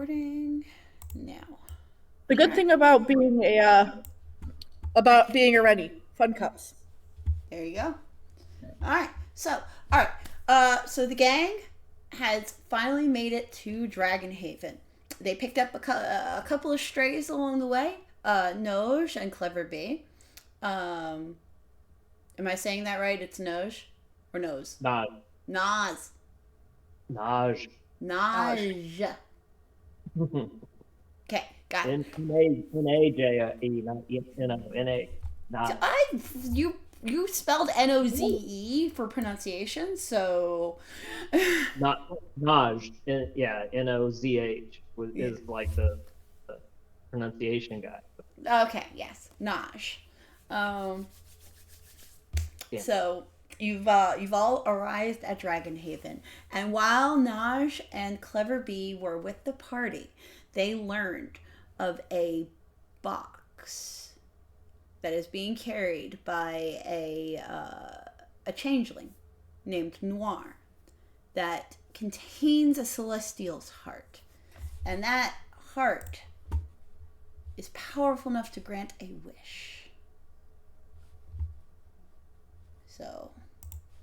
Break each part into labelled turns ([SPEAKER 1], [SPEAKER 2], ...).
[SPEAKER 1] recording now.
[SPEAKER 2] The good thing about being a Rennie, fun cups.
[SPEAKER 1] There you go. All right. So the gang has finally made it to Dragonhaven. They picked up a couple of strays along the way. Noj and Clever B. Am I saying that right? It's Noj or Nose?
[SPEAKER 3] Naj.
[SPEAKER 1] Naz.
[SPEAKER 3] Naj.
[SPEAKER 1] Naj. Okay, got it.
[SPEAKER 3] N-A-J-E, not N-O-N-A. Naj.
[SPEAKER 1] You spelled N-O-Z-E for pronunciation, so...
[SPEAKER 3] Not Naj. N-O-Z-H is like the pronunciation guy.
[SPEAKER 1] Okay, yes, Naj.
[SPEAKER 3] Yeah.
[SPEAKER 1] So you've all arrived at Dragonhaven, and while Naj and Clever B were with the party, they learned of a box that is being carried by a changeling named Noir that contains a celestial's heart, and that heart is powerful enough to grant a wish. So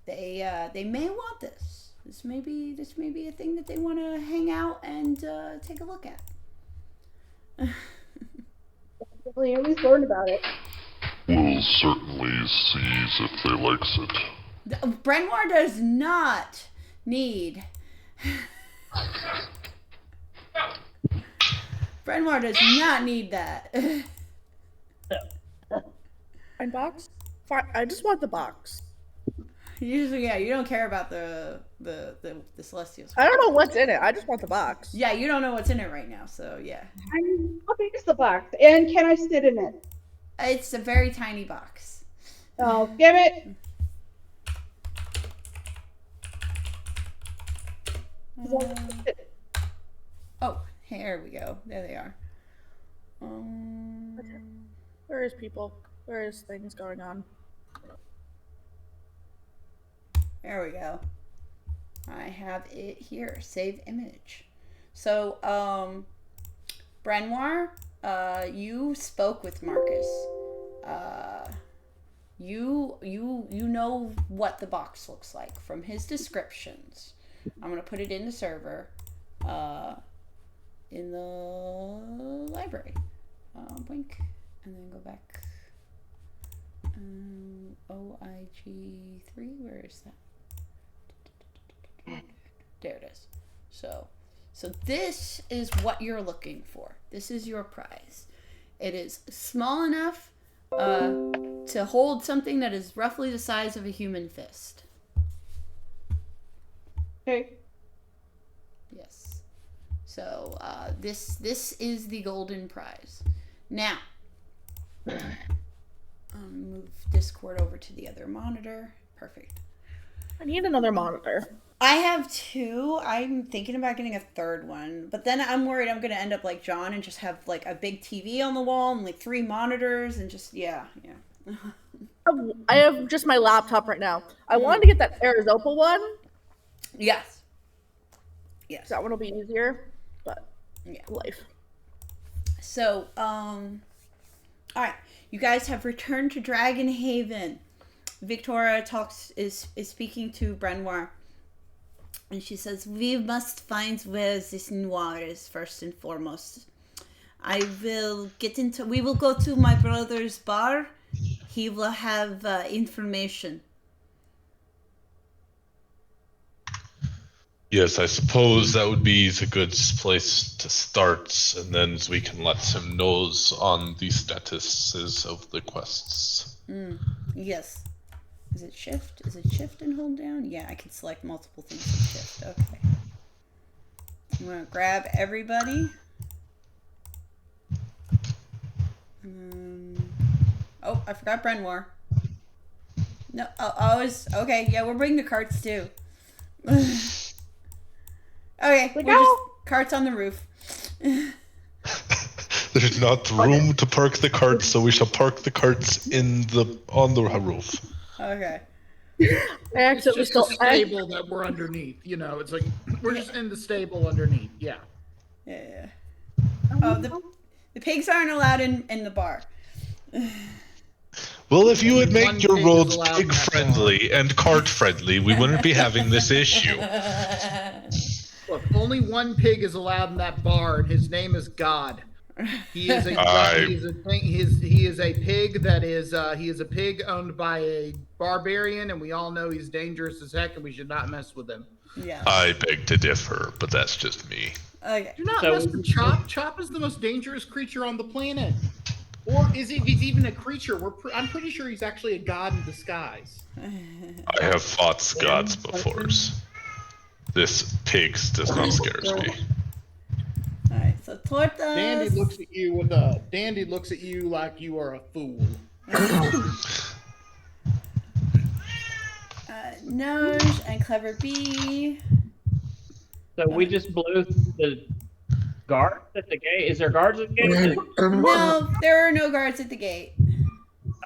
[SPEAKER 1] they may want this. This may be a thing that they want to hang out and take a look at.
[SPEAKER 2] We always learn about it.
[SPEAKER 4] We'll certainly seize if they likes it.
[SPEAKER 1] Brenoir does not need. Brenoir does not need that.
[SPEAKER 2] Fine box? Fine. I just want the box.
[SPEAKER 1] Usually, yeah, you don't care about the Celestials.
[SPEAKER 2] I don't know what's in it. I just want the box.
[SPEAKER 1] Yeah, you don't know what's in it right now, so yeah.
[SPEAKER 2] How big is the box? And can I sit in it?
[SPEAKER 1] It's a very tiny box.
[SPEAKER 2] Oh, damn it!
[SPEAKER 1] Oh, here we go. There they are.
[SPEAKER 2] Where is people? Where is things going on?
[SPEAKER 1] There we go. I have it here. Save image. So, Brenoir, you spoke with Marcus. You know what the box looks like from his descriptions. I'm gonna put it in the server, in the library. Blink, and then go back. OIG3. Where is that? There it is. So this is what you're looking for. This is your prize. It is small enough to hold something that is roughly the size of a human fist.
[SPEAKER 2] Okay.
[SPEAKER 1] Yes. So this is the golden prize. Now, move Discord over to the other monitor. Perfect.
[SPEAKER 2] I need another monitor.
[SPEAKER 1] I have two. I'm thinking about getting a third one, but then I'm worried I'm going to end up like John and just have like a big TV on the wall and like 3 monitors and just, yeah.
[SPEAKER 2] I have just my laptop right now. I wanted to get that Arizona one.
[SPEAKER 1] Yes.
[SPEAKER 2] That one will be easier, but
[SPEAKER 1] yeah.
[SPEAKER 2] Life.
[SPEAKER 1] So, all right. You guys have returned to Dragonhaven. Victoria is speaking to Brenoir. And she says, we must find where this Noir is first and foremost. We will go to my brother's bar. He will have information.
[SPEAKER 4] Yes, I suppose that would be the good place to start, and then we can let him know on the statuses of the quests.
[SPEAKER 1] Yes. Is it shift? Is it shift and hold down? Yeah, I can select multiple things with shift. Okay. I'm going to grab everybody. Oh, I forgot Brenoir. No, okay, yeah, we're bringing the carts too. Okay, we're just carts on the roof.
[SPEAKER 4] There's not room to park the carts, so we shall park the carts on the roof.
[SPEAKER 1] Okay.
[SPEAKER 5] It's just a stable that we're underneath. You know, it's like we're just in the stable underneath. Yeah.
[SPEAKER 1] Yeah. The pigs aren't allowed in the bar.
[SPEAKER 4] Well, if you would
[SPEAKER 6] Only one
[SPEAKER 4] make your
[SPEAKER 6] pig is
[SPEAKER 4] roads
[SPEAKER 6] allowed in that
[SPEAKER 4] pig-friendly and cart-friendly, we wouldn't be having this issue.
[SPEAKER 6] Look, only one pig is allowed in that bar, and his name is God. He is a he is a pig that is he is a pig owned by a barbarian, and we all know he's dangerous as heck, and we should not mess with him.
[SPEAKER 1] Yeah.
[SPEAKER 4] I beg to differ, but that's just me.
[SPEAKER 1] Okay.
[SPEAKER 6] Do not
[SPEAKER 3] So-
[SPEAKER 6] mess with Chop. Chop is the most dangerous creature on the planet. Or is he? If he's even a creature, I'm pretty sure he's actually a god in disguise.
[SPEAKER 4] I have fought gods before. This pigs does not scares me.
[SPEAKER 1] All right. So Tortas.
[SPEAKER 6] Dandy looks at you like you are a fool.
[SPEAKER 1] Noj and Clever Bee.
[SPEAKER 3] So we just blew the guards at the gate. Is there guards at the gate?
[SPEAKER 1] No, there are no guards at the gate.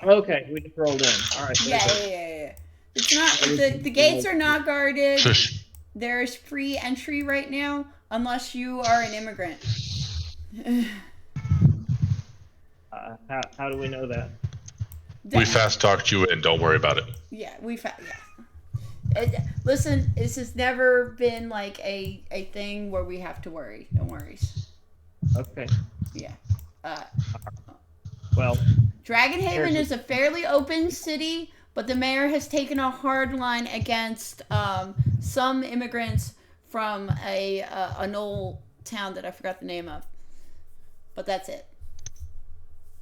[SPEAKER 3] Okay, we just rolled in. All right.
[SPEAKER 1] Yeah. It's not the gates are not guarded.
[SPEAKER 4] Shush.
[SPEAKER 1] There's free entry right now, unless you are an immigrant.
[SPEAKER 3] How do we know that?
[SPEAKER 4] We fast talked you in. Don't worry about it.
[SPEAKER 1] Yeah, listen, this has never been like a thing where we have to worry. No worries.
[SPEAKER 3] Okay.
[SPEAKER 1] Yeah.
[SPEAKER 3] Well,
[SPEAKER 1] Dragonhaven is a fairly open city, but the mayor has taken a hard line against some immigrants from an old town that I forgot the name of. But that's it.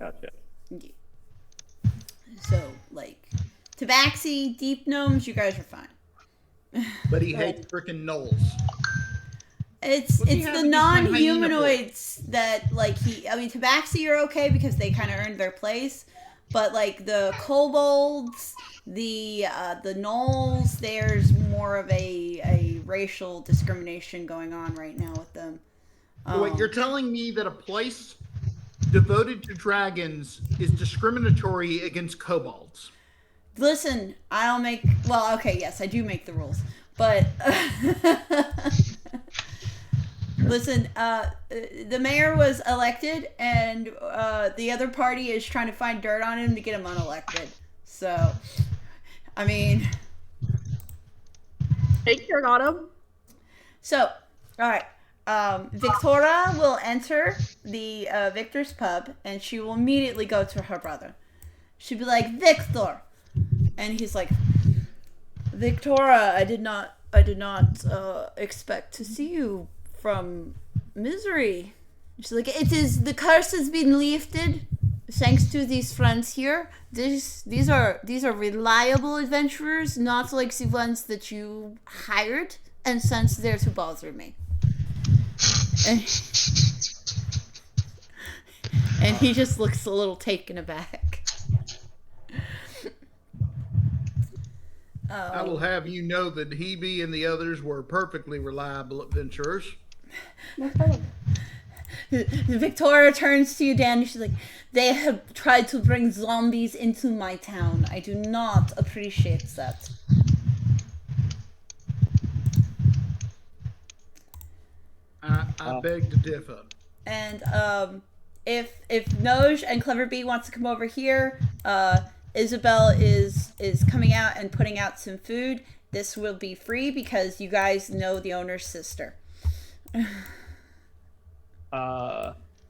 [SPEAKER 3] gotcha.
[SPEAKER 1] Yeah. So, like, Tabaxi, Deep Gnomes, you guys are fine.
[SPEAKER 6] But he hates frickin' gnolls.
[SPEAKER 1] It's
[SPEAKER 6] What's he
[SPEAKER 1] the
[SPEAKER 6] have against my
[SPEAKER 1] non-humanoids that, like, Tabaxi are okay because they kind of earned their place. But, like, the kobolds, the gnolls, there's more of a racial discrimination going on right now with them.
[SPEAKER 6] Wait, you're telling me that a place devoted to dragons is discriminatory against kobolds?
[SPEAKER 1] Listen, I don't make... Well, okay, yes, I do make the rules. But... Listen, the mayor was elected, and the other party is trying to find dirt on him to get him unelected. So, I mean...
[SPEAKER 2] Take dirt on him.
[SPEAKER 1] So, alright. Victoria will enter the Victor's pub, and she will immediately go to her brother. She'll be like, Victor! And he's like, Victoria, I did not expect to see you from misery. She's like, the curse has been lifted thanks to these friends here. These are reliable adventurers, not like the ones that you hired and sent there to bother me. And he just looks a little taken aback.
[SPEAKER 6] I will have you know that Hebe and the others were perfectly reliable adventurers.
[SPEAKER 1] Victoria turns to you, Dan. She's like, they have tried to bring zombies into my town. I do not appreciate that.
[SPEAKER 6] I beg to differ.
[SPEAKER 1] And if Noj and Clever Bee wants to come over here, Isabel is coming out and putting out some food. This will be free because you guys know the owner's sister.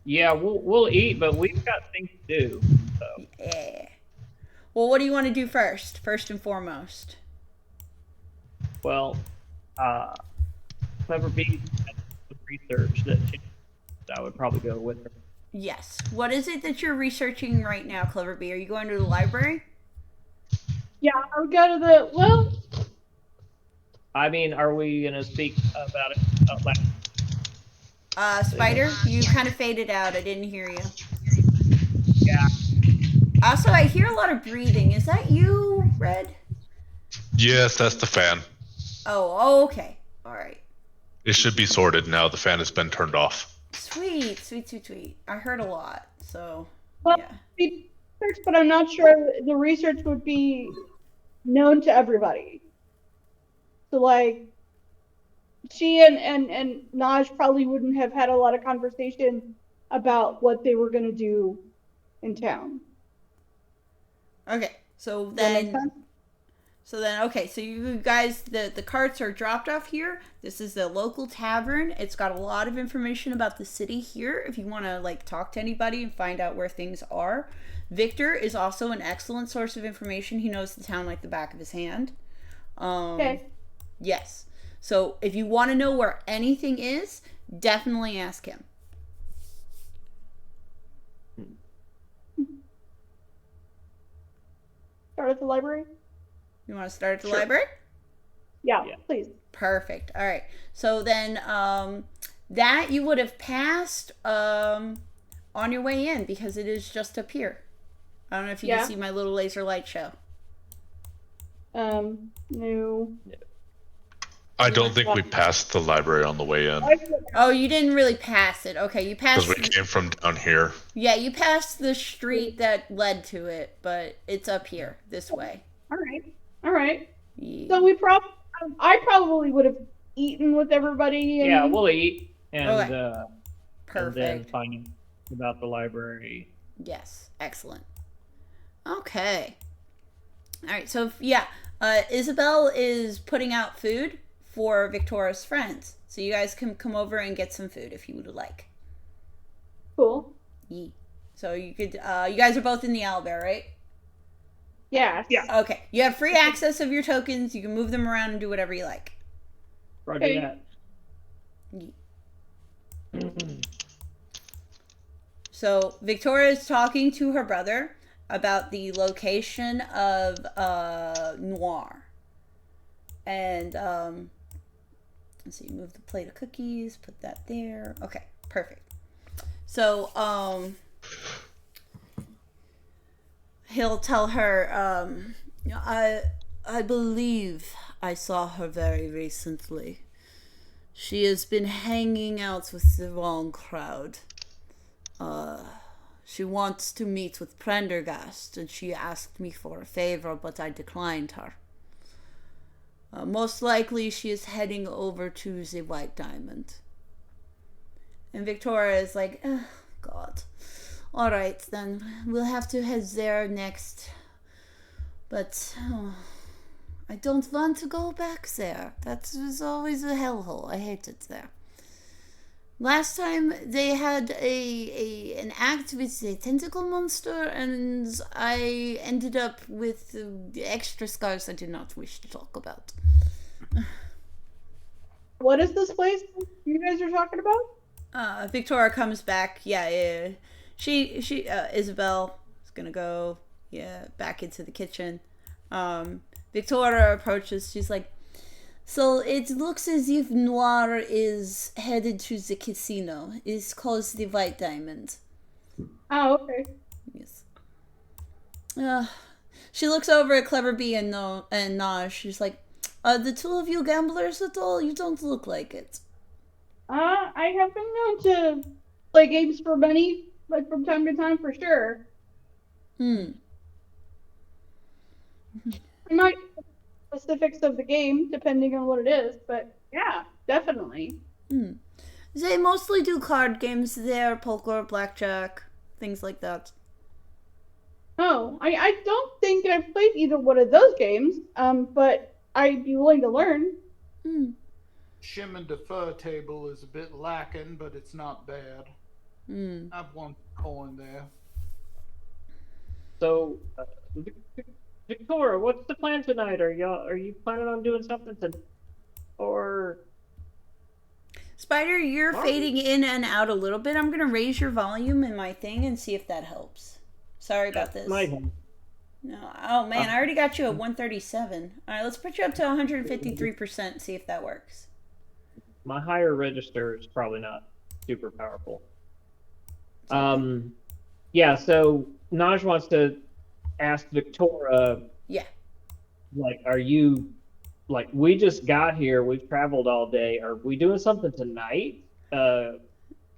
[SPEAKER 3] Yeah, we'll eat, but we've got things to do. So.
[SPEAKER 1] Yeah. Well, what do you want to do first and foremost?
[SPEAKER 3] Well, Clever Bee had some research that I would probably go with her.
[SPEAKER 1] Yes. What is it that you're researching right now, Clever Bee? Are you going to the library?
[SPEAKER 5] Yeah, I would go to the, well...
[SPEAKER 3] I mean, are we going to speak about it out loud?
[SPEAKER 1] Spider, you kind of faded out. I didn't hear you.
[SPEAKER 3] Yeah.
[SPEAKER 1] Also, I hear a lot of breathing. Is that you, Red?
[SPEAKER 4] Yes, that's the fan.
[SPEAKER 1] Oh, okay. All right.
[SPEAKER 4] It should be sorted now. The fan has been turned off.
[SPEAKER 1] Sweet. I heard a lot, so,
[SPEAKER 5] Well,
[SPEAKER 1] yeah.
[SPEAKER 5] research, but I'm not sure the research would be known to everybody. So, like, she and Naj probably wouldn't have had a lot of conversation about what they were going to do in town.
[SPEAKER 1] Okay, so
[SPEAKER 5] Does that make
[SPEAKER 1] then,
[SPEAKER 5] sense?
[SPEAKER 1] okay, so you guys, the carts are dropped off here. This is the local tavern. It's got a lot of information about the city here if you want to like talk to anybody and find out where things are. Victor is also an excellent source of information. He knows the town like the back of his hand.
[SPEAKER 5] Okay.
[SPEAKER 1] Yes. So if you want to know where anything is, definitely ask him.
[SPEAKER 5] Start at the library?
[SPEAKER 1] You want to start at the
[SPEAKER 3] Sure.
[SPEAKER 1] library?
[SPEAKER 5] Yeah,
[SPEAKER 3] Yeah.
[SPEAKER 5] please.
[SPEAKER 1] Perfect. All right. So then that you would have passed on your way in because it is just up here. I don't know if you
[SPEAKER 5] Yeah.
[SPEAKER 1] can see my little laser light show.
[SPEAKER 5] No.
[SPEAKER 4] I don't think we passed the library on the way in
[SPEAKER 1] Oh, you didn't really pass it. Okay, you
[SPEAKER 4] because
[SPEAKER 1] passed.
[SPEAKER 4] we came from down here.
[SPEAKER 1] Yeah, you passed the street that led to it, but it's up here this way.
[SPEAKER 5] All right. All right.
[SPEAKER 1] Yeah.
[SPEAKER 5] So I probably would have eaten with everybody. And,
[SPEAKER 3] Yeah, we'll eat and
[SPEAKER 1] Okay.
[SPEAKER 3] and then
[SPEAKER 1] Perfect.
[SPEAKER 3] find about the library.
[SPEAKER 1] Yes, excellent. Okay. All right, so yeah, Isabel is putting out food for Victoria's friends. So you guys can come over and get some food if you would like.
[SPEAKER 5] Cool.
[SPEAKER 1] Yee. So you could, you guys are both in the owlbear, right?
[SPEAKER 5] Yes.
[SPEAKER 6] Yeah.
[SPEAKER 1] Okay. You have free access of your tokens. You can move them around and do whatever you like.
[SPEAKER 3] Roger
[SPEAKER 5] Okay.
[SPEAKER 3] that.
[SPEAKER 1] Yee. So Victoria is talking to her brother about the location of Noir. And let's see, move the plate of cookies, put that there. Okay, perfect. So he'll tell her, I believe I saw her very recently. She has been hanging out with the wrong crowd. She wants to meet with Prendergast, and she asked me for a favor, but I declined her. Most likely she is heading over to the White Diamond. And Victoria is like, oh, God. Alright, then we'll have to head there next. But I don't want to go back there. That was always a hellhole. I hate it there. Last time they had an act with a tentacle monster, and I ended up with extra scars I do not wish to talk about.
[SPEAKER 5] What is this place you guys are talking about?
[SPEAKER 1] Victoria comes back. Yeah. She Isabel is gonna go, back into the kitchen. Victoria approaches. She's like, so it looks as if Noir is headed to the casino. It's called the White Diamond.
[SPEAKER 5] Oh, okay.
[SPEAKER 1] Yes. She looks over at Clever Bee and Naj. She's like, the two of you gamblers at all? You don't look like it.
[SPEAKER 5] I have been known to play games for money, like from time to time, for sure. I might specifics of the game, depending on what it is, but yeah, definitely.
[SPEAKER 1] They mostly do card games there, poker, blackjack, things like that.
[SPEAKER 5] Oh, I don't think I've played either one of those games, but I'd be willing to learn.
[SPEAKER 6] Shim and Defer table is a bit lacking, but it's not bad. I've won coin there.
[SPEAKER 3] So, Victoria, what's the plan tonight? Are you planning on doing something or?
[SPEAKER 1] Spider, you're fading in and out a little bit. I'm gonna raise your volume in my thing and see if that helps. Sorry about this.
[SPEAKER 3] Might help.
[SPEAKER 1] No, oh man, I already got you at 137. All right, let's put you up to 153%. See if that works.
[SPEAKER 3] My higher register is probably not super powerful. Yeah. So Naj wants to ask Victoria.
[SPEAKER 1] Yeah.
[SPEAKER 3] Like, are you? Like, we just got here. We've traveled all day. Are we doing something tonight?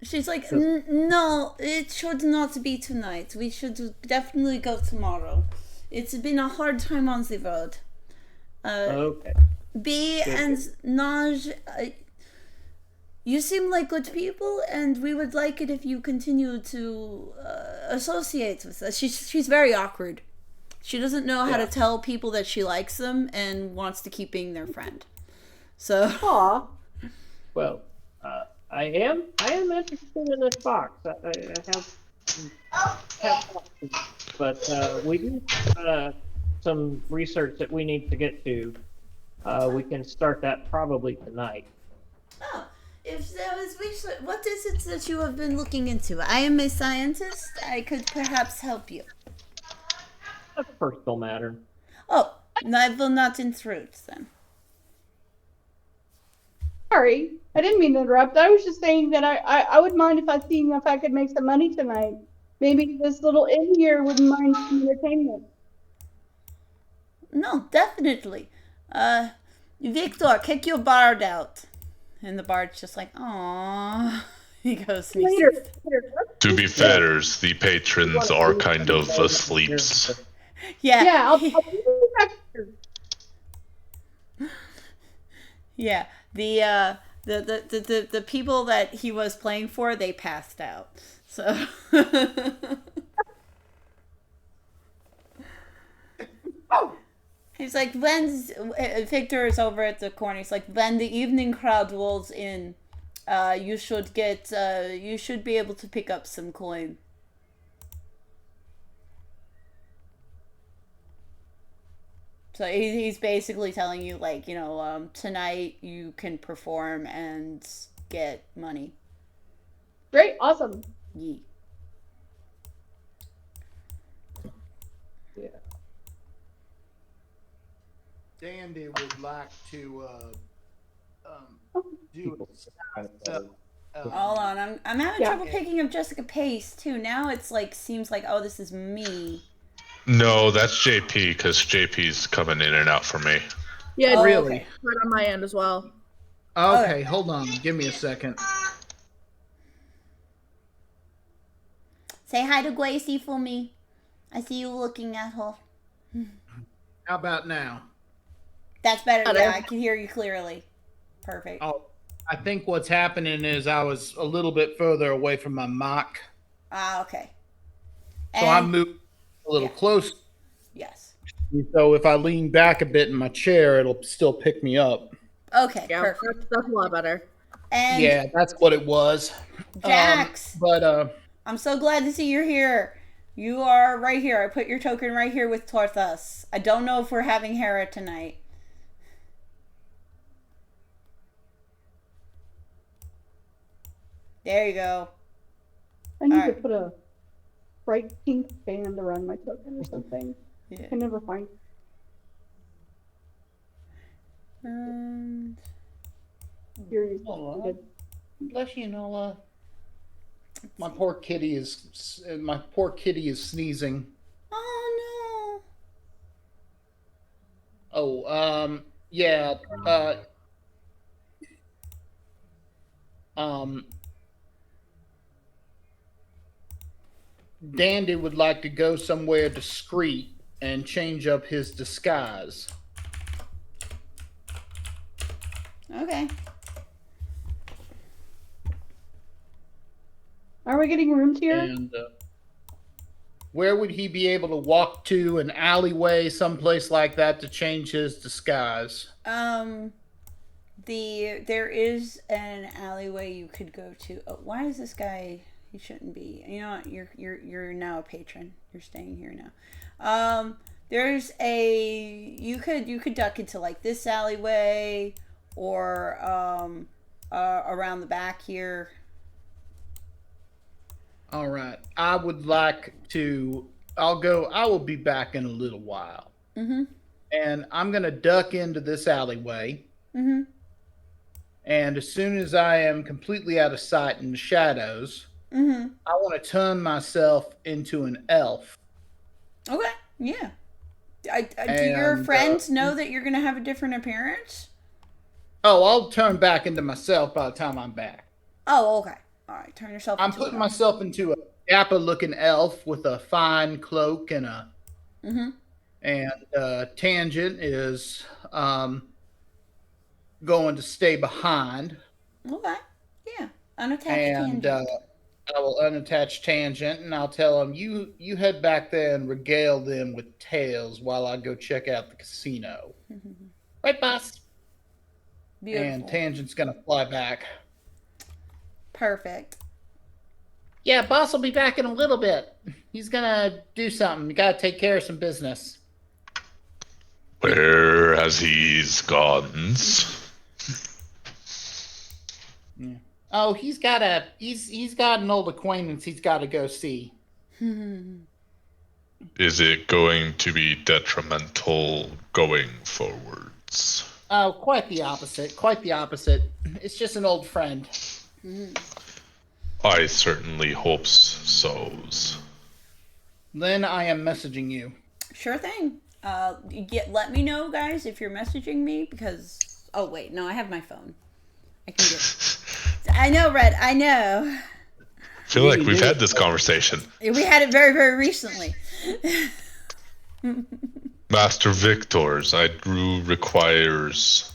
[SPEAKER 1] She's like, no, it should not be tonight. We should definitely go tomorrow. It's been a hard time on the road.
[SPEAKER 3] Okay.
[SPEAKER 1] B and Naj, You seem like good people, and we would like it if you continue to associate with us. She's very awkward. She doesn't know how to tell people that she likes them and wants to keep being their friend. So.
[SPEAKER 5] Aw.
[SPEAKER 3] Well, I am interested in this box. I have boxes, but we do some research that we need to get to. We can start that probably tonight.
[SPEAKER 1] Oh, if there was research, what is it that you have been looking into? I am a scientist. I could perhaps help you.
[SPEAKER 3] A personal matter.
[SPEAKER 1] Oh, I will not intrude then.
[SPEAKER 5] Sorry, I didn't mean to interrupt. I was just saying that I would mind if I could make some money tonight. Maybe this little inn here wouldn't mind some entertainment.
[SPEAKER 1] No, definitely. Victor, kick your bard out. And the bard's just like, aww. He goes and he
[SPEAKER 5] Later.
[SPEAKER 4] To be fair, the patrons are kind of asleep.
[SPEAKER 1] Yeah.
[SPEAKER 5] Yeah, I'll be back here.
[SPEAKER 1] Yeah. The people that he was playing for, they passed out. So he's like, Victor is over at the corner. He's like, when the evening crowd rolls in, you should be able to pick up some coin. So he's basically telling you, like, tonight you can perform and get money.
[SPEAKER 5] Great, awesome.
[SPEAKER 1] Yee.
[SPEAKER 3] Yeah.
[SPEAKER 6] Dandy would like to do
[SPEAKER 1] Hold on, I'm having trouble picking up Jessica Pace too. Now it's like seems like, oh, this is me.
[SPEAKER 4] No, that's JP, because JP's coming in and out for me.
[SPEAKER 2] Yeah,
[SPEAKER 1] Oh,
[SPEAKER 6] really?
[SPEAKER 1] okay.
[SPEAKER 2] right on my end as well.
[SPEAKER 6] Okay, hold on. Give me a second.
[SPEAKER 1] Say hi to Gracie for me. I see you looking at her.
[SPEAKER 6] How about now?
[SPEAKER 1] That's better.
[SPEAKER 2] Better.
[SPEAKER 1] Yeah, I can hear you clearly. Perfect.
[SPEAKER 6] Oh, I think what's happening is I was a little bit further away from my mic,
[SPEAKER 1] Okay.
[SPEAKER 6] so I moved a little close.
[SPEAKER 1] Yes.
[SPEAKER 6] So if I lean back a bit in my chair, it'll still pick me up.
[SPEAKER 1] Okay,
[SPEAKER 2] Yeah,
[SPEAKER 1] perfect.
[SPEAKER 2] that's a lot better.
[SPEAKER 1] And
[SPEAKER 6] Yeah, that's what it was.
[SPEAKER 1] Jax,
[SPEAKER 6] But
[SPEAKER 1] I'm so glad to see you're here. You are right here. I put your token right here with Torthus. I don't know if we're having Hera tonight. There you go.
[SPEAKER 5] I need to
[SPEAKER 1] Alright.
[SPEAKER 5] put a bright pink band around my token or something. I
[SPEAKER 1] Yeah.
[SPEAKER 5] can never find.
[SPEAKER 1] And
[SPEAKER 5] Here,
[SPEAKER 6] Hold on. bless you, Nola. My poor kitty is sneezing.
[SPEAKER 1] oh
[SPEAKER 6] Oh, yeah. Dandy would like to go somewhere discreet and change up his disguise.
[SPEAKER 1] no. Okay.
[SPEAKER 5] Are we getting rooms here?
[SPEAKER 6] And where would he be able to walk to? An alleyway, someplace like that, to change his disguise?
[SPEAKER 1] There is an alleyway you could go to. Oh, why is this guy? He shouldn't be. You know what? You're now a patron. You're staying here now. There's a you could duck into like this alleyway or around the back here.
[SPEAKER 6] All right. I would like to. I will be back in a little while.
[SPEAKER 1] Mm-hmm.
[SPEAKER 6] And I'm going to duck into this alleyway.
[SPEAKER 1] Mm-hmm.
[SPEAKER 6] And as soon as I am completely out of sight in the shadows,
[SPEAKER 1] Mm-hmm.
[SPEAKER 6] I want to turn myself into an elf.
[SPEAKER 1] Okay. Yeah. Do your
[SPEAKER 6] And,
[SPEAKER 1] friends know that you're gonna have a different appearance?
[SPEAKER 6] Oh, I'll turn back into myself by the time I'm back.
[SPEAKER 1] Oh, okay. All right. Turn yourself.
[SPEAKER 6] I'm
[SPEAKER 1] into
[SPEAKER 6] putting
[SPEAKER 1] an
[SPEAKER 6] myself into a dapper-looking elf with a fine cloak and a.
[SPEAKER 1] Mm-hmm.
[SPEAKER 6] And Tangent is going to stay behind.
[SPEAKER 1] Okay. Yeah, unattached
[SPEAKER 6] And
[SPEAKER 1] tangent.
[SPEAKER 6] I will unattach Tangent, and I'll tell him, you head back there and regale them with tales while I go check out the casino. Right, boss? And
[SPEAKER 1] Beautiful.
[SPEAKER 6] Tangent's gonna fly back.
[SPEAKER 1] Perfect.
[SPEAKER 6] Yeah, boss will be back in a little bit. He's gonna do something. You gotta take care of some business.
[SPEAKER 4] Where has he gone?
[SPEAKER 6] Yeah. Oh, he's got an old acquaintance he's got to go see.
[SPEAKER 4] Is it going to be detrimental going forwards?
[SPEAKER 6] Oh, quite the opposite. Quite the opposite. It's just an old friend.
[SPEAKER 4] I certainly hope so.
[SPEAKER 6] Then I am messaging you.
[SPEAKER 1] Sure thing. Let me know, guys, if you're messaging me because. Oh wait, no, I have my phone. I can get. I know, Red. I know.
[SPEAKER 4] I feel like we've had this conversation.
[SPEAKER 1] We had it very, very recently.
[SPEAKER 4] Master Victor's, I drew requires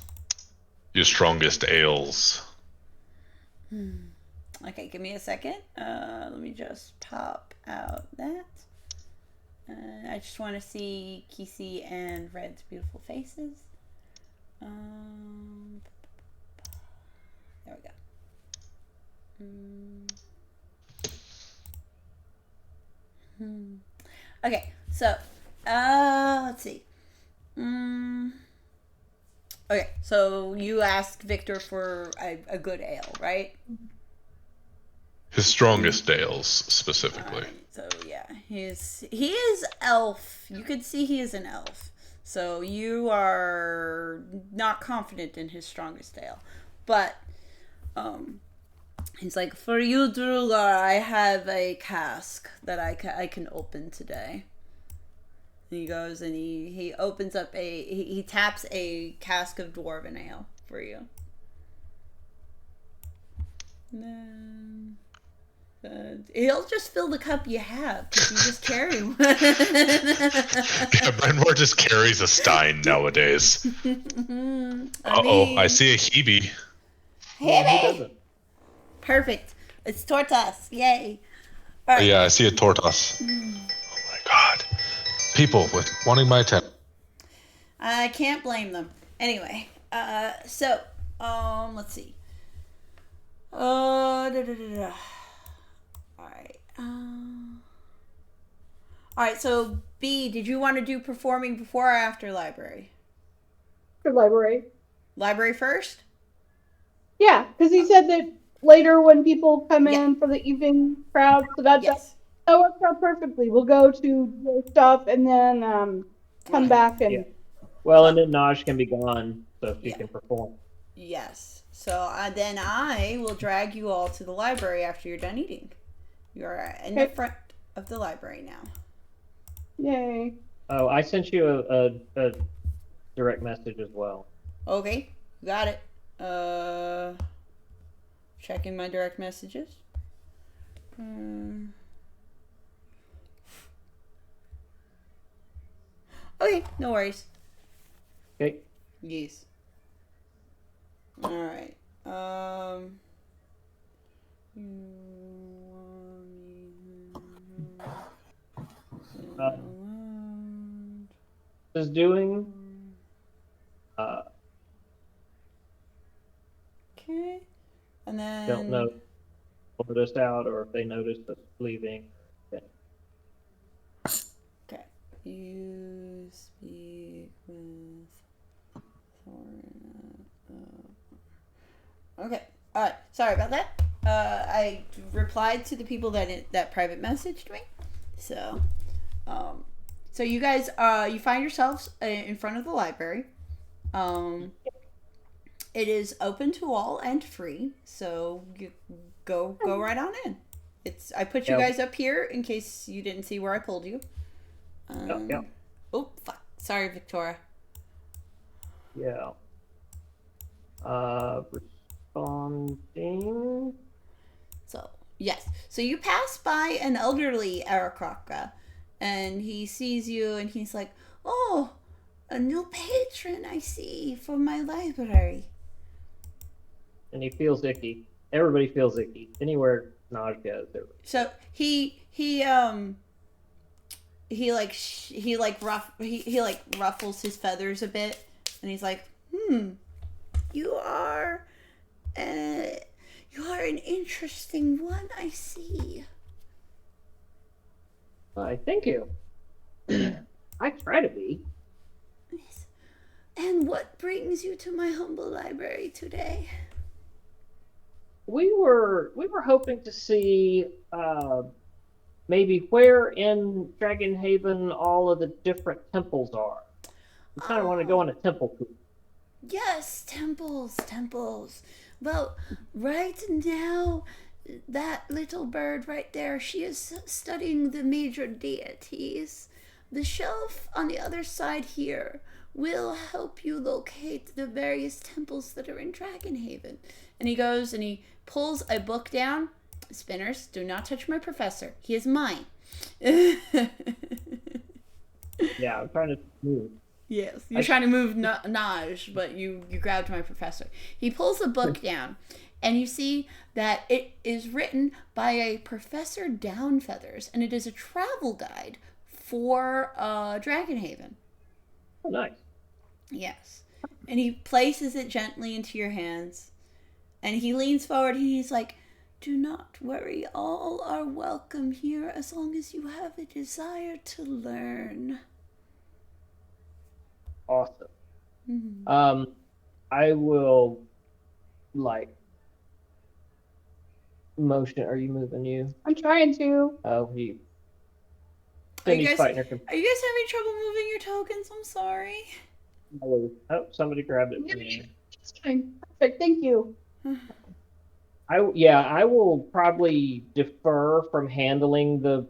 [SPEAKER 4] your strongest ales.
[SPEAKER 1] Okay, give me a second. Let me just pop out that. I just want to see Kisi and Red's beautiful faces. There we go. Okay, so let's see. Okay, so you asked Victor for a good ale, right?
[SPEAKER 4] His strongest ales, specifically.
[SPEAKER 1] So yeah, he is elf. You could see he is an elf. So you are not confident in his strongest ale, but he's like, for you, Drugar, I have a cask that I can open today. And he goes and he opens up he taps a cask of dwarven ale for you. And then he'll just fill the cup you have because you just carry one.
[SPEAKER 4] Yeah, Brenmore just carries a stein nowadays. I see a Hebe.
[SPEAKER 1] Hebe! Perfect. It's Tortas. Yay. All right.
[SPEAKER 4] Yeah, I see a Tortas. Oh my god. People with wanting my attention.
[SPEAKER 1] I can't blame them. Anyway, let's see. All right. All right. So B, did you want to do performing before or after library?
[SPEAKER 5] For library.
[SPEAKER 1] Library first.
[SPEAKER 5] Yeah, because he said that later when people come in for the evening crowd, so that works out perfectly. We'll go to the stuff and then come back and.
[SPEAKER 3] Yeah. Well, and then Naj can be gone, so she can perform.
[SPEAKER 1] Yes. So then I will drag you all to the library after you're done eating. You are in the front of the library now.
[SPEAKER 5] Yay.
[SPEAKER 3] Oh, I sent you a direct message as well.
[SPEAKER 1] Okay, got it. Checking my direct messages. Okay, no worries.
[SPEAKER 3] Okay.
[SPEAKER 1] Yes. All right.
[SPEAKER 3] Is doing.
[SPEAKER 1] Okay. And then.
[SPEAKER 3] Don't know if they noticed out or if they noticed us leaving.
[SPEAKER 1] Okay. You speak with Thorin. Okay. All right. Sorry about that. I replied to the people that private messaged me. So, so you guys, you find yourselves in front of the library. It is open to all and free, so you go right on in. I put you guys up here in case you didn't see where I pulled you. Oh fuck! Sorry, Victoria.
[SPEAKER 3] Yeah. Responding.
[SPEAKER 1] So yes, so you pass by an elderly Arakaka, and he sees you, and he's like, "Oh, a new patron I see for my library."
[SPEAKER 3] And he feels icky. everybody feels icky anywhere Naj goes.
[SPEAKER 1] So he like ruffles his feathers a bit, and he's like, you are an interesting one, I see.
[SPEAKER 3] Thank you. I try to be.
[SPEAKER 1] And what brings you to my humble library today?
[SPEAKER 3] We were hoping to see maybe where in Dragonhaven all of the different temples are. We kind of want to go on a temple tour.
[SPEAKER 1] Yes, temples. Well, right now, that little bird right there, she is studying the major deities. The shelf on the other side here will help you locate the various temples that are in Dragonhaven. And he goes and he pulls a book down. Spinners, do not touch my professor. He is mine.
[SPEAKER 3] Yeah, I'm trying to move.
[SPEAKER 1] Yes, you're trying to move Naj, but you grabbed my professor. He pulls the book down, and you see that it is written by a Professor Downfeathers, and it is a travel guide for Dragonhaven.
[SPEAKER 3] Oh, nice.
[SPEAKER 1] Yes. And he places it gently into your hands, and he leans forward, and he's like, do not worry, all are welcome here as long as you have a desire to learn.
[SPEAKER 3] Awesome.
[SPEAKER 1] Mm-hmm.
[SPEAKER 3] I will motion. Are you moving? You?
[SPEAKER 5] I'm trying to.
[SPEAKER 3] Oh, he.
[SPEAKER 1] Are you guys having trouble moving your tokens? I'm sorry.
[SPEAKER 3] Oh, somebody grabbed it from me.
[SPEAKER 5] It's fine. Perfect. Thank you.
[SPEAKER 3] I will probably defer from handling the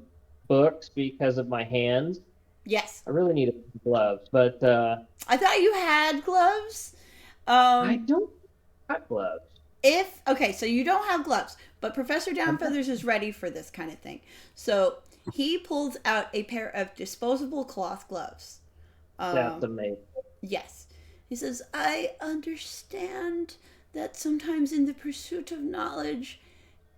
[SPEAKER 3] books because of my hands.
[SPEAKER 1] Yes.
[SPEAKER 3] I really need gloves, but
[SPEAKER 1] I thought you had gloves.
[SPEAKER 3] I don't have gloves.
[SPEAKER 1] So you don't have gloves, but Professor Downfeathers is ready for this kind of thing. So he pulls out a pair of disposable cloth gloves.
[SPEAKER 3] That's amazing.
[SPEAKER 1] Yes. He says, I understand that sometimes in the pursuit of knowledge,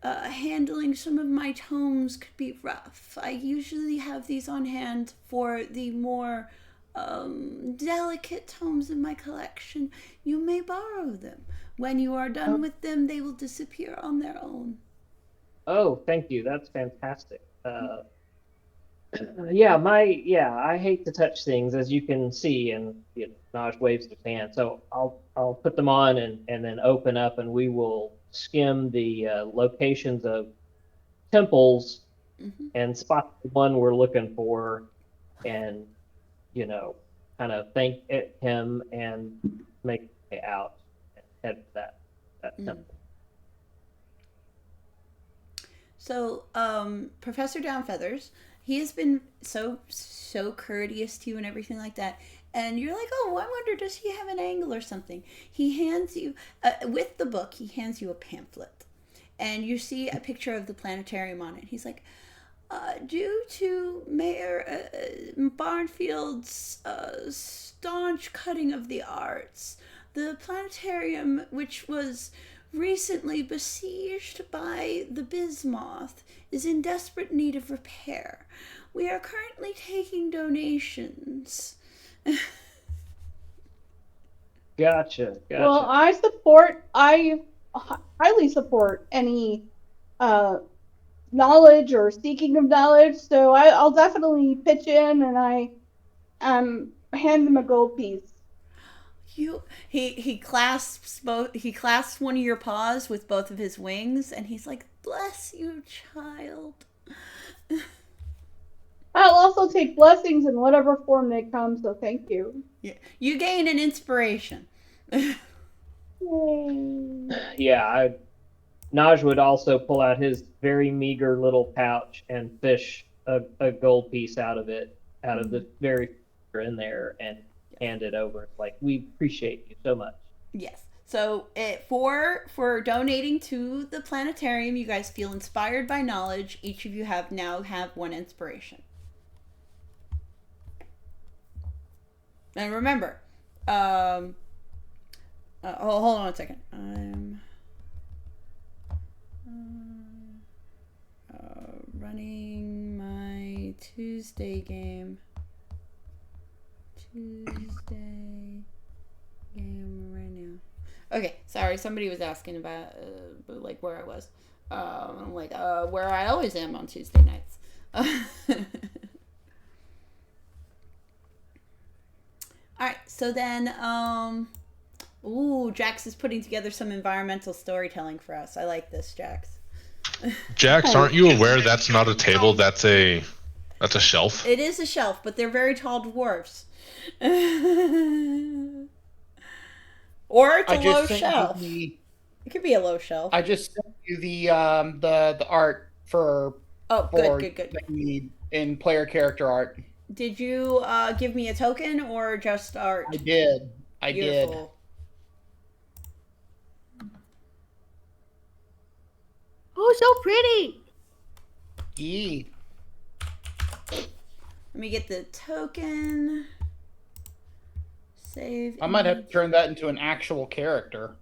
[SPEAKER 1] handling some of my tomes could be rough. I usually have these on hand for the more delicate tomes in my collection. You may borrow them. When you are done with them, they will disappear on their own.
[SPEAKER 3] Oh, thank you. That's fantastic. I hate to touch things, as you can see, and Naj waves his hand. So I'll put them on and then open up, and we will skim the locations of temples and spot the one we're looking for, and kind of thank him and make it out and head to that temple.
[SPEAKER 1] So, Professor Downfeathers, he has been so courteous to you and everything like that. And you're like, oh, I wonder, does he have an angle or something? He hands you, with the book, he hands you a pamphlet. And you see a picture of the planetarium on it. He's like, due to Mayor Barnfield's staunch cutting of the arts, the planetarium, which was recently besieged by the bismuth, is in desperate need of repair. We are currently taking donations.
[SPEAKER 3] Gotcha.
[SPEAKER 5] Well, I highly support any knowledge or seeking of knowledge, so I'll definitely pitch in, and I hand them a gold piece.
[SPEAKER 1] He clasps one of your paws with both of his wings, and he's like, bless you, child.
[SPEAKER 5] I'll also take blessings in whatever form they come, so thank you.
[SPEAKER 1] Yeah, you gain an inspiration.
[SPEAKER 3] Yeah, Naj would also pull out his very meager little pouch and fish a gold piece out of the very in there and hand it over. Like, we appreciate you so much.
[SPEAKER 1] Yes. So for donating to the planetarium, you guys feel inspired by knowledge. Each of you now have one inspiration. And remember, hold on a second. Running my Tuesday game. Tuesday game right now. Okay, sorry. Somebody was asking about like where I was. I'm like where I always am on Tuesday nights. All right, so then, ooh, Jax is putting together some environmental storytelling for us. I like this, Jax.
[SPEAKER 4] Jax, aren't you aware that's not a table? That's a shelf.
[SPEAKER 1] It is a shelf, but they're very tall dwarfs. Or it's a low shelf. It could be a low shelf.
[SPEAKER 6] I just sent you the art for
[SPEAKER 1] good.
[SPEAKER 6] that you need in player character art.
[SPEAKER 1] Did you give me a token or just art?
[SPEAKER 6] I did.
[SPEAKER 1] Beautiful.
[SPEAKER 2] Oh, so pretty.
[SPEAKER 1] Let me get the token. Save.
[SPEAKER 6] I might have to turn that into an actual character.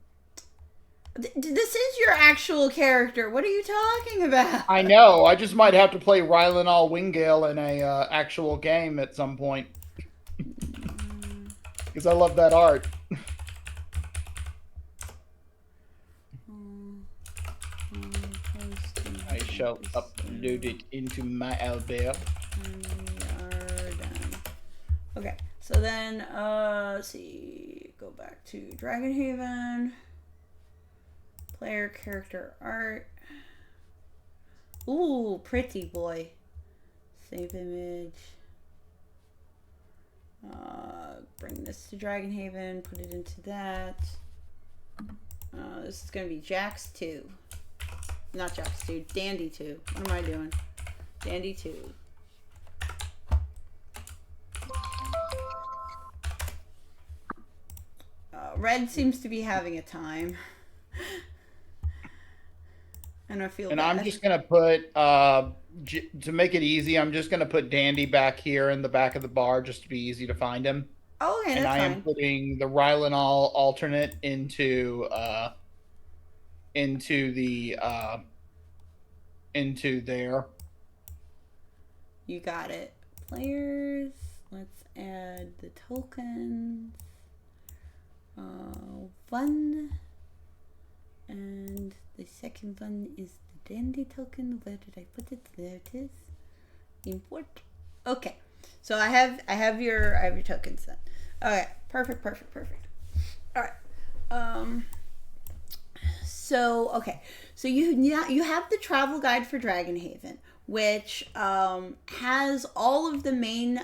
[SPEAKER 1] This is your actual character. What are you talking about?
[SPEAKER 6] I know. I just might have to play Rylanol Wingale in a actual game at some point. Because I love that art. I shall upload it into my album.
[SPEAKER 1] Okay, so then, let's see. Go back to Dragonhaven. Player character art. Ooh, pretty boy. Save image. Bring this to Dragonhaven. Put it into that. This is gonna be Jax 2. Not Jax 2. Dandy 2. What am I doing? Dandy 2. Red seems to be having a time. And I feel
[SPEAKER 6] and
[SPEAKER 1] bad.
[SPEAKER 6] I'm just going to put, to make it easy, I'm just going to put Dandy back here in the back of the bar just to be easy to find him.
[SPEAKER 1] Oh, okay,
[SPEAKER 6] and
[SPEAKER 1] that's
[SPEAKER 6] I
[SPEAKER 1] fine.
[SPEAKER 6] am putting the Rylanol alternate into there.
[SPEAKER 1] You got it. Players. Let's add the tokens. One. And the second one is the dandy token. Where did I put it? There it is. Import. Okay. So I have your tokens then. Okay. Perfect. All right. So okay. So you have the travel guide for Dragonhaven, which has all of the main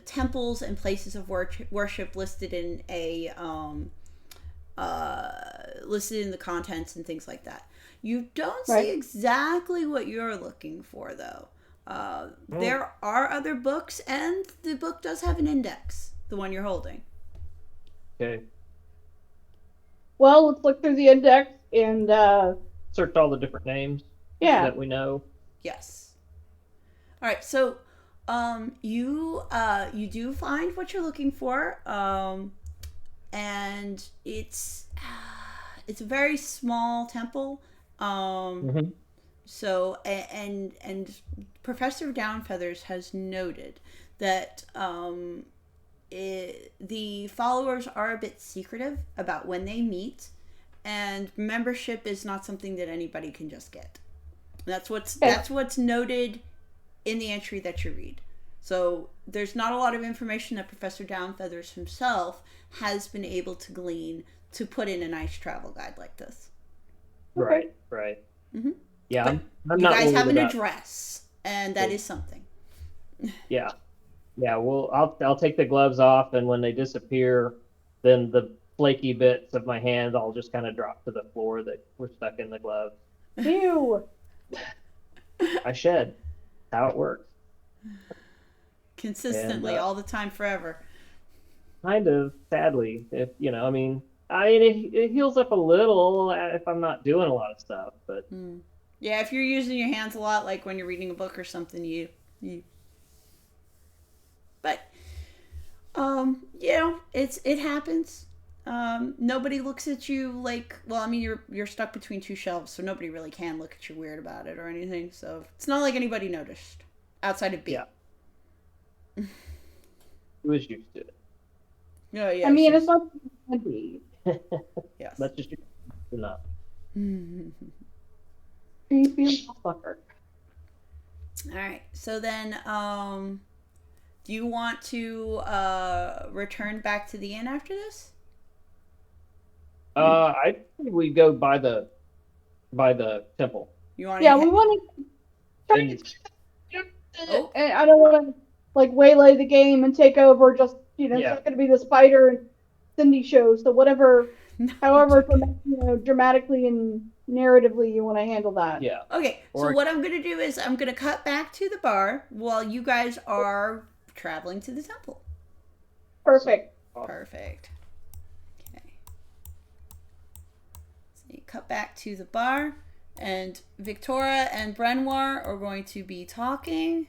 [SPEAKER 1] temples and places of worship listed in listed in the contents and things like that. You don't see exactly what you're looking for, though. There are other books, and the book does have an index, the one you're holding.
[SPEAKER 3] Okay.
[SPEAKER 5] Well, let's look through the index and
[SPEAKER 3] Search all the different names that we know.
[SPEAKER 1] Yes. All right. So, you do find what you're looking for, and it's a very small temple. So, and Professor Downfeathers has noted that the followers are a bit secretive about when they meet, and membership is not something that anybody can just get. That's what's noted in the entry that you read. So there's not a lot of information that Professor Downfeathers himself has been able to glean to put in a nice travel guide like this.
[SPEAKER 3] Right.
[SPEAKER 1] Mm-hmm.
[SPEAKER 3] Yeah, I'm
[SPEAKER 1] you
[SPEAKER 3] not
[SPEAKER 1] guys have an
[SPEAKER 3] about...
[SPEAKER 1] address, and that is something.
[SPEAKER 3] Yeah. Well, I'll take the gloves off, and when they disappear, then the flaky bits of my hand I'll just kind of drop to the floor that were stuck in the glove.
[SPEAKER 5] Ew.
[SPEAKER 3] I shed. How it works.
[SPEAKER 1] Consistently,
[SPEAKER 3] and,
[SPEAKER 1] all the time, forever.
[SPEAKER 3] Kind of, sadly, if it heals up a little if I'm not doing a lot of stuff, but
[SPEAKER 1] yeah, if you're using your hands a lot, like when you're reading a book or something, you but it happens. Nobody looks at you like, well, I mean, you're stuck between two shelves, so nobody really can look at you weird about it or anything. So it's not like anybody noticed outside of B.
[SPEAKER 3] Yeah. He was used to it.
[SPEAKER 1] Yeah, yeah.
[SPEAKER 5] I mean,
[SPEAKER 1] she's-
[SPEAKER 5] it's not going to be.
[SPEAKER 1] yes.
[SPEAKER 3] That's just enough.
[SPEAKER 5] Creepy fucker.
[SPEAKER 1] All right. So then, do you want to return back to the inn after this?
[SPEAKER 3] I think we go by the temple.
[SPEAKER 1] You want?
[SPEAKER 5] Yeah, we want to.
[SPEAKER 3] And,
[SPEAKER 1] Oh.
[SPEAKER 5] I don't want to like waylay the game and take over. Just
[SPEAKER 3] Yeah.
[SPEAKER 5] it's not going to be the Spider and Cindy show. So whatever, however, dramatically and narratively you want to handle that.
[SPEAKER 3] yeah.
[SPEAKER 1] Okay, so
[SPEAKER 3] Or-
[SPEAKER 1] what I'm going to do is I'm going to cut back to the bar while you guys are traveling to the temple.
[SPEAKER 5] Perfect.
[SPEAKER 1] Perfect. Okay. So you cut back to the bar, and Victoria and Brenoir are going to be talking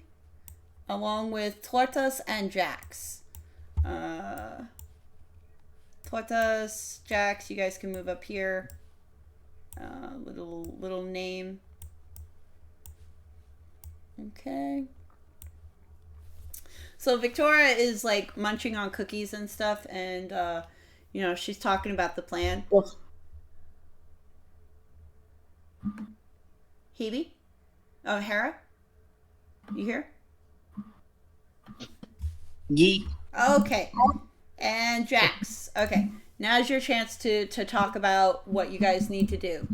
[SPEAKER 1] along with Tortas and Jax. Tortas, Jax, you guys can move up here. Little name. Okay. So Victoria is like munching on cookies and stuff, and she's talking about the plan.
[SPEAKER 2] Well,
[SPEAKER 1] Hebe? Oh, Hera? You here?
[SPEAKER 7] Yee.
[SPEAKER 1] Okay. And Jax. Okay. Now's your chance to talk about what you guys need to do.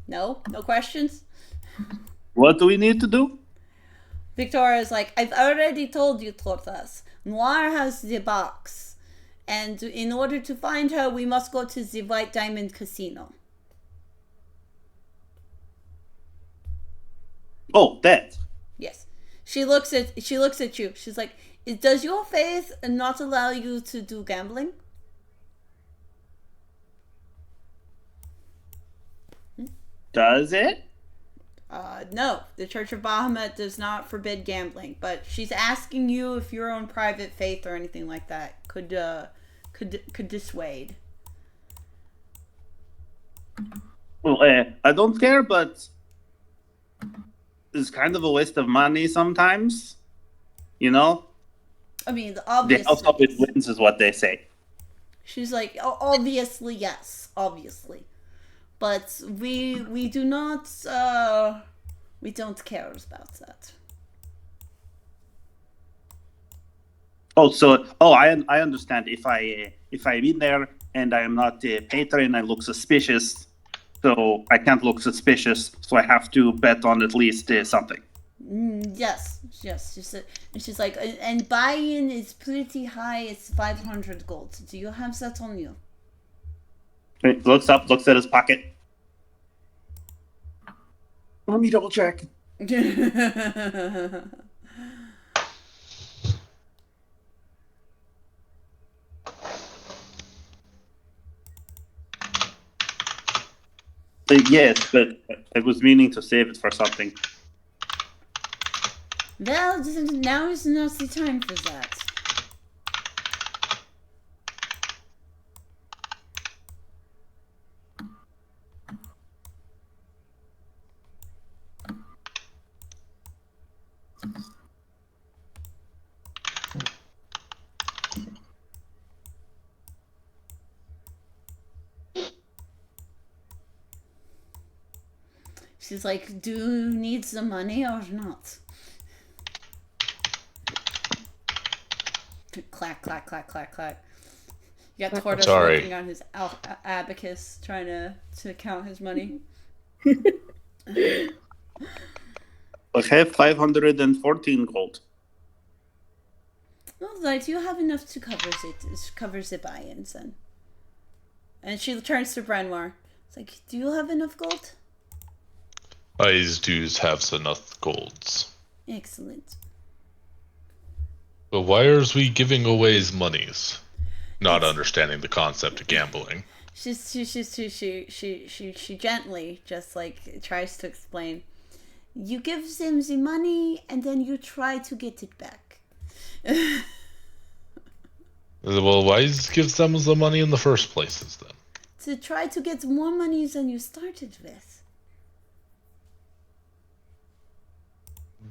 [SPEAKER 1] No? No questions?
[SPEAKER 7] What do we need to do?
[SPEAKER 1] Victoria's like, I've already told you, Tortas. Noir has the box. And in order to find her, we must go to the White Diamond Casino.
[SPEAKER 7] Oh, that.
[SPEAKER 1] Yes. She looks at you. She's like, does your faith not allow you to do gambling?
[SPEAKER 7] Does it?
[SPEAKER 1] No, the Church of Bahamut does not forbid gambling, but she's asking you if your own private faith or anything like that could dissuade.
[SPEAKER 7] Well, I don't care, but it's kind of a waste of money sometimes. You know?
[SPEAKER 1] I mean,
[SPEAKER 7] The
[SPEAKER 1] obviously.
[SPEAKER 7] house always wins is what they say.
[SPEAKER 1] She's like, obviously, yes, obviously. But we do not, we don't care about that.
[SPEAKER 7] I understand. If I'm in there and I am not a patron, I look suspicious. So I can't look suspicious. So I have to bet on at least something.
[SPEAKER 1] Yes. She's like, and buy-in is pretty high. It's 500 gold. Do you have that on you?
[SPEAKER 7] He looks up, looks at his pocket. Let me double check. Yes, but I was meaning to save it for something.
[SPEAKER 1] Well, now is not the time for that. She's like, do you need the money or not? Clack, clack, clack, clack, clack. You got Tortoise
[SPEAKER 4] Sorry.
[SPEAKER 1] working on his abacus, trying to count his money.
[SPEAKER 7] I have 514 gold.
[SPEAKER 1] All right, you have enough to cover the buy-ins then. And she turns to Brenoir. It's like, do you have enough gold?
[SPEAKER 4] I do have enough golds.
[SPEAKER 1] Excellent.
[SPEAKER 4] But why are we giving away his monies? Not understanding the concept of gambling.
[SPEAKER 1] She gently just like tries to explain. You give them the money, and then you try to get it back.
[SPEAKER 4] Well, why give them the money in the first places then?
[SPEAKER 1] To try to get more money than you started with.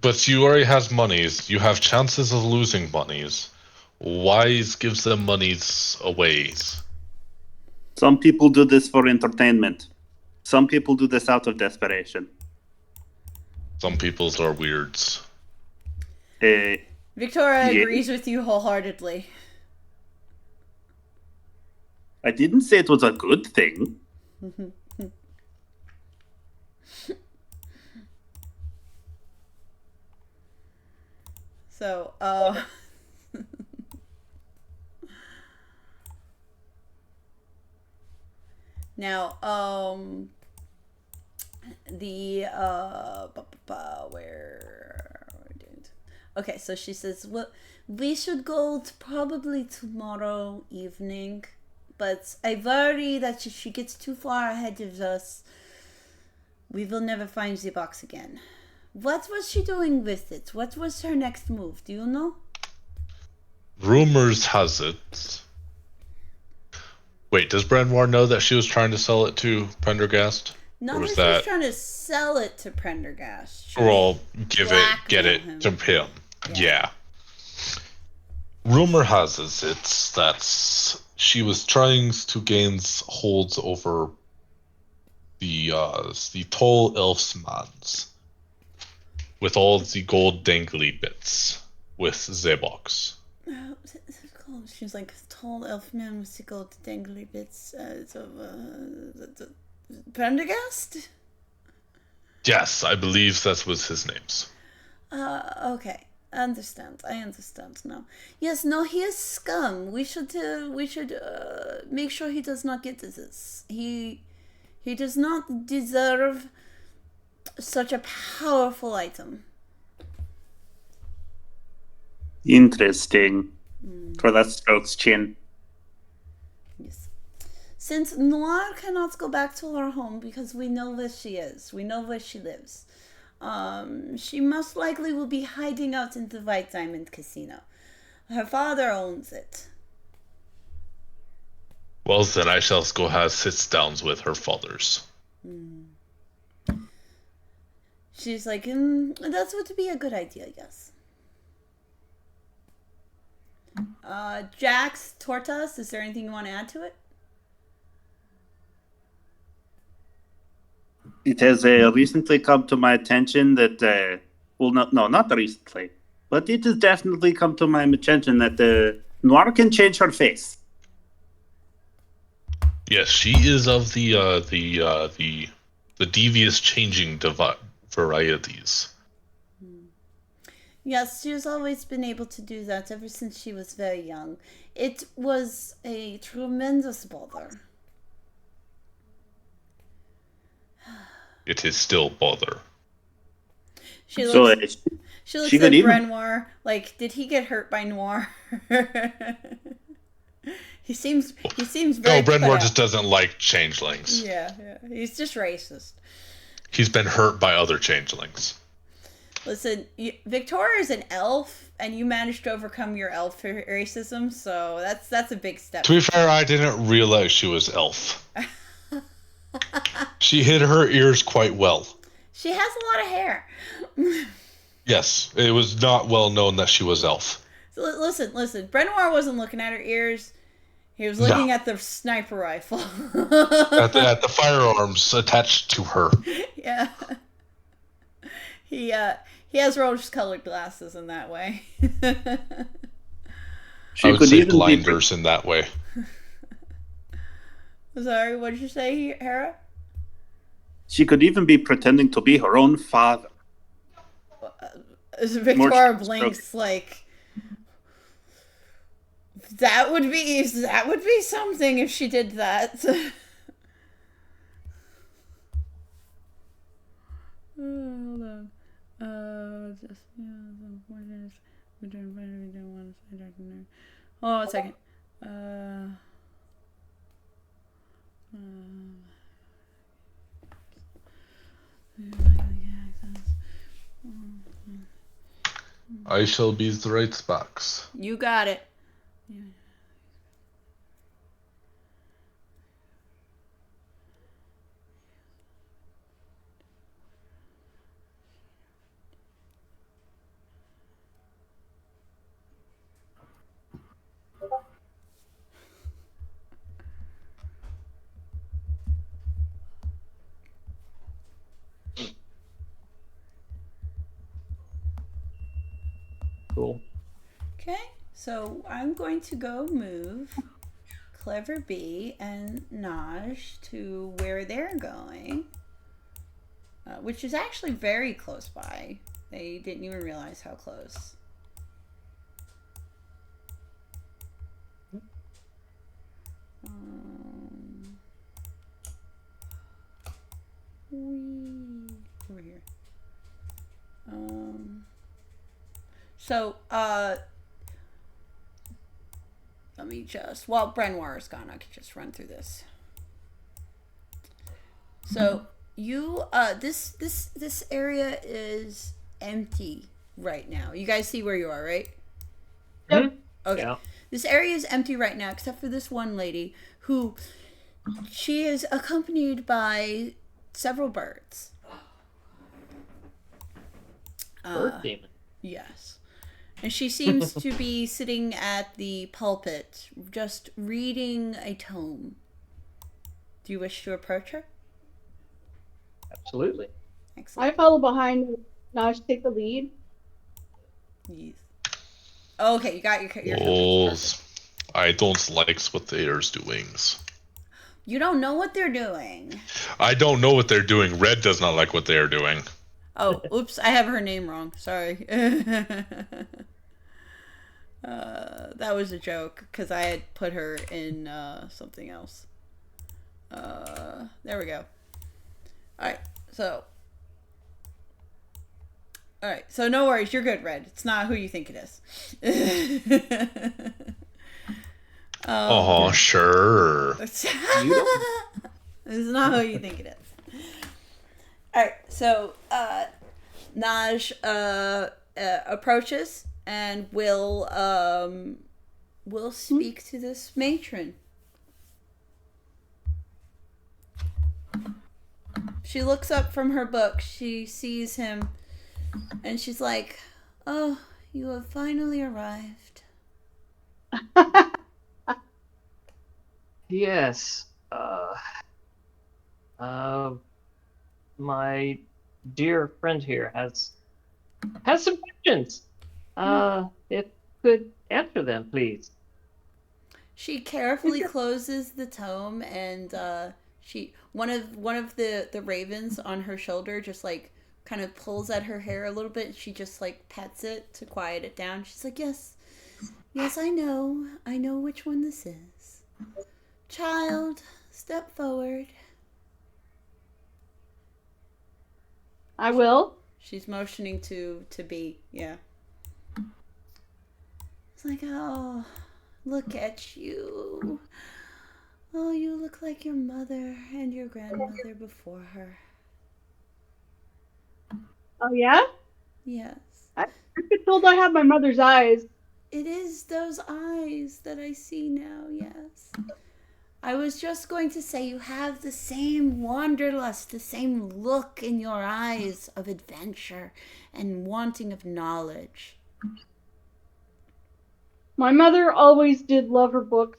[SPEAKER 4] But you already have monies. You have chances of losing monies. Why give them monies away?
[SPEAKER 7] Some people do this for entertainment. Some people do this out of desperation.
[SPEAKER 4] Some people's are weirds.
[SPEAKER 1] Victoria agrees with you wholeheartedly.
[SPEAKER 7] I didn't say it was a good thing.
[SPEAKER 1] So, now, where are we doing? Okay, so she says, well, we should go probably tomorrow evening, but I worry that if she gets too far ahead of us, we will never find the box again. What was she doing with it? What was her next move? Do you know?
[SPEAKER 4] Rumors has it. Wait, does Brandwar know that she was trying to sell it to Prendergast?
[SPEAKER 1] Not
[SPEAKER 4] or was
[SPEAKER 1] that she was
[SPEAKER 4] that
[SPEAKER 1] trying to sell it to Prendergast. She
[SPEAKER 4] or
[SPEAKER 1] was
[SPEAKER 4] get it
[SPEAKER 1] him.
[SPEAKER 4] to him?
[SPEAKER 1] Yeah.
[SPEAKER 4] Yeah. Rumor has it's that she was trying to gain holds over the tall elfsmans with all the gold dangly bits with the box.
[SPEAKER 1] She was like tall elf man with the gold dangly bits. Prendergast?
[SPEAKER 4] Yes, I believe that was his names.
[SPEAKER 1] Okay. I understand now. Yes, no, he is scum. We should make sure he does not get this. He does not deserve such a powerful item.
[SPEAKER 7] Interesting. For that strokes chin.
[SPEAKER 1] Yes. Since Noir cannot go back to her home because we know where she is, we know where she lives. She most likely will be hiding out in the White Diamond Casino. Her father owns it.
[SPEAKER 4] Well, then I shall go have sit-downs with her fathers.
[SPEAKER 1] She's like, that would be a good idea, yes. Jax, Tortas, is there anything you want to add to it?
[SPEAKER 7] It has recently come to my attention that, not recently, but it has definitely come to my attention that Noir can change her face.
[SPEAKER 4] Yes, she is of the devious changing varieties.
[SPEAKER 1] Yes, she has always been able to do that ever since she was very young. It was a tremendous bother.
[SPEAKER 4] It is still bother.
[SPEAKER 1] She looks at
[SPEAKER 7] even...
[SPEAKER 1] Brenoir like, did he get hurt by Noir? He seems very.
[SPEAKER 4] No, Brenoir just doesn't like changelings.
[SPEAKER 1] Yeah, he's just racist.
[SPEAKER 4] He's been hurt by other changelings.
[SPEAKER 1] Listen, Victoria is an elf, and you managed to overcome your elf racism, so that's a big step.
[SPEAKER 4] To be fair, I didn't realize she was elf. She hid her ears quite well.
[SPEAKER 1] She has a lot of hair.
[SPEAKER 4] Yes, it was not well known that she was elf.
[SPEAKER 1] So listen. Brenoir wasn't looking at her ears. He was looking at the sniper rifle.
[SPEAKER 4] at the firearms attached to her.
[SPEAKER 1] Yeah. He has rose-colored glasses in that way.
[SPEAKER 4] I would say blinders in that way.
[SPEAKER 1] Sorry, what did you say, Hera?
[SPEAKER 7] She could even be pretending to be her own father.
[SPEAKER 1] Victoria blinks like that would be something if she did that. Hold on. Just we don't want to say that. Oh, a second.
[SPEAKER 4] I shall be the right box.
[SPEAKER 1] You got it.
[SPEAKER 3] Cool.
[SPEAKER 1] Okay, so I'm going to go move Clever Bee and Naj to where they're going, which is actually very close by. They didn't even realize how close. Over here. So, let me just, while Brenoir is gone, I could just run through this. So, you, this area is empty right now. You guys see where you are, right?
[SPEAKER 5] Yep.
[SPEAKER 1] Okay.
[SPEAKER 3] Yeah.
[SPEAKER 1] This area is empty right now, except for this one lady who, she is accompanied by several birds.
[SPEAKER 3] Bird demon.
[SPEAKER 1] Yes. And she seems to be sitting at the pulpit, just reading a tome. Do you wish to approach her?
[SPEAKER 3] Absolutely.
[SPEAKER 1] Excellent.
[SPEAKER 5] I follow behind. Naj, take the lead.
[SPEAKER 1] Yes. Okay, you got your
[SPEAKER 4] Oh,
[SPEAKER 1] perfect.
[SPEAKER 4] I don't like what they are doing.
[SPEAKER 1] You don't know what they're doing.
[SPEAKER 4] I don't know what they're doing. Red does not like what they are doing.
[SPEAKER 1] Oh, oops, I have her name wrong. Sorry. That was a joke because I had put her in something else. There we go. Alright, so no worries, you're good, Red. It's not who you think it is.
[SPEAKER 4] Oh, sure.
[SPEAKER 1] It's not who you think it is. Alright, so Naj approaches and will speak to this matron. She looks up from her book. She sees him, and she's like, "Oh, you have finally arrived."
[SPEAKER 3] Yes. My dear friend here has some questions. If you could answer them, please.
[SPEAKER 1] She carefully closes the tome, and one of the ravens on her shoulder just like kind of pulls at her hair a little bit. She just like pets it to quiet it down. She's like, yes, I know which one this is. Child, step forward.
[SPEAKER 5] I will.
[SPEAKER 1] She's motioning to B. Yeah. It's like, oh, look at you. Oh, you look like your mother and your grandmother before her.
[SPEAKER 5] Oh, yeah?
[SPEAKER 1] Yes.
[SPEAKER 5] I've been told I have my mother's eyes.
[SPEAKER 1] It is those eyes that I see now, yes. I was just going to say you have the same wanderlust, the same look in your eyes of adventure and wanting of knowledge.
[SPEAKER 5] My mother always did love her books.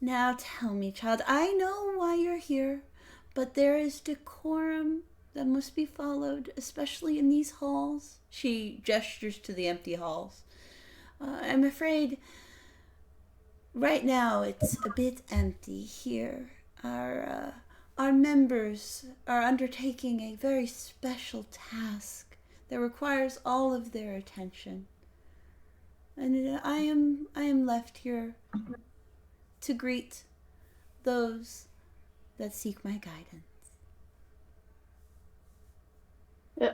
[SPEAKER 1] Now tell me, child, I know why you're here, but there is decorum that must be followed, especially in these halls. She gestures to the empty halls. I'm afraid right now it's a bit empty here. Our members are undertaking a very special task that requires all of their attention. And I am left here to greet those that seek my guidance.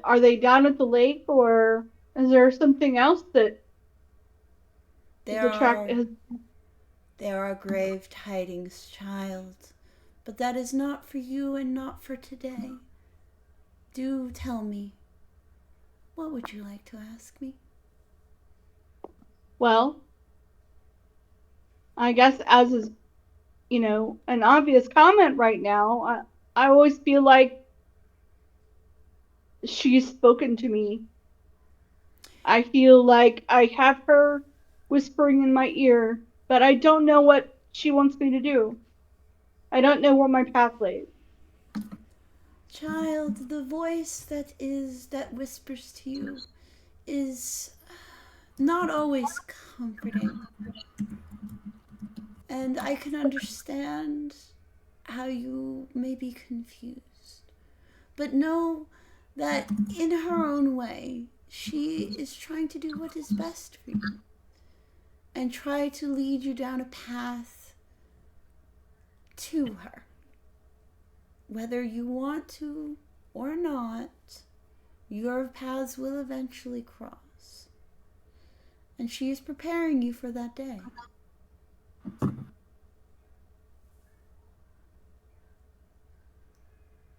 [SPEAKER 5] Are they down at the lake, or is there something else that
[SPEAKER 1] There are grave tidings, child, but that is not for you and not for today. Do tell me, What would you like to ask me?
[SPEAKER 5] Well, I guess as is, an obvious comment right now, I always feel like she's spoken to me. I feel like I have her whispering in my ear, but I don't know what she wants me to do. I don't know where my path lays.
[SPEAKER 1] Child, the voice that whispers to you is not always comforting. And I can understand how you may be confused. But know that in her own way, she is trying to do what is best for you and try to lead you down a path to her. Whether you want to or not, your paths will eventually cross. And she is preparing you for that day.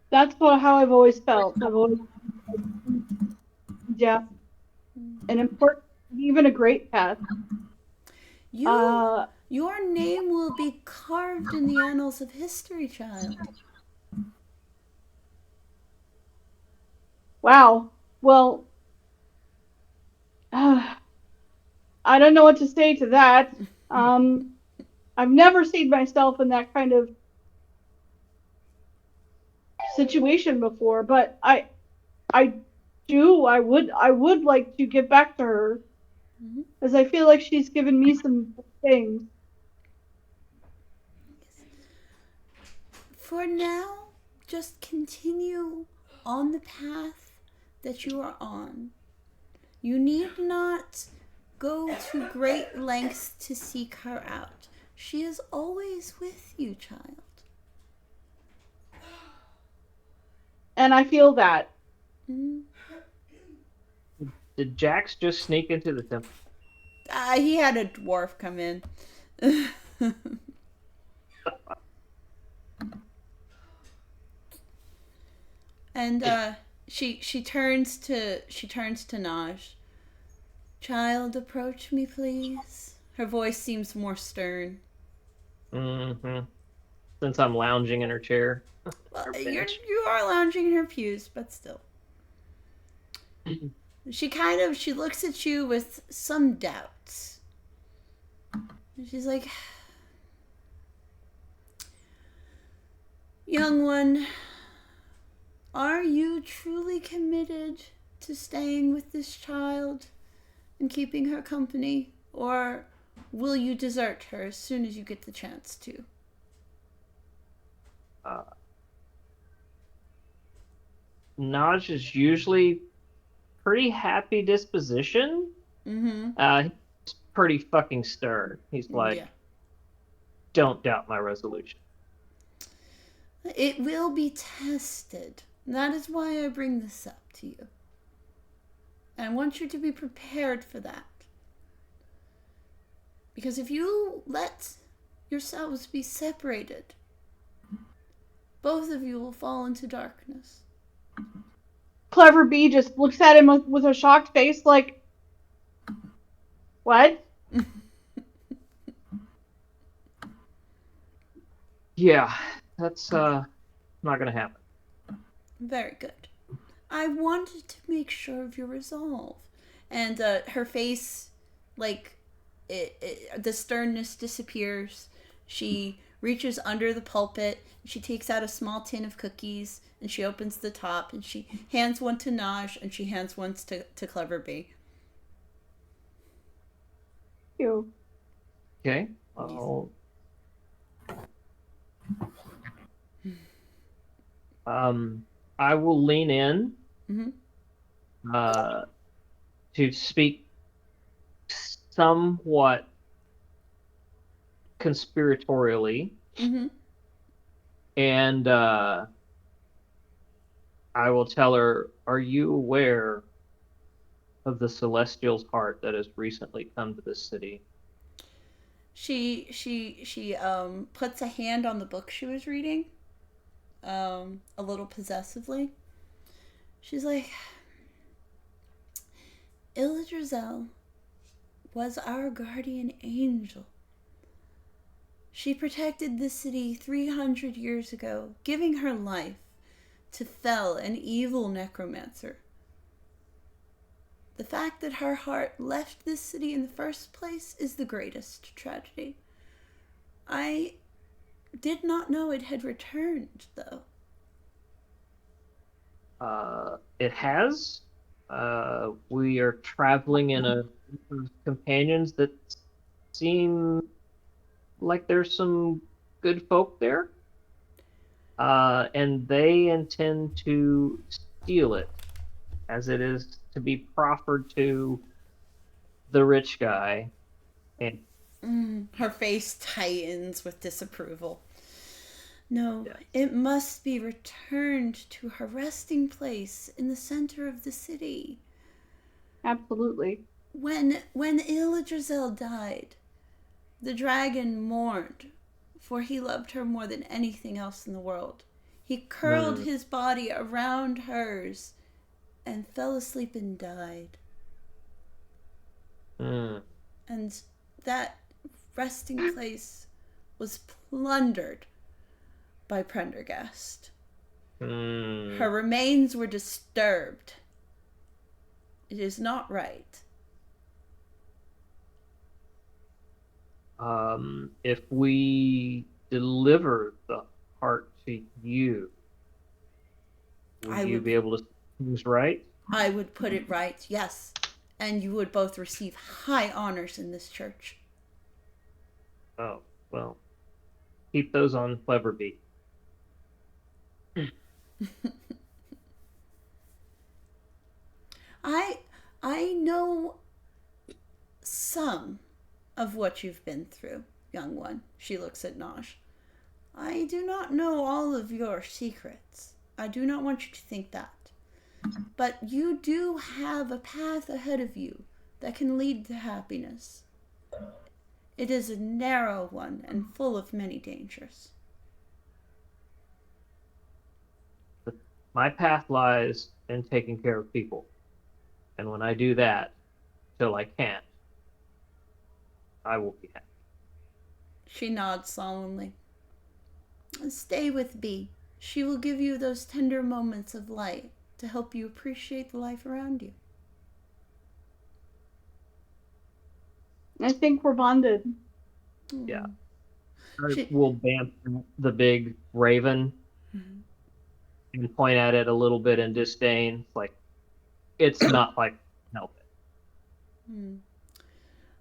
[SPEAKER 5] That's how I've always felt. I've always, yeah, an important, even a great path.
[SPEAKER 1] Your name will be carved in the annals of history, child.
[SPEAKER 5] Wow. Well, I don't know what to say to that. I've never seen myself in that kind of situation before, but I would like to get back to her, as I feel like she's given me some things.
[SPEAKER 1] For now, just continue on the path that you are on. You need not go to great lengths to seek her out. She is always with you, child.
[SPEAKER 5] And I feel that.
[SPEAKER 1] Mm-hmm.
[SPEAKER 3] Did Jax just sneak into the temple?
[SPEAKER 1] He had a dwarf come in. And she turns to Naj. Child, approach me, please. Her voice seems more stern.
[SPEAKER 3] Mm-hmm. Since I'm lounging in her chair.
[SPEAKER 1] Well, you are lounging in her pews, but still. She looks at you with some doubts. She's like, young one, are you truly committed to staying with this child and keeping her company? Or will you desert her as soon as you get the chance to?
[SPEAKER 3] Naj is usually pretty happy disposition.
[SPEAKER 1] Mm-hmm.
[SPEAKER 3] He's pretty fucking stern. He's like,
[SPEAKER 1] yeah.
[SPEAKER 3] Don't doubt my resolution.
[SPEAKER 1] It will be tested. That is why I bring this up to you. And I want you to be prepared for that. Because if you let yourselves be separated, both of you will fall into darkness.
[SPEAKER 5] Clever Bee just looks at him with a shocked face like, what?
[SPEAKER 3] Yeah, that's not gonna happen.
[SPEAKER 1] Very good. I wanted to make sure of your resolve. And her face, like, the sternness disappears. She reaches under the pulpit. She takes out a small tin of cookies, and she opens the top, and she hands one to Naj, and she hands one to Clever Bee.
[SPEAKER 5] You.
[SPEAKER 3] Okay. I will lean in to speak somewhat conspiratorially, and I will tell her, are you aware of the Celestial's heart that has recently come to this city?
[SPEAKER 1] She puts a hand on the book she was reading, a little possessively. She's like, Ildrazel was our guardian angel. She protected the city 300 years ago, giving her life to Fel, an evil necromancer. The fact that her heart left this city in the first place is the greatest tragedy. I did not know it had returned, though.
[SPEAKER 3] It has. We are traveling in a group of companions that seem like there's some good folk there. And they intend to steal it, as it is to be proffered to the rich guy. And
[SPEAKER 1] Her face tightens with disapproval. No,
[SPEAKER 3] Yes.
[SPEAKER 1] it must be returned to her resting place in the center of the city.
[SPEAKER 5] Absolutely.
[SPEAKER 1] When Ildrazel died, the dragon mourned, for he loved her more than anything else in the world. He curled his body around hers and fell asleep and died. And that resting place was plundered by Prendergast. Her remains were disturbed. It is not right.
[SPEAKER 3] If we deliver the heart to you, will you be able to set things right?
[SPEAKER 1] I would put it right, yes. And you would both receive high honors in this church.
[SPEAKER 3] Oh, well, keep those on Cleverbeak.
[SPEAKER 1] I know some of what you've been through, young one. She looks at Naj. I do not know all of your secrets. I do not want you to think that. But you do have a path ahead of you that can lead to happiness. It is a narrow one and full of many dangers.
[SPEAKER 3] My path lies in taking care of people. And when I do that, till I can't, I will be happy.
[SPEAKER 1] She nods solemnly. Stay with Bee. She will give you those tender moments of light to help you appreciate the life around you.
[SPEAKER 5] I think we're bonded.
[SPEAKER 3] Yeah. We'll bamf the big raven and point at it a little bit in disdain. Like, it's not like help it.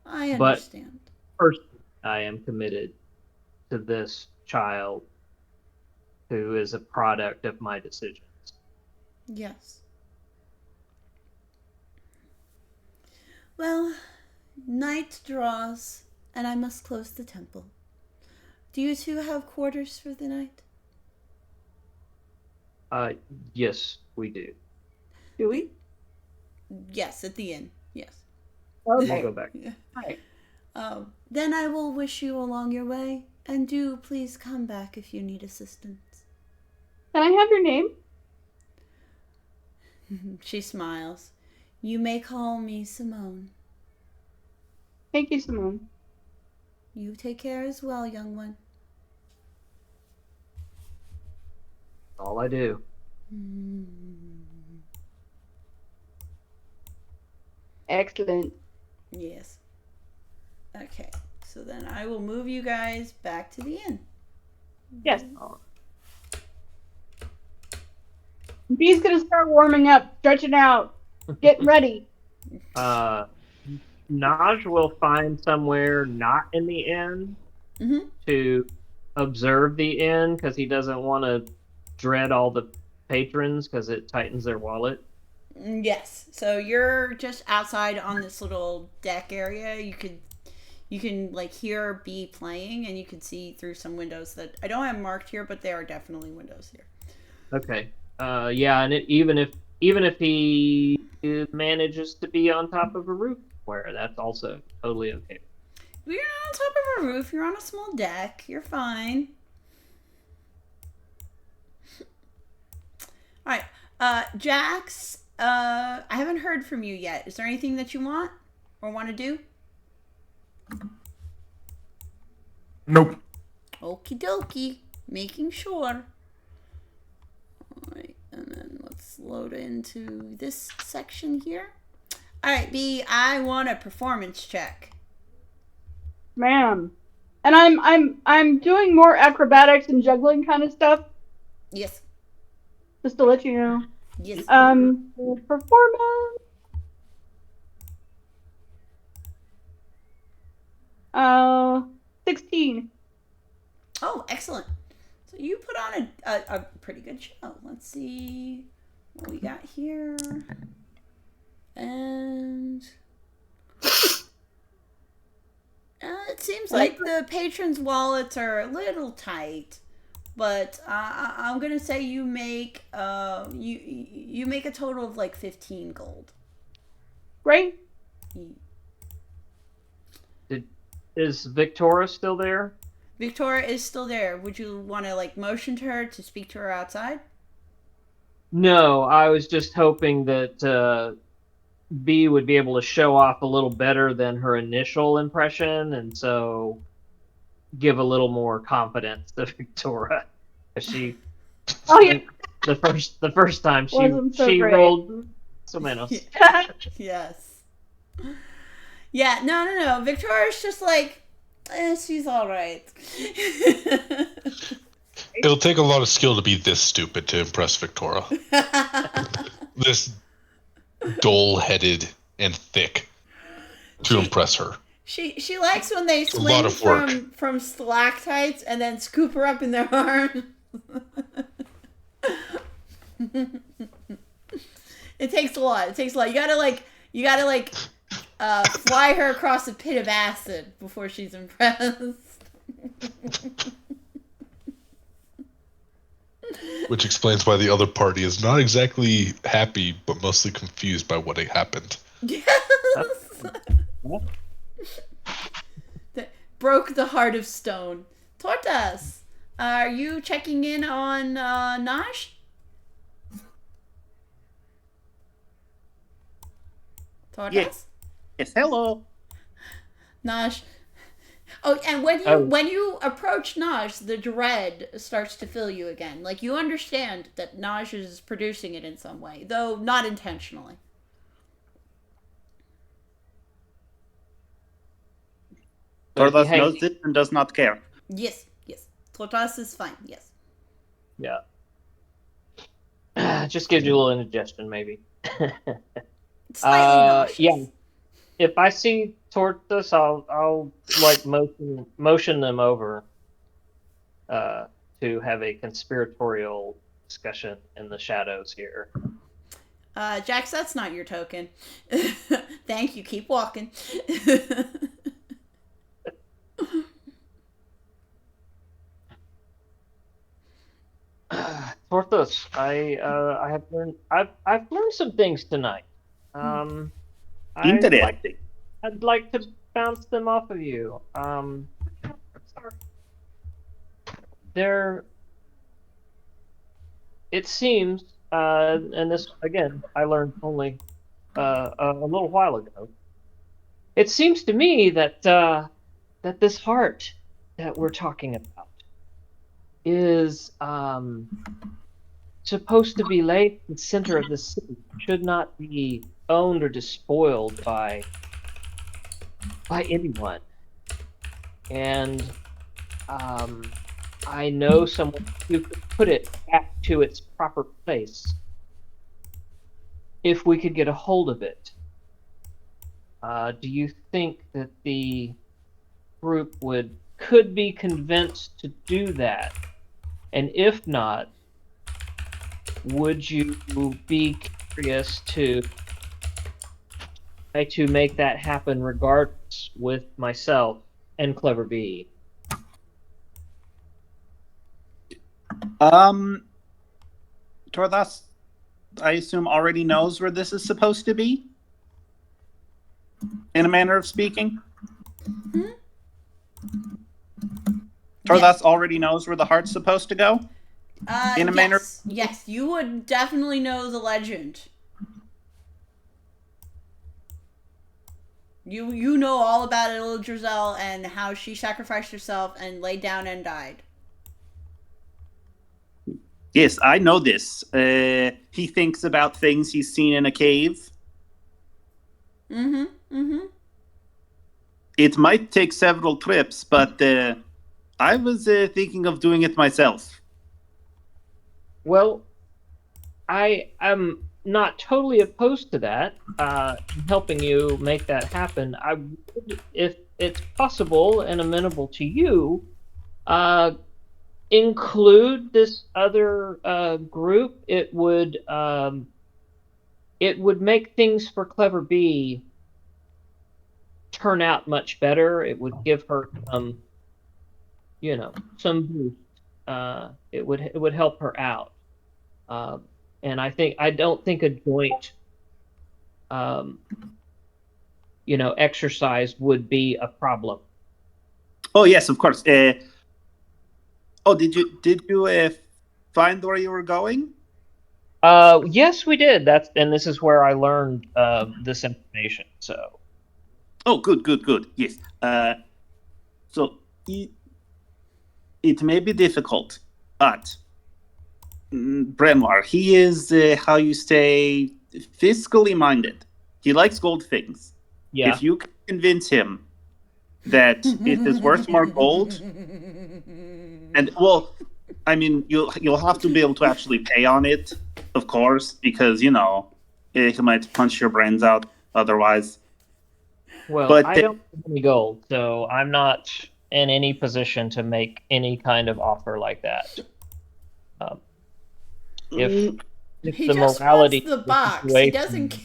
[SPEAKER 1] I understand.
[SPEAKER 3] But personally, I am committed to this child who is a product of my decisions.
[SPEAKER 1] Yes. Well, night draws, and I must close the temple. Do you two have quarters for the night?
[SPEAKER 3] Yes, we do.
[SPEAKER 5] Do we?
[SPEAKER 1] Yes, at the inn. Yes.
[SPEAKER 5] Okay.
[SPEAKER 3] We'll go back.
[SPEAKER 5] Right.
[SPEAKER 1] Then I will wish you along your way, and do please come back if you need assistance.
[SPEAKER 5] Can I have your name?
[SPEAKER 1] She smiles. You may call me Simone.
[SPEAKER 5] Thank you, Simone.
[SPEAKER 1] You take care as well, young one.
[SPEAKER 3] All I do.
[SPEAKER 5] Excellent.
[SPEAKER 1] Yes. Okay, so then I will move you guys back to the inn.
[SPEAKER 5] Yes. Bee's gonna start warming up, stretching out, getting ready.
[SPEAKER 3] Naj will find somewhere not in the inn to observe the inn because he doesn't want to dread all the patrons because it tightens their wallet.
[SPEAKER 1] Yes. So you're just outside on this little deck area. You can like hear Bee playing, and you can see through some windows that I don't have marked here, but there are definitely windows here.
[SPEAKER 3] Okay. Yeah, and even if he manages to be on top of a roof, where that's also totally okay.
[SPEAKER 1] You're not on top of a roof. You're on a small deck. You're fine. All right. Jax, I haven't heard from you yet. Is there anything that you want or want to do?
[SPEAKER 8] Nope.
[SPEAKER 1] Okie dokie. Making sure. Alright, and then let's load into this section here. Alright, B, I want a performance check.
[SPEAKER 5] Ma'am. And I'm doing more acrobatics and juggling kind of stuff.
[SPEAKER 1] Yes.
[SPEAKER 5] Just to let you know.
[SPEAKER 1] Yes.
[SPEAKER 5] Performance. 16.
[SPEAKER 1] Oh, excellent. So you put on a pretty good show. Let's see what we got here. And it seems like the patrons' wallets are a little tight, but I'm gonna say you make you make a total of like 15 gold.
[SPEAKER 5] Great.
[SPEAKER 3] Is Victoria still there?
[SPEAKER 1] Victoria is still there. Would you want to like motion to her to speak to her outside?
[SPEAKER 3] No, I was just hoping that B would be able to show off a little better than her initial impression, and so give a little more confidence to Victoria. She,
[SPEAKER 5] Oh yeah.
[SPEAKER 3] the first time
[SPEAKER 5] Wasn't so
[SPEAKER 3] she
[SPEAKER 5] great.
[SPEAKER 3] rolled so menos.
[SPEAKER 1] Yes. Yeah, no. Victoria's just like, she's all right.
[SPEAKER 4] It'll take a lot of skill to be this stupid to impress Victoria. This dull-headed and thick to impress her.
[SPEAKER 1] She likes when they
[SPEAKER 4] a lot
[SPEAKER 1] swing
[SPEAKER 4] of
[SPEAKER 1] from stalactites and then scoop her up in their arms. It takes a lot. You gotta fly her across a pit of acid before she's impressed.
[SPEAKER 4] Which explains why the other party is not exactly happy, but mostly confused by what had happened.
[SPEAKER 1] Yes. That broke the heart of stone. Tortas, are you checking in on Naj? Tortas?
[SPEAKER 7] Yes, hello.
[SPEAKER 1] Naj. Oh, and when you approach Naj, the dread starts to fill you again. Like, you understand that Naj is producing it in some way, though not intentionally.
[SPEAKER 7] Tordas knows this and does not care.
[SPEAKER 1] Yes. Tortas is fine, yes.
[SPEAKER 3] Yeah. Just gives you a little indigestion, maybe.
[SPEAKER 1] Slightly nauseous.
[SPEAKER 3] Yeah. If I see Tortas, I'll like motion them over to have a conspiratorial discussion in the shadows here.
[SPEAKER 1] Jax, that's not your token. Thank you. Keep walking.
[SPEAKER 3] Torthos, I've learned some things tonight.
[SPEAKER 7] Interesting.
[SPEAKER 3] I'd like to bounce them off of you. It seems, and this again, I learned only a little while ago. It seems to me that that this heart that we're talking about is supposed to be laid in the center of the city. Should not be owned or despoiled by anyone. And I know someone who could put it back to its proper place if we could get a hold of it. Do you think that the group could be convinced to do that? And if not, would you be curious to try to make that happen regardless with myself and Clever Bee?
[SPEAKER 7] Tordas, I assume, already knows where this is supposed to be? In a manner of speaking? Tordas already knows where the heart's supposed to go? In a manner.
[SPEAKER 1] Yes, you would definitely know the legend. You know all about Ildrizelle and how she sacrificed herself and laid down and died.
[SPEAKER 7] Yes, I know this. He thinks about things he's seen in a cave.
[SPEAKER 1] Mm-hmm. Mm-hmm.
[SPEAKER 7] It might take several trips, but I was thinking of doing it myself.
[SPEAKER 3] Well, I am not totally opposed to that. Helping you make that happen. I would, if it's possible and amenable to you, include this other group. It would make things for Clever Bee turn out much better. It would give her some boost. It would help her out. And I don't think a joint exercise would be a problem.
[SPEAKER 7] Oh yes, of course. Did you find where you were going?
[SPEAKER 3] Yes, we did. This is where I learned this information. So.
[SPEAKER 7] Oh, good. Yes. So it may be difficult, but Brenoir, he is how you say fiscally minded. He likes gold things.
[SPEAKER 3] Yeah.
[SPEAKER 7] If you can convince him that it is worth more gold, and well, I mean, you'll have to be able to actually pay on it, of course, because he might punch your brains out otherwise.
[SPEAKER 3] Well,
[SPEAKER 7] but
[SPEAKER 3] I don't have any gold, so I'm not in any position to make any kind of offer like that. If
[SPEAKER 1] He
[SPEAKER 3] the
[SPEAKER 1] just
[SPEAKER 3] morality
[SPEAKER 1] wants the
[SPEAKER 3] of
[SPEAKER 1] box. He doesn't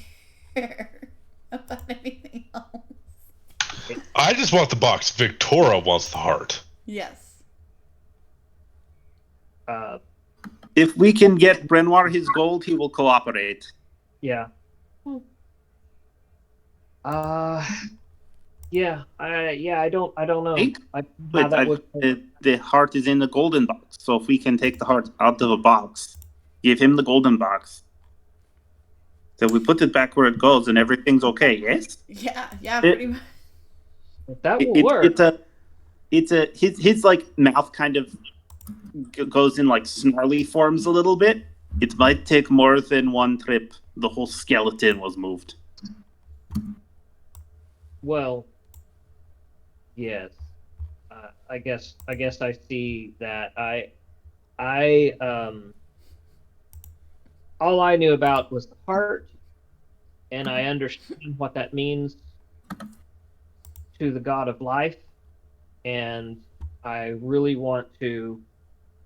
[SPEAKER 1] care about anything else.
[SPEAKER 4] I just want the box. Victoria wants the heart.
[SPEAKER 1] Yes.
[SPEAKER 7] If we can get Brenoir his gold, he will cooperate.
[SPEAKER 3] Yeah. Yeah. I don't know.
[SPEAKER 7] The heart is in the golden box. So if we can take the heart out of a box, give him the golden box, then we put it back where it goes, and everything's okay. Yes.
[SPEAKER 1] Yeah, pretty much.
[SPEAKER 3] That will work.
[SPEAKER 7] His like mouth kind of goes in like snarly forms a little bit. It might take more than one trip. The whole skeleton was moved.
[SPEAKER 3] Well, yes. I guess I see that. All I knew about was the heart, and I understand what that means to the god of life, and I really want to.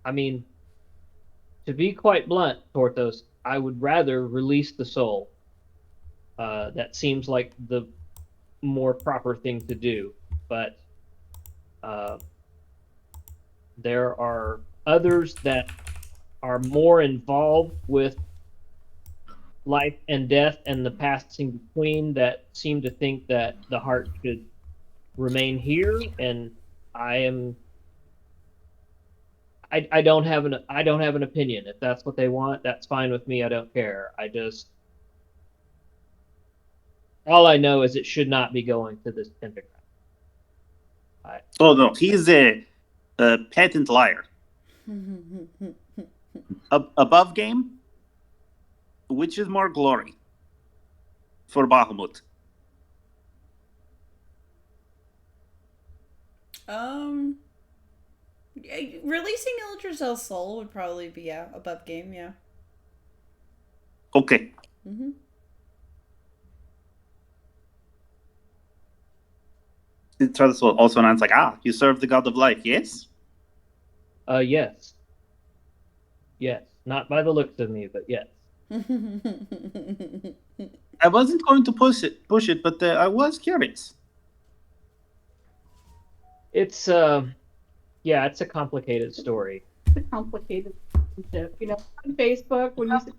[SPEAKER 3] I mean, to be quite blunt, Porthos, I would rather release the soul. That seems like the more proper thing to do, but there are others that are more involved with life and death and the passing between that seem to think that the heart should remain here, and I don't have an opinion. If that's what they want, that's fine with me. I don't care. All I know is it should not be going to this pentagram.
[SPEAKER 7] Oh no, he's a patent liar. Above game, which is more glory for Bahamut?
[SPEAKER 1] Releasing Ildrizelle's soul would probably be above game. Yeah.
[SPEAKER 7] Okay.
[SPEAKER 1] Mm-hmm.
[SPEAKER 7] It also announces like, you serve the god of life, yes?
[SPEAKER 3] Yes. Yes. Not by the looks of me, but yes.
[SPEAKER 7] I wasn't going to push it, but I was curious.
[SPEAKER 3] It's it's a complicated story.
[SPEAKER 5] It's a complicated concept, on Facebook when you say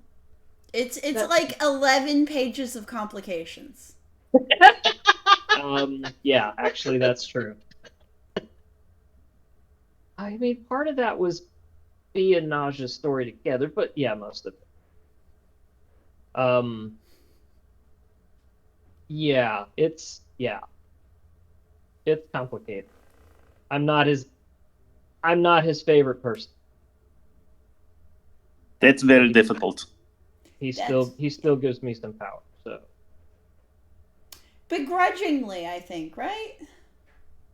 [SPEAKER 1] it's like 11 pages of complications.
[SPEAKER 3] Yeah, actually that's true. I mean, part of that was Bee and Naja's story together, but yeah, most of it. Yeah, yeah, it's complicated. I'm not his favorite person.
[SPEAKER 7] That's very difficult.
[SPEAKER 3] He still gives me some power. So
[SPEAKER 1] begrudgingly, I think, right?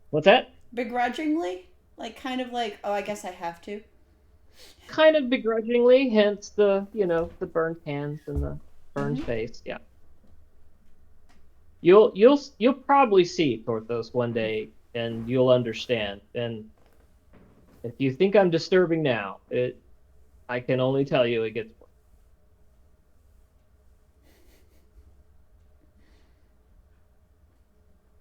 [SPEAKER 3] what's that?
[SPEAKER 1] Begrudgingly, like kind of like, oh, I guess I have to.
[SPEAKER 3] Kind of begrudgingly, hence the the burned hands and the burned face. Yeah. You'll probably see Torthos one day, and you'll understand. And if you think I'm disturbing now, I can only tell you it gets worse.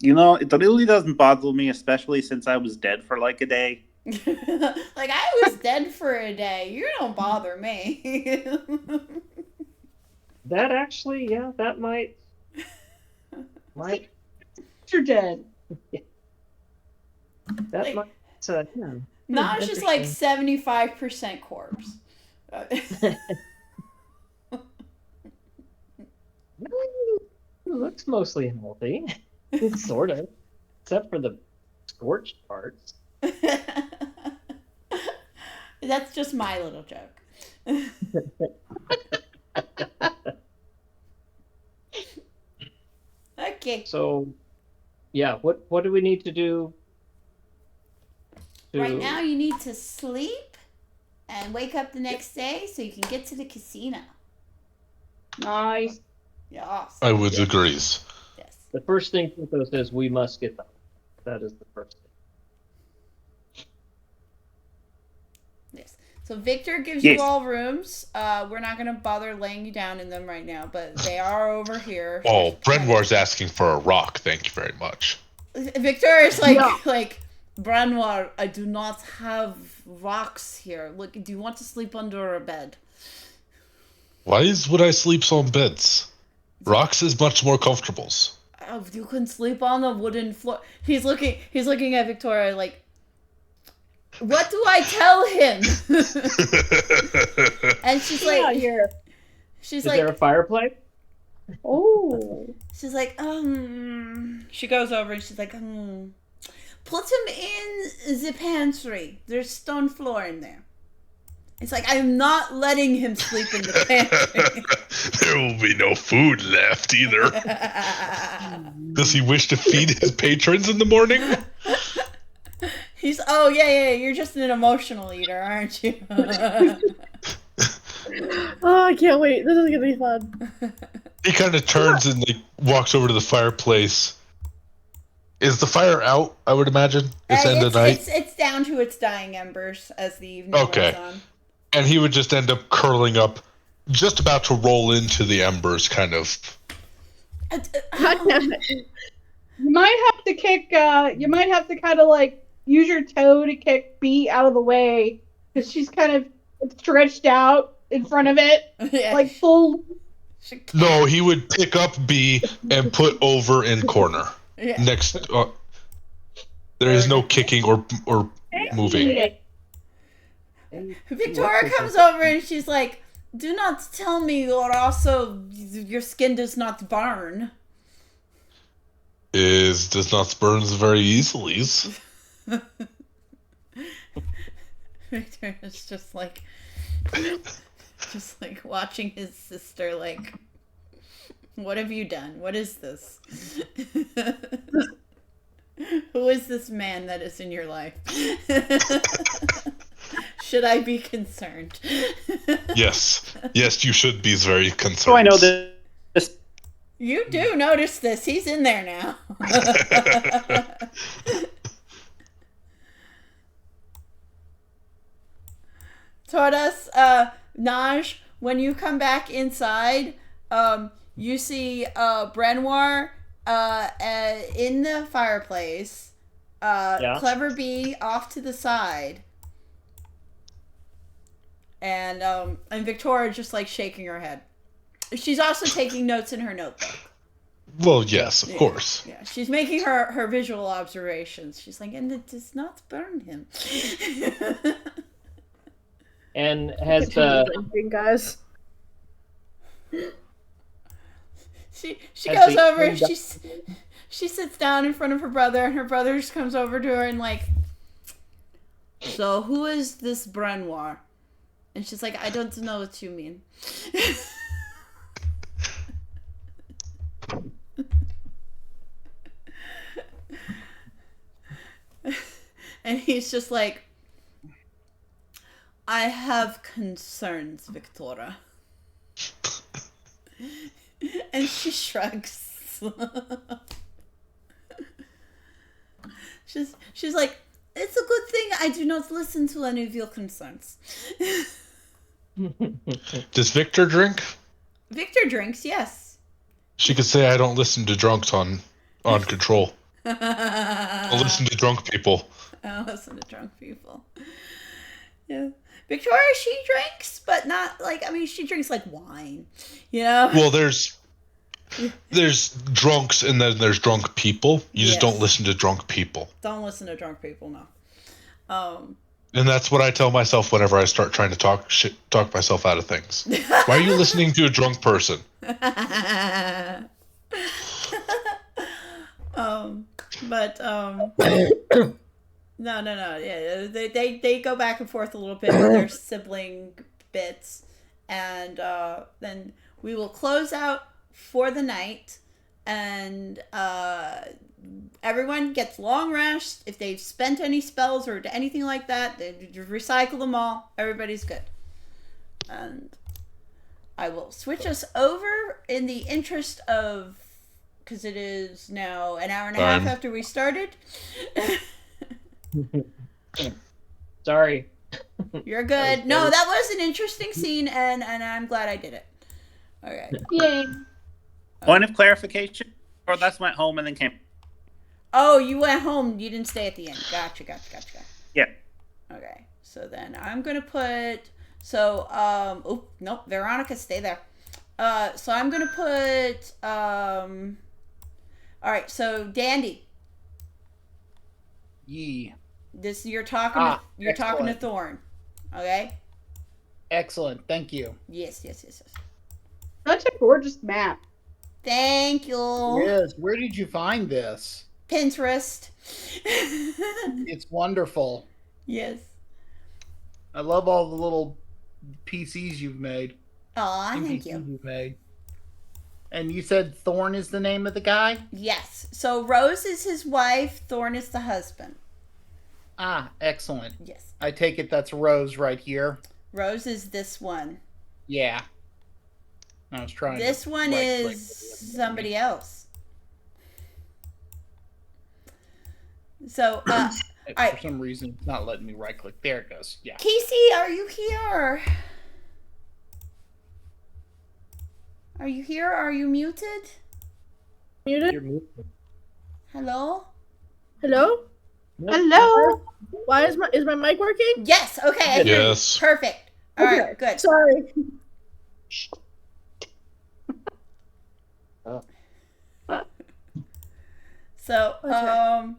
[SPEAKER 7] It really doesn't bother me, especially since I was dead for like a day.
[SPEAKER 1] Like, I was dead for a day. You don't bother me.
[SPEAKER 3] That actually, yeah, that might.
[SPEAKER 5] You're dead.
[SPEAKER 3] That
[SPEAKER 1] Like,
[SPEAKER 3] might. Yeah.
[SPEAKER 1] Naj is like 75% corpse.
[SPEAKER 3] It looks mostly healthy, sort of, except for the scorched parts.
[SPEAKER 1] That's just my little joke. Okay.
[SPEAKER 3] So, yeah, what do we need to do?
[SPEAKER 1] Right now, you need to sleep and wake up the next day so you can get to the casino.
[SPEAKER 5] Nice.
[SPEAKER 1] Yes.
[SPEAKER 4] I would agree.
[SPEAKER 1] Yes.
[SPEAKER 3] The first thing Pluto says, we must get them. That is the first thing.
[SPEAKER 1] Yes. So Victor gives
[SPEAKER 7] Yes.
[SPEAKER 1] you all rooms. We're not going to bother laying you down in them right now, but they are over here.
[SPEAKER 4] Oh, Brenwar's asking for a rock. Thank you very much.
[SPEAKER 1] Victor is like,
[SPEAKER 2] Yeah.
[SPEAKER 1] like, Branwar, I do not have rocks here. Look, do you want to sleep under a bed?
[SPEAKER 4] Why would I sleep on beds? Rocks is much more comfortable.
[SPEAKER 1] Oh, you can sleep on a wooden floor. He's looking at Victoria like, what do I tell him? And she's
[SPEAKER 2] Get out
[SPEAKER 1] like,
[SPEAKER 2] here.
[SPEAKER 1] she's
[SPEAKER 3] Is
[SPEAKER 1] like,
[SPEAKER 3] there a fireplace?
[SPEAKER 5] Oh.
[SPEAKER 1] she's like, She goes over and she's like, Put him in the pantry. There's stone floor in there. It's like, I'm not letting him sleep in the pantry.
[SPEAKER 4] There will be no food left either. Does he wish to feed his patrons in the morning?
[SPEAKER 1] He's, oh, yeah, you're just an emotional eater, aren't you?
[SPEAKER 2] Oh, I can't wait. This is gonna be fun.
[SPEAKER 4] He kind of turns and like walks over to the fireplace. Is the fire out? I would imagine it's end of night.
[SPEAKER 1] It's down to its dying embers as the evening
[SPEAKER 4] Okay.
[SPEAKER 1] rolls on.
[SPEAKER 4] And he would just end up curling up, just about to roll into the embers, kind of.
[SPEAKER 2] God damn it.
[SPEAKER 5] You might have to kick. You might have to kind of like use your toe to kick B out of the way because she's kind of stretched out in front of it,
[SPEAKER 1] Yeah.
[SPEAKER 5] like full.
[SPEAKER 4] No, he would pick up B and put over in corner
[SPEAKER 1] Yeah.
[SPEAKER 4] next. There is no kicking or moving.
[SPEAKER 1] Victoria comes over and she's like, do not tell me or also your skin does not burn.
[SPEAKER 4] Does not burn very easily.
[SPEAKER 1] Victoria's just like watching his sister like, what have you done? What is this? Who is this man that is in your life? Should I be concerned?
[SPEAKER 4] Yes, you should be very concerned.
[SPEAKER 7] So I know this.
[SPEAKER 1] You do notice this. He's in there now. Tortoise, Naj, when you come back inside, you see Brenoir in the fireplace,
[SPEAKER 3] Yeah.
[SPEAKER 1] Clever Bee off to the side, and Victoria just like shaking her head. She's also taking notes in her notebook.
[SPEAKER 4] Well, yes, of course.
[SPEAKER 1] Yeah, she's making her visual observations. She's like, and it does not burn him.
[SPEAKER 3] And has
[SPEAKER 2] Drinking, guys.
[SPEAKER 1] She
[SPEAKER 3] Has
[SPEAKER 1] goes
[SPEAKER 3] the
[SPEAKER 1] over and she sits down in front of her brother, and her brother just comes over to her and like, so who is this Brenoir? And she's like, I don't know what you mean. And he's just like, I have concerns, Victoria. And she shrugs. She's like, it's a good thing I do not listen to any of your concerns.
[SPEAKER 4] Does Victor drink?
[SPEAKER 1] Victor drinks, yes.
[SPEAKER 4] She could say, I don't listen to drunks on Control. I listen to drunk people.
[SPEAKER 1] I listen to drunk people. Yeah. Victoria, she drinks, but not like, I mean, she drinks like wine, you know?
[SPEAKER 4] Well, there's drunks and then there's drunk people. You just don't listen to drunk people.
[SPEAKER 1] Don't listen to drunk people, no.
[SPEAKER 4] And that's what I tell myself whenever I start trying to talk myself out of things. Why are you listening to a drunk person?
[SPEAKER 1] No. Yeah, they go back and forth a little bit with their sibling bits, and then we will close out for the night, and everyone gets long rest. If they've spent any spells or anything like that, they recycle them all. Everybody's good, and I will switch us over in the interest of, because it is now an hour and a half after we started.
[SPEAKER 3] Sorry.
[SPEAKER 1] You're good. No, that was an interesting scene, and I'm glad I did it. All right.
[SPEAKER 5] Yay.
[SPEAKER 7] Point of clarification, or that's went home and then came.
[SPEAKER 1] Oh, you went home. You didn't stay at the end. Gotcha.
[SPEAKER 7] Yeah.
[SPEAKER 1] Okay. So then I'm gonna put. So nope. Veronica, stay there. So I'm gonna put. All right. So Dandy.
[SPEAKER 6] Yee.
[SPEAKER 1] This you're talking. You're talking to
[SPEAKER 6] excellent.
[SPEAKER 1] Thorn. Okay.
[SPEAKER 6] Excellent. Thank you.
[SPEAKER 1] Yes.
[SPEAKER 5] Such a gorgeous map.
[SPEAKER 1] Thank you.
[SPEAKER 6] Yes. Where did you find this?
[SPEAKER 1] Pinterest.
[SPEAKER 6] It's wonderful.
[SPEAKER 1] Yes.
[SPEAKER 6] I love all the little PCs you've made.
[SPEAKER 1] Aw, thank
[SPEAKER 6] NPCs
[SPEAKER 1] you.
[SPEAKER 6] You've made. And you said Thorn is the name of the guy?
[SPEAKER 1] Yes. So Rose is his wife. Thorn is the husband.
[SPEAKER 6] Ah, excellent.
[SPEAKER 1] Yes.
[SPEAKER 6] I take it that's Rose right here.
[SPEAKER 1] Rose is this one.
[SPEAKER 6] Yeah. I was trying.
[SPEAKER 1] This
[SPEAKER 6] to
[SPEAKER 1] one
[SPEAKER 6] right-click.
[SPEAKER 1] is somebody else. So,
[SPEAKER 6] For
[SPEAKER 1] right.
[SPEAKER 6] some reason, it's not letting me right click. There it goes. Yeah.
[SPEAKER 1] Casey, are you here? Are you here? Are you muted?
[SPEAKER 2] Muted?
[SPEAKER 3] You're muted.
[SPEAKER 1] Hello?
[SPEAKER 2] Hello?
[SPEAKER 5] Hello.
[SPEAKER 2] Why is my mic working?
[SPEAKER 1] Yes. Okay. I hear you.
[SPEAKER 4] Yes.
[SPEAKER 1] Perfect. All
[SPEAKER 2] Okay,
[SPEAKER 1] right. Good.
[SPEAKER 2] Sorry.
[SPEAKER 1] So,
[SPEAKER 2] Okay.
[SPEAKER 1] all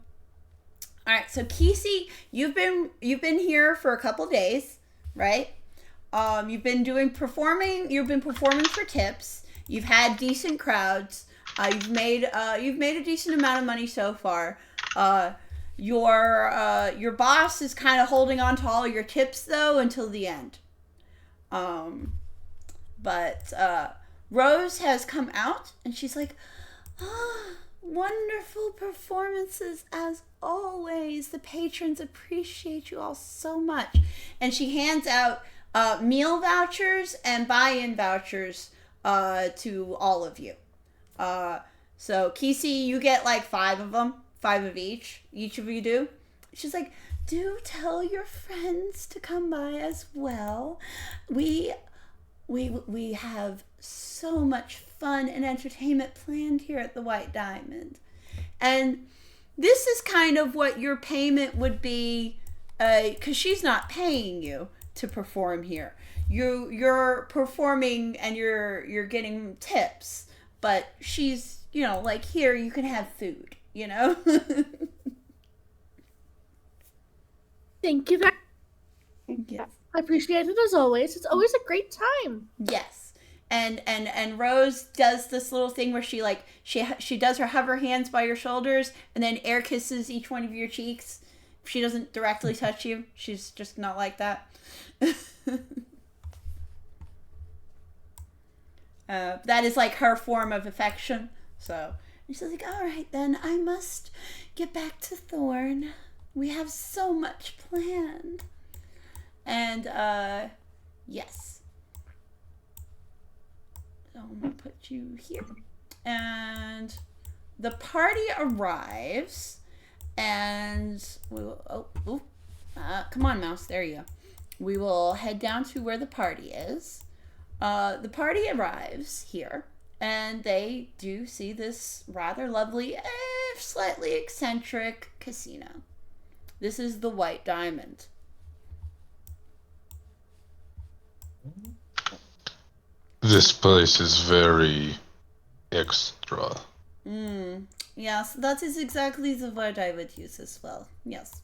[SPEAKER 1] right. So, Kesey, you've been here for a couple days, right? You've been performing for tips. You've had decent crowds. You've made a decent amount of money so far. Your boss is kind of holding on to all your tips though until the end. But Rose has come out and she's like, wonderful performances as always. The patrons appreciate you all so much. And she hands out meal vouchers and buy-in vouchers to all of you. So Kesey, you get like 5 of them, 5 of each of you do. She's like, do tell your friends to come by as well. We have so much fun and entertainment planned here at the White Diamond. And this is kind of what your payment would be, because she's not paying you to perform here. You're performing and you're getting tips, but she's, like, here you can have food,
[SPEAKER 2] Thank you.
[SPEAKER 1] Yes.
[SPEAKER 2] I appreciate it as always. It's always a great time.
[SPEAKER 1] Yes. and Rose does this little thing where she does her hover hands by your shoulders and then air kisses each one of your cheeks. She doesn't directly touch you. She's just not like that. That is like her form of affection. So she's like, all right, then I must get back to Thorn. We have so much planned. And yes. So I'm gonna put you here. And the party arrives, and we will. Come on, mouse. There you go. We will head down to where the party is. The party arrives here, and they do see this rather lovely, slightly eccentric casino. This is the White Diamond.
[SPEAKER 4] This place is very extra.
[SPEAKER 1] Yes, that is exactly the word I would use as well. Yes.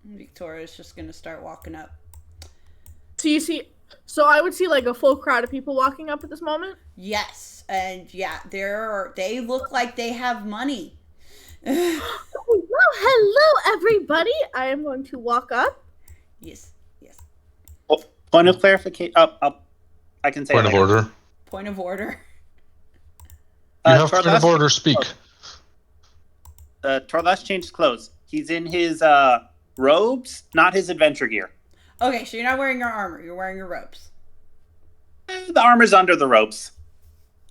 [SPEAKER 1] Victoria's just gonna start walking up.
[SPEAKER 2] So I would see like a full crowd of people walking up at this moment?
[SPEAKER 1] Yes, and yeah, they look like they have money.
[SPEAKER 2] Well, hello everybody. I am going to walk up.
[SPEAKER 1] Yes.
[SPEAKER 7] Oh, point of clarification. I can say
[SPEAKER 4] Point of order.
[SPEAKER 1] Point of order.
[SPEAKER 4] You have point of order. Speak.
[SPEAKER 7] Torlas changed clothes. He's in his robes, not his adventure gear.
[SPEAKER 1] Okay, so you're not wearing your armor. You're wearing your robes.
[SPEAKER 7] The armor's under the robes.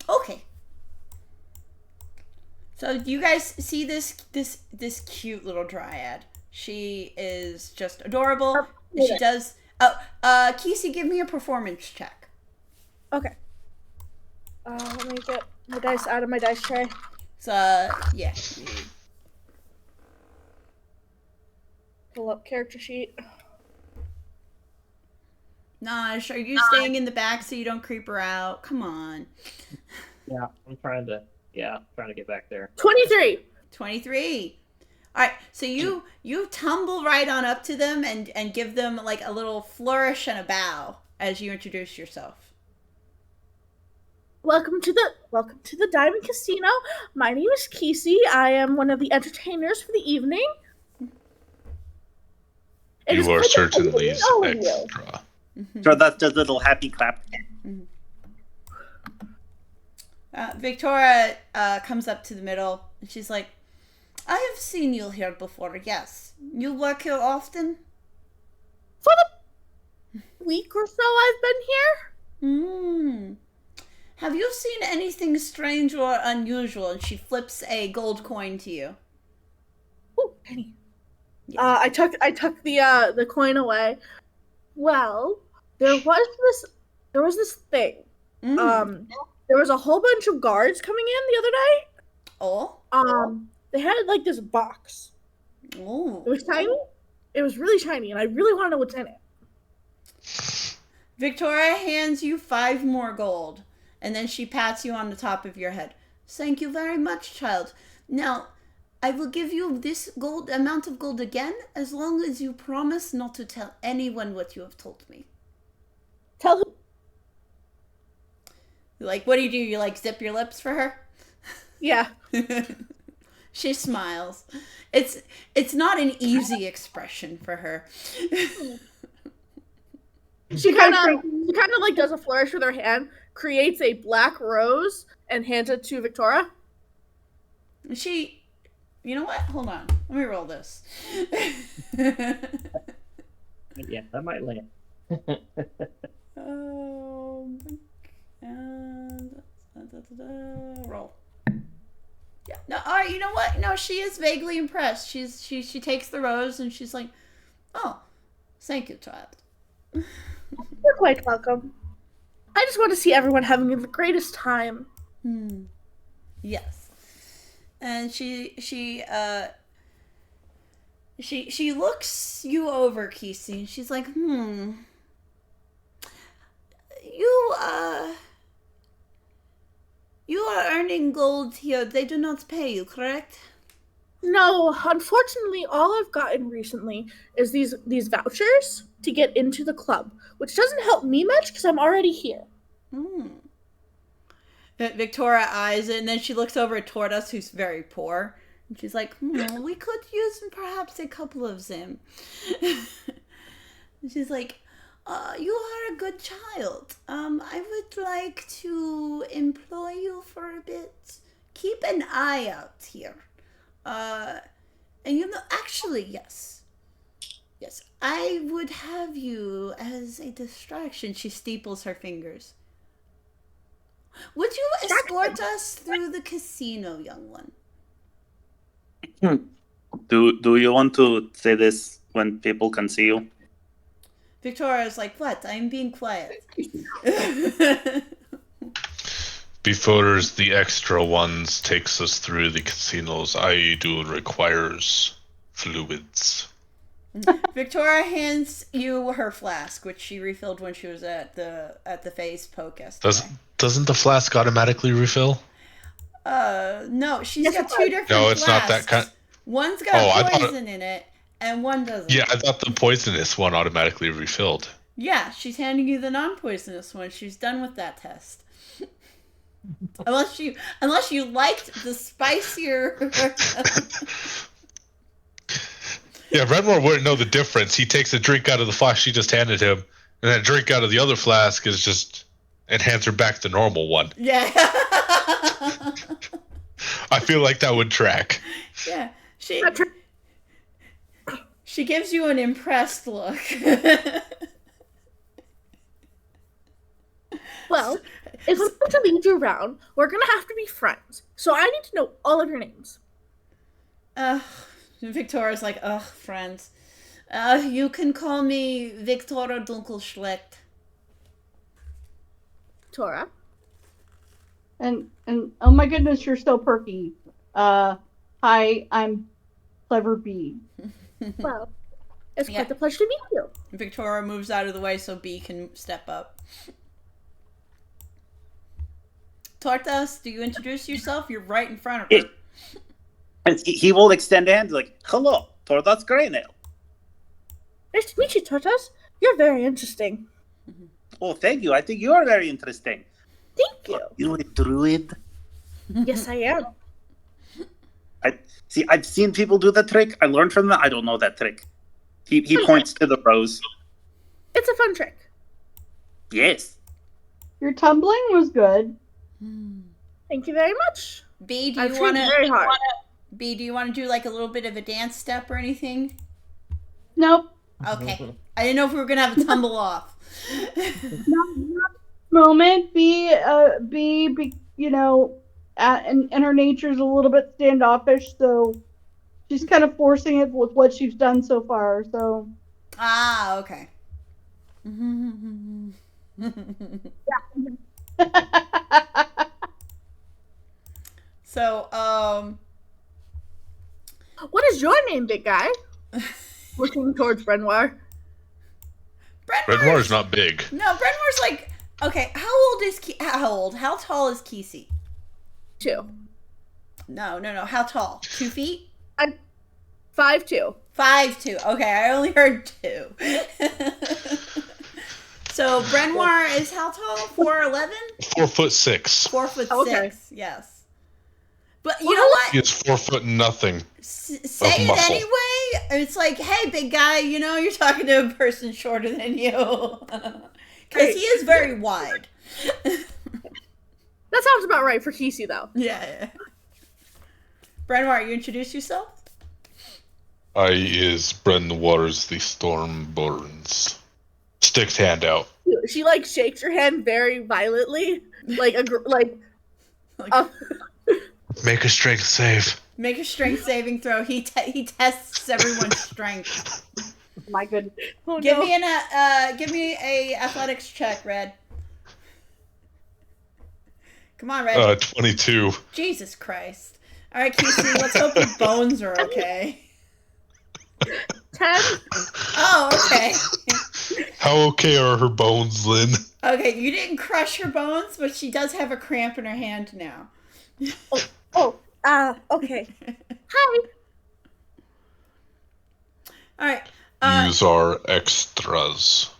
[SPEAKER 1] Okay. So do you guys see this cute little dryad? She is just adorable. She does. Kesey, give me a performance check.
[SPEAKER 2] Okay. Let me get my dice out of my dice tray.
[SPEAKER 1] So yeah.
[SPEAKER 2] Pull up character sheet.
[SPEAKER 1] Nosh, are you staying in the back so you don't creep her out? Come on.
[SPEAKER 3] Yeah, I'm trying to get back there.
[SPEAKER 2] 23.
[SPEAKER 1] 23. All right, so you tumble right on up to them and give them like a little flourish and a bow as you introduce yourself.
[SPEAKER 2] Welcome to the Diamond Casino. My name is Kesey. I am one of the entertainers for the evening.
[SPEAKER 4] You are certainly extra.
[SPEAKER 7] So that's the little happy clap.
[SPEAKER 1] Victoria comes up to the middle and she's like, I have seen you here before, yes. You work here often?
[SPEAKER 2] For the week or so I've been here.
[SPEAKER 1] Have you seen anything strange or unusual? And she flips a gold coin to you.
[SPEAKER 2] Ooh, penny. Yes. I took the coin away. Well, there was this thing. There was a whole bunch of guards coming in the other day.
[SPEAKER 1] Oh.
[SPEAKER 2] They had like this box.
[SPEAKER 1] Oh.
[SPEAKER 2] It was tiny. It was really shiny, and I really want to know what's in it.
[SPEAKER 1] Victoria hands you 5 more gold, and then she pats you on the top of your head. Thank you very much, child. Now, I will give you this amount of gold again, as long as you promise not to tell anyone what you have told me.
[SPEAKER 2] Tell who?
[SPEAKER 1] Like, what do? You like zip your lips for her?
[SPEAKER 2] Yeah.
[SPEAKER 1] She smiles. It's not an easy expression for her.
[SPEAKER 2] She kind of like does a flourish with her hand, creates a black rose, and hands it to Victoria.
[SPEAKER 1] You know what? Hold on. Let me roll this.
[SPEAKER 3] Yeah, that might land.
[SPEAKER 1] Roll. Yeah. No. All right. You know what? No, she is vaguely impressed. She takes the rose and she's like, "Oh, thank you, child."
[SPEAKER 2] You're quite welcome. I just want to see everyone having the greatest time.
[SPEAKER 1] Yes. And she looks you over, Kesey, and she's like, You are earning gold here. They do not pay you, correct?
[SPEAKER 2] No, unfortunately, all I've gotten recently is these vouchers to get into the club, which doesn't help me much because I'm already here.
[SPEAKER 1] Victoria eyes it, and then she looks over at Tortoise, who's very poor. And she's like, we could use perhaps a couple of them. She's like, you are a good child. I would like to employ you for a bit. Keep an eye out here. And actually, yes. Yes, I would have you as a distraction. She steeples her fingers. Would you escort us through the casino, young one?
[SPEAKER 7] Do you want to say this when people can see you?
[SPEAKER 1] Victoria's like, what? I'm being quiet.
[SPEAKER 4] Before the extra ones takes us through the casinos, I do requires fluids.
[SPEAKER 1] Victoria hands you her flask, which she refilled when she was at the phase poke yesterday.
[SPEAKER 4] Doesn't the flask automatically refill?
[SPEAKER 1] No, she's got two different
[SPEAKER 4] No, it's
[SPEAKER 1] flasks.
[SPEAKER 4] not that kind.
[SPEAKER 1] One's got poison in it, and one doesn't.
[SPEAKER 4] Yeah, I thought the poisonous one automatically refilled.
[SPEAKER 1] Yeah, she's handing you the non-poisonous one. She's done with that test. unless you liked the spicier.
[SPEAKER 4] Yeah, Redmore wouldn't know the difference. He takes a drink out of the flask she just handed him, and then a drink out of the other flask is just and hands her back the normal one.
[SPEAKER 1] Yeah.
[SPEAKER 4] I feel like that would track.
[SPEAKER 1] Yeah. She gives you an impressed look.
[SPEAKER 2] Well, if I'm going to lead you around, we're going to have to be friends. So I need to know all of your names.
[SPEAKER 1] Victoria's like, friends. You can call me Victoria Dunkelschlecht.
[SPEAKER 2] Tora.
[SPEAKER 5] And oh my goodness, you're so perky. Hi, I'm Clever Bee.
[SPEAKER 2] Well, it's quite a pleasure to meet you.
[SPEAKER 1] Victoria moves out of the way so B can step up. Tortas, do you introduce yourself? You're right in front of her.
[SPEAKER 7] And he will extend a hand like, hello, Tordas Greynail.
[SPEAKER 2] Nice to meet you, Tortas. You're very interesting.
[SPEAKER 7] Oh, thank you. I think you are very interesting.
[SPEAKER 2] Thank you.
[SPEAKER 7] You're a druid?
[SPEAKER 2] Yes, I am.
[SPEAKER 7] I've seen people do that trick. I learned from that. I don't know that trick. He points to the rose.
[SPEAKER 2] It's a fun trick.
[SPEAKER 7] Yes.
[SPEAKER 5] Your tumbling was good.
[SPEAKER 2] Thank you very much.
[SPEAKER 1] B, do you want to do like a little bit of a dance step or anything?
[SPEAKER 5] Nope.
[SPEAKER 1] Okay. I didn't know if we were gonna have a tumble off.
[SPEAKER 5] Moment. B, you know, and her nature's a little bit standoffish, so she's kind of forcing it with what she's done so far. So.
[SPEAKER 1] Ah, okay. So,
[SPEAKER 2] what is your name, big guy? Looking towards Brenoir.
[SPEAKER 4] Redmore's not big.
[SPEAKER 1] No, Brenoir's like, okay, how tall is Kesey?
[SPEAKER 2] 2.
[SPEAKER 1] No. How tall? 2 feet?
[SPEAKER 2] I'm 5'2".
[SPEAKER 1] 5'2". Okay, I only heard 2. So Brenoir is how tall? 4'11"?
[SPEAKER 4] 4'6".
[SPEAKER 1] 4'6".
[SPEAKER 2] Okay.
[SPEAKER 1] Yes. But you know what?
[SPEAKER 4] He is 4 foot nothing.
[SPEAKER 1] Say
[SPEAKER 4] of
[SPEAKER 1] it
[SPEAKER 4] muscle.
[SPEAKER 1] anyway. It's like, hey, big guy, you know, you're talking to a person shorter than you. Because he is very wide.
[SPEAKER 2] That sounds about right for Kesey, though.
[SPEAKER 1] Yeah. Brenoir, you introduce yourself?
[SPEAKER 7] I
[SPEAKER 4] is Brenoir's the Storm Burns. Sticks hand out.
[SPEAKER 2] She like shakes her hand very violently,
[SPEAKER 4] Make a strength save.
[SPEAKER 1] Make a strength saving throw. He tests everyone's strength.
[SPEAKER 5] My goodness.
[SPEAKER 2] Oh,
[SPEAKER 1] Give
[SPEAKER 2] no.
[SPEAKER 1] me a athletics check, Red. Come on, Red.
[SPEAKER 4] 22.
[SPEAKER 1] Jesus Christ. All right, Kesey, let's hope your bones are okay.
[SPEAKER 2] 10.
[SPEAKER 1] Oh, okay.
[SPEAKER 4] How okay are her bones, Lynn?
[SPEAKER 1] Okay, you didn't crush her bones, but she does have a cramp in her hand now.
[SPEAKER 2] Okay. Hi.
[SPEAKER 1] All right.
[SPEAKER 4] Use our extras.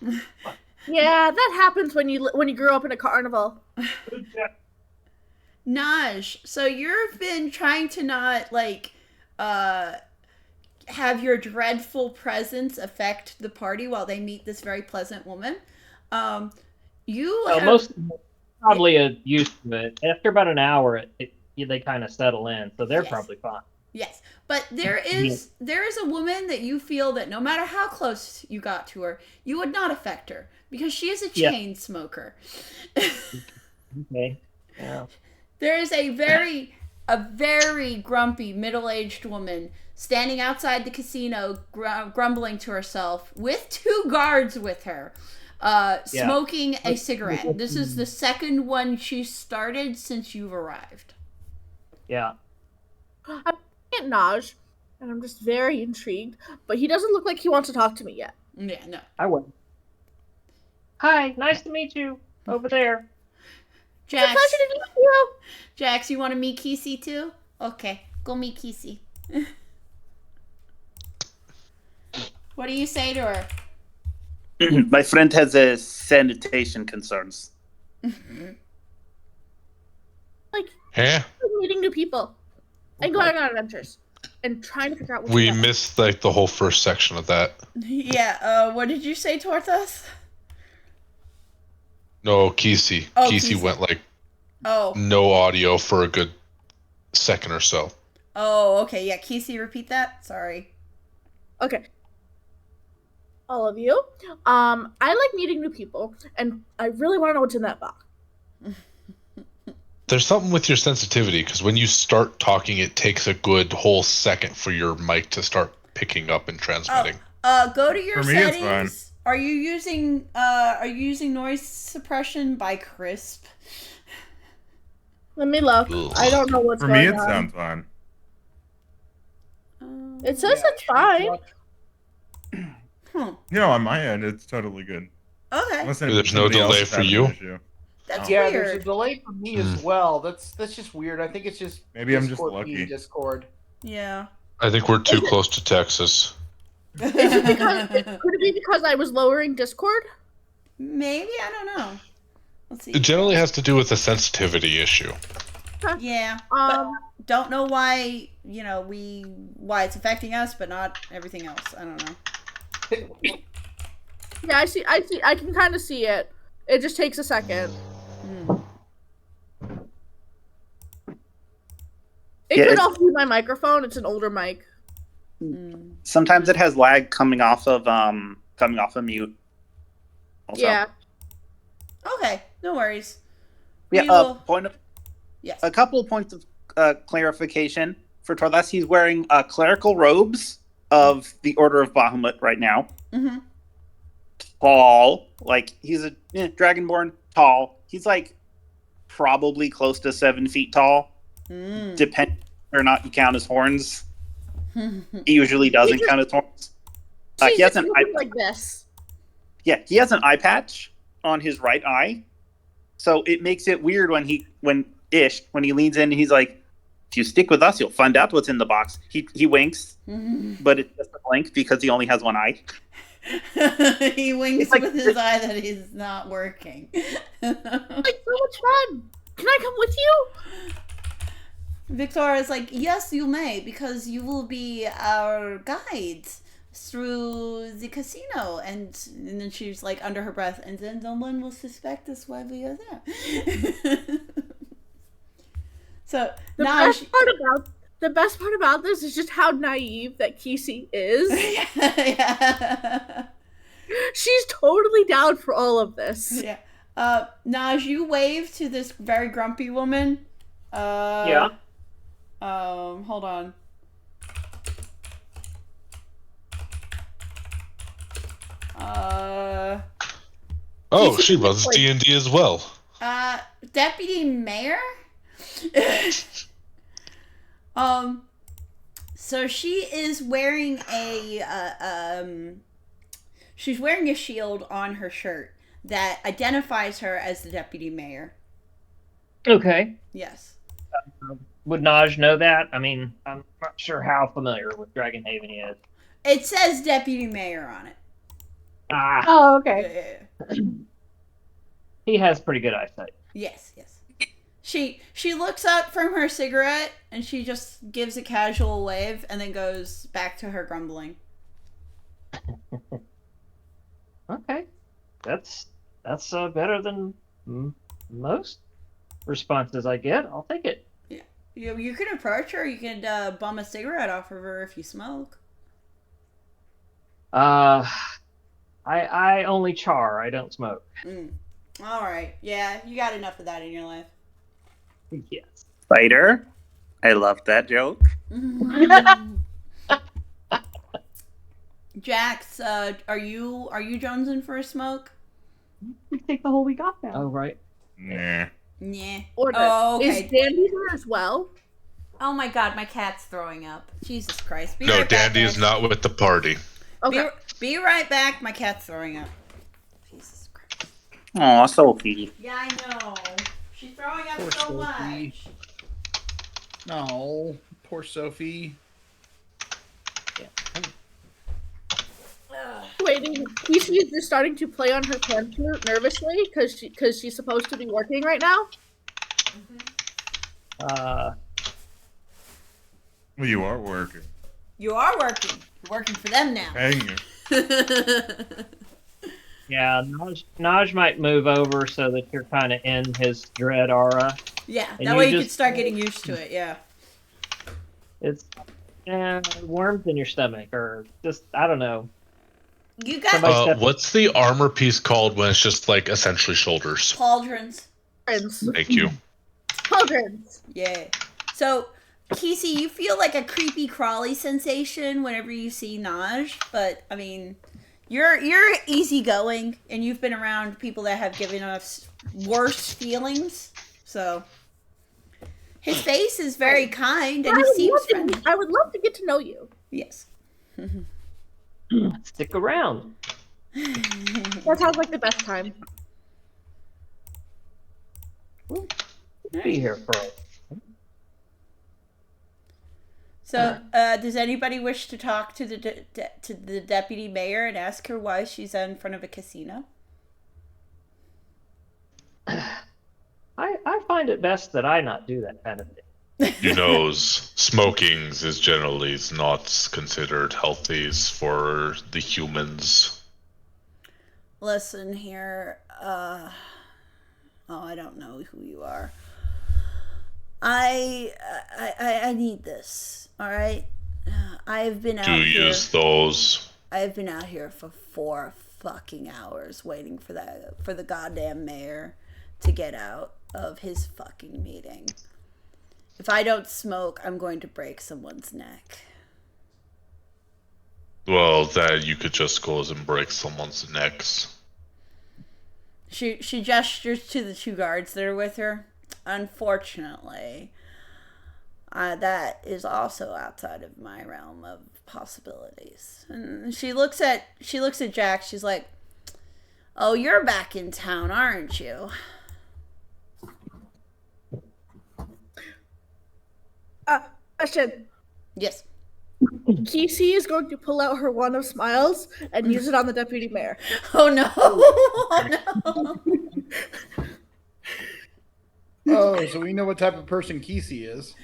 [SPEAKER 2] Yeah, that happens when you grew up in a carnival.
[SPEAKER 1] Naj, so you've been trying to not have your dreadful presence affect the party while they meet this very pleasant woman.
[SPEAKER 3] Most probably used to it. After about an hour, they kind of settle in, so they're probably fine.
[SPEAKER 1] Yes, but there is a woman that you feel that no matter how close you got to her, you would not affect her because she is a chain smoker.
[SPEAKER 3] Okay. Yeah.
[SPEAKER 1] There is a very grumpy middle-aged woman standing outside the casino, grumbling to herself with 2 guards with her, smoking a cigarette. This is the second one she started since you've arrived.
[SPEAKER 3] Yeah.
[SPEAKER 2] I'm looking at Naj, and I'm just very intrigued, but he doesn't look like he wants to talk to me yet.
[SPEAKER 1] Yeah, no.
[SPEAKER 3] I would. Hi, nice to meet you over there.
[SPEAKER 1] Jax,
[SPEAKER 2] it's a pleasure to meet you.
[SPEAKER 1] Jax, you want to meet Kesey too? Okay, go meet Kesey. What do you say to her?
[SPEAKER 7] My friend has sanitation concerns.
[SPEAKER 2] Meeting new people and going on adventures and trying to figure out what
[SPEAKER 4] we missed the whole first section of that.
[SPEAKER 1] Yeah, what did you say towards us?
[SPEAKER 4] No, Kesey. Kesey went no audio for a good second or so.
[SPEAKER 1] Oh, okay. Yeah, Kesey, repeat that. Sorry.
[SPEAKER 2] Okay. All of you. I like meeting new people, and I really want to know what's in that box.
[SPEAKER 4] There's something with your sensitivity, because when you start talking, it takes a good whole second for your mic to start picking up and transmitting.
[SPEAKER 1] Go to your settings. Are you using noise suppression by Crisp?
[SPEAKER 2] Let me look.
[SPEAKER 4] Ugh.
[SPEAKER 2] I don't know what's going on.
[SPEAKER 8] For me, it sounds fine.
[SPEAKER 2] It says it's fine.
[SPEAKER 8] On my end, it's totally good.
[SPEAKER 1] Okay.
[SPEAKER 4] There's no delay for you?
[SPEAKER 1] That's weird.
[SPEAKER 6] There's a delay for me as well. That's just weird. I think it's just
[SPEAKER 8] maybe I'm just lucky.
[SPEAKER 6] Discord.
[SPEAKER 1] Yeah.
[SPEAKER 4] I think we're too close to Texas.
[SPEAKER 2] Could it be because I was lowering Discord?
[SPEAKER 1] Maybe, I don't know. Let's see.
[SPEAKER 4] It generally has to do with a sensitivity issue.
[SPEAKER 1] Yeah. But don't know why, why it's affecting us, but not everything else. I don't know.
[SPEAKER 2] Yeah, I see. I can kind of see it. It just takes a second. It could also be my microphone. It's an older mic.
[SPEAKER 7] Sometimes it has lag coming off of mute. Also.
[SPEAKER 2] Yeah.
[SPEAKER 1] Okay, no worries.
[SPEAKER 7] Yeah.
[SPEAKER 1] Yes.
[SPEAKER 7] A couple of points of clarification for Torles. He's wearing clerical robes of the Order of Bahamut right now.
[SPEAKER 1] Mm-hmm.
[SPEAKER 7] Tall, he's a dragonborn. Tall. He's probably close to 7 feet tall. Depending or not you count his horns. He usually doesn't count his horns. He has an eye
[SPEAKER 2] like this.
[SPEAKER 7] Yeah, he has an eye patch on his right eye, so it makes it weird when he leans in and he's like, "If you stick with us, you'll find out what's in the box." He winks, but it's just a blink because he only has one eye.
[SPEAKER 1] He winks with his eye that is not working.
[SPEAKER 2] So much fun. Can I come with you?
[SPEAKER 1] Victoria is like, yes, you may, because you will be our guide through the casino. And then she's under her breath, and then no one will suspect us while we are there. So
[SPEAKER 2] the best part about this is just how naive that Kesey is.
[SPEAKER 1] Yeah.
[SPEAKER 2] She's totally down for all of this.
[SPEAKER 1] Yeah. Naj, you wave to this very grumpy woman.
[SPEAKER 3] Yeah.
[SPEAKER 1] Hold on.
[SPEAKER 4] She runs D&D as well.
[SPEAKER 1] Deputy Mayor? So she is wearing she's wearing a shield on her shirt that identifies her as the deputy mayor.
[SPEAKER 3] Okay.
[SPEAKER 1] Yes.
[SPEAKER 3] Would Naj know that? I mean, I'm not sure how familiar with Dragonhaven he is.
[SPEAKER 1] It says deputy mayor on it.
[SPEAKER 5] Oh, okay.
[SPEAKER 3] He has pretty good eyesight.
[SPEAKER 1] Yes, yes. She looks up from her cigarette and she just gives a casual wave and then goes back to her grumbling.
[SPEAKER 3] Okay, that's better than most responses I get. I'll take it.
[SPEAKER 1] Yeah, you can approach her. You can bum a cigarette off of her if you smoke.
[SPEAKER 3] I only char. I don't smoke.
[SPEAKER 1] All right. Yeah, you got enough of that in your life.
[SPEAKER 3] Yes.
[SPEAKER 7] Spider. I love that joke.
[SPEAKER 1] Jax, are you jonesing for a smoke?
[SPEAKER 5] We take the whole week off now.
[SPEAKER 3] Oh right.
[SPEAKER 8] Nah.
[SPEAKER 1] Yeah.
[SPEAKER 2] Order.
[SPEAKER 1] Oh, okay.
[SPEAKER 2] Is Dandy there as well?
[SPEAKER 1] Oh my God, my cat's throwing up. Jesus Christ. Be
[SPEAKER 4] No,
[SPEAKER 1] right back,
[SPEAKER 4] Dandy is
[SPEAKER 1] guys.
[SPEAKER 4] not with the party.
[SPEAKER 2] Okay.
[SPEAKER 1] Be right back. My cat's throwing up. Jesus Christ.
[SPEAKER 7] Aw, Sophie.
[SPEAKER 1] Yeah, I know. She's throwing up
[SPEAKER 6] Poor
[SPEAKER 1] so
[SPEAKER 6] Sophie.
[SPEAKER 1] much.
[SPEAKER 6] No, poor Sophie.
[SPEAKER 2] Waiting. Kisi is just starting to play on her pan flute nervously because she's supposed to be working right now.
[SPEAKER 8] Well, you are working.
[SPEAKER 1] You are working. You're working for them now.
[SPEAKER 8] Hang you.
[SPEAKER 3] Yeah, Naj might move over so that you're kind of in his dread aura.
[SPEAKER 1] Yeah,
[SPEAKER 3] And
[SPEAKER 1] that
[SPEAKER 3] you
[SPEAKER 1] way you
[SPEAKER 3] just-
[SPEAKER 1] can start getting used to it, yeah.
[SPEAKER 3] It's worms in your stomach, or just I don't know.
[SPEAKER 1] You got
[SPEAKER 3] Somebody-
[SPEAKER 4] What's the armor piece called when it's just like essentially shoulders?
[SPEAKER 1] pauldrons.
[SPEAKER 4] Thank you.
[SPEAKER 2] Pauldrons.
[SPEAKER 1] Yeah. So, Kisi, you feel like a creepy crawly sensation whenever you see Naj, but I mean, you're easygoing, and you've been around people that have given us worse feelings. So, his face is very kind, and he seems friendly.
[SPEAKER 2] I would love to get to know you.
[SPEAKER 1] Yes.
[SPEAKER 3] Stick around.
[SPEAKER 2] That sounds like the best time.
[SPEAKER 3] Be here for it.
[SPEAKER 1] So, does anybody wish to talk to the to the deputy mayor and ask her why she's in front of a casino?
[SPEAKER 3] I find it best that I not do that kind of thing.
[SPEAKER 4] You know, smoking is generally not considered healthy for the humans.
[SPEAKER 1] Listen here, oh, I don't know who you are. I need this, all right? I've been out
[SPEAKER 4] Do
[SPEAKER 1] here.
[SPEAKER 4] use those.
[SPEAKER 1] I've been out here for 4 fucking hours waiting for the goddamn mayor to get out of his fucking meeting. If I don't smoke, I'm going to break someone's neck.
[SPEAKER 4] Well, then you could just go and break someone's necks.
[SPEAKER 1] She gestures to the 2 guards that are with her. Unfortunately, that is also outside of my realm of possibilities. And she looks at Jack. She's like, "Oh, you're back in town, aren't you?"
[SPEAKER 2] Question.
[SPEAKER 1] Yes.
[SPEAKER 2] Kisi is going to pull out her wand of smiles and use it on the deputy mayor.
[SPEAKER 1] Oh no! Oh no!
[SPEAKER 6] Oh, so we know what type of person Kisi is.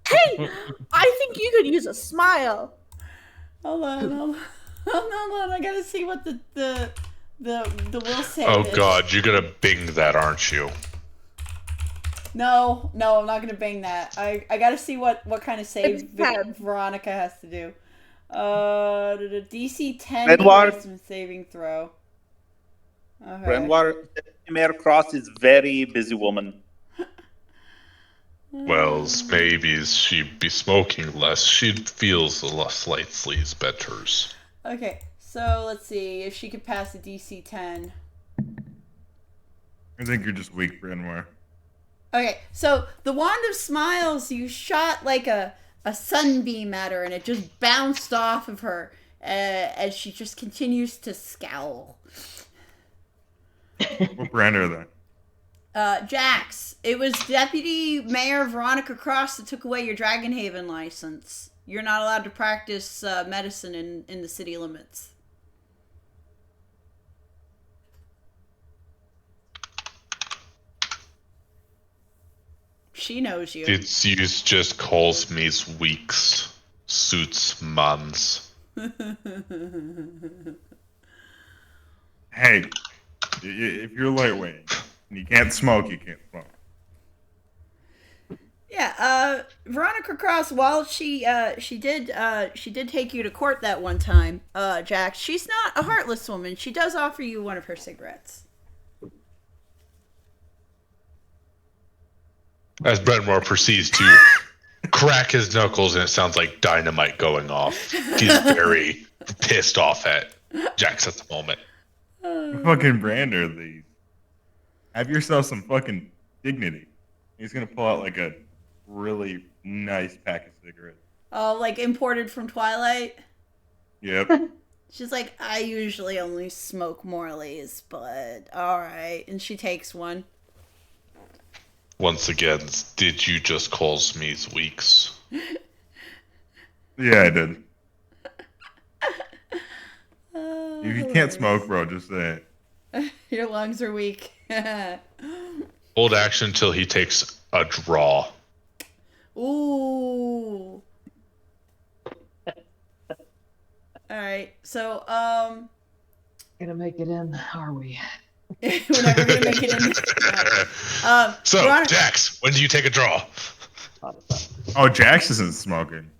[SPEAKER 2] Hey, I think you could use a smile.
[SPEAKER 1] Hold on. I gotta see what the will save
[SPEAKER 4] Oh
[SPEAKER 1] is.
[SPEAKER 4] god, you're gonna Bing that, aren't you?
[SPEAKER 1] No, I'm not gonna bang that. I gotta see what kind of save
[SPEAKER 2] It's 10.
[SPEAKER 1] Veronica has to do. The DC 10
[SPEAKER 7] Edward.
[SPEAKER 1] wisdom saving throw. Okay.
[SPEAKER 7] Renoir Mayor Cross is very busy woman.
[SPEAKER 4] Well, maybe she'd be smoking less. She feels a lot slightly better.
[SPEAKER 1] Okay, so let's see if she could pass the DC 10.
[SPEAKER 8] I think you're just weak, Renoir.
[SPEAKER 1] Okay, so the wand of smiles, you shot like a sunbeam at her, and it just bounced off of her as she just continues to scowl.
[SPEAKER 8] What brand are they?
[SPEAKER 1] Jax, it was Deputy Mayor Veronica Cross that took away your Dragonhaven license. You're not allowed to practice medicine in the city limits. she knows you.
[SPEAKER 4] It's just calls me weeks, suits mans.
[SPEAKER 8] Hey, if you're lightweight and you can't smoke, you can't smoke.
[SPEAKER 1] Yeah, Veronica Cross, while she did take you to court that one time, Jack, she's not a heartless woman. She does offer you one of her cigarettes.
[SPEAKER 4] As Brenmore proceeds to crack his knuckles, and it sounds like dynamite going off. He's very pissed off at Jax at the moment.
[SPEAKER 8] Fucking Brander, these. Have yourself some fucking dignity. He's gonna pull out like a really nice pack of cigarettes.
[SPEAKER 1] Oh, like imported from Twilight?
[SPEAKER 8] Yep.
[SPEAKER 1] She's like, I usually only smoke Morley's, but alright. And she takes one.
[SPEAKER 4] Once again, did you just call me weeks?
[SPEAKER 8] Yeah, I did. If you can't smoke, bro, just say it.
[SPEAKER 1] Your lungs are weak.
[SPEAKER 4] Hold action until he takes a draw.
[SPEAKER 1] Ooh. Alright, so,
[SPEAKER 3] Gonna make it in, are we?
[SPEAKER 1] we're never gonna make it in.
[SPEAKER 4] So,
[SPEAKER 1] Veronica-
[SPEAKER 4] Jax, when do you take a draw?
[SPEAKER 8] Oh, Jax isn't smoking.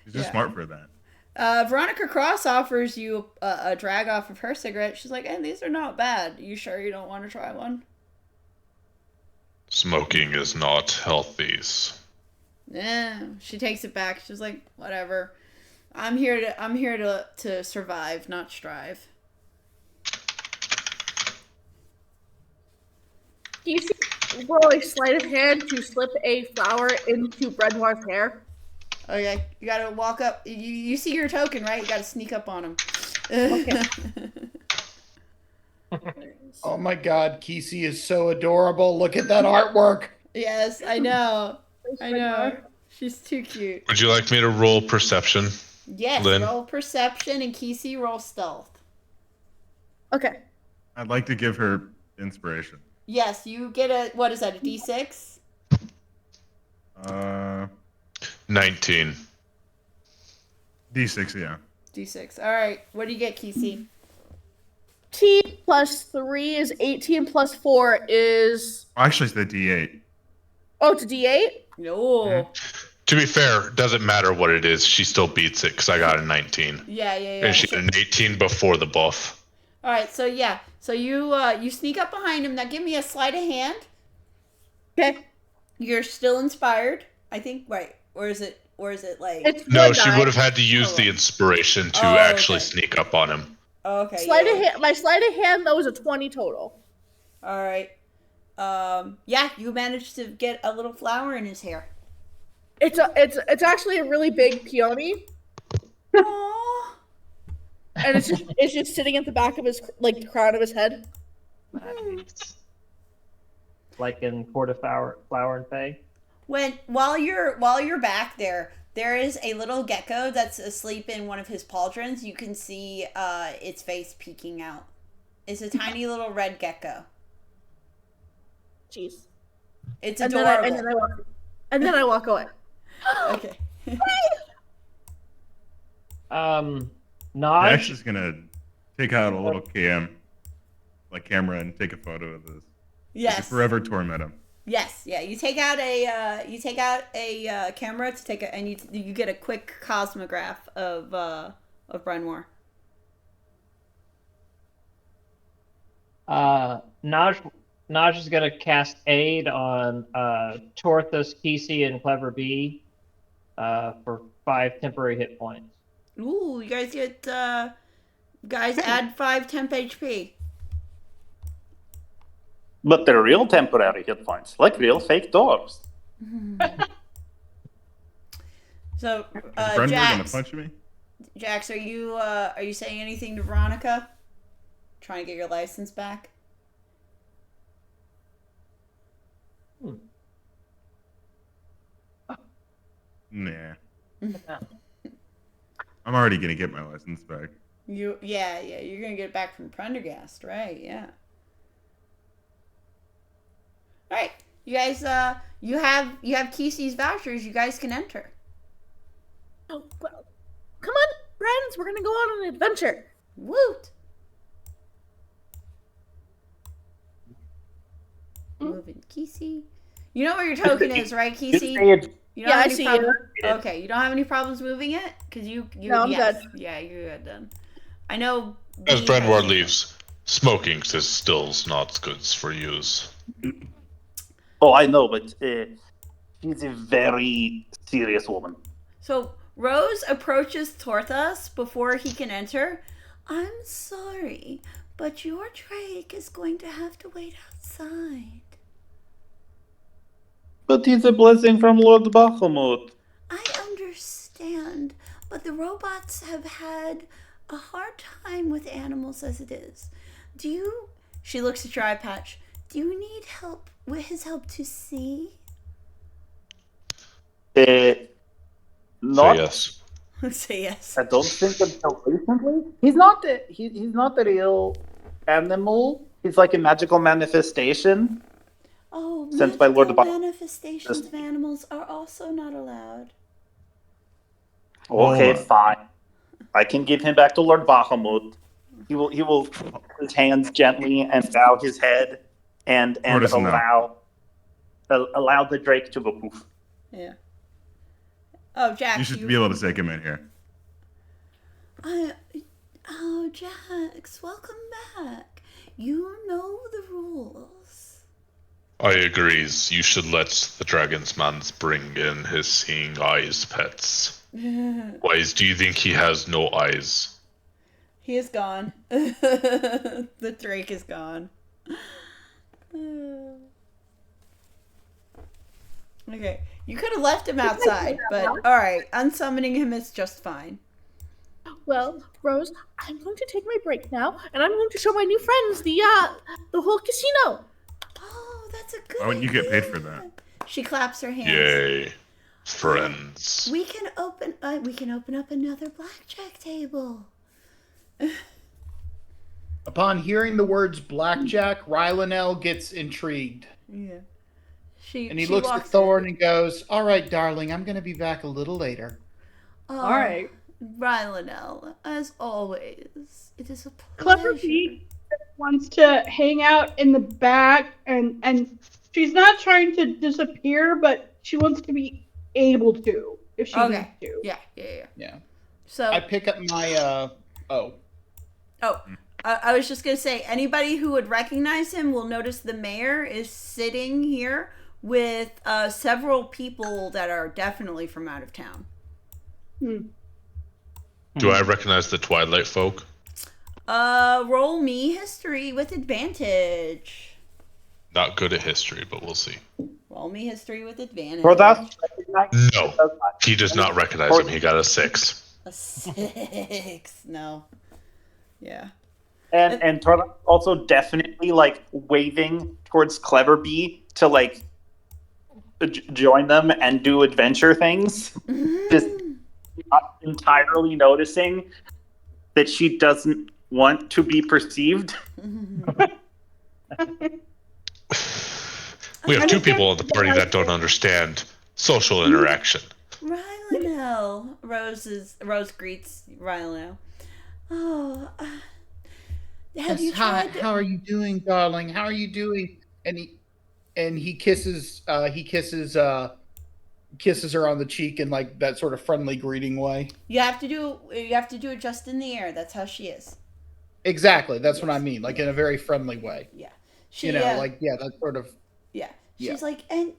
[SPEAKER 8] He's just
[SPEAKER 1] Yeah.
[SPEAKER 8] smart for that.
[SPEAKER 1] Veronica Cross offers you a drag off of her cigarette. She's like, hey, these are not bad. You sure you don't want to try one?
[SPEAKER 4] Smoking is not healthy.
[SPEAKER 1] Yeah. She takes it back. She's like, whatever. I'm here to survive, not strive.
[SPEAKER 2] Do you see roll a sleight of hand to slip a flower into Brenwar's hair?
[SPEAKER 1] Okay, you gotta walk up. You see your token, right? You gotta sneak up on him.
[SPEAKER 2] Okay.
[SPEAKER 6] Oh my God, Kesey is so adorable. Look at that artwork.
[SPEAKER 1] Yes, I know. I know. She's too cute.
[SPEAKER 4] Would you like me to roll perception?
[SPEAKER 1] Yes,
[SPEAKER 4] Lynn?
[SPEAKER 1] roll perception and Kesey roll stealth.
[SPEAKER 2] Okay.
[SPEAKER 8] I'd like to give her inspiration.
[SPEAKER 1] Yes, you get a, what is that, a D6?
[SPEAKER 4] 19.
[SPEAKER 8] D6, yeah.
[SPEAKER 1] D6. All right. What do you get, Kesey?
[SPEAKER 2] 18 plus 3 is 18 plus 4 is...
[SPEAKER 8] Actually, it's the D8.
[SPEAKER 2] Oh, it's a D8?
[SPEAKER 1] No.
[SPEAKER 4] To be fair, doesn't matter what it is. She still beats it because I got a 19.
[SPEAKER 1] Yeah.
[SPEAKER 4] And she had an 18 before the buff.
[SPEAKER 1] All right. So yeah. So you sneak up behind him. Now give me a sleight of hand.
[SPEAKER 2] Okay.
[SPEAKER 1] You're still inspired, I think. Right? Or is it like?
[SPEAKER 2] It's
[SPEAKER 4] No,
[SPEAKER 2] one
[SPEAKER 4] she
[SPEAKER 2] die.
[SPEAKER 4] would have had to use the inspiration to
[SPEAKER 1] Oh,
[SPEAKER 4] actually
[SPEAKER 1] okay.
[SPEAKER 4] sneak up on him.
[SPEAKER 1] Okay.
[SPEAKER 2] Sleight
[SPEAKER 1] yeah.
[SPEAKER 2] of hand, my sleight of hand, though, is a 20 total.
[SPEAKER 1] All right. Yeah, you managed to get a little flower in his hair.
[SPEAKER 2] It's actually a really big peony,
[SPEAKER 1] Aww.
[SPEAKER 2] and it's just sitting at the back of his, like, the crown of his head.
[SPEAKER 3] Nice. Like in Court of Flower and Fae.
[SPEAKER 1] While you're back there is a little gecko that's asleep in one of his pauldrons. You can see its face peeking out. It's a tiny little red gecko.
[SPEAKER 2] Jeez.
[SPEAKER 1] It's
[SPEAKER 2] And
[SPEAKER 1] adorable.
[SPEAKER 2] then I walk away.
[SPEAKER 1] Okay.
[SPEAKER 3] Naj,
[SPEAKER 8] Jax is gonna take out a little camera and take a photo of this.
[SPEAKER 1] Yes.
[SPEAKER 8] Forever torment him.
[SPEAKER 1] Yes. Yeah. You take out a camera to take and you get a quick cosmograph of Brenmore.
[SPEAKER 3] Naj is gonna cast aid on Torthus, Kesey, and Clever Bee for 5 temporary hit points.
[SPEAKER 1] Ooh, you guys get add 5 temp HP.
[SPEAKER 7] But they're real temporary hit points, like real fake doors.
[SPEAKER 1] So,
[SPEAKER 8] Is Brendan gonna
[SPEAKER 1] Jax,
[SPEAKER 8] punch me?
[SPEAKER 1] Jax, are you saying anything to Veronica? Trying to get your license back?
[SPEAKER 8] Nah. I'm already gonna get my license back.
[SPEAKER 1] You're gonna get it back from Prendergast, right? Yeah. All right. You guys, you have Kesey's vouchers. You guys can enter.
[SPEAKER 2] Oh, well, come on, friends. We're gonna go on an adventure.
[SPEAKER 1] Woot! Moving Kesey. You know where your token is, right, Kesey? You don't have any problems? Okay, you don't have any problems moving it? Because you
[SPEAKER 2] No, I'm good.
[SPEAKER 1] Yeah, you're good then. I know.
[SPEAKER 4] As Brenwar leaves, smoking is still not good for use.
[SPEAKER 7] Oh, I know, but she's a very serious woman.
[SPEAKER 1] So Rose approaches toward us before he can enter. I'm sorry, but your Drake is going to have to wait outside.
[SPEAKER 7] But he's a blessing from Lord Bahamut.
[SPEAKER 1] I understand, but the robots have had a hard time with animals as it is. She looks at your eye patch. Do you need help with his help to see?
[SPEAKER 7] Not.
[SPEAKER 4] Say yes.
[SPEAKER 1] Say yes.
[SPEAKER 7] I don't think until recently. He's not the real animal. He's like a magical manifestation.
[SPEAKER 1] Oh,
[SPEAKER 7] sent by Lord
[SPEAKER 1] magical manifestations of animals are also not allowed.
[SPEAKER 7] Okay, fine. I can give him back to Lord Bahamut. He will put his hands gently and bow his head and allow the Drake to go poof.
[SPEAKER 1] Yeah. Oh, Jax.
[SPEAKER 8] You should be able to take him in here.
[SPEAKER 1] Oh, Jax, welcome back. You know the rules.
[SPEAKER 4] I agrees. You should let the dragon's mans bring in his seeing eyes pets. Why do you think he has no eyes?
[SPEAKER 1] He is gone. The Drake is gone. Okay, you could have left him outside, but alright, unsummoning him is just fine.
[SPEAKER 2] Well, Rose, I'm going to take my break now, and I'm going to show my new friends the whole casino.
[SPEAKER 1] Oh, that's a good
[SPEAKER 8] Why wouldn't you get paid for that?
[SPEAKER 1] She claps her hands.
[SPEAKER 4] Yay, friends.
[SPEAKER 1] We can open up another blackjack table.
[SPEAKER 6] Upon hearing the words blackjack, Rylanel gets intrigued.
[SPEAKER 1] Yeah.
[SPEAKER 6] And he looks at Thorn and goes, "All right, darling, I'm going to be back a little later."
[SPEAKER 2] All right.
[SPEAKER 1] Rylanel, as always, it is a pleasure.
[SPEAKER 5] Clever Pete wants to hang out in the back, and she's not trying to disappear, but she wants to be able to if she needs to.
[SPEAKER 6] Yeah.
[SPEAKER 1] So
[SPEAKER 6] I pick up my
[SPEAKER 1] I was just gonna say, anybody who would recognize him will notice the mayor is sitting here with several people that are definitely from out of town.
[SPEAKER 4] Do I recognize the Twilight folk?
[SPEAKER 1] Roll me history with advantage.
[SPEAKER 4] Not good at history, but we'll see.
[SPEAKER 1] Roll me history with advantage.
[SPEAKER 7] For that,
[SPEAKER 4] no, he does not recognize him. He got a 6.
[SPEAKER 1] A 6. No. Yeah.
[SPEAKER 7] And Torla also definitely like waving towards Clever Bee to like join them and do adventure things. Just not entirely noticing that she doesn't want to be perceived.
[SPEAKER 4] We have 2 people in the party that don't understand social interaction.
[SPEAKER 1] Rylanel. Rose greets Rylanel. Oh, have you tried?
[SPEAKER 6] How are you doing, darling? How are you doing? And he kisses her on the cheek in like that sort of friendly greeting way.
[SPEAKER 1] You have to do it just in the air. That's how she is.
[SPEAKER 6] Exactly. That's what I mean. Like in a very friendly way.
[SPEAKER 1] Yeah.
[SPEAKER 6] That sort of.
[SPEAKER 1] Yeah. She's like, and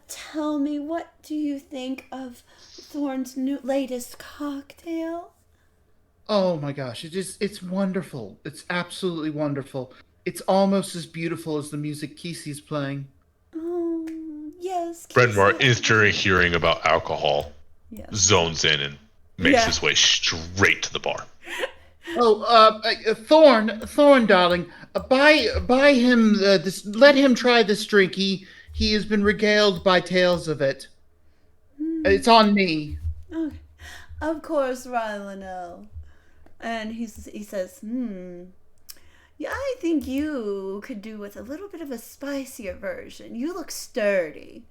[SPEAKER 1] tell me, what do you think of Thorn's latest cocktail?
[SPEAKER 6] Oh my gosh, it's wonderful. It's absolutely wonderful. It's almost as beautiful as the music Kesey's playing.
[SPEAKER 1] Oh, yes.
[SPEAKER 4] Brenmar, instantly hearing about alcohol, zones in and makes his way straight to the bar.
[SPEAKER 6] Oh, Thorn, darling, buy him this. Let him try this drink. He has been regaled by tales of it. It's on me.
[SPEAKER 1] Okay. Of course, Rylanel. And he says, Yeah, I think you could do with a little bit of a spicier version. You look sturdy.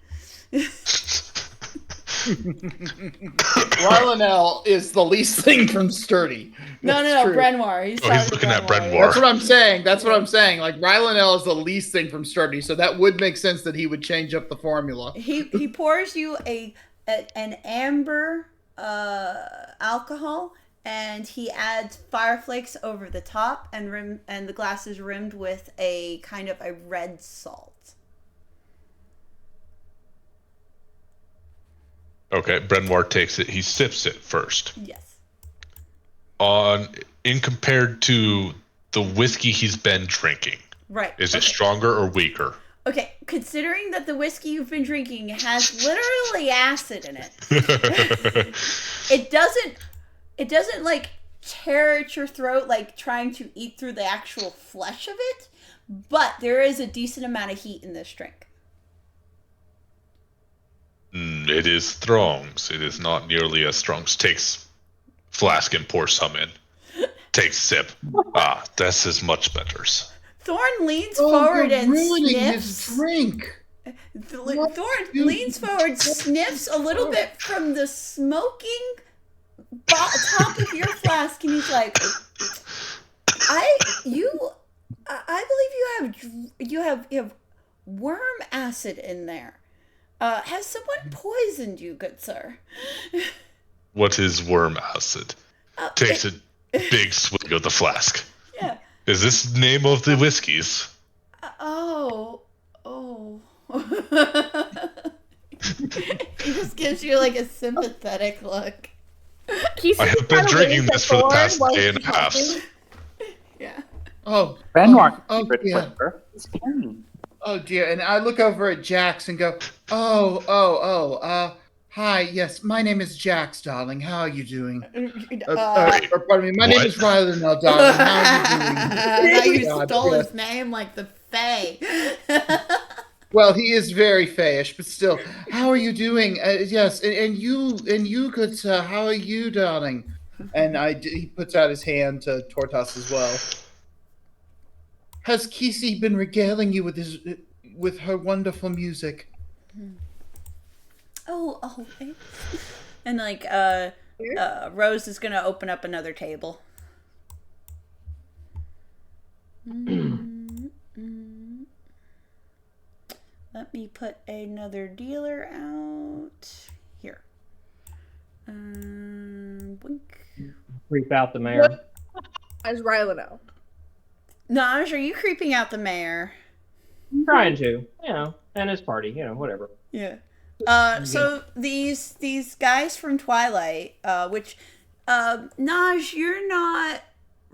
[SPEAKER 6] Lionel is the least thing from sturdy.
[SPEAKER 1] No, Brenoir. He's
[SPEAKER 4] looking at Brenoir.
[SPEAKER 6] That's what I'm saying. That's what I'm saying. Like, Lionel is the least thing from sturdy, so that would make sense that he would change up the formula.
[SPEAKER 1] He pours you an amber alcohol, and he adds fire flakes over the top, and the glass is rimmed with a kind of a red salt.
[SPEAKER 4] Okay, Brenoir takes it. He sips it first.
[SPEAKER 1] Yes.
[SPEAKER 4] In compared to the whiskey he's been drinking.
[SPEAKER 1] Right.
[SPEAKER 4] Is it stronger or weaker?
[SPEAKER 1] Okay, considering that the whiskey you've been drinking has literally acid in it, it doesn't like tear at your throat like trying to eat through the actual flesh of it, but there is a decent amount of heat in this drink.
[SPEAKER 4] It is strong. It is not nearly as strong. Takes flask and pours some in. Takes sip. This is much better.
[SPEAKER 1] Thorn leans forward and
[SPEAKER 6] ruining
[SPEAKER 1] sniffs.
[SPEAKER 6] his drink.
[SPEAKER 1] Thorn leans forward, sniffs a little bit from the smoking top of your flask, and he's like, "I believe you have worm acid in there. Has someone poisoned you, good sir?"
[SPEAKER 4] What is worm acid? Takes a big swig of the flask.
[SPEAKER 1] Yeah.
[SPEAKER 4] Is this the name of the whiskeys?
[SPEAKER 1] Oh. He just gives you like a sympathetic look.
[SPEAKER 4] I have been drinking this for the past day and a half.
[SPEAKER 1] Yeah.
[SPEAKER 6] Oh,
[SPEAKER 7] Brenoir.
[SPEAKER 6] dear. Oh dear. And I look over at Jax and go, hi, yes, my name is Jax, darling. How are you doing? Pardon me, my name is Lionel, darling. How are you doing?
[SPEAKER 1] Now you stole his name like the Fae.
[SPEAKER 6] Well, he is very fayish, but still. How are you doing? Yes, and you, good sir. How are you, darling? And he puts out his hand to Tortas as well. Has Kisi been regaling you with her wonderful music?
[SPEAKER 1] Oh, thanks. And like, Rose is gonna open up another table. Let me put another dealer out here. Boink.
[SPEAKER 3] Creep out the mayor.
[SPEAKER 2] As Rylano.
[SPEAKER 1] Naj, are you creeping out the mayor?
[SPEAKER 3] Trying to, and his party, whatever.
[SPEAKER 1] Yeah. So these guys from Twilight, which Naj, you're not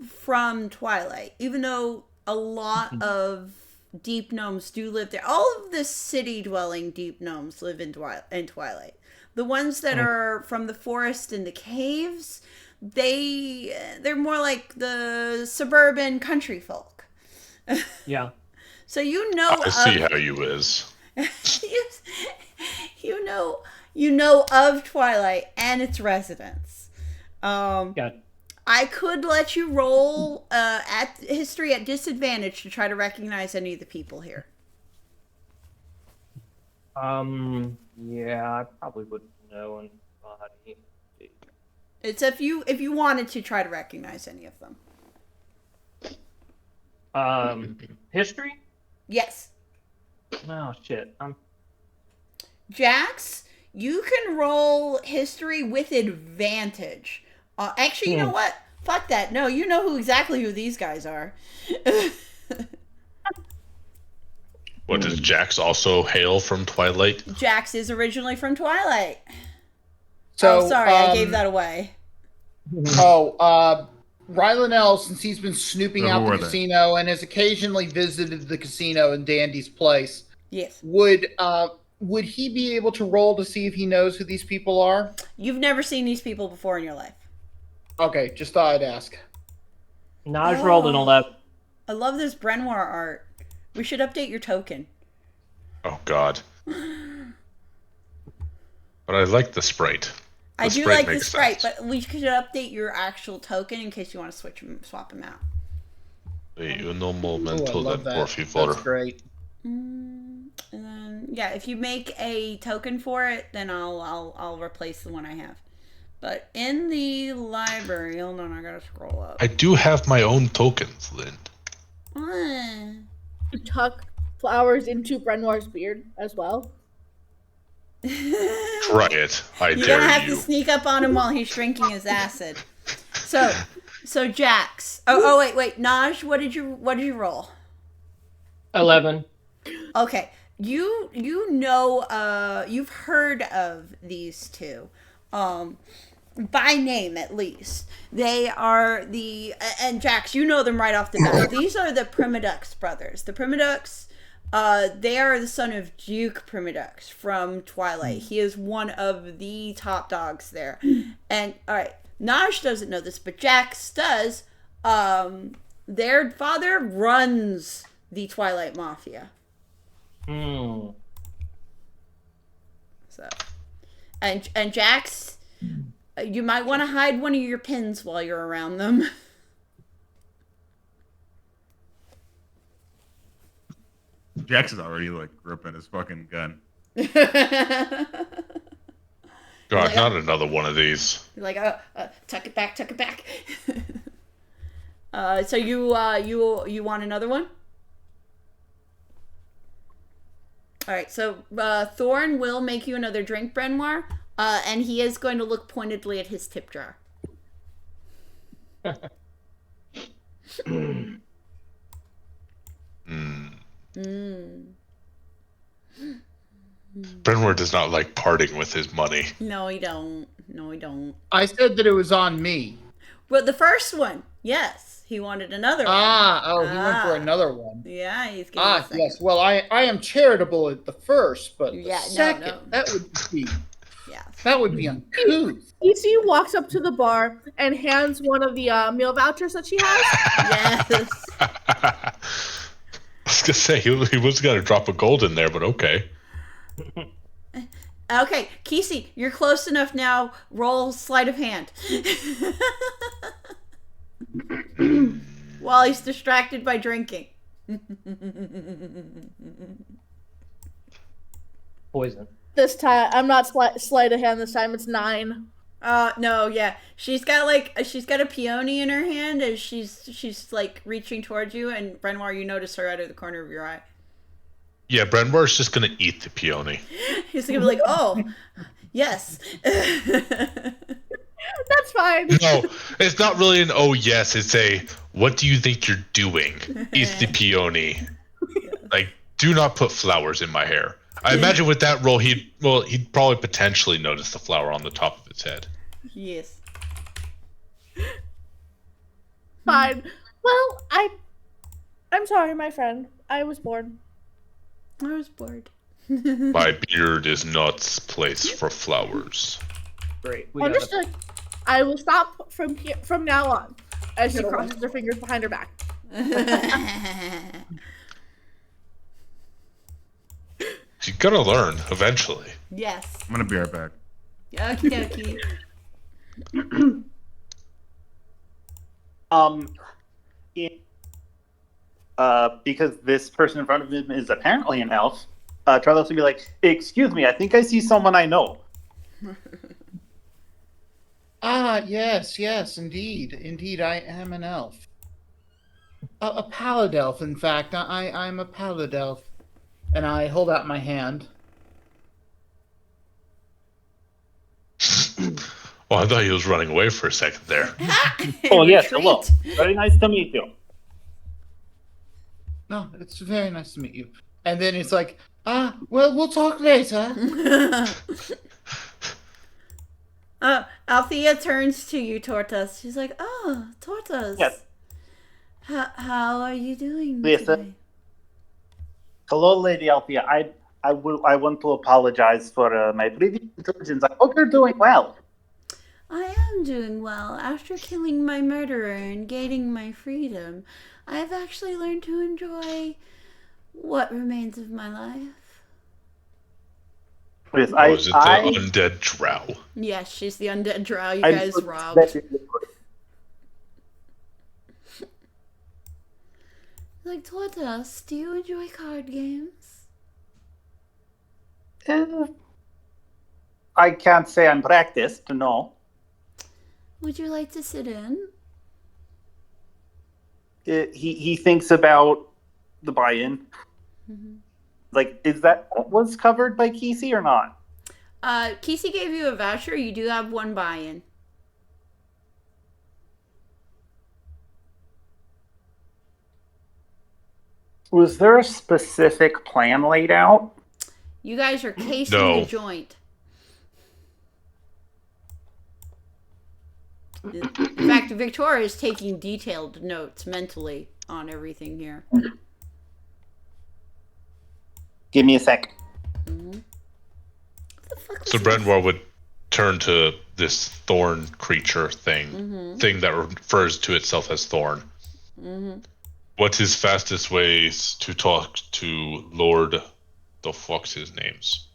[SPEAKER 1] from Twilight, even though a lot of deep gnomes do live there. All of the city-dwelling deep gnomes live in Twilight. The ones that are from the forest and the caves, they're more like the suburban country folk.
[SPEAKER 3] Yeah.
[SPEAKER 1] So
[SPEAKER 4] I see how you is.
[SPEAKER 1] you know of Twilight and its residents.
[SPEAKER 3] Yeah.
[SPEAKER 1] I could let you roll at history at disadvantage to try to recognize any of the people here.
[SPEAKER 3] Yeah, I probably wouldn't know anybody.
[SPEAKER 1] It's if you wanted to try to recognize any of them.
[SPEAKER 3] History?
[SPEAKER 1] Yes.
[SPEAKER 3] Oh shit.
[SPEAKER 1] Jax, you can roll history with advantage. Actually, you know what? Fuck that. No, you know exactly who these guys are.
[SPEAKER 4] What, does Jax also hail from Twilight?
[SPEAKER 1] Jax is originally from Twilight.
[SPEAKER 6] So,
[SPEAKER 1] sorry, I gave that away.
[SPEAKER 6] Rylonel, since he's been snooping out the casino and has occasionally visited the casino in Dandy's place,
[SPEAKER 1] yes,
[SPEAKER 6] would he be able to roll to see if he knows who these people are?
[SPEAKER 1] You've never seen these people before in your life.
[SPEAKER 6] Okay, just thought I'd ask.
[SPEAKER 3] Naj rolled an 11.
[SPEAKER 1] I love this Brenoir art. We should update your token.
[SPEAKER 4] Oh, God. But I like the sprite.
[SPEAKER 1] I do like the sprite, but we could update your actual token in case you want to swap them out.
[SPEAKER 4] Uno
[SPEAKER 6] Ooh, I
[SPEAKER 4] momento
[SPEAKER 6] love
[SPEAKER 4] del
[SPEAKER 6] that.
[SPEAKER 4] por favor.
[SPEAKER 6] That's great.
[SPEAKER 1] And then yeah, if you make a token for it, then I'll replace the one I have. But in the library, hold on, I gotta scroll up.
[SPEAKER 4] I do have my own tokens, Lynn.
[SPEAKER 2] You tuck flowers into Brenoir's beard as well.
[SPEAKER 4] Try it.
[SPEAKER 1] You're
[SPEAKER 4] dare
[SPEAKER 1] gonna have
[SPEAKER 4] you.
[SPEAKER 1] to sneak up on him while he's drinking his acid. So Jax. Oh wait, Naj, what did you roll?
[SPEAKER 3] 11.
[SPEAKER 1] Okay, you know you've heard of these two, by name at least. They are and Jax, you know them right off the bat. These are the Primadux brothers. The Primadux, they are the son of Duke Primadux from Twilight. He is one of the top dogs there. And all right, Naj doesn't know this, but Jax does. Their father runs the Twilight Mafia.
[SPEAKER 3] Hmm.
[SPEAKER 1] So, and Jax, you might want to hide one of your pins while you're around them.
[SPEAKER 8] Jax is already like gripping his fucking gun.
[SPEAKER 4] God,
[SPEAKER 1] Like,
[SPEAKER 4] not another one of these.
[SPEAKER 1] You're like, tuck it back. So you want another one? All right. So Thorn will make you another drink, Brenoir, and he is going to look pointedly at his tip jar.
[SPEAKER 4] Brenward does not like parting with his money.
[SPEAKER 1] No, he don't.
[SPEAKER 6] I said that it was on me.
[SPEAKER 1] Well, the first one, yes, he wanted another one.
[SPEAKER 6] He went for another one.
[SPEAKER 1] Yeah, he's getting the second.
[SPEAKER 6] Yes. Well, I am charitable at the first, but the second,
[SPEAKER 1] no.
[SPEAKER 6] that would be
[SPEAKER 1] Yeah.
[SPEAKER 6] that would be uncouth.
[SPEAKER 2] EC walks up to the bar and hands one of the meal vouchers that she has.
[SPEAKER 1] Yes.
[SPEAKER 4] I was gonna say he was gonna drop a gold in there, but okay.
[SPEAKER 1] Okay, Kesey, you're close enough now. Roll sleight of hand. While he's distracted by drinking.
[SPEAKER 3] Poison.
[SPEAKER 2] This time, I'm not sleight of hand. This time, it's 9.
[SPEAKER 1] No, yeah. She's got a peony in her hand as she's like reaching towards you, and Brenoir, you notice her out of the corner of your eye.
[SPEAKER 4] Yeah, Brenwar's just gonna eat the peony.
[SPEAKER 1] He's gonna be like, oh, yes.
[SPEAKER 2] That's fine.
[SPEAKER 4] No, it's not really an oh yes, it's a what do you think you're doing? Eat the peony. Like, do not put flowers in my hair. I imagine with that roll he'd probably potentially notice the flower on the top of his head.
[SPEAKER 1] Yes.
[SPEAKER 2] Fine. Well, I'm sorry, my friend. I was bored.
[SPEAKER 1] I was bored.
[SPEAKER 4] My beard is not place for flowers.
[SPEAKER 6] Great.
[SPEAKER 2] Understood. I will stop from now on. As she crosses her fingers behind her back.
[SPEAKER 4] You're gonna learn eventually.
[SPEAKER 1] Yes.
[SPEAKER 8] I'm gonna be right back.
[SPEAKER 1] Okie dokie.
[SPEAKER 7] Because this person in front of him is apparently an elf, Charles will be like, "Excuse me, I think I see someone I know."
[SPEAKER 6] Yes, indeed, I am an elf. A paladelf, in fact. I'm a paladelf. And I hold out my hand.
[SPEAKER 4] Oh, I thought he was running away for a second there.
[SPEAKER 7] Oh, yes, hello. Very nice to meet you.
[SPEAKER 6] No, it's very nice to meet you. And then it's like, well, we'll talk later.
[SPEAKER 1] Althea turns to you, Tortoise. She's like, oh, Tortoise.
[SPEAKER 7] Yes.
[SPEAKER 1] How are you doing
[SPEAKER 7] Listen.
[SPEAKER 1] today?
[SPEAKER 7] Hello, Lady Althea. I want to apologize for my previous intelligence. I hope you're doing well.
[SPEAKER 1] I am doing well. After killing my murderer and gaining my freedom, I have actually learned to enjoy what remains of my life.
[SPEAKER 7] Yes,
[SPEAKER 4] Is it the undead drow?
[SPEAKER 1] Yes, she's the undead drow you guys robbed. Like Tortoise, do you enjoy card games?
[SPEAKER 7] I can't say I'm practiced, no.
[SPEAKER 1] Would you like to sit in?
[SPEAKER 7] He thinks about the buy-in.
[SPEAKER 1] Mm-hmm.
[SPEAKER 7] Like, is that was covered by Kesey or not?
[SPEAKER 1] Kesey gave you a voucher. You do have one buy-in.
[SPEAKER 7] Was there a specific plan laid out?
[SPEAKER 1] You guys are casing
[SPEAKER 4] No.
[SPEAKER 1] the joint. In fact, Victoria is taking detailed notes mentally on everything here.
[SPEAKER 7] Give me a sec.
[SPEAKER 1] Mm-hmm. What the fuck was
[SPEAKER 4] So
[SPEAKER 1] this?
[SPEAKER 4] Brenwar would turn to this thorn creature thing that refers to itself as Thorn.
[SPEAKER 1] Mm-hmm.
[SPEAKER 4] What's his fastest ways to talk to Lord? The fuck's his names?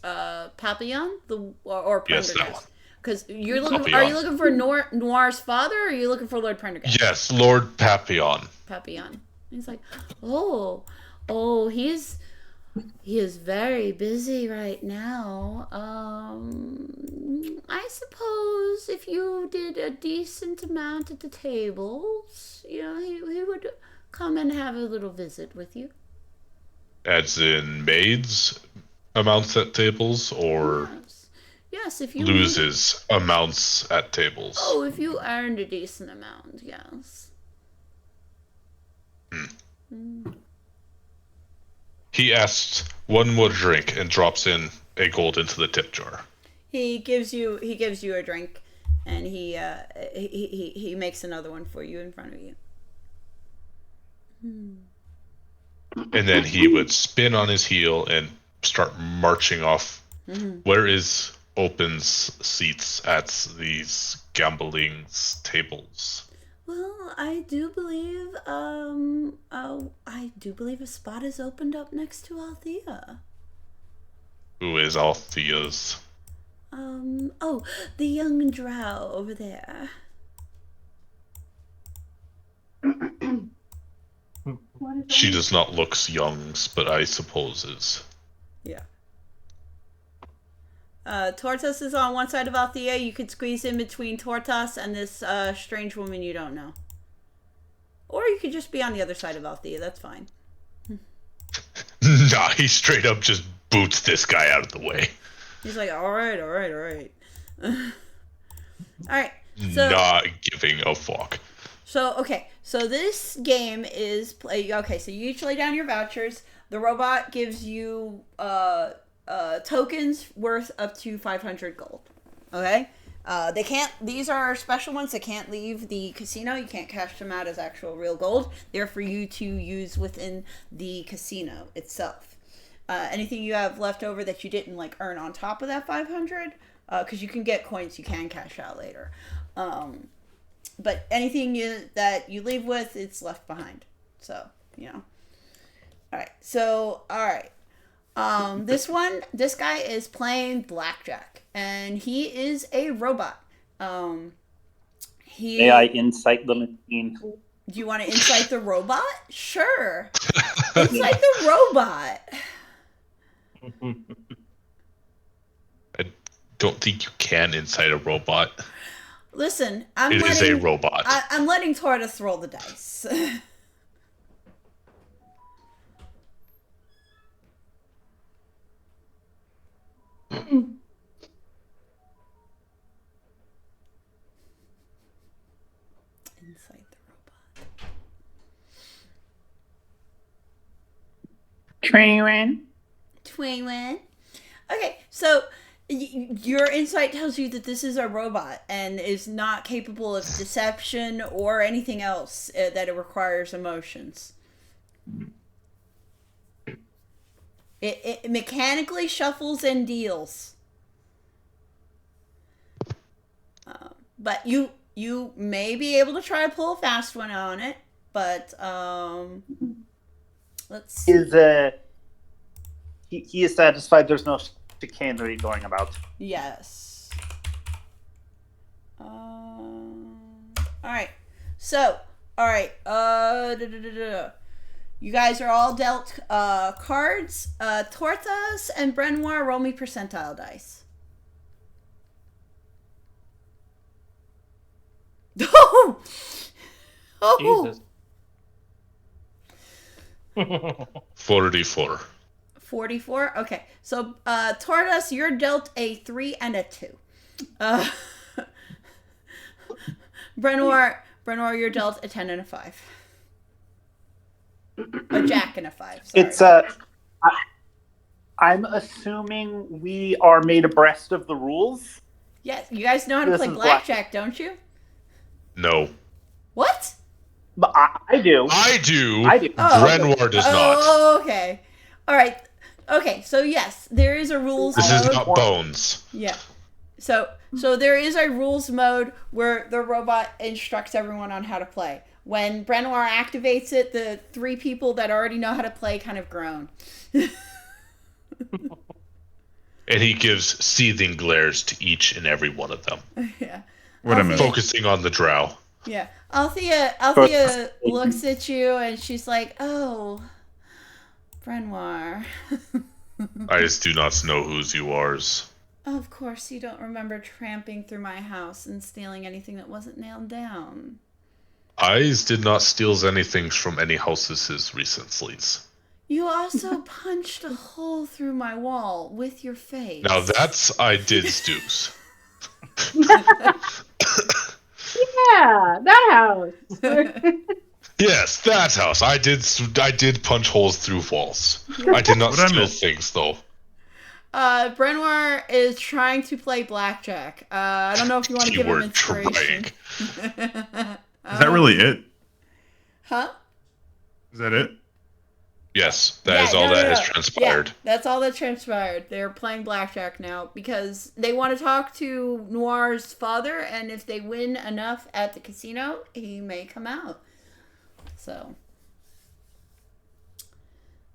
[SPEAKER 1] Papillon, or
[SPEAKER 4] Yes, that
[SPEAKER 1] Prendergast.
[SPEAKER 4] one.
[SPEAKER 1] Because you're looking.
[SPEAKER 4] Papillon.
[SPEAKER 1] Are you looking for Noir's father, or are you looking for Lord Prendergast?
[SPEAKER 4] Yes, Lord Papillon.
[SPEAKER 1] Papillon. He's like, oh, he is very busy right now. I suppose if you did a decent amount at the tables, he would come and have a little visit with you.
[SPEAKER 4] As in maids amounts at tables, or
[SPEAKER 1] Yes, if you
[SPEAKER 4] loses amounts at tables?
[SPEAKER 1] Oh, if you earned a decent amount, yes.
[SPEAKER 4] He asks one more drink and drops in a gold into the tip jar.
[SPEAKER 1] He gives you a drink, and he makes another one for you in front of you.
[SPEAKER 4] And then he would spin on his heel and start marching off. Where is Open's seats at these gambling tables?
[SPEAKER 1] Well, I do believe a spot is opened up next to Althea.
[SPEAKER 4] Who is Althea's?
[SPEAKER 1] The young drow over there.
[SPEAKER 4] She does not look young, but I suppose is.
[SPEAKER 1] Yeah. Tortoise is on one side of Althea. You could squeeze in between Tortoise and this strange woman you don't know. Or you could just be on the other side of Althea. That's fine.
[SPEAKER 4] Nah, he straight up just boots this guy out of the way.
[SPEAKER 1] He's like, all right. All right. So,
[SPEAKER 4] Not giving a fuck.
[SPEAKER 1] So this game is okay. So you each lay down your vouchers. The robot gives you tokens worth up to 500 gold. Okay. They can't. These are special ones that can't leave the casino. You can't cash them out as actual real gold. They're for you to use within the casino itself. Anything you have left over that you didn't earn on top of that 500, because you can get coins you can cash out later. But anything that you leave with, it's left behind. So, All right. So, all right. This guy is playing blackjack, and he is a robot.
[SPEAKER 7] May I insight the machine?
[SPEAKER 1] Do you want to insight the robot? Sure. Insight the robot.
[SPEAKER 4] I don't think you can incite a robot.
[SPEAKER 1] Listen,
[SPEAKER 4] It is a robot.
[SPEAKER 1] I'm letting Tortoise roll the dice. Inside the robot. 21. Okay, so your insight tells you that this is a robot and is not capable of deception or anything else that it requires emotions. It mechanically shuffles and deals. But you may be able to try to pull a fast one on it, but let's see.
[SPEAKER 7] He is satisfied there's no chicanery going about.
[SPEAKER 1] Yes. All right. So All right. You guys are all dealt cards. Torthas and Brenoir, roll me percentile dice. Oh!
[SPEAKER 3] Jesus.
[SPEAKER 4] 44.
[SPEAKER 1] 44? Okay. So, Torthas, you're dealt a 3 and a 2. Brenoir, you're dealt a 10 and a 5. A jack and a 5. Sorry.
[SPEAKER 7] It's I'm assuming we are made abreast of the rules.
[SPEAKER 1] Yes, you guys know how to
[SPEAKER 7] This
[SPEAKER 1] play
[SPEAKER 7] is
[SPEAKER 1] blackjack, don't you?
[SPEAKER 4] No.
[SPEAKER 1] What?
[SPEAKER 7] But I do.
[SPEAKER 4] I do.
[SPEAKER 7] I do.
[SPEAKER 4] Brenoir does not.
[SPEAKER 1] Oh, okay. All right. Okay, so yes, there is a rules
[SPEAKER 4] This
[SPEAKER 1] mode.
[SPEAKER 4] is not Bones.
[SPEAKER 1] Yeah. So there is a rules mode where the robot instructs everyone on how to play. When Brenoir activates it, the 3 people that already know how to play kind of groan.
[SPEAKER 4] And he gives seething glares to each and every one of them.
[SPEAKER 1] Yeah.
[SPEAKER 8] What a minute.
[SPEAKER 4] Focusing on the drow.
[SPEAKER 1] Yeah. Althea looks at you and she's like, "Oh, Brenoir."
[SPEAKER 4] I just do not know whose you are's.
[SPEAKER 1] Of course you don't remember tramping through my house and stealing anything that wasn't nailed down.
[SPEAKER 4] I did not steal anything from any houses recently.
[SPEAKER 1] You also punched a hole through my wall with your face.
[SPEAKER 4] Now that's I did Stews.
[SPEAKER 5] Yeah, that house.
[SPEAKER 4] Yes, that house. I did punch holes through walls. I did not steal things though.
[SPEAKER 1] Brenoir is trying to play blackjack. I don't know if you want to give him inspiration.
[SPEAKER 8] Is that really it?
[SPEAKER 1] Huh?
[SPEAKER 8] Is that it?
[SPEAKER 4] Yes, that is all that has transpired.
[SPEAKER 1] Yeah, that's all that transpired. They're playing blackjack now because they want to talk to Noir's father, and if they win enough at the casino, he may come out. So.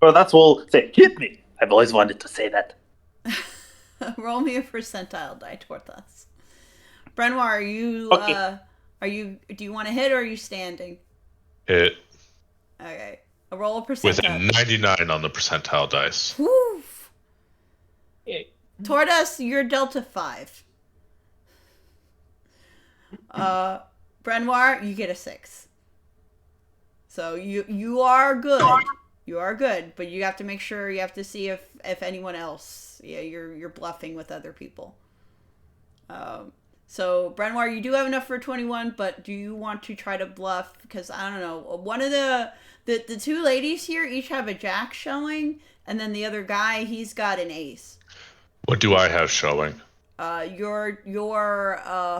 [SPEAKER 7] Well, that's all. Say, hit me. I've always wanted to say that.
[SPEAKER 1] Roll me a percentile die toward us. Brenoir, are you?
[SPEAKER 7] Okay.
[SPEAKER 1] Do you want to hit or are you standing?
[SPEAKER 4] Hit.
[SPEAKER 1] Okay. A roll a percentile.
[SPEAKER 4] With a 99 on the percentile dice.
[SPEAKER 1] Woo!
[SPEAKER 3] Yeah.
[SPEAKER 1] Toward us, you're Delta 5. Brenoir, you get a 6. So you are good. You are good, but you have to make sure, you have to see if anyone else, you're bluffing with other people. So Brenoir, you do have enough for 21, but do you want to try to bluff? Because I don't know, one of the 2 ladies here each have a jack showing, and then the other guy, he's got an ace.
[SPEAKER 4] What do I have showing?
[SPEAKER 1] Your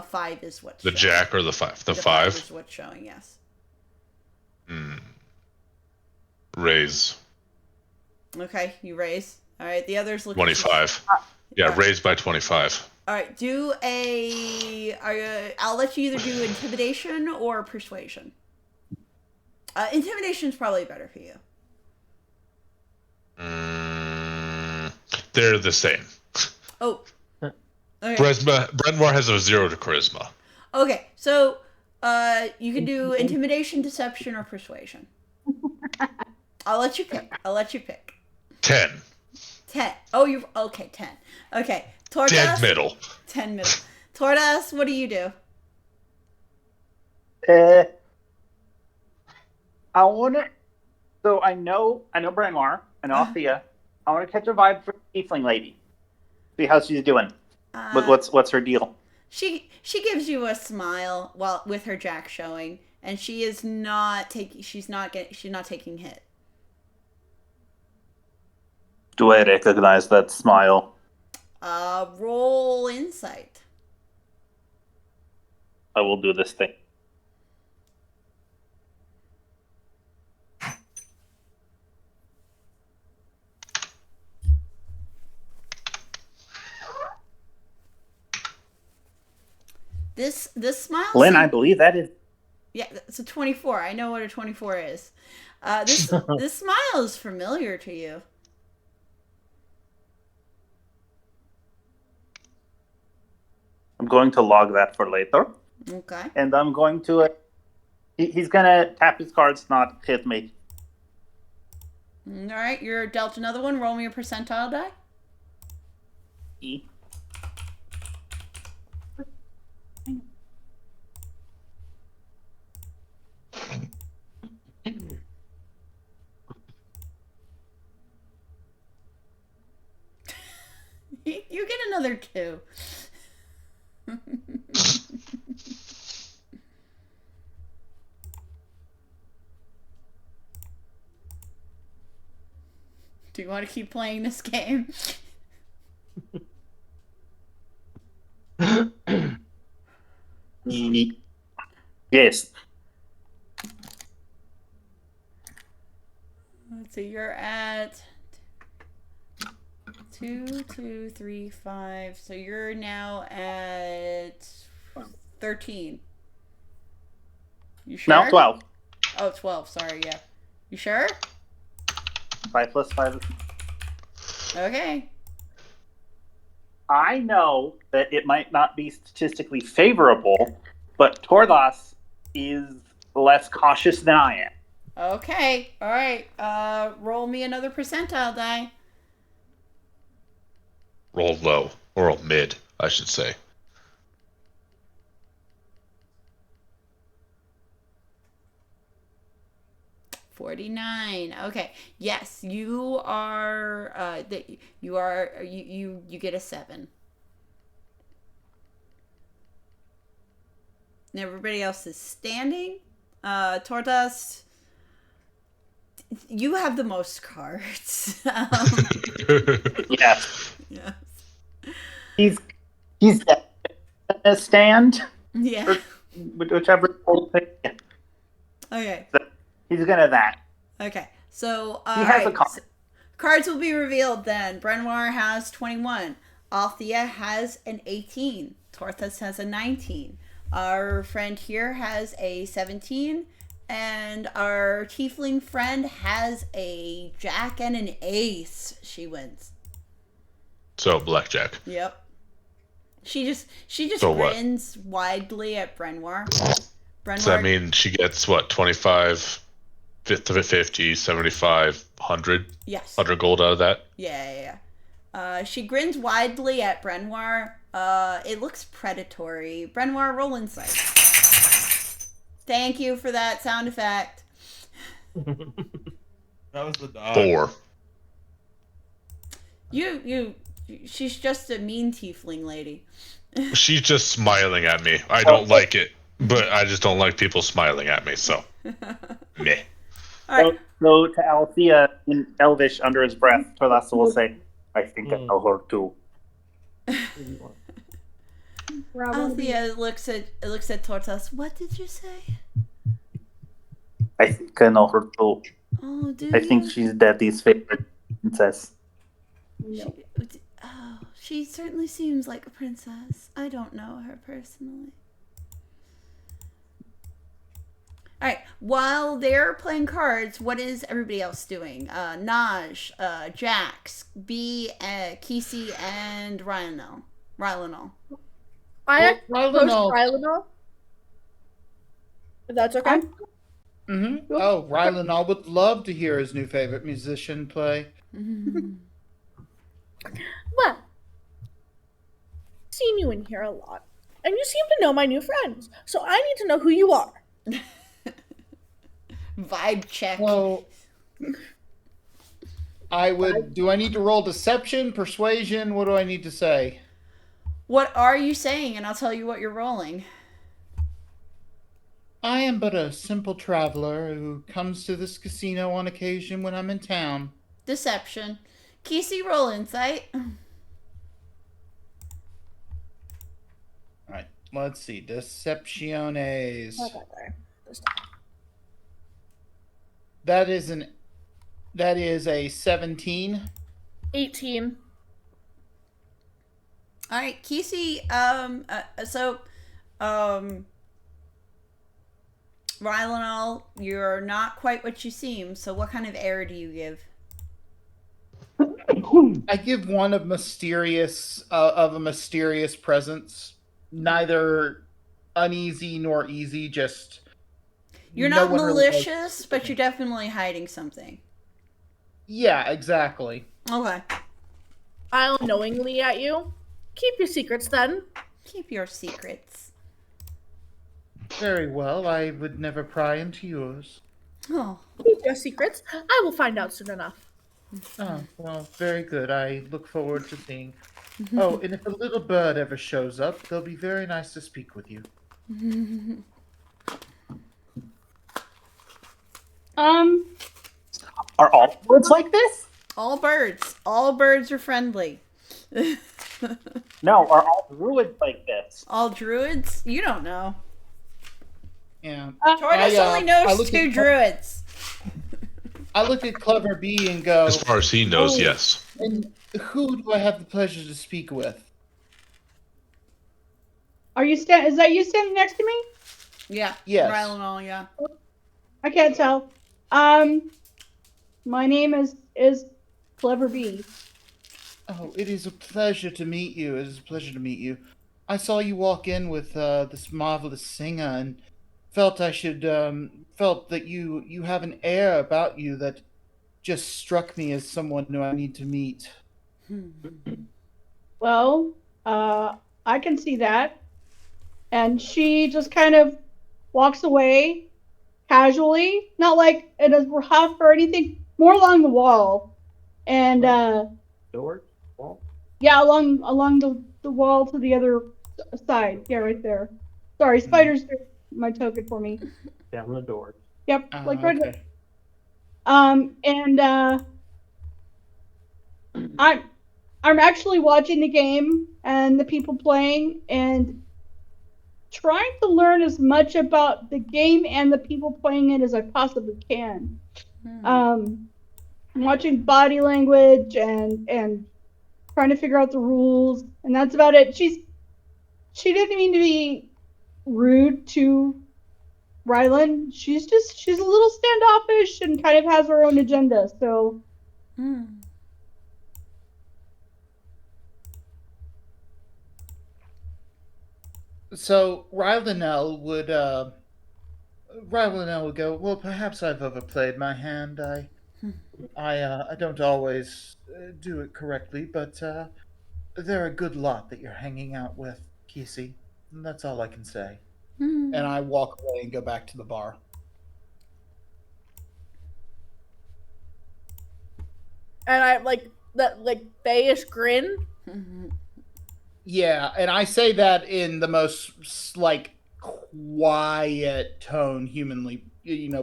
[SPEAKER 1] 5 is what's
[SPEAKER 4] the
[SPEAKER 1] showing.
[SPEAKER 4] Jack or the 5? The 5
[SPEAKER 1] 5 is what's showing, yes.
[SPEAKER 4] Raise.
[SPEAKER 1] Okay, you raise. All right, the others look
[SPEAKER 4] 25. Yeah, raise by 25.
[SPEAKER 1] All right, I'll let you either do intimidation or persuasion. Intimidation's probably better for you.
[SPEAKER 4] They're the same.
[SPEAKER 1] Oh. Okay.
[SPEAKER 4] Brenoir has a 0 to charisma.
[SPEAKER 1] Okay, so you can do intimidation, deception, or persuasion. I'll let you pick.
[SPEAKER 4] 10.
[SPEAKER 1] 10. Oh, you're okay. 10. Okay. Toward
[SPEAKER 4] Dead
[SPEAKER 1] us,
[SPEAKER 4] middle.
[SPEAKER 1] 10 middle. Toward us, what do you do?
[SPEAKER 7] I want to. So I know Brenoir. I know Althea. I want to catch a vibe for the tiefling lady. See how she's doing. What's her deal?
[SPEAKER 1] She gives you a smile while with her jack showing, and she is not taking. She's not taking hit.
[SPEAKER 7] Do I recognize that smile?
[SPEAKER 1] Roll insight.
[SPEAKER 7] I will do this thing.
[SPEAKER 1] This smile.
[SPEAKER 7] Lynn, I believe that is.
[SPEAKER 1] Yeah, it's a 24. I know what a 24 is. This smile is familiar to you.
[SPEAKER 7] I'm going to log that for later.
[SPEAKER 1] Okay.
[SPEAKER 7] And I'm going to He's gonna tap his cards, not hit me.
[SPEAKER 1] All right, you're dealt another one. Roll me a percentile die.
[SPEAKER 7] E.
[SPEAKER 1] You get another 2. Do you want to keep playing this game?
[SPEAKER 7] Yes.
[SPEAKER 1] Let's see, you're at 2, 2, 3, 5. So you're now at 13. You sure?
[SPEAKER 7] No, 12.
[SPEAKER 1] Oh, 12. Sorry, yeah. You sure?
[SPEAKER 7] 5 plus 5.
[SPEAKER 1] Okay.
[SPEAKER 7] I know that it might not be statistically favorable, but Tordas is less cautious than I am.
[SPEAKER 1] Okay. All right. Roll me another percentile die.
[SPEAKER 4] Roll low. Or roll mid, I should say.
[SPEAKER 1] $49. Okay. Yes, you are. You get a 7. And everybody else is standing. Tortas, you have the most cards.
[SPEAKER 7] Yes.
[SPEAKER 1] Yes.
[SPEAKER 7] He's gonna stand.
[SPEAKER 1] Yeah.
[SPEAKER 7] Whichever.
[SPEAKER 1] Okay.
[SPEAKER 7] He's gonna that.
[SPEAKER 1] Okay. So
[SPEAKER 7] He has a card.
[SPEAKER 1] So cards will be revealed then. Brenoir has 21. Althea has an 18. Torthas has a 19. Our friend here has a 17. And our tiefling friend has a jack and an ace. She wins.
[SPEAKER 4] So blackjack.
[SPEAKER 1] Yep. She just
[SPEAKER 4] So
[SPEAKER 1] grins widely at Brenoir.
[SPEAKER 4] Does that mean she gets what, 25, 50, 75, 100?
[SPEAKER 1] Yes.
[SPEAKER 4] 100 gold out of that?
[SPEAKER 1] Yeah. She grins widely at Brenoir. It looks predatory. Brenoir, roll insight. Thank you for that sound effect.
[SPEAKER 8] That was the dog.
[SPEAKER 4] 4.
[SPEAKER 1] She's just a mean tiefling lady.
[SPEAKER 4] She's just smiling at me. I don't like it, but I just don't like people smiling at me, so. Meh.
[SPEAKER 1] All right.
[SPEAKER 7] So to Althea in Elvish under his breath, Tordas will say, I think I know her too.
[SPEAKER 1] Althea looks at Tortas. What did you say?
[SPEAKER 7] I think I know her too.
[SPEAKER 1] Oh, do
[SPEAKER 7] I think she's Daddy's favorite princess.
[SPEAKER 1] She certainly seems like a princess. I don't know her personally. All right. While they're playing cards, what is everybody else doing? Naj, Jax, B, Kesey, and Rylonel.
[SPEAKER 2] I
[SPEAKER 6] Rylonel.
[SPEAKER 2] post Rylonel. If that's okay.
[SPEAKER 6] Mm-hmm. Oh, Rylonel would love to hear his new favorite musician play.
[SPEAKER 2] Well, I've seen you in here a lot, and you seem to know my new friends, so I need to know who you are.
[SPEAKER 1] Vibe check.
[SPEAKER 6] Well, do I need to roll deception, persuasion? What do I need to say?
[SPEAKER 1] What are you saying? And I'll tell you what you're rolling.
[SPEAKER 6] I am but a simple traveler who comes to this casino on occasion when I'm in town.
[SPEAKER 1] Deception. Kesey, roll insight.
[SPEAKER 6] Alright, let's see. Decepciones. That is a 17.
[SPEAKER 2] 18.
[SPEAKER 1] All right, Kesey. Rylonel, you're not quite what you seem. So, what kind of air do you give?
[SPEAKER 6] I give one of a mysterious presence, neither uneasy nor easy. Just
[SPEAKER 1] You're
[SPEAKER 6] no
[SPEAKER 1] not
[SPEAKER 6] one really knows.
[SPEAKER 1] malicious, but you're definitely hiding something.
[SPEAKER 6] Yeah, exactly.
[SPEAKER 1] Okay.
[SPEAKER 2] I'll knowingly at you. Keep your secrets then.
[SPEAKER 1] Keep your secrets.
[SPEAKER 6] Very well. I would never pry into yours.
[SPEAKER 1] Oh.
[SPEAKER 2] Keep your secrets. I will find out soon enough.
[SPEAKER 6] Oh, well, very good. I look forward to seeing. Oh, and if a little bird ever shows up, they'll be very nice to speak with you.
[SPEAKER 7] Are all birds like this?
[SPEAKER 1] All birds. All birds are friendly.
[SPEAKER 7] No, are all druids like this?
[SPEAKER 1] All druids? You don't know.
[SPEAKER 6] Yeah.
[SPEAKER 1] Tortoise only knows 2 druids.
[SPEAKER 6] I look at Clever Bee and go,
[SPEAKER 4] As far as he knows, yes.
[SPEAKER 6] And who do I have the pleasure to speak with?
[SPEAKER 5] Are you is that you standing next to me?
[SPEAKER 1] Yeah.
[SPEAKER 6] Yes.
[SPEAKER 1] Rylanol, yeah.
[SPEAKER 5] I can't tell. My name is Clever Bee.
[SPEAKER 6] Oh, it is a pleasure to meet you. It is a pleasure to meet you. I saw you walk in with this marvelous singer and felt that you have an air about you that just struck me as someone who I need to meet.
[SPEAKER 5] Well, I can see that. And she just kind of walks away casually, not like in a huff or anything, more along the wall. And
[SPEAKER 3] Door? Wall?
[SPEAKER 5] yeah, along the wall to the other side. Yeah, right there. Sorry, spiders are my token for me.
[SPEAKER 3] Down the door.
[SPEAKER 5] Yep, like right
[SPEAKER 6] okay.
[SPEAKER 5] there. And I'm actually watching the game and the people playing and trying to learn as much about the game and the people playing it as I possibly can. I'm watching body language and trying to figure out the rules, and that's about it. She didn't mean to be rude to Rylan. She's a little standoffish and kind of has her own agenda, so
[SPEAKER 6] So Rylanel would go, well, perhaps I've overplayed my hand. I don't always do it correctly, but they're a good lot that you're hanging out with, Kisi. And that's all I can say. And I walk away and go back to the bar.
[SPEAKER 2] And I like that Bayish grin.
[SPEAKER 6] Yeah, and I say that in the most like quiet tone humanly,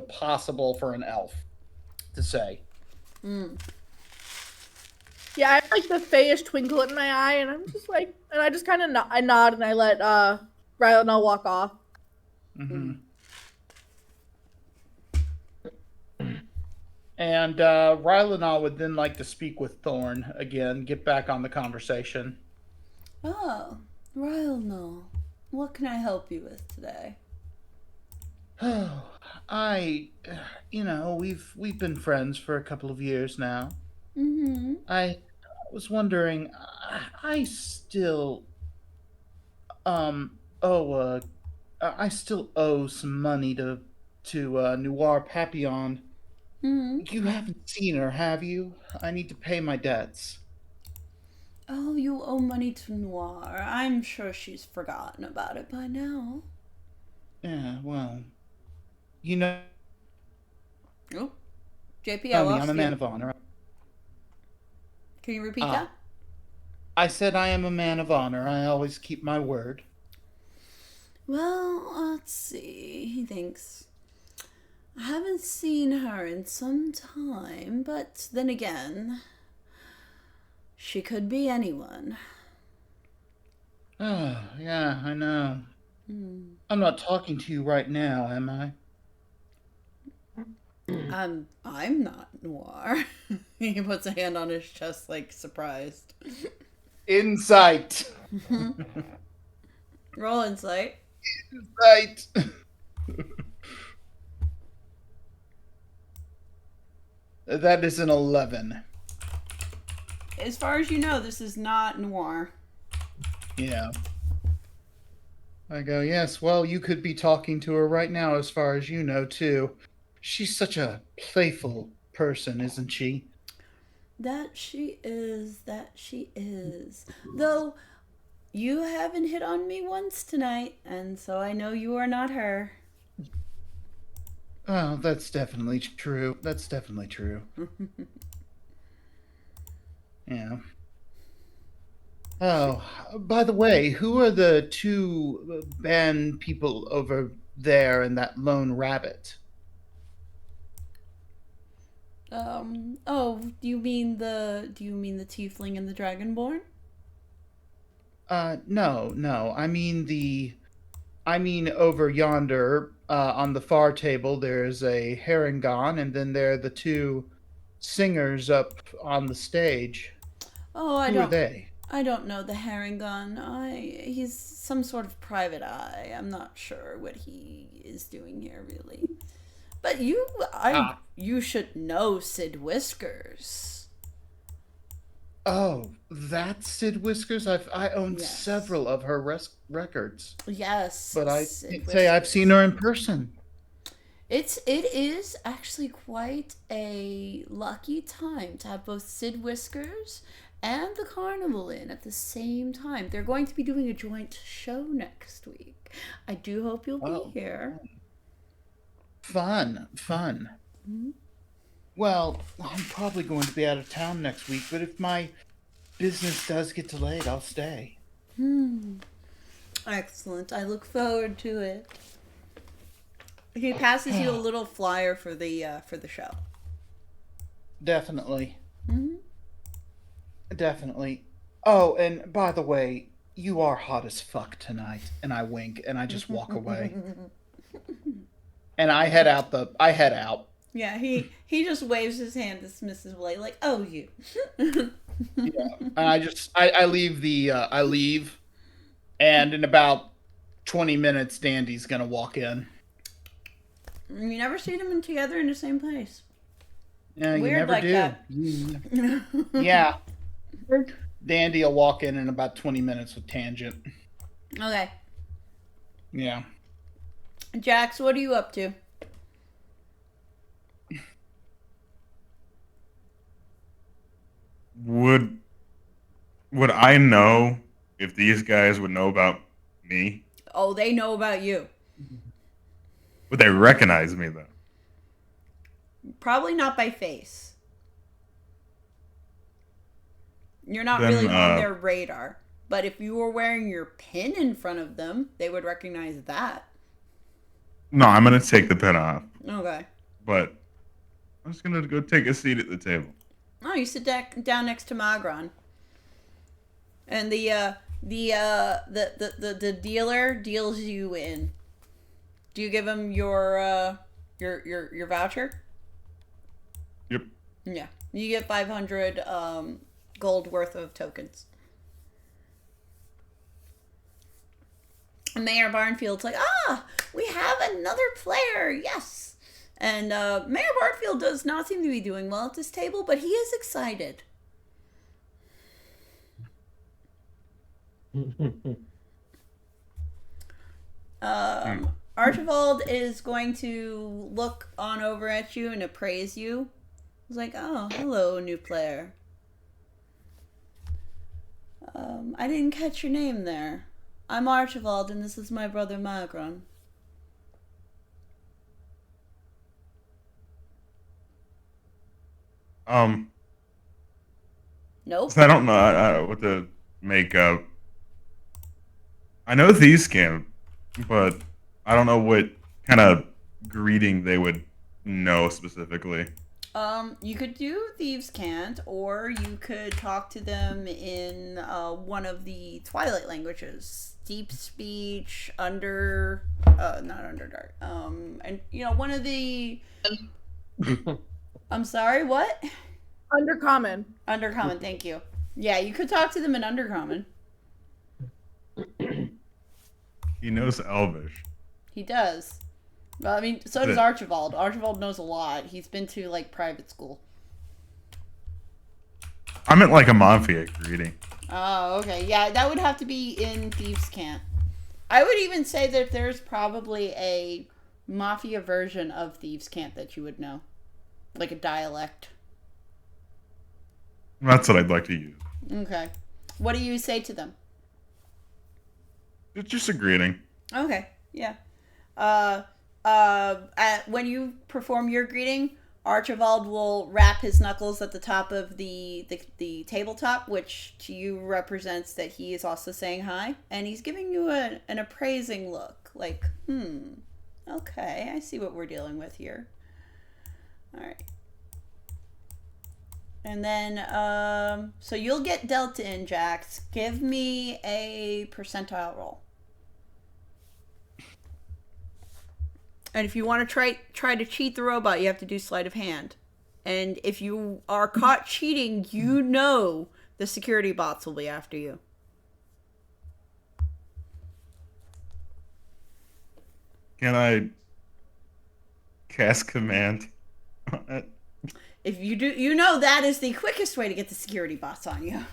[SPEAKER 6] possible for an elf to say.
[SPEAKER 2] Yeah, I have like the fayish twinkle in my eye, and I'm just like, and I just kind of I nod and I let Rylanel walk off.
[SPEAKER 6] Mm-hmm. And Rylanel would then like to speak with Thorn again, get back on the conversation.
[SPEAKER 1] Oh, Rylanol. What can I help you with today?
[SPEAKER 6] Oh, we've been friends for a couple of years now. I was wondering, I still owe some money to Noir Papillon. You haven't seen her, have you? I need to pay my debts.
[SPEAKER 1] Oh, you owe money to Noir. I'm sure she's forgotten about it by now.
[SPEAKER 6] Yeah, well,
[SPEAKER 1] Oh, JP,
[SPEAKER 6] tell me, I'm a man of honor.
[SPEAKER 1] Can you repeat that?
[SPEAKER 6] I said I am a man of honor. I always keep my word.
[SPEAKER 1] Well, let's see. He thinks. I haven't seen her in some time, but then again, she could be anyone.
[SPEAKER 6] Oh, yeah, I know. I'm not talking to you right now, am I?
[SPEAKER 1] I'm not Noir. He puts a hand on his chest, like, surprised.
[SPEAKER 6] Insight!
[SPEAKER 1] Roll insight.
[SPEAKER 6] Insight! That is an 11.
[SPEAKER 1] As far as you know, this is not Noir.
[SPEAKER 6] Yeah. I go, yes, well, you could be talking to her right now as far as you know, too. She's such a playful person, isn't she?
[SPEAKER 1] That she is. That she is. Though, you haven't hit on me once tonight, and so I know you are not her.
[SPEAKER 6] Oh, that's definitely true. That's definitely true. Yeah. Oh, by the way, who are the two band people over there and that lone rabbit?
[SPEAKER 1] Oh, do you mean the tiefling and the dragonborn?
[SPEAKER 6] No. I mean over yonder, on the far table, there's a herringon, and then there are the two singers up on the stage.
[SPEAKER 1] Oh,
[SPEAKER 6] Who are they?
[SPEAKER 1] I don't know the Herringon. He's some sort of private eye. I'm not sure what he is doing here, really. But you should know Sid Whiskers.
[SPEAKER 6] Oh, that's Sid Whiskers. I own
[SPEAKER 1] Yes.
[SPEAKER 6] several of her records,
[SPEAKER 1] Yes,
[SPEAKER 6] but I
[SPEAKER 1] Sid
[SPEAKER 6] can't say I've
[SPEAKER 1] Whiskers.
[SPEAKER 6] seen her in person.
[SPEAKER 1] It is actually quite a lucky time to have both Sid Whiskers and the Carnival in at the same time. They're going to be doing a joint show next week. I do hope you'll be here.
[SPEAKER 6] Fun.
[SPEAKER 1] Mhm.
[SPEAKER 6] Well, I'm probably going to be out of town next week, but if my business does get delayed, I'll stay.
[SPEAKER 1] Excellent. I look forward to it. He passes you a little flyer for the show.
[SPEAKER 6] Definitely.
[SPEAKER 1] Mm-hmm.
[SPEAKER 6] Definitely. Oh, and by the way, you are hot as fuck tonight. And I wink and I just walk away. And I head out.
[SPEAKER 1] Yeah, he just waves his hand to Mrs. Blake like, "Oh, you."
[SPEAKER 6] Yeah. And I leave, and in about 20 minutes Dandy's gonna walk in.
[SPEAKER 1] You never see them together in the same place.
[SPEAKER 6] Yeah, you
[SPEAKER 1] Weird
[SPEAKER 6] never
[SPEAKER 1] like
[SPEAKER 6] do.
[SPEAKER 1] that.
[SPEAKER 6] Yeah. Dandy will walk in about 20 minutes with Tangent.
[SPEAKER 1] Okay.
[SPEAKER 6] Yeah.
[SPEAKER 1] Jax, what are you up to?
[SPEAKER 8] Would I know if these guys would know about me?
[SPEAKER 1] Oh, they know about you.
[SPEAKER 8] Would they recognize me though?
[SPEAKER 1] Probably not by face. You're not
[SPEAKER 8] Then,
[SPEAKER 1] really on their radar. But if you were wearing your pin in front of them, they would recognize that.
[SPEAKER 8] No, I'm gonna take the pin off.
[SPEAKER 1] Okay.
[SPEAKER 8] But I'm just gonna go take a seat at the table.
[SPEAKER 1] Oh, you sit down next to Magron. And the dealer deals you in. Do you give him your voucher?
[SPEAKER 8] Yep.
[SPEAKER 1] Yeah. You get 500 gold worth of tokens. And Mayor Barnfield's like, we have another player, yes. And Mayor Barnfield does not seem to be doing well at this table, but he is excited. Archibald is going to look on over at you and appraise you. He's like, oh, hello, new player. I didn't catch your name there. I'm Archibald, and this is my brother Magron. Nope.
[SPEAKER 8] I don't know what to make up. I know these can, but I don't know what kind of greeting they would know specifically.
[SPEAKER 1] You could do Thieves' Cant, or you could talk to them in one of the Twilight languages. Deep Speech, not Underdark. And, one of the... I'm sorry, what?
[SPEAKER 2] Undercommon.
[SPEAKER 1] Undercommon, thank you. Yeah, you could talk to them in Undercommon.
[SPEAKER 8] He knows Elvish.
[SPEAKER 1] He does. Well, I mean, so does Archibald. Archibald knows a lot. He's been to, private school.
[SPEAKER 8] I meant like a mafia greeting.
[SPEAKER 1] Oh, okay. Yeah, that would have to be in Thieves' Cant. I would even say that there's probably a mafia version of Thieves' Cant that you would know. Like a dialect.
[SPEAKER 8] That's what I'd like to use.
[SPEAKER 1] Okay. What do you say to them?
[SPEAKER 8] It's just a greeting.
[SPEAKER 1] Okay, yeah. When you perform your greeting, Archibald will rap his knuckles at the top of the tabletop, which to you represents that he is also saying hi, and he's giving you an appraising look, like, okay, I see what we're dealing with here. All right. And then, so you'll get dealt in, Jax. Give me a percentile roll. And if you want to try to cheat the robot, you have to do sleight of hand. And if you are caught cheating, you know the security bots will be after you.
[SPEAKER 8] Can I cast command on it?
[SPEAKER 1] If you do, you know that is the quickest way to get the security bots on you.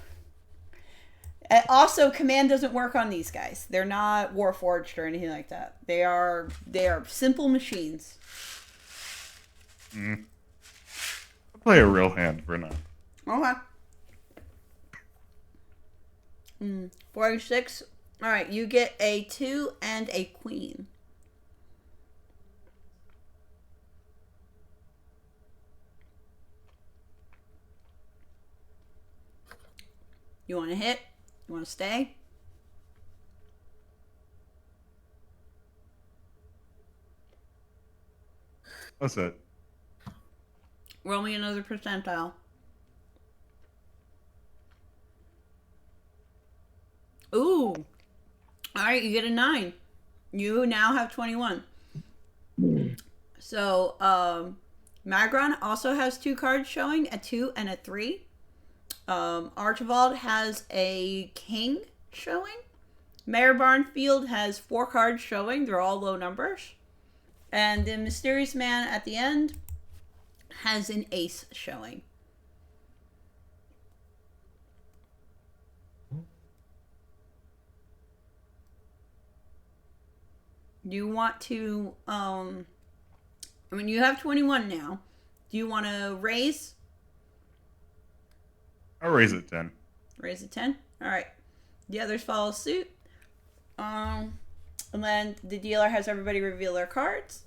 [SPEAKER 1] Also, command doesn't work on these guys. They're not warforged or anything like that. They are simple machines.
[SPEAKER 8] I'll play a real hand for now.
[SPEAKER 1] Okay. 46. All right, you get a 2 and a queen. You want to hit? You want to stay?
[SPEAKER 8] That's it.
[SPEAKER 1] Roll me another percentile. Ooh. All right, you get a 9. You now have 21. So, Magron also has 2 cards showing, a 2 and a 3. Archibald has a king showing. Mayor Barnfield has 4 cards showing. They're all low numbers. And the mysterious man at the end has an ace showing. You want to, you have 21 now. Do you want to raise?
[SPEAKER 8] I'll raise it 10.
[SPEAKER 1] Raise it 10? Alright. The others follow suit. And then the dealer has everybody reveal their cards.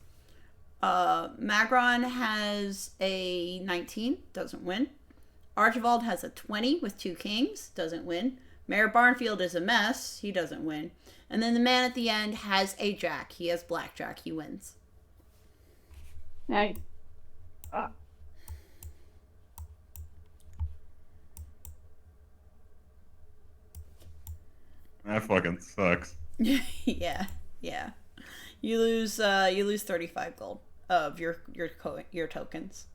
[SPEAKER 1] Magron has a 19, doesn't win. Archibald has a 20 with 2 kings, doesn't win. Mayor Barnfield is a mess, he doesn't win. And then the man at the end has a jack. He has blackjack, he wins.
[SPEAKER 5] Nice.
[SPEAKER 8] That fucking sucks.
[SPEAKER 1] yeah. You lose 35 gold of your tokens.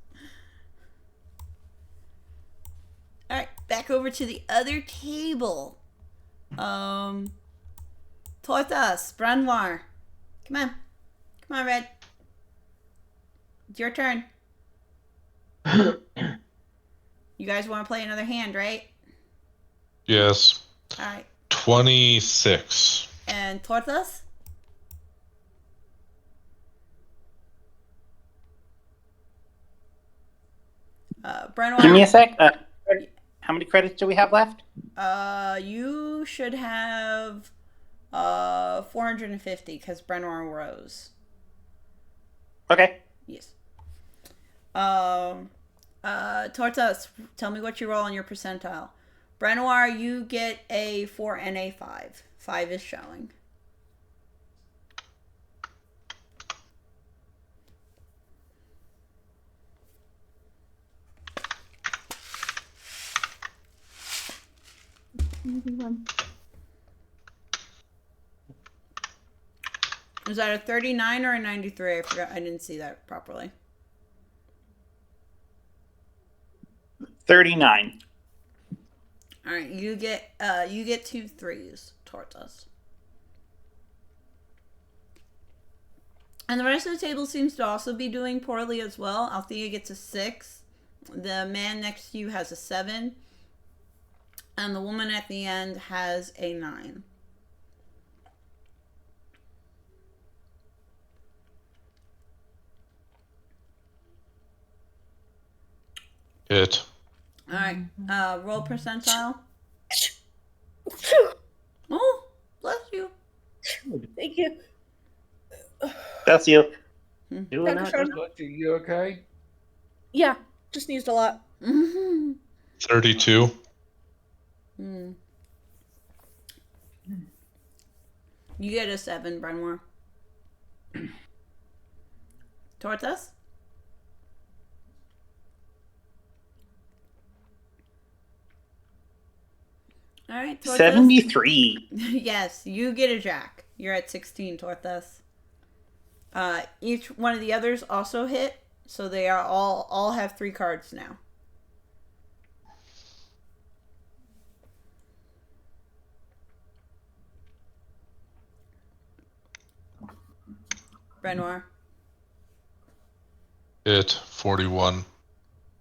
[SPEAKER 1] All right, back over to the other table. Tortas, Branoir. Come on, Red. It's your turn. You guys want to play another hand, right?
[SPEAKER 4] Yes.
[SPEAKER 1] All right.
[SPEAKER 4] 26.
[SPEAKER 1] And Tortas? Branoir.
[SPEAKER 7] Give me a sec. How many credits do we have left?
[SPEAKER 1] You should have 450 because Brenoir rose.
[SPEAKER 7] Okay.
[SPEAKER 1] Yes. Tortas, tell me what you roll on your percentile. Brenoir, you get a 4 and a 5. 5 is showing. Is that a 39 or a 93? I forgot. I didn't see that properly.
[SPEAKER 7] 39.
[SPEAKER 1] All right, you get 2 3s towards us. And the rest of the table seems to also be doing poorly as well. Althea gets a 6. The man next to you has a 7. And the woman at the end has a 9.
[SPEAKER 4] Hit.
[SPEAKER 1] All right. Roll percentile. Oh, bless you.
[SPEAKER 2] Thank you.
[SPEAKER 7] That's you.
[SPEAKER 3] Doing
[SPEAKER 2] Dr.
[SPEAKER 3] that.
[SPEAKER 2] Sean?
[SPEAKER 6] Are you okay?
[SPEAKER 2] Yeah, just sneezed a lot.
[SPEAKER 4] 32.
[SPEAKER 1] You get a 7, Brenmore. Tortas? All right, Tortas.
[SPEAKER 7] 73.
[SPEAKER 1] Yes, you get a jack. You're at 16, Tortas. Each one of the others also hit, so they are all have 3 cards now. Renoir.
[SPEAKER 4] Hit. 41.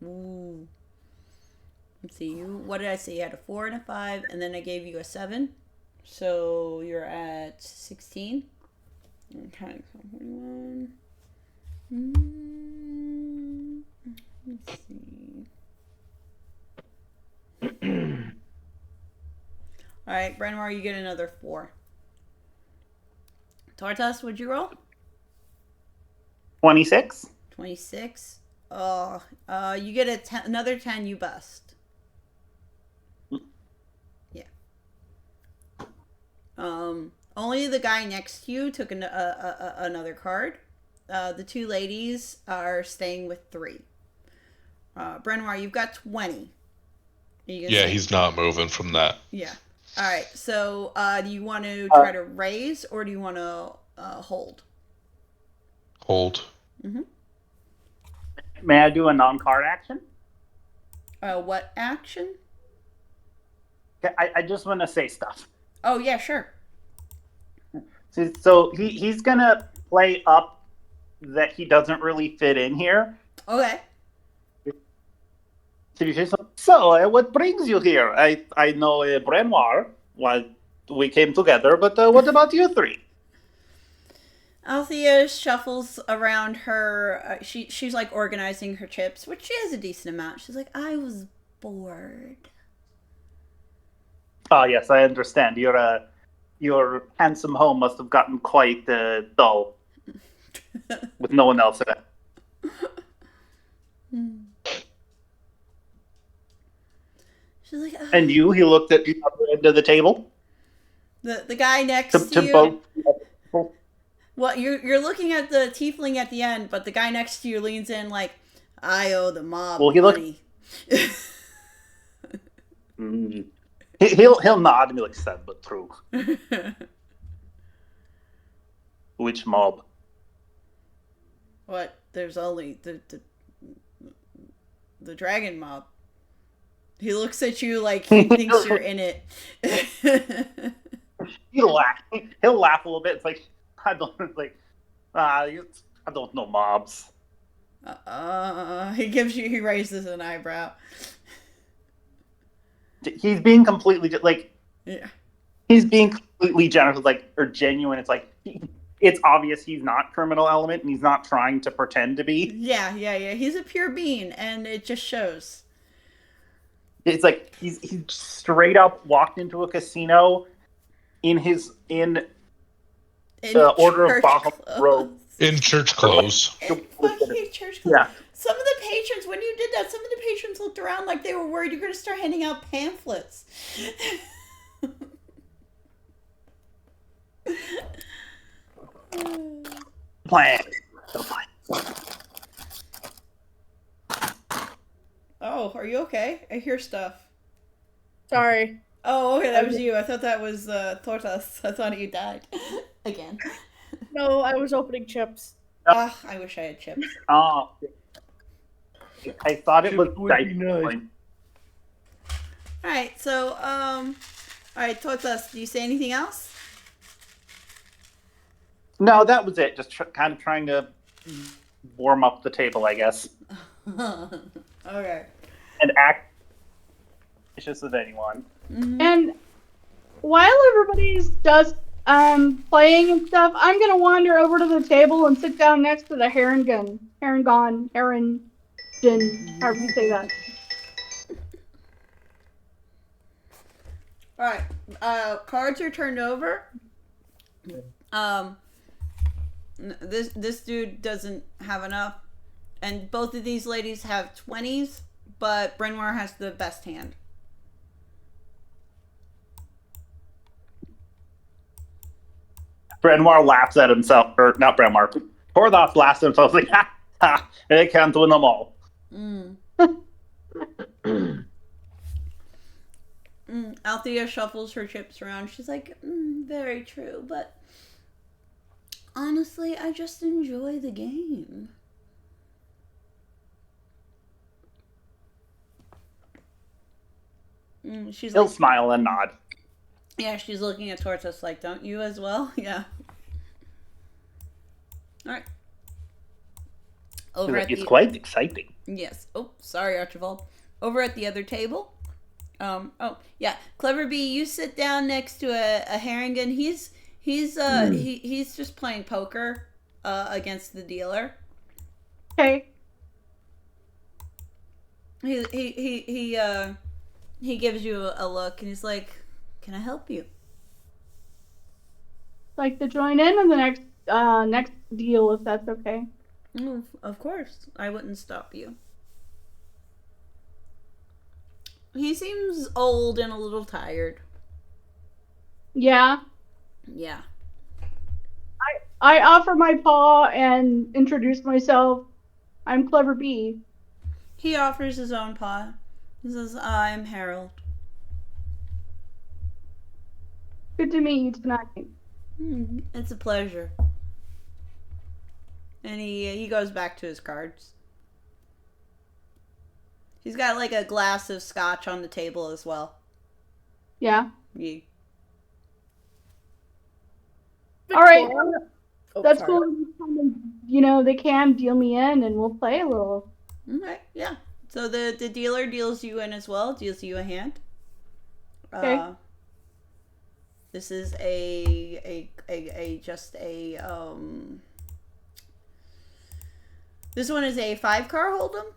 [SPEAKER 1] Ooh. Let's see. What did I say? You had a 4 and a 5, and then I gave you a 7. So you're at 16. Okay, 41. Let's see. All right, Brenoir, you get another 4. Tortas, what'd you roll?
[SPEAKER 7] 26.
[SPEAKER 1] 26. Oh, you get another 10. You bust. Yeah. Only the guy next to you took another card. The 2 ladies are staying with 3. Brenoir, you've got 20.
[SPEAKER 4] Yeah, he's not moving from that.
[SPEAKER 1] Yeah. All right. So, do you want to try to raise or do you want to hold?
[SPEAKER 4] Hold.
[SPEAKER 7] May I do a non-card action?
[SPEAKER 1] What action?
[SPEAKER 7] I just want to say stuff.
[SPEAKER 1] Oh, yeah, sure.
[SPEAKER 7] So he's going to play up that he doesn't really fit in here.
[SPEAKER 1] Okay.
[SPEAKER 7] So, what brings you here? I know Brenoir. Well, we came together, but what about you 3?
[SPEAKER 1] Althea shuffles around her. She's like organizing her chips, which she has a decent amount. She's like, I was bored.
[SPEAKER 7] Oh, yes, I understand. Your handsome home must have gotten quite dull with no one else in it.
[SPEAKER 1] She's like,
[SPEAKER 7] And you? He looked at the other end of the table.
[SPEAKER 1] The guy next to you.
[SPEAKER 7] Both.
[SPEAKER 1] Well, you're looking at the tiefling at the end, but the guy next to you leans in like, I owe the mob money.
[SPEAKER 7] He'll nod and be like, sad but true. Which mob?
[SPEAKER 1] What? There's only the dragon mob. He looks at you like he thinks you're in it.
[SPEAKER 7] He'll laugh. He'll laugh a little bit. It's like, I don't know mobs.
[SPEAKER 1] He raises an eyebrow.
[SPEAKER 7] He's being completely
[SPEAKER 1] yeah.
[SPEAKER 7] He's being completely generous, or genuine. It's like it's obvious he's not criminal element, and he's not trying to pretend to be.
[SPEAKER 1] Yeah. He's a pure being, and it just shows.
[SPEAKER 7] It's like he's straight up walked into a casino in order of Bahamut robe.
[SPEAKER 4] In church clothes.
[SPEAKER 1] Fucking church clothes.
[SPEAKER 7] Yeah.
[SPEAKER 1] Some of the patrons, when you did that, some of the patrons looked around like they were worried you're going to start handing out pamphlets.
[SPEAKER 7] Plan.
[SPEAKER 1] Oh, are you okay? I hear stuff.
[SPEAKER 2] Sorry.
[SPEAKER 1] Oh, okay, that was you. I thought that was Tortas. I thought you died. Again.
[SPEAKER 2] No, I was opening chips.
[SPEAKER 1] I wish I had chips.
[SPEAKER 7] Oh. I thought it was dice.
[SPEAKER 3] Nice.
[SPEAKER 1] Alright, so, alright, Tortas, do you say anything else?
[SPEAKER 7] No, that was it. Just kind of trying to warm up the table, I guess.
[SPEAKER 1] Okay.
[SPEAKER 7] And act vicious of anyone.
[SPEAKER 1] Mm-hmm.
[SPEAKER 5] And while everybody's just playing and stuff, I'm gonna wander over to the table and sit down next to the Herringon, however you say that.
[SPEAKER 1] All right. Cards are turned over. This dude doesn't have enough, and both of these ladies have 20s, but Bryn Mawr has the best hand.
[SPEAKER 7] Bryn Mawr laughs at himself, or not Bryn Mawr. Tordoff laughs at himself, like, ha, ha, I can't win them all.
[SPEAKER 1] Althea shuffles her chips around. She's like, very true, but honestly, I just enjoy the game.
[SPEAKER 7] He'll smile and nod.
[SPEAKER 1] Yeah, she's looking at towards us like, don't you as well? Yeah. All right.
[SPEAKER 7] It's quite exciting.
[SPEAKER 1] Yes. Oh, sorry, Archibald. Over at the other table. Oh, yeah. Clever Bee, you sit down next to a Harrigan. He's just playing poker against the dealer.
[SPEAKER 5] Okay.
[SPEAKER 1] He gives you a look and he's like, "Can I help you?"
[SPEAKER 5] Like to join in on the next deal, if that's okay.
[SPEAKER 1] Of course, I wouldn't stop you. He seems old and a little tired.
[SPEAKER 5] Yeah.
[SPEAKER 1] Yeah.
[SPEAKER 5] I offer my paw and introduce myself. I'm Clever Bee.
[SPEAKER 1] He offers his own paw. He says, "I'm Harold."
[SPEAKER 5] Good to meet you tonight.
[SPEAKER 1] It's a pleasure. And he goes back to his cards. He's got like a glass of scotch on the table as well.
[SPEAKER 5] Yeah.
[SPEAKER 1] Yeah.
[SPEAKER 5] All right.
[SPEAKER 1] Oh,
[SPEAKER 5] That's
[SPEAKER 1] sorry.
[SPEAKER 5] cool. You know, they can deal me in and we'll play a little.
[SPEAKER 1] Okay, yeah. So the dealer deals you in as well, deals you a hand.
[SPEAKER 5] Okay.
[SPEAKER 1] This is this one is a 5-card hold'em.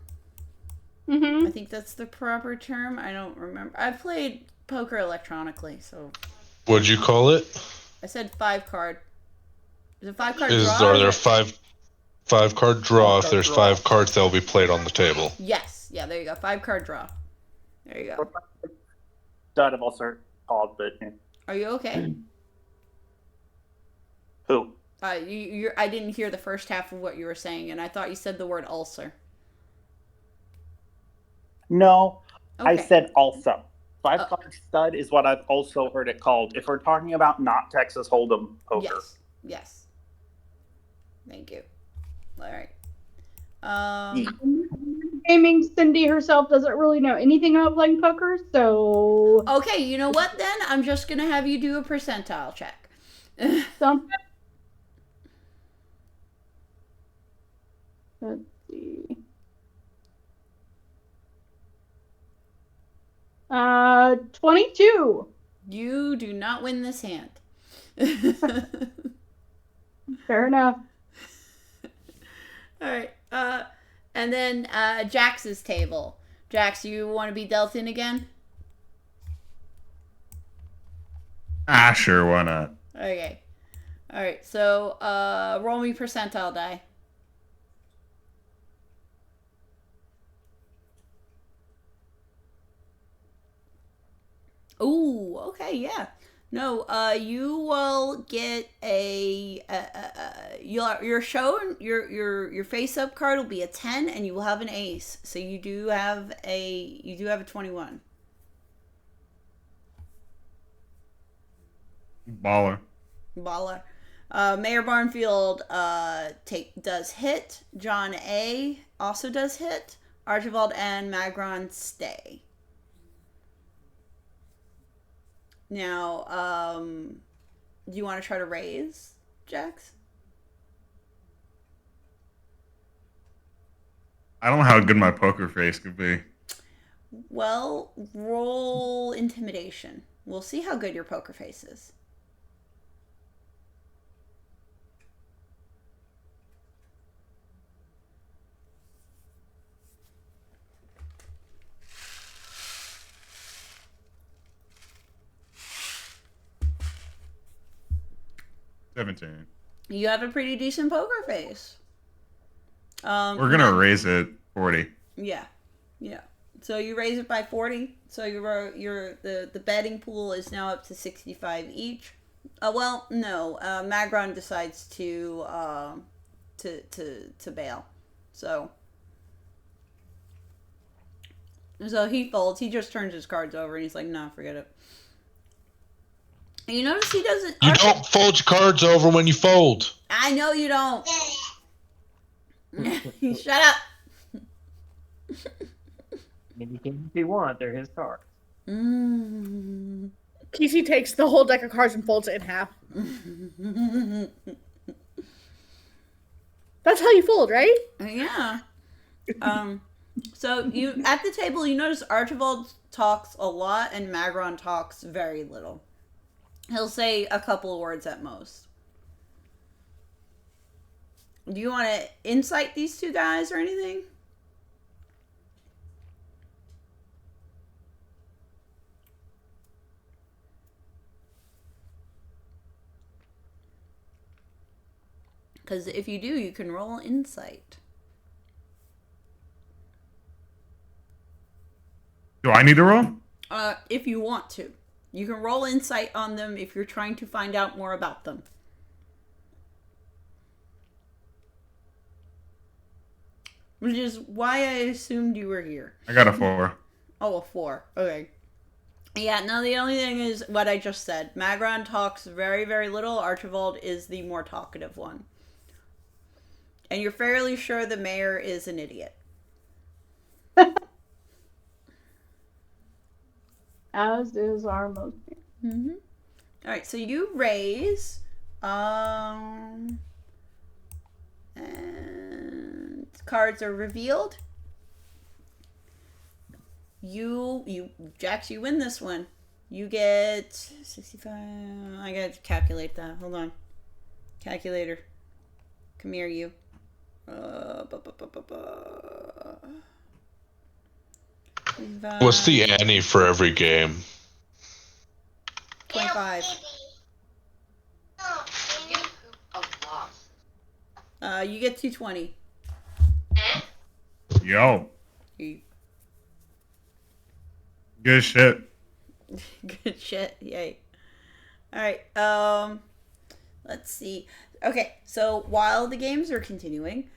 [SPEAKER 1] I think that's the proper term. I don't remember. I've played poker electronically, so.
[SPEAKER 4] What'd you call it?
[SPEAKER 1] I said 5-card. Is it 5-card draw?
[SPEAKER 4] Are there five-card draw if there's 5 cards that will be played on the table?
[SPEAKER 1] Yes. Yeah, there you go. 5-card draw. There you go.
[SPEAKER 7] I've also called, but
[SPEAKER 1] Are you okay?
[SPEAKER 7] Who?
[SPEAKER 1] I didn't hear the first half of what you were saying, and I thought you said the word ulcer.
[SPEAKER 7] No,
[SPEAKER 1] Okay.
[SPEAKER 7] I said also. 5-card stud is what I've also heard it called. If we're talking about not Texas Hold'em poker.
[SPEAKER 1] Yes. Thank you. All right.
[SPEAKER 5] Gaming Cindy herself doesn't really know anything about playing poker, so.
[SPEAKER 1] Okay, you know what then? I'm just gonna have you do a percentile check.
[SPEAKER 5] Sounds good. Let's see. 22.
[SPEAKER 1] You do not win this hand.
[SPEAKER 5] Fair enough.
[SPEAKER 1] All right. And then Jax's table. Jax, you want to be dealt in again?
[SPEAKER 8] Sure, why not?
[SPEAKER 1] Okay. All right. So roll me percentile die. Ooh, okay, yeah. No, you will get your shown your face up card will be a 10 and you will have an ace. So you do have a 21.
[SPEAKER 8] Baller.
[SPEAKER 1] Mayor Barnfield does hit. John A also does hit. Archibald and Magron stay. Now, do you want to try to raise, Jax?
[SPEAKER 8] I don't know how good my poker face could be.
[SPEAKER 1] Well, roll intimidation. We'll see how good your poker face is.
[SPEAKER 8] 17.
[SPEAKER 1] You have a pretty decent poker face.
[SPEAKER 8] We're gonna raise it 40.
[SPEAKER 1] Yeah. So you raise it by 40. So the betting pool is now up to 65 each. Well, no. Magron decides to bail. So he folds. He just turns his cards over and he's like, "Nah, forget it." And you notice he doesn't.
[SPEAKER 4] You don't fold your cards over when you fold.
[SPEAKER 1] I know you don't. Shut up.
[SPEAKER 3] Maybe if you want, they're his cards.
[SPEAKER 2] Casey takes the whole deck of cards and folds it in half. That's how you fold, right?
[SPEAKER 1] Yeah. So you at the table, you notice Archibald talks a lot and Magron talks very little. He'll say a couple of words at most. Do you want to insight these two guys or anything? Because if you do, you can roll insight.
[SPEAKER 8] Do I need to roll?
[SPEAKER 1] If you want to. You can roll insight on them if you're trying to find out more about them. Which is why I assumed you were here.
[SPEAKER 8] I got a 4.
[SPEAKER 1] Oh, a 4. Okay. Yeah, no, the only thing is what I just said. Magron talks very, very little. Archibald is the more talkative one. And you're fairly sure the mayor is an idiot.
[SPEAKER 5] As is our most.
[SPEAKER 1] Mm-hmm. All right, so you raise, and cards are revealed. You Jax, you win this one. You get 65. I gotta calculate that. Hold on, calculator. Come here, you.
[SPEAKER 4] What's the ante for every game?
[SPEAKER 1] 25. You get 220.
[SPEAKER 8] Yo. Good shit.
[SPEAKER 1] Good shit. Yay. All right. Let's see. Okay, so while the games are continuing,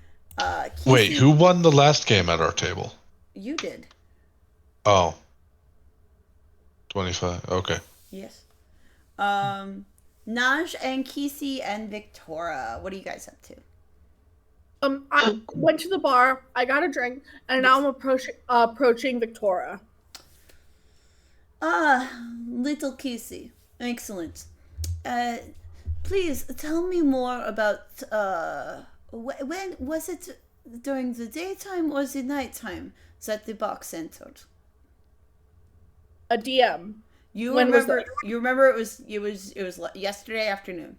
[SPEAKER 4] Wait, who won the last game at our table?
[SPEAKER 1] You did.
[SPEAKER 4] Oh. 25. Okay.
[SPEAKER 1] Yes. Naj and Kisi and Victoria, what are you guys up to?
[SPEAKER 2] I went to the bar, I got a drink, and now I'm approaching Victoria.
[SPEAKER 1] Little Kisi. Excellent. Please tell me more about when was it, during the daytime or the nighttime that the box entered?
[SPEAKER 2] A DM.
[SPEAKER 1] You remember it was yesterday afternoon.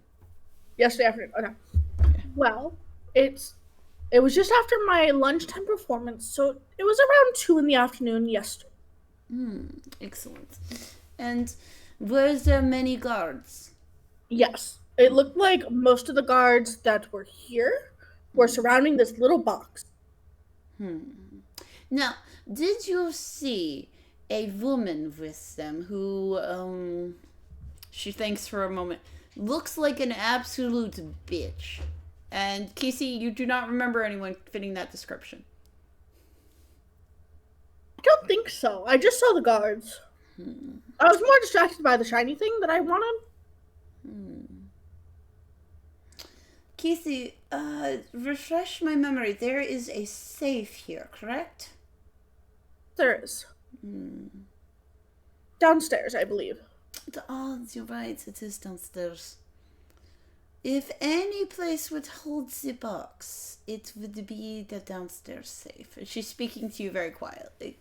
[SPEAKER 2] Yesterday afternoon. Okay. Well, it was just after my lunchtime performance, so it was around 2 in the afternoon yesterday.
[SPEAKER 1] Excellent. And were there many guards?
[SPEAKER 2] Yes. It looked like most of the guards that were here were surrounding this little box.
[SPEAKER 1] Now, did you see a woman with them who, she thinks for a moment, looks like an absolute bitch? And Kisi, you do not remember anyone fitting that description.
[SPEAKER 2] I don't think so. I just saw the guards. I was more distracted by the shiny thing that I wanted.
[SPEAKER 1] Kisi, refresh my memory. There is a safe here, correct?
[SPEAKER 2] There is. Downstairs, I believe.
[SPEAKER 1] Oh, you're right. It is downstairs. If any place would hold the box, it would be the downstairs safe. She's speaking to you very quietly.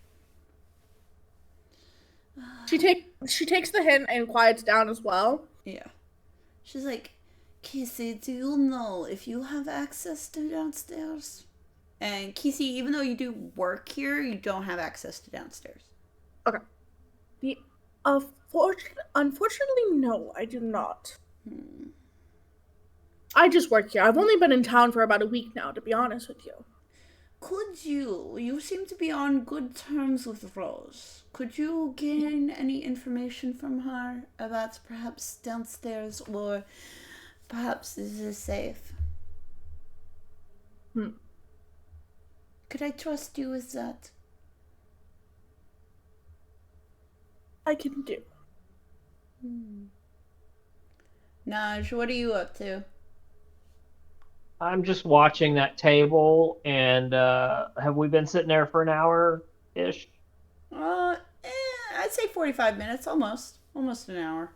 [SPEAKER 2] She takes the hint and quiets down as well.
[SPEAKER 1] Yeah. She's like, Kisi, do you know if you have access to downstairs? And Kisi, even though you do work here, you don't have access to downstairs.
[SPEAKER 2] Okay. Unfortunately, no, I do not. I just work here. I've only been in town for about a week now, to be honest with you.
[SPEAKER 1] Could you seem to be on good terms with Rose. Could you gain any information from her about perhaps downstairs, or perhaps this is safe? Could I trust you with that?
[SPEAKER 2] I can do.
[SPEAKER 1] Naj, what are you up to?
[SPEAKER 3] I'm just watching that table, and have we been sitting there for an hour-ish?
[SPEAKER 1] I'd say 45 minutes, almost an hour.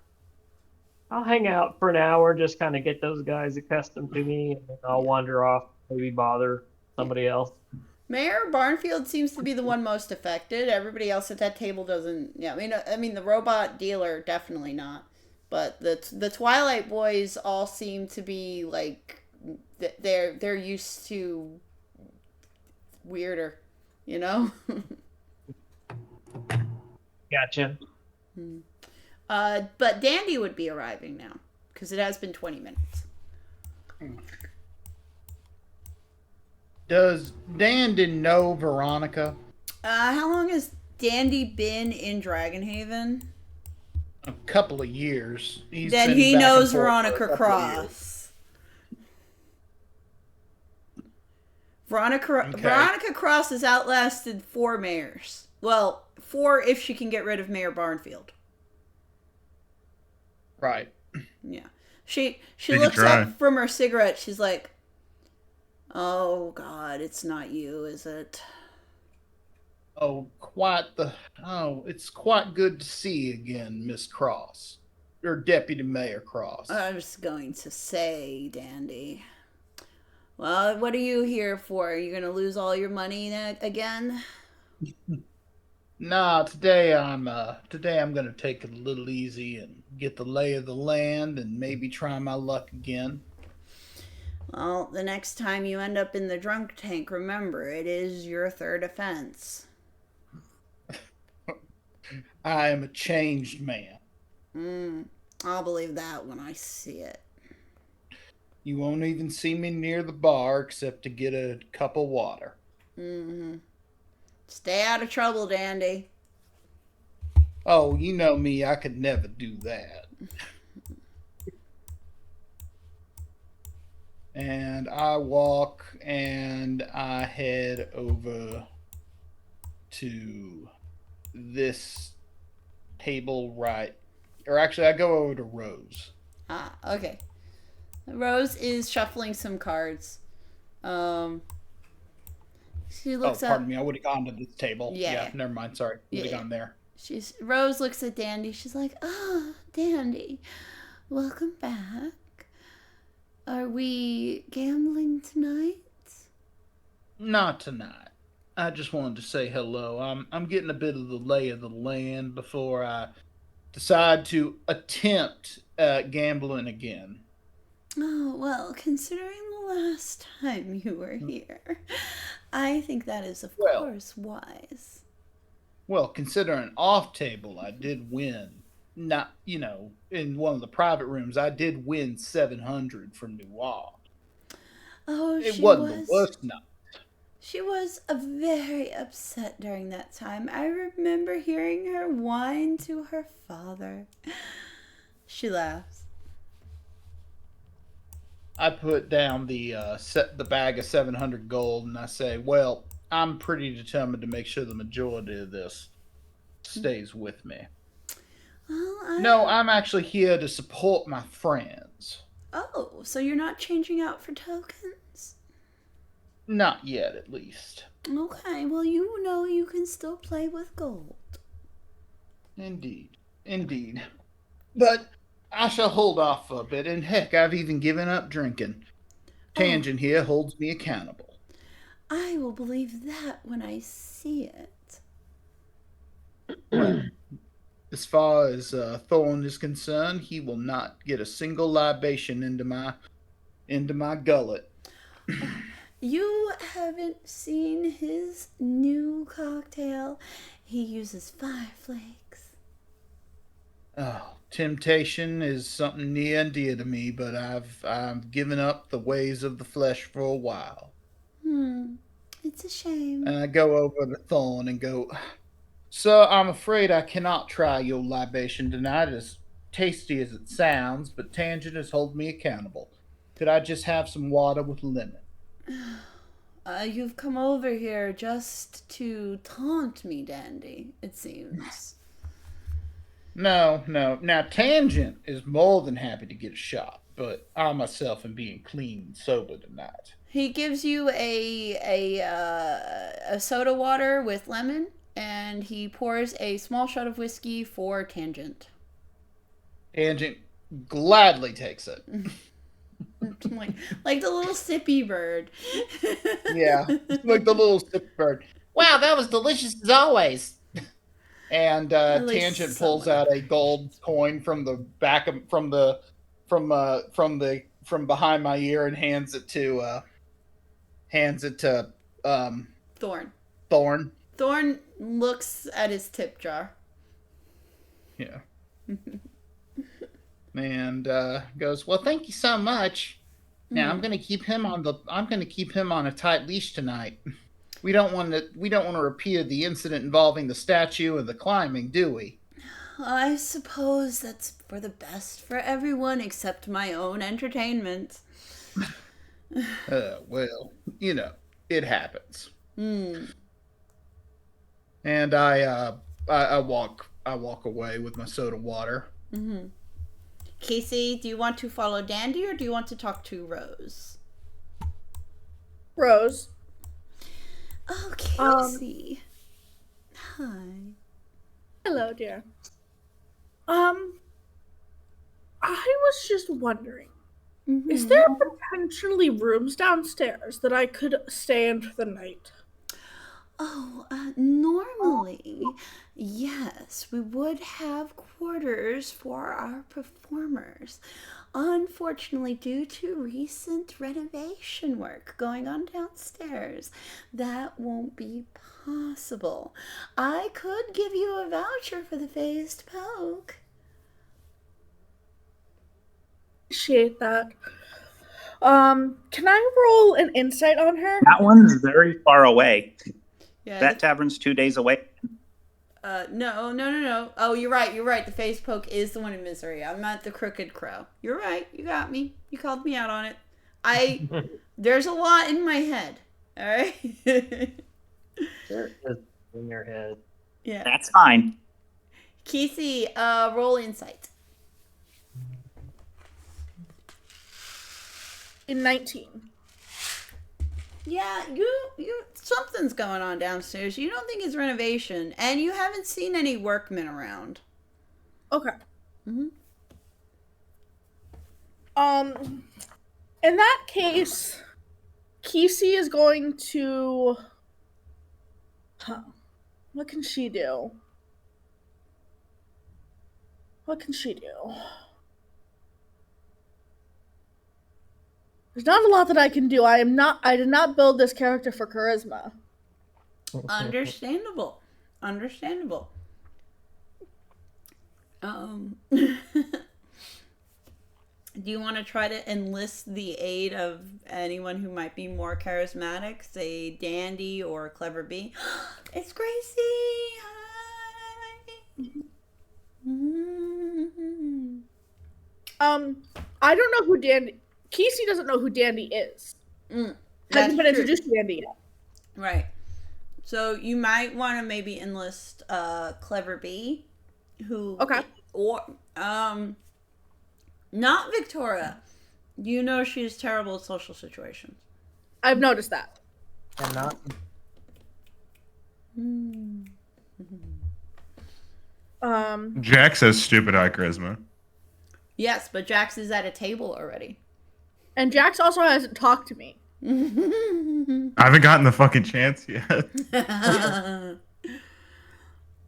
[SPEAKER 3] I'll hang out for an hour, just kind of get those guys accustomed to me, and then I'll wander off, maybe bother somebody else.
[SPEAKER 1] Mayor Barnfield seems to be the one most affected. Everybody else at that table doesn't. Yeah, I mean, the robot dealer definitely not, but the Twilight Boys all seem to be like they're used to weirder, you know.
[SPEAKER 3] Gotcha.
[SPEAKER 1] But Dandy would be arriving now because it has been 20 minutes.
[SPEAKER 6] Does Dandy know Veronica?
[SPEAKER 1] How long has Dandy been in Dragonhaven?
[SPEAKER 6] A couple of years.
[SPEAKER 1] Then he knows Veronica Cross. Veronica Cross has outlasted 4 mayors. Well, 4 if she can get rid of Mayor Barnfield.
[SPEAKER 6] Right.
[SPEAKER 1] Yeah. She looks up from her cigarette. She's like, "Oh God, it's not you, is it?"
[SPEAKER 6] It's quite good to see you again, Miss Cross. Or Deputy Mayor Cross.
[SPEAKER 1] I was going to say, Dandy. Well, what are you here for? Are you going to lose all your money again?
[SPEAKER 6] Nah, today I'm gonna take it a little easy and get the lay of the land and maybe try my luck again.
[SPEAKER 1] Well, the next time you end up in the drunk tank, remember, it is your 3rd offense.
[SPEAKER 6] I am a changed man.
[SPEAKER 1] I'll believe that when I see it.
[SPEAKER 6] You won't even see me near the bar except to get a cup of water.
[SPEAKER 1] Stay out of trouble, Dandy.
[SPEAKER 6] Oh, you know me, I could never do that. And I walk and I head over to this table right. Or actually, I go over to Rose.
[SPEAKER 1] Okay. Rose is shuffling some cards. She looks
[SPEAKER 6] pardon me. I would have gone to this table.
[SPEAKER 1] Yeah.
[SPEAKER 6] Never mind. Sorry. Would have gone there.
[SPEAKER 1] Rose looks at Dandy. She's like, Dandy, welcome back. Are we gambling tonight?
[SPEAKER 6] Not tonight. I just wanted to say hello. I'm getting a bit of the lay of the land before I decide to attempt gambling again.
[SPEAKER 1] Oh, well, considering the last time you were here, I think that is, of course, wise.
[SPEAKER 6] Well, considering off table, I did win. Not, in one of the private rooms, I did win 700 from Noir.
[SPEAKER 1] Oh,
[SPEAKER 6] it wasn't the worst night.
[SPEAKER 1] She was very upset during that time. I remember hearing her whine to her father. She laughs.
[SPEAKER 6] I put down the bag of 700 gold, and I say, well, I'm pretty determined to make sure the majority of this stays with me.
[SPEAKER 1] Well,
[SPEAKER 6] No, I'm actually here to support my friends.
[SPEAKER 1] Oh, so you're not changing out for tokens?
[SPEAKER 6] Not yet, at least.
[SPEAKER 1] Okay, well, you can still play with gold.
[SPEAKER 6] Indeed. But I shall hold off for a bit, and heck, I've even given up drinking. Tangent here holds me accountable.
[SPEAKER 1] I will believe that when I see it.
[SPEAKER 6] Well, as far as Thorn is concerned, he will not get a single libation into my gullet.
[SPEAKER 1] You haven't seen his new cocktail? He uses 5 flakes.
[SPEAKER 6] Oh, temptation is something near and dear to me, but I've given up the ways of the flesh for a while.
[SPEAKER 1] It's a shame.
[SPEAKER 6] And I go over to Thorn and go, Sir, I'm afraid I cannot try your libation tonight, as tasty as it sounds, but Tangent has held me accountable. Could I just have some water with lemon?
[SPEAKER 1] You've come over here just to taunt me, Dandy, it seems.
[SPEAKER 6] No. Now, Tangent is more than happy to get a shot, but I myself am being clean and sober tonight.
[SPEAKER 1] He gives you a soda water with lemon, and he pours a small shot of whiskey for Tangent.
[SPEAKER 6] Tangent gladly takes it.
[SPEAKER 1] like the little sippy bird.
[SPEAKER 6] Yeah, like the little sippy bird. Wow, that was delicious as always. And Tangent pulls out a gold coin from the back of from behind my ear and hands it to
[SPEAKER 1] Thorn. Thorn looks at his tip jar.
[SPEAKER 6] Yeah. And goes, "Well, thank you so much. Now I'm going to keep him on a tight leash tonight. We don't want to repeat the incident involving the statue and the climbing, do we?"
[SPEAKER 1] I suppose that's for the best for everyone except my own entertainment.
[SPEAKER 6] Well, it happens. And I walk away with my soda water.
[SPEAKER 1] Casey, do you want to follow Dandy or do you want to talk to Rose?
[SPEAKER 2] Rose.
[SPEAKER 1] Oh, Casey. Hi.
[SPEAKER 2] Hello, dear. I was just wondering, is there potentially rooms downstairs that I could stay in for the night?
[SPEAKER 1] Oh, normally, yes, we would have quarters for our performers. Unfortunately, due to recent renovation work going on downstairs, that won't be possible. I could give you a voucher for the phased poke.
[SPEAKER 2] Appreciate that. Can I roll an insight on her?
[SPEAKER 7] That one's very far away.
[SPEAKER 1] Yeah,
[SPEAKER 7] that tavern's 2 days away.
[SPEAKER 1] No. Oh, you're right. The face poke is the one in Misery. I'm not the Crooked Crow. You're right. You got me. You called me out on it. There's a lot in my head. All right.
[SPEAKER 3] There is in your head.
[SPEAKER 1] Yeah.
[SPEAKER 7] That's fine.
[SPEAKER 1] Casey, roll insight.
[SPEAKER 2] In 19.
[SPEAKER 1] Yeah, you something's going on downstairs. You don't think it's renovation, and you haven't seen any workmen around.
[SPEAKER 2] Okay. In that case, Casey is going to. What can she do? There's not a lot that I can do. I did not build this character for charisma.
[SPEAKER 1] Understandable. Do you want to try to enlist the aid of anyone who might be more charismatic, say Dandy or Clever Bee? It's Gracie. Hi.
[SPEAKER 2] I don't know who Dandy. Casey doesn't know who Dandy is. Hasn't been introduced to Dandy yet.
[SPEAKER 1] Right. So you might want to maybe enlist Clever Bee, who or not Victoria. You know she's terrible at social situations.
[SPEAKER 2] I've noticed that.
[SPEAKER 3] And not.
[SPEAKER 8] Jax has stupid high charisma.
[SPEAKER 1] Yes, but Jax is at a table already.
[SPEAKER 2] And Jax also hasn't talked to me.
[SPEAKER 8] I haven't gotten the fucking chance yet.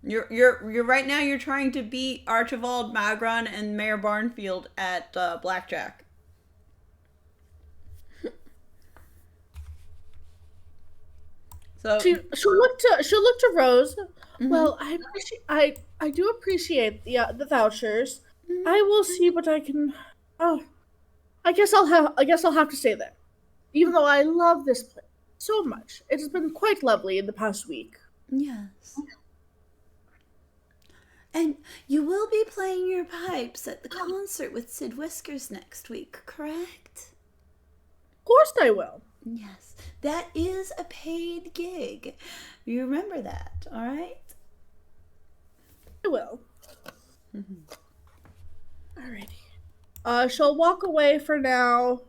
[SPEAKER 1] You're right now. You're trying to beat Archibald Magron and Mayor Barnfield at blackjack. So
[SPEAKER 2] she'll look to Rose. Well, I do appreciate the vouchers. I will see what I can. Oh, I guess I'll have to stay there, even though I love this place so much. It has been quite lovely in the past week.
[SPEAKER 1] Yes. And you will be playing your pipes at the concert with Sid Whiskers next week, correct?
[SPEAKER 2] Of course I will.
[SPEAKER 1] Yes. That is a paid gig. You remember that, all right?
[SPEAKER 2] I will. Alrighty. She'll walk away for now.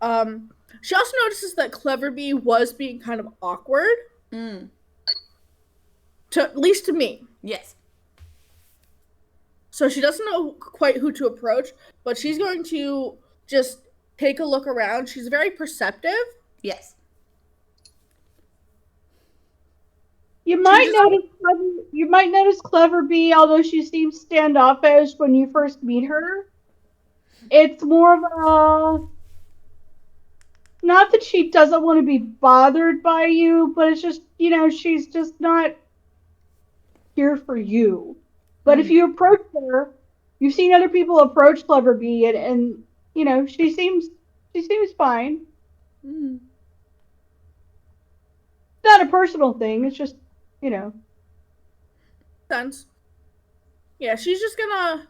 [SPEAKER 2] She also notices that Cleverbee was being kind of awkward. At least to me.
[SPEAKER 1] Yes.
[SPEAKER 2] So she doesn't know quite who to approach, but she's going to just take a look around. She's very perceptive.
[SPEAKER 1] Yes.
[SPEAKER 5] You might notice Cleverbee, although she seems standoffish when you first meet her. It's more of a, not that she doesn't want to be bothered by you, but it's just, she's just not here for you. But if you approach her, you've seen other people approach Cleverbee, and she seems fine. Not a personal thing. It's just,
[SPEAKER 2] Sense. Yeah, she's gonna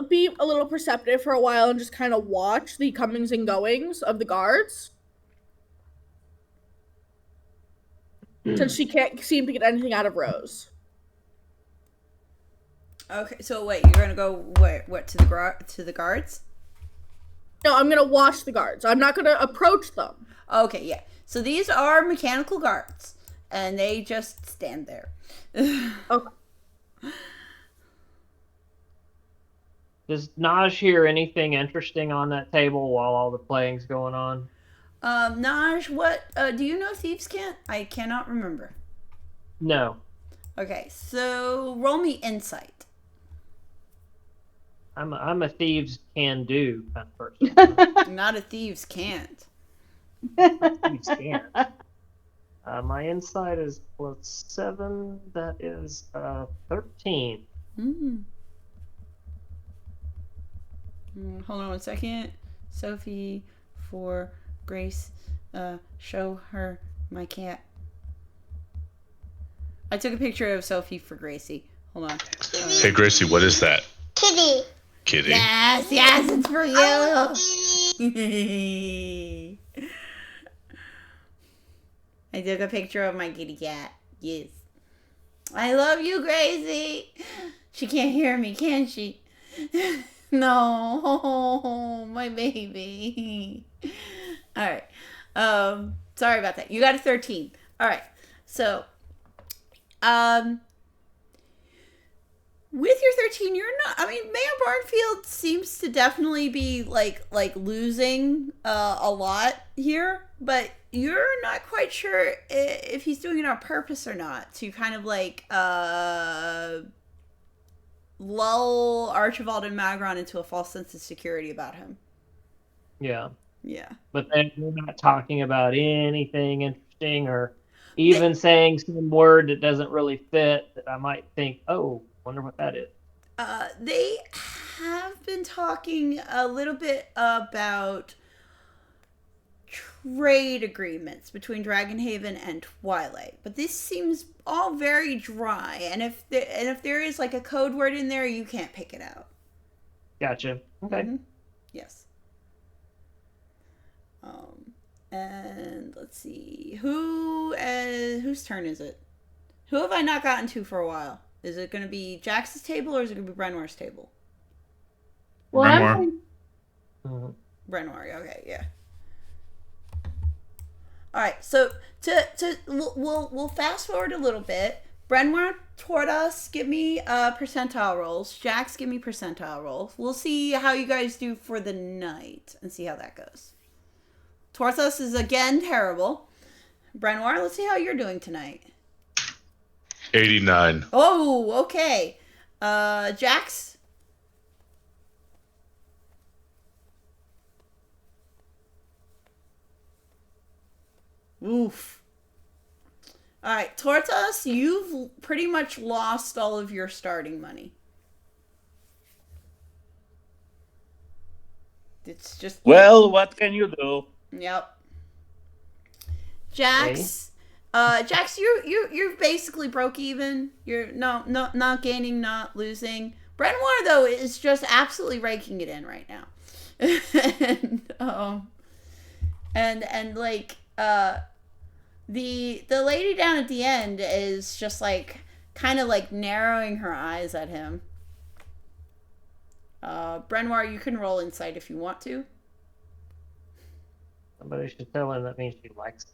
[SPEAKER 2] be a little perceptive for a while and just kind of watch the comings and goings of the guards. Since she can't seem to get anything out of Rose.
[SPEAKER 1] Okay, so wait, you're gonna go what to the guards?
[SPEAKER 2] No, I'm gonna watch the guards. I'm not gonna approach them.
[SPEAKER 1] Okay, yeah. So these are mechanical guards, and they just stand there.
[SPEAKER 2] Okay.
[SPEAKER 3] Does Naj hear anything interesting on that table while all the playing's going on?
[SPEAKER 1] Naj, what do you know Thieves' Cant? I cannot remember.
[SPEAKER 3] No.
[SPEAKER 1] Okay, so roll me insight.
[SPEAKER 3] I'm a thieves can do kind of person.
[SPEAKER 1] Not a Thieves' Cant.
[SPEAKER 3] Thieves can't. My insight is +7. That is 13.
[SPEAKER 1] Hold on one second. Sophie for Grace. Show her my cat. I took a picture of Sophie for Gracie. Hold on.
[SPEAKER 4] Hey Gracie, what is that?
[SPEAKER 9] Kitty.
[SPEAKER 4] Kitty.
[SPEAKER 1] Yes, it's for you. I took a picture of my kitty cat. Yes. I love you, Gracie. She can't hear me, can she? No, my baby. All right. Sorry about that. You got a 13. All right. So, with your 13, you're not. I mean, Mayor Barnfield seems to definitely be like losing a lot here, but you're not quite sure if he's doing it on purpose or not to kind of lull Archibald and Magron into a false sense of security about him.
[SPEAKER 3] Yeah.
[SPEAKER 1] Yeah.
[SPEAKER 3] But then we're not talking about anything interesting or even saying some word that doesn't really fit that I might think, oh, wonder what that is.
[SPEAKER 1] They have been talking a little bit about trade agreements between Dragonhaven and Twilight, but this seems all very dry. And if there is like a code word in there, you can't pick it out.
[SPEAKER 3] Gotcha. Okay.
[SPEAKER 1] Mm-hmm. Yes. And let's see whose turn is it? Who have I not gotten to for a while? Is it going to be Jax's table or is it going to be Brenoir's table?
[SPEAKER 5] Well,
[SPEAKER 8] Brenoir.
[SPEAKER 1] Brenoir. Okay, yeah. All right, so we'll fast forward a little bit. Brenoir, toward us, give me percentile rolls. Jax, give me percentile rolls. We'll see how you guys do for the night and see how that goes. Towards us is again terrible. Brenoir, let's see how you're doing tonight.
[SPEAKER 4] 89.
[SPEAKER 1] Oh, okay. Jax? Oof. All right, Tortas, you've pretty much lost all of your starting money. It's just
[SPEAKER 7] Well, what can you do?
[SPEAKER 1] Yep. Jax, Jax, you're basically broke even. You're not gaining, not losing. Brenoir though is just absolutely raking it in right now, and like the lady down at the end is just like kind of like narrowing her eyes at him. Brenoir, you can roll insight if you want to.
[SPEAKER 3] Somebody should tell her that means she likes
[SPEAKER 4] it.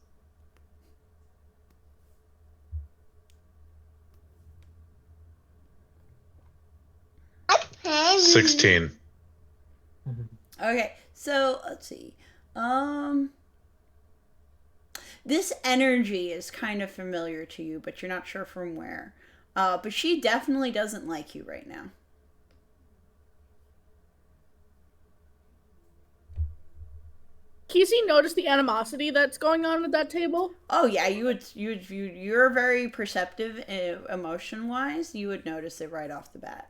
[SPEAKER 4] 16.
[SPEAKER 1] Okay, so let's see. This energy is kind of familiar to you, but you're not sure from where. But she definitely doesn't like you right now.
[SPEAKER 2] Kesey noticed the animosity that's going on at that table.
[SPEAKER 1] Oh yeah, you're very perceptive emotion wise. You would notice it right off the bat.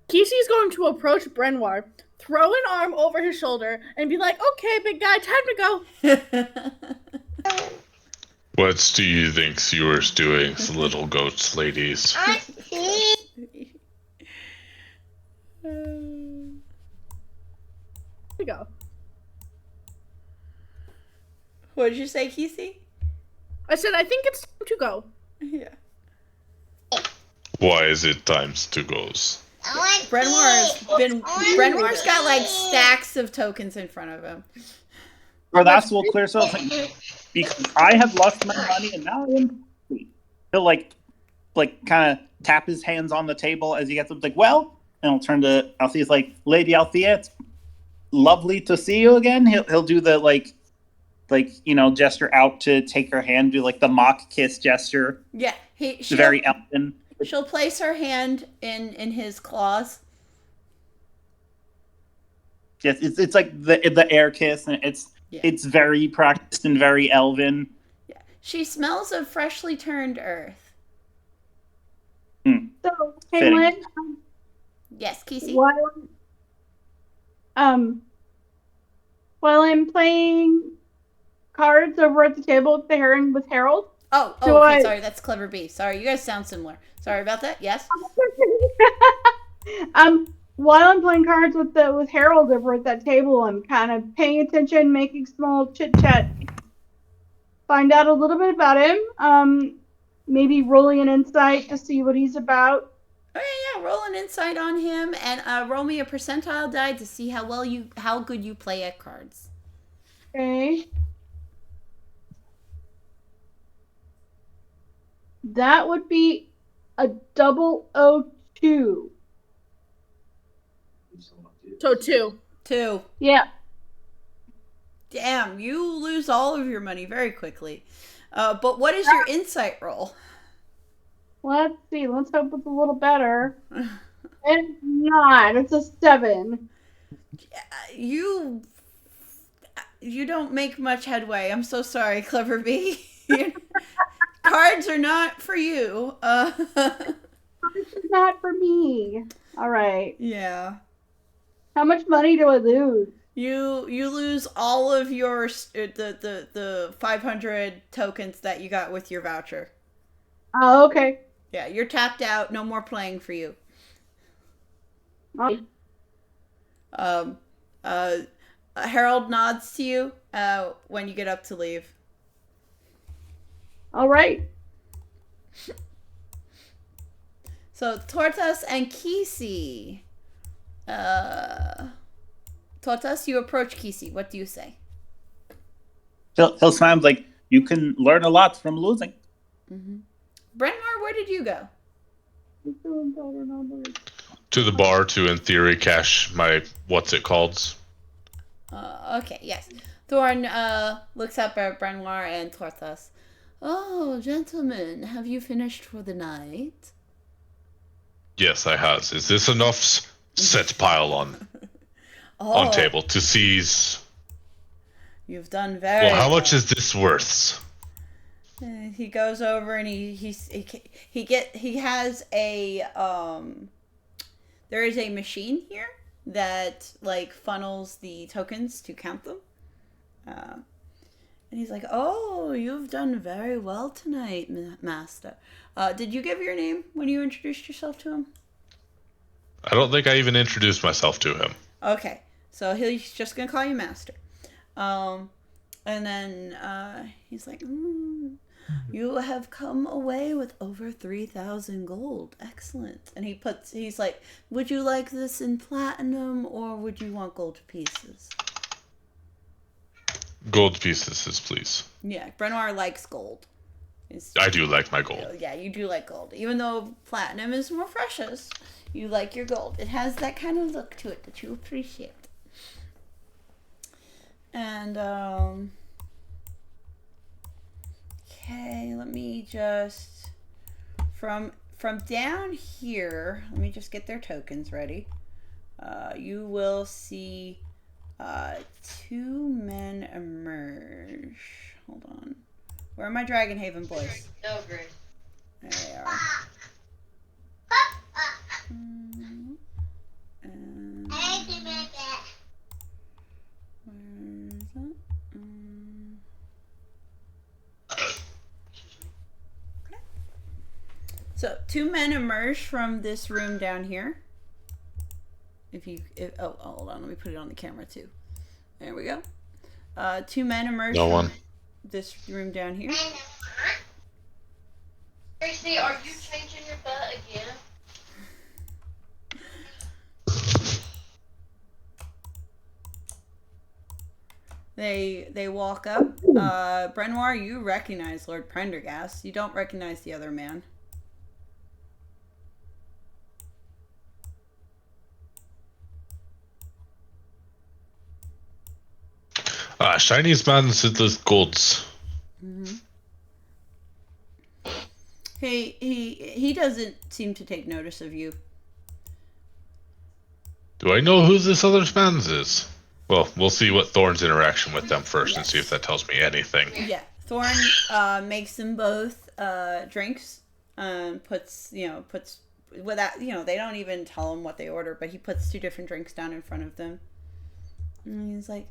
[SPEAKER 2] Kesey's going to approach Brenoir, throw an arm over his shoulder, and be like, "Okay, big guy, time to go."
[SPEAKER 4] What do you think Sewer's doing, the little ghost ladies?
[SPEAKER 2] Here we go.
[SPEAKER 1] What did you say, Kesey?
[SPEAKER 2] I said, I think it's time to go.
[SPEAKER 1] Yeah.
[SPEAKER 4] Why is it times to goes?
[SPEAKER 1] Brenoir's got like stacks of tokens in front of him.
[SPEAKER 7] Or that's will clear so because I have lost my money and now I'm free. He'll like kind of tap his hands on the table as he gets up, like, well, and I'll turn to Althea. He's like, Lady Althea, it's lovely to see you again. He'll do the like gesture out to take her hand, do like the mock kiss gesture.
[SPEAKER 1] Yeah,
[SPEAKER 7] very elfin.
[SPEAKER 1] She'll place her hand in his claws.
[SPEAKER 7] Yes, it's like the air kiss, and it's very practiced and very elven.
[SPEAKER 1] Yeah, she smells of freshly turned earth.
[SPEAKER 5] So, hey, Lynn.
[SPEAKER 1] Yes, Kesey.
[SPEAKER 5] While I'm playing cards over at the table with Harold.
[SPEAKER 1] Okay, sorry, that's Clever B. Sorry, you guys sound similar. Sorry about that. Yes.
[SPEAKER 5] While I'm playing cards with Harold over at that table, I'm kind of paying attention, making small chit chat, find out a little bit about him. Maybe rolling an insight to see what he's about.
[SPEAKER 1] Oh yeah, roll an insight on him and roll me a percentile die to see how good you play at cards.
[SPEAKER 5] Okay. That would be a 002.
[SPEAKER 2] So 2.
[SPEAKER 1] 2.
[SPEAKER 5] Yeah.
[SPEAKER 1] Damn, you lose all of your money very quickly. But what is your insight roll?
[SPEAKER 5] Let's see. Let's hope it's a little better. It's not. It's a 7.
[SPEAKER 1] You don't make much headway. I'm so sorry, Clever B. Cards are not for you.
[SPEAKER 5] This is not for me. All right.
[SPEAKER 1] Yeah.
[SPEAKER 5] How much money do I lose?
[SPEAKER 1] You lose all of your the 500 tokens that you got with your voucher.
[SPEAKER 5] Oh, okay.
[SPEAKER 1] Yeah, you're tapped out. No more playing for you.
[SPEAKER 5] Okay.
[SPEAKER 1] Harold nods to you when you get up to leave.
[SPEAKER 5] All right.
[SPEAKER 1] So Tortas and Kesey. Tortas, you approach Kesey. What do you say?
[SPEAKER 7] He'll smile like, you can learn a lot from losing.
[SPEAKER 1] Mm-hmm. Brenoir, where did you go?
[SPEAKER 4] To the bar to, in theory, cash my what's it called.
[SPEAKER 1] Okay, yes. Thorn looks up at Brenoir and Tortas. Oh, gentlemen, have you finished for the night?
[SPEAKER 4] Yes, I has. Is this enough set pile on table to seize?
[SPEAKER 1] You've done very
[SPEAKER 4] well. How much is this worth?
[SPEAKER 1] He goes over and he has a there is a machine here that like funnels the tokens to count them. And he's like, "Oh, you've done very well tonight, Master. Did you give your name when you introduced yourself to him?"
[SPEAKER 4] I don't think I even introduced myself to him.
[SPEAKER 1] Okay, so he's just gonna call you Master. And then he's like, "You have come away with over 3,000 gold. Excellent." And he's like, "Would you like this in platinum or would you want gold pieces?"
[SPEAKER 4] Gold pieces, please.
[SPEAKER 1] Yeah, Brenoir likes gold.
[SPEAKER 4] I do like my gold.
[SPEAKER 1] Yeah, you do like gold. Even though platinum is more precious, you like your gold. It has that kind of look to it that you appreciate. And, okay, let me just, from down here, let me just get their tokens ready. You will see 2 men emerge. Hold on. Where are my Dragonhaven boys?
[SPEAKER 9] No, great.
[SPEAKER 1] There they are. And where's that? Okay. So 2 men emerge from this room down here. Oh, hold on, let me put it on the camera too. There we go. 2 men emerge from this room down here.
[SPEAKER 9] Tracy, are you changing your butt again?
[SPEAKER 1] They walk up. Brenoir, you recognize Lord Prendergast. You don't recognize the other man.
[SPEAKER 4] Chinese man with the golds.
[SPEAKER 1] Mm-hmm. He doesn't seem to take notice of you.
[SPEAKER 4] Do I know who this other man is? Well, we'll see what Thorn's interaction with them first and see if that tells me anything.
[SPEAKER 1] Yeah, Thorn makes them both drinks. Puts without they don't even tell him what they order, but he puts 2 different drinks down in front of them. And he's like,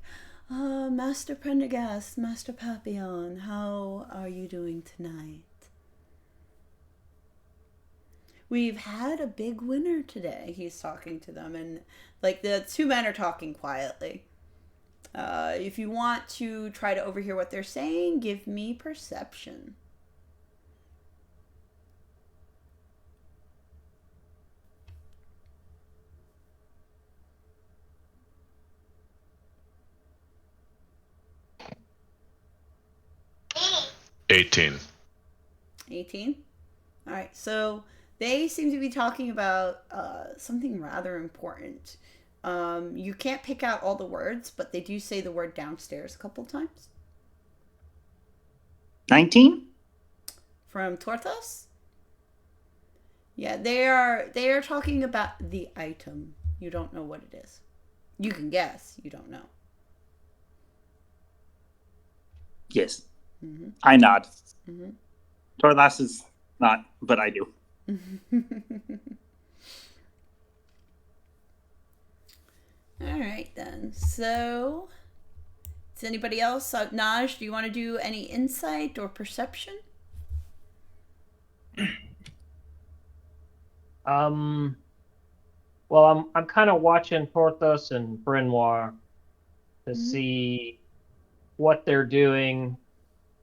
[SPEAKER 1] Master Prendergast, Master Papillon, how are you doing tonight? We've had a big winner today. He's talking to them, and like the 2 men are talking quietly. If you want to try to overhear what they're saying, give me perception.
[SPEAKER 4] $18.
[SPEAKER 1] 18? Alright, so they seem to be talking about something rather important. You can't pick out all the words, but they do say the word downstairs a couple times.
[SPEAKER 7] 19?
[SPEAKER 1] From Torthos? Yeah, they are talking about the item. You don't know what it is. You can guess. You don't know.
[SPEAKER 7] Yes.
[SPEAKER 1] Mm-hmm.
[SPEAKER 7] I nod.
[SPEAKER 1] Mm-hmm.
[SPEAKER 7] Torlas is not, but I do.
[SPEAKER 1] All right, then. So, does anybody else? Naj, do you want to do any insight or perception?
[SPEAKER 3] Well, I'm kind of watching Porthos and Brenoir to see what they're doing.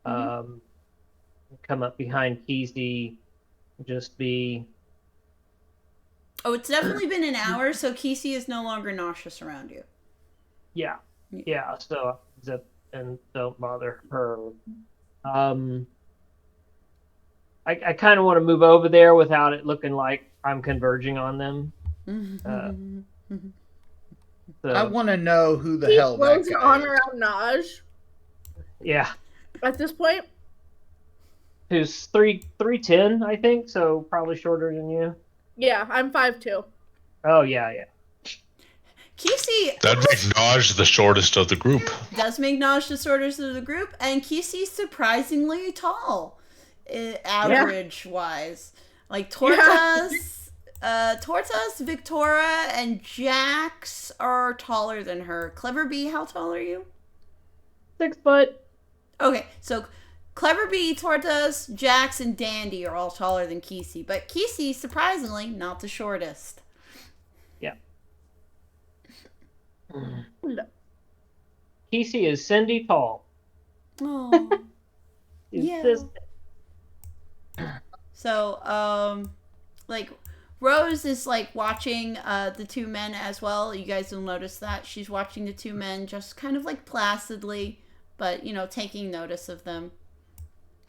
[SPEAKER 3] Come up behind Kesey, just be.
[SPEAKER 1] Oh, it's definitely been an hour, so Kesey is no longer nauseous around you.
[SPEAKER 3] Yeah. So and don't bother her. I kind of want to move over there without it looking like I'm converging on them. So,
[SPEAKER 6] I want to know who the
[SPEAKER 2] He
[SPEAKER 6] hell that
[SPEAKER 2] blows it
[SPEAKER 6] guy
[SPEAKER 2] on
[SPEAKER 6] is.
[SPEAKER 2] around Naj
[SPEAKER 3] yeah,
[SPEAKER 2] at this point.
[SPEAKER 3] who's 3'10", I think, so probably shorter than you.
[SPEAKER 2] Yeah, I'm 5'2".
[SPEAKER 3] Oh yeah.
[SPEAKER 1] Kesey
[SPEAKER 4] That makes Naj the shortest of the group.
[SPEAKER 1] does make Naj the shortest of the group, and Kesey's surprisingly tall, average wise. Like Tortas, Victoria, and Jax are taller than her. Clever Bee, how tall are you?
[SPEAKER 5] 6 foot.
[SPEAKER 1] Okay, so Clever Bee, Tortas, Jax, and Dandy are all taller than Kesey, but Kesey, surprisingly, not the shortest.
[SPEAKER 3] Yeah. Kesey is Cindy tall.
[SPEAKER 1] Oh, yeah.
[SPEAKER 3] This
[SPEAKER 1] So, like, Rose is like watching the two men as well. You guys will notice that she's watching the two men just kind of like placidly, but taking notice of them.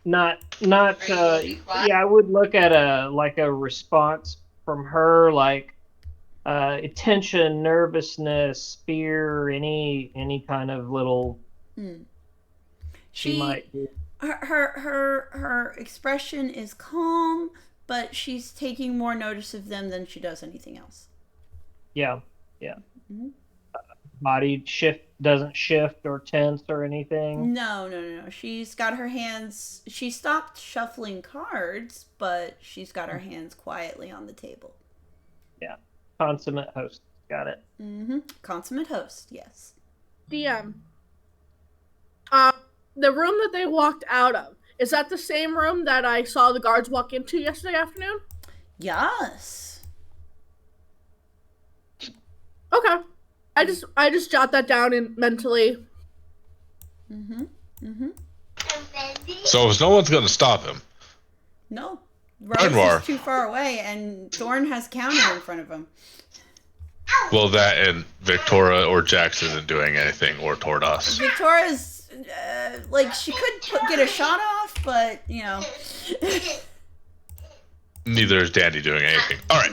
[SPEAKER 3] yeah, I would look at a response from her, like attention, nervousness, fear, any kind of little she might do.
[SPEAKER 1] Her expression is calm, but she's taking more notice of them than she does anything else.
[SPEAKER 3] Yeah. Mm-hmm. Body doesn't shift or tense or anything.
[SPEAKER 1] No. She's got her hands. She stopped shuffling cards, but she's got her hands quietly on the table.
[SPEAKER 3] Yeah, consummate host. Got it.
[SPEAKER 1] Mm-hmm. Consummate host. Yes.
[SPEAKER 2] The room that they walked out of, is that the same room that I saw the guards walk into yesterday afternoon?
[SPEAKER 1] Yes.
[SPEAKER 2] Okay. I just jot that down mentally.
[SPEAKER 4] So no one's going to stop him.
[SPEAKER 1] No. Rose is too far away, and Thorn has counter in front of him.
[SPEAKER 4] Well, that and Victoria or Jax isn't doing anything, or Tordas.
[SPEAKER 1] Victoria's she could get a shot off, but
[SPEAKER 4] Neither is Dandy doing anything. All right,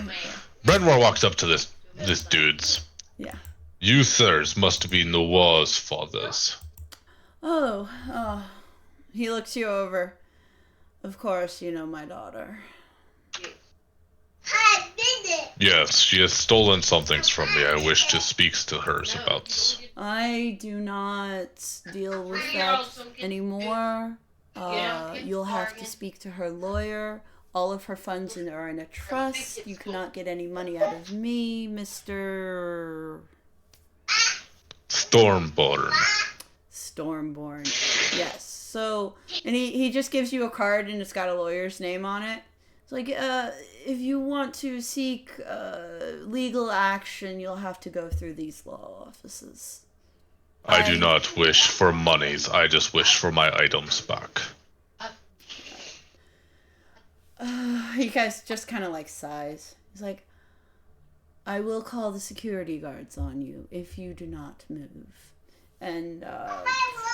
[SPEAKER 4] Brenmore walks up to this dude's.
[SPEAKER 1] Yeah.
[SPEAKER 4] You sirs must be Noir's fathers.
[SPEAKER 1] Oh. He looks you over. Of course, you know my daughter.
[SPEAKER 9] I did it.
[SPEAKER 4] Yes, she has stolen some things from me. I wish to speak to her about.
[SPEAKER 1] I do not deal with that anymore. You'll have to speak to her lawyer. All of her funds are in a trust. You cannot get any money out of me, Mr.
[SPEAKER 4] Stormborn.
[SPEAKER 1] Yes. So, and he just gives you a card and it's got a lawyer's name on it. It's like, if you want to seek legal action, you'll have to go through these law offices.
[SPEAKER 4] I do not wish for monies. I just wish for my items back.
[SPEAKER 1] He guys just kind of like sighs. He's like, I will call the security guards on you if you do not move. And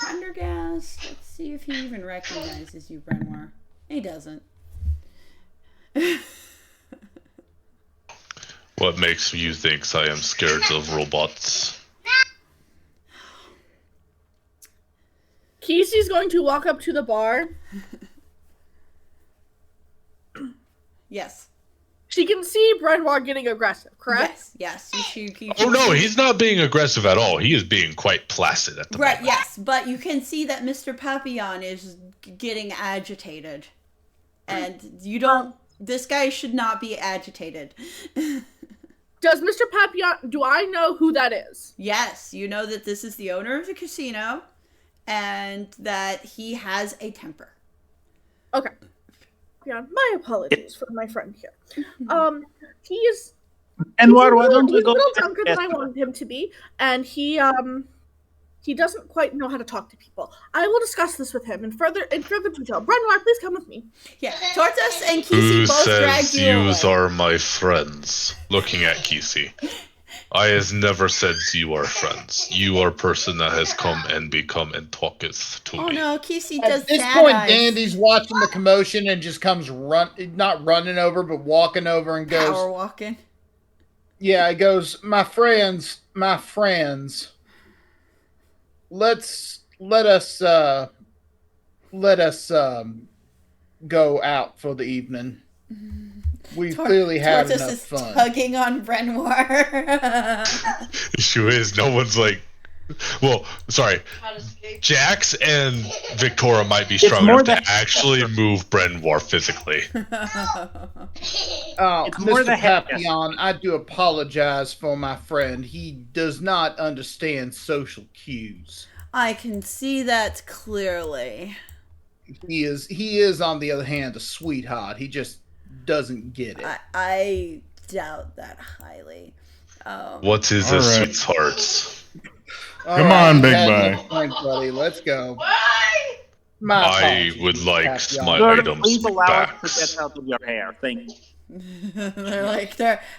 [SPEAKER 1] Prendergast, let's see if he even recognizes you, Brenmore. He doesn't.
[SPEAKER 4] What makes you think I am scared of robots?
[SPEAKER 2] Kesey's going to walk up to the bar.
[SPEAKER 1] Yes.
[SPEAKER 2] She can see Brenmore getting aggressive, correct?
[SPEAKER 1] Yes.
[SPEAKER 4] Oh no, he's not being aggressive at all. He is being quite placid at the moment.
[SPEAKER 1] Right, yes, but you can see that Mr. Papillon is getting agitated. And you don't... This guy should not be agitated.
[SPEAKER 2] Does Mr. Papillon... Do I know who that is?
[SPEAKER 1] Yes, you know that this is the owner of the casino, and that he has a temper.
[SPEAKER 2] Okay. Yeah, my apologies for my friend here. He is...
[SPEAKER 7] And why don't we go...
[SPEAKER 2] He's a little drunker than I wanted him to be, and he doesn't quite know how to talk to people. I will discuss this with him in further detail. Brenmore, please come with me.
[SPEAKER 1] Yeah, Tortas and Kesey
[SPEAKER 4] Who
[SPEAKER 1] both dragged
[SPEAKER 4] says
[SPEAKER 1] you away.
[SPEAKER 4] yous are my friends? Looking at Kesey. I has never said you are friends. You are person that has come and become and talketh to
[SPEAKER 1] Oh
[SPEAKER 4] me.
[SPEAKER 1] no, Kesey does
[SPEAKER 6] At this
[SPEAKER 1] sad
[SPEAKER 6] point,
[SPEAKER 1] eyes.
[SPEAKER 6] Dandy's watching the commotion and just comes not running over, but walking over and goes,
[SPEAKER 1] Power walking.
[SPEAKER 6] yeah, he goes, my friends, let us go out for the evening. We clearly had
[SPEAKER 1] Tortoise
[SPEAKER 6] enough
[SPEAKER 1] is
[SPEAKER 6] fun.
[SPEAKER 1] tugging on Renoir.
[SPEAKER 4] Issue is, no one's like. Well, sorry. Jax and Victoria might be strong
[SPEAKER 7] more
[SPEAKER 4] enough to
[SPEAKER 7] the-
[SPEAKER 4] actually move Brenoir physically.
[SPEAKER 7] It's more
[SPEAKER 6] Mr.
[SPEAKER 7] the head-
[SPEAKER 6] Papillon, I do apologize for my friend. He does not understand social cues.
[SPEAKER 1] I can see that clearly.
[SPEAKER 6] He is on the other hand a sweetheart. He just doesn't get it.
[SPEAKER 1] I doubt that highly.
[SPEAKER 4] What is
[SPEAKER 8] All
[SPEAKER 4] a
[SPEAKER 8] right.
[SPEAKER 4] sweetheart?
[SPEAKER 8] Come on, Big
[SPEAKER 6] Boy.
[SPEAKER 8] Boy.
[SPEAKER 6] Buddy, let's go.
[SPEAKER 4] I would like my
[SPEAKER 7] Sir,
[SPEAKER 4] items
[SPEAKER 7] please allow
[SPEAKER 4] back.
[SPEAKER 7] us to get out of your hair. Thank you.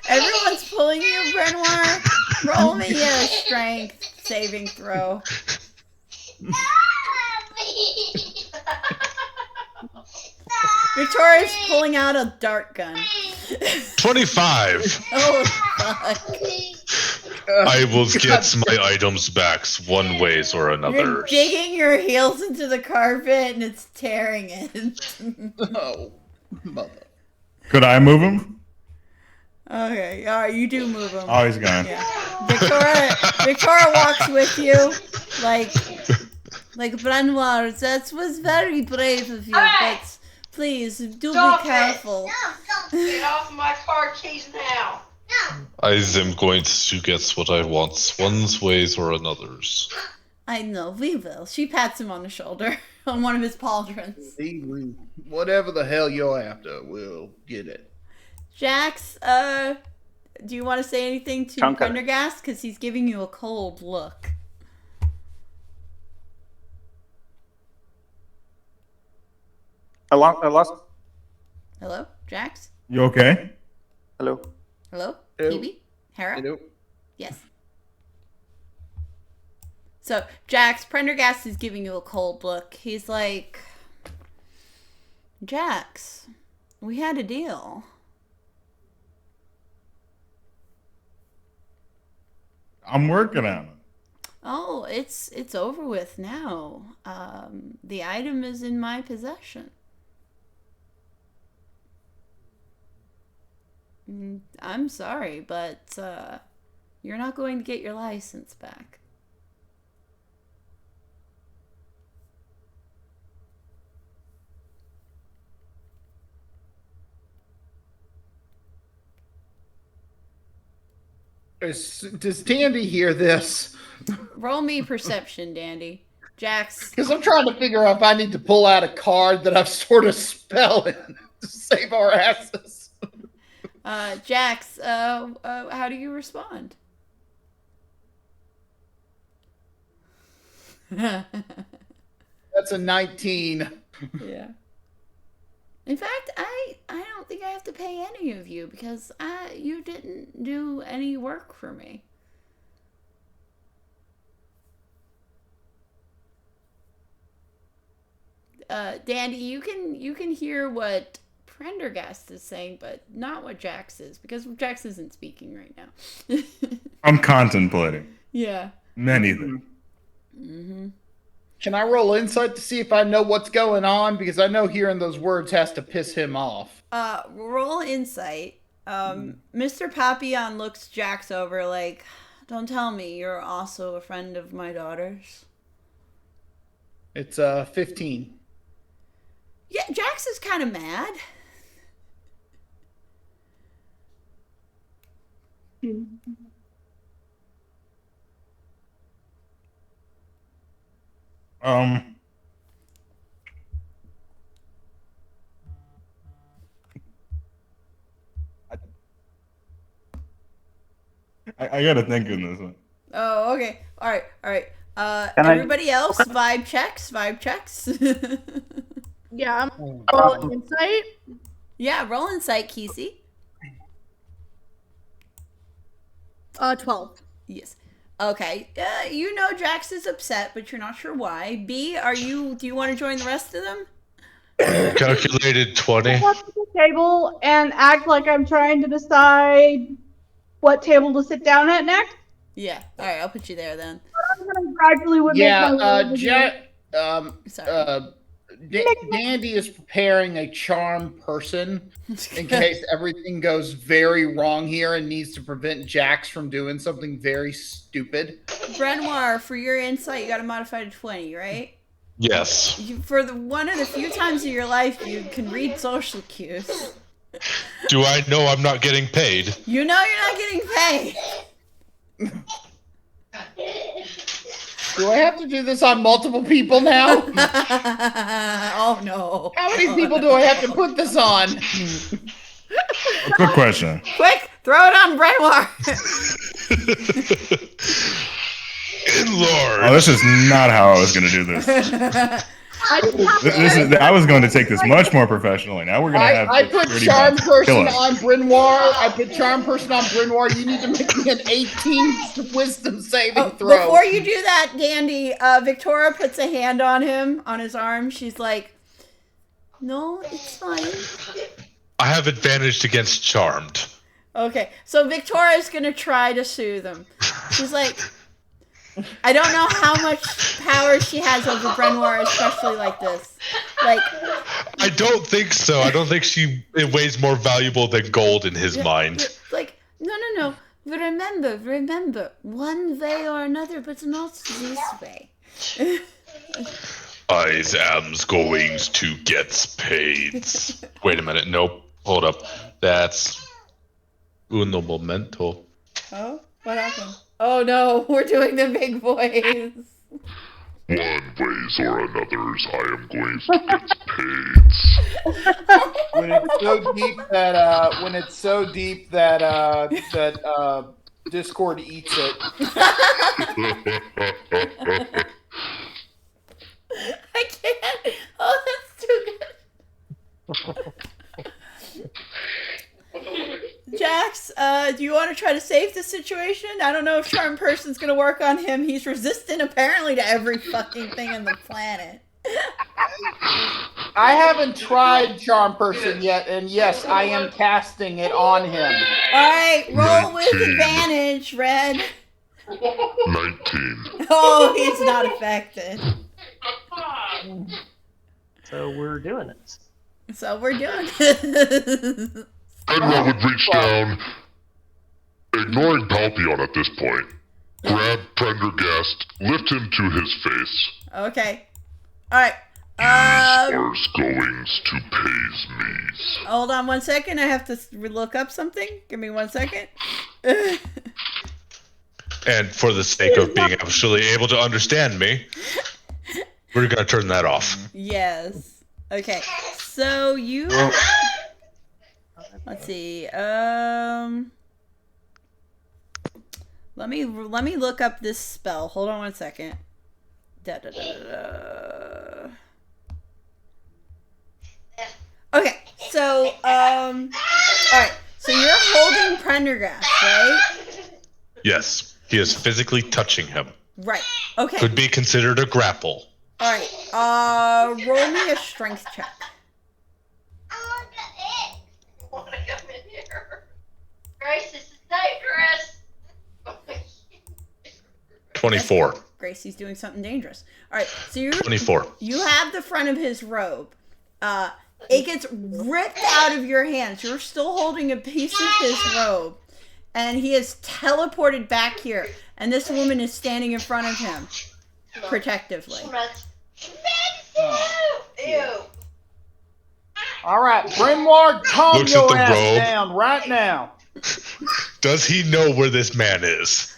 [SPEAKER 1] Everyone's pulling you, Renoir. Roll me a strength saving throw. Victoria's pulling out a dart gun.
[SPEAKER 4] 25.
[SPEAKER 1] Oh, fuck.
[SPEAKER 4] I will get my items back one ways or
[SPEAKER 1] You're
[SPEAKER 4] another.
[SPEAKER 1] digging your heels into the carpet and it's tearing it.
[SPEAKER 6] Oh, mother.
[SPEAKER 8] Could I move him?
[SPEAKER 1] Okay, alright, you do move him.
[SPEAKER 8] Oh, he's gone.
[SPEAKER 1] Yeah. Victoria walks with you, like Brenoir, that was very brave of you, but please, do
[SPEAKER 9] Stop
[SPEAKER 1] be
[SPEAKER 9] it.
[SPEAKER 1] careful.
[SPEAKER 9] Get off my car keys now.
[SPEAKER 4] I am going to get what I want, one ways or another's.
[SPEAKER 1] I know, we will. She pats him on the shoulder, on one of his pauldrons.
[SPEAKER 6] Whatever the hell you're after, we'll get it.
[SPEAKER 1] Jax, do you want to say anything to
[SPEAKER 7] Chunka.
[SPEAKER 1] Prendergast? Because he's giving you a cold look.
[SPEAKER 7] I lost.
[SPEAKER 1] Hello, Jax?
[SPEAKER 8] You okay?
[SPEAKER 7] Hello.
[SPEAKER 1] Hello?
[SPEAKER 6] Hello.
[SPEAKER 1] Phoebe? Hera?
[SPEAKER 6] Hello?
[SPEAKER 1] Yes. So, Jax, Prendergast is giving you a cold look. He's like, Jax, we had a deal.
[SPEAKER 8] I'm working on it.
[SPEAKER 1] Oh, it's over with now. The item is in my possession. I'm sorry, but you're not going to get your license back.
[SPEAKER 6] Does Dandy hear this?
[SPEAKER 1] Roll me perception, Dandy. Jax.
[SPEAKER 6] Because I'm trying to figure out if I need to pull out a card that I've sort of spelled to save our asses.
[SPEAKER 1] Jax, how do you respond?
[SPEAKER 6] That's a 19.
[SPEAKER 1] Yeah. In fact, I don't think I have to pay any of you because you didn't do any work for me. Dandy, you can hear what Prendergast is saying, but not what Jax is, because Jax isn't speaking right now.
[SPEAKER 8] I'm contemplating
[SPEAKER 1] Yeah.
[SPEAKER 8] many things.
[SPEAKER 1] Mm-hmm.
[SPEAKER 6] Can I roll insight to see if I know what's going on? Because I know hearing those words has to piss him off.
[SPEAKER 1] Roll insight. Mr. Papillon looks Jax over like, don't tell me you're also a friend of my daughter's.
[SPEAKER 6] It's 15.
[SPEAKER 1] Yeah, Jax is kind of mad.
[SPEAKER 8] I gotta think in this one.
[SPEAKER 1] Oh, okay. All right.
[SPEAKER 7] Can I-
[SPEAKER 1] Everybody else, vibe checks.
[SPEAKER 2] Yeah, I'm rolling insight.
[SPEAKER 1] Yeah, roll insight, Kesey.
[SPEAKER 2] 12.
[SPEAKER 1] Yes. Okay. You know Jax is upset, but you're not sure why. B, do you want to join the rest of them?
[SPEAKER 4] Calculated 20.
[SPEAKER 5] Walk to the table and act like I'm trying to decide what table to sit down at next.
[SPEAKER 1] Yeah. All right, I'll put you there then.
[SPEAKER 5] I'm gonna gradually would make my way over here.
[SPEAKER 1] Sorry.
[SPEAKER 6] Dandy is preparing a charm person in case everything goes very wrong here and needs to prevent Jax from doing something very stupid.
[SPEAKER 1] Brenoir, for your insight, you got to modify to 20, right?
[SPEAKER 4] Yes.
[SPEAKER 1] For one of the few times in your life you can read social cues.
[SPEAKER 4] Do I know I'm not getting paid?
[SPEAKER 1] You know you're not getting paid.
[SPEAKER 6] Do I have to do this on multiple people now?
[SPEAKER 1] Oh no.
[SPEAKER 6] How many people do I have to put this on?
[SPEAKER 8] Quick question.
[SPEAKER 1] Quick, throw it on Brenoir.
[SPEAKER 4] Enlarge.
[SPEAKER 8] Oh, this is not how I was going to do this. I was going to take this much more professionally. Now we're going to have.
[SPEAKER 6] I put charm person on Brenoir. I put charm person on Brenoir. You need to make me an 18 wisdom saving throw.
[SPEAKER 1] Before you do that, Dandy, Victoria puts a hand on him, on his arm. She's like, "No, it's fine."
[SPEAKER 4] I have advantage against charmed.
[SPEAKER 1] Okay, so Victoria's gonna try to soothe him. She's like, I don't know how much power she has over Brenoir, especially like this. Like,
[SPEAKER 4] I don't think so. I don't think it weighs more valuable than gold in his mind.
[SPEAKER 1] Like, no. Remember, one way or another, but not this way.
[SPEAKER 4] I am going to get paid. Wait a minute. Nope. Hold up. That's uno momento.
[SPEAKER 1] Oh, what happened? Oh no, we're doing the big voice.
[SPEAKER 10] One ways or another's, I am going to get paid.
[SPEAKER 6] When it's so deep that Discord eats it.
[SPEAKER 1] I can't. Oh, that's too good. Jax, do you want to try to save the situation? I don't know if Charm Person's going to work on him. He's resistant apparently to every fucking thing on the planet.
[SPEAKER 6] I haven't tried Charm Person yet, and yes, I am casting it on him.
[SPEAKER 1] Alright, roll with advantage, Red.
[SPEAKER 10] 19.
[SPEAKER 1] Oh, he's not affected.
[SPEAKER 3] So we're doing it.
[SPEAKER 10] Edward would reach down, ignoring Palpion at this point, grab Prendergast, lift him to his face.
[SPEAKER 1] Okay. Alright.
[SPEAKER 10] These are goings to pays me.
[SPEAKER 1] Hold on 1 second. I have to look up something. Give me 1 second.
[SPEAKER 4] And for the sake of being actually able to understand me, we're going to turn that off.
[SPEAKER 1] Yes. Okay. So you... Let's see. Let me look up this spell. Hold on 1 second. Okay. So all right. So you're holding Prendergast, right?
[SPEAKER 4] Yes, he is physically touching him.
[SPEAKER 1] Right. Okay.
[SPEAKER 4] Could be considered a grapple.
[SPEAKER 1] All right. Roll me a strength check.
[SPEAKER 9] I want to come in here. Grace, this is dangerous.
[SPEAKER 4] 24.
[SPEAKER 1] Gracie's doing something dangerous. All right. So you're
[SPEAKER 4] 24.
[SPEAKER 1] You have the front of his robe. It gets ripped out of your hands. You're still holding a piece of his robe. And he is teleported back here. And this woman is standing in front of him. Protectively.
[SPEAKER 9] Ew.
[SPEAKER 6] All right, Brenoir, calm
[SPEAKER 4] Looks
[SPEAKER 6] your
[SPEAKER 4] at the
[SPEAKER 6] ass
[SPEAKER 4] robe.
[SPEAKER 6] down right now.
[SPEAKER 4] Does he know where this man is?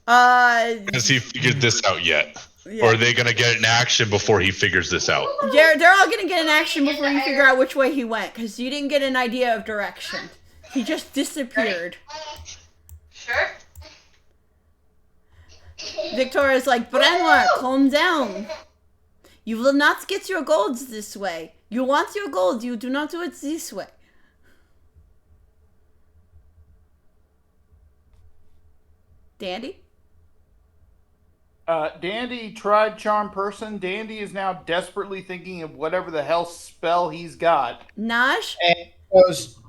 [SPEAKER 4] Has he figured this out yet?
[SPEAKER 1] Yeah.
[SPEAKER 4] Or are they going to get an action before he figures this out?
[SPEAKER 1] They're all going to get an action before you figure out which way he went. Because you didn't get an idea of direction. He just disappeared.
[SPEAKER 9] Sure.
[SPEAKER 1] Victoria's like, Brenoir, calm down. You will not get your golds this way. You want your gold, you do not do it this way. Dandy?
[SPEAKER 6] Dandy tried Charm Person. Dandy is now desperately thinking of whatever the hell spell he's got.
[SPEAKER 1] Naj?
[SPEAKER 6] And goes,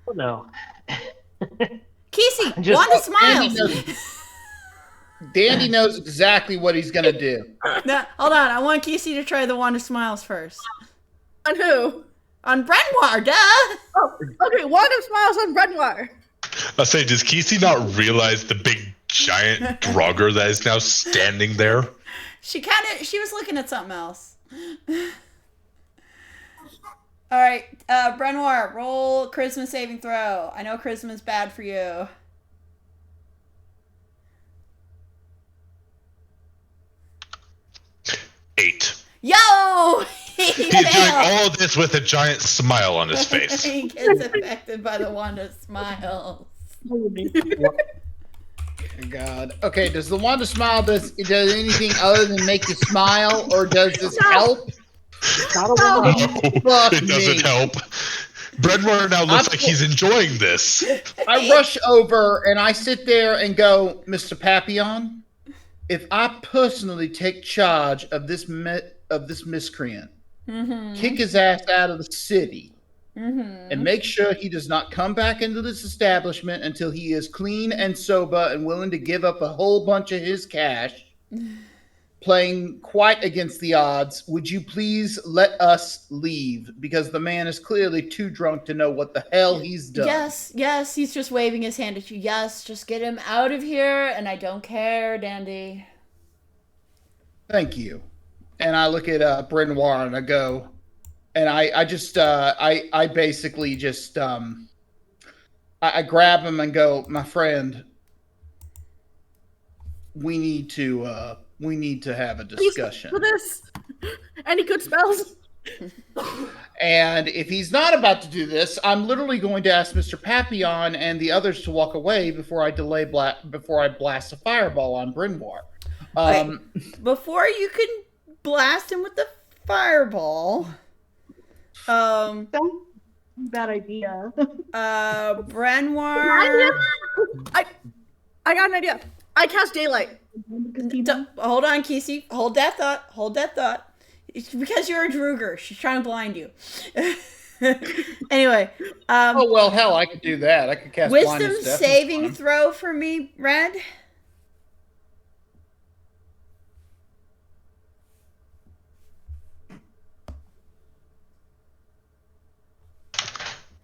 [SPEAKER 3] Oh no.
[SPEAKER 1] Casey,
[SPEAKER 3] Just-
[SPEAKER 1] Wanda smiles.
[SPEAKER 6] Dandy knows exactly what he's gonna do.
[SPEAKER 1] No, hold on. I want Kesey to try the Wand of Smiles first.
[SPEAKER 2] On who?
[SPEAKER 1] On Brenoir, duh!
[SPEAKER 2] Oh, okay. Wand of Smiles on Brenoir.
[SPEAKER 4] I say, does Kesey not realize the big giant Draugr that is now standing there?
[SPEAKER 1] She was looking at something else. All right, Brenoir, roll charisma saving throw. I know charisma's bad for you.
[SPEAKER 4] Eight.
[SPEAKER 1] Yo!
[SPEAKER 4] He's doing all of this with a giant smile on his face.
[SPEAKER 1] He gets affected by the Wand of Smiles.
[SPEAKER 6] God. Okay, does the Wand of Smile does anything other than make you smile, or does this help?
[SPEAKER 4] No, it doesn't help. Brenoir now looks like he's enjoying this.
[SPEAKER 6] I rush over and I sit there and go, Mr. Papillon, if I personally take charge of this miscreant, kick his ass out of the city, and make sure he does not come back into this establishment until he is clean and sober and willing to give up a whole bunch of his cash, playing quite against the odds, would you please let us leave? Because the man is clearly too drunk to know what the hell he's done.
[SPEAKER 1] Yes, he's just waving his hand at you. Yes, just get him out of here, and I don't care, Dandy.
[SPEAKER 6] Thank you. And I look at Brenoir and I go, and I basically just I grab him and go, my friend, we need to have a discussion.
[SPEAKER 2] For this, any good spells?
[SPEAKER 6] And if he's not about to do this, I'm literally going to ask Mr. Papillon and the others to walk away before I blast a fireball on Brenoir.
[SPEAKER 1] Before you can blast him with the fireball,
[SPEAKER 5] Bad idea.
[SPEAKER 1] Brenoir.
[SPEAKER 2] I got an idea. I cast daylight.
[SPEAKER 1] Hold on, Kesey. Hold that thought. It's because you're a Draugr. She's trying to blind you. Anyway.
[SPEAKER 6] Oh, well, hell, I could do that. I could cast
[SPEAKER 1] Wisdom saving throw for me, Red.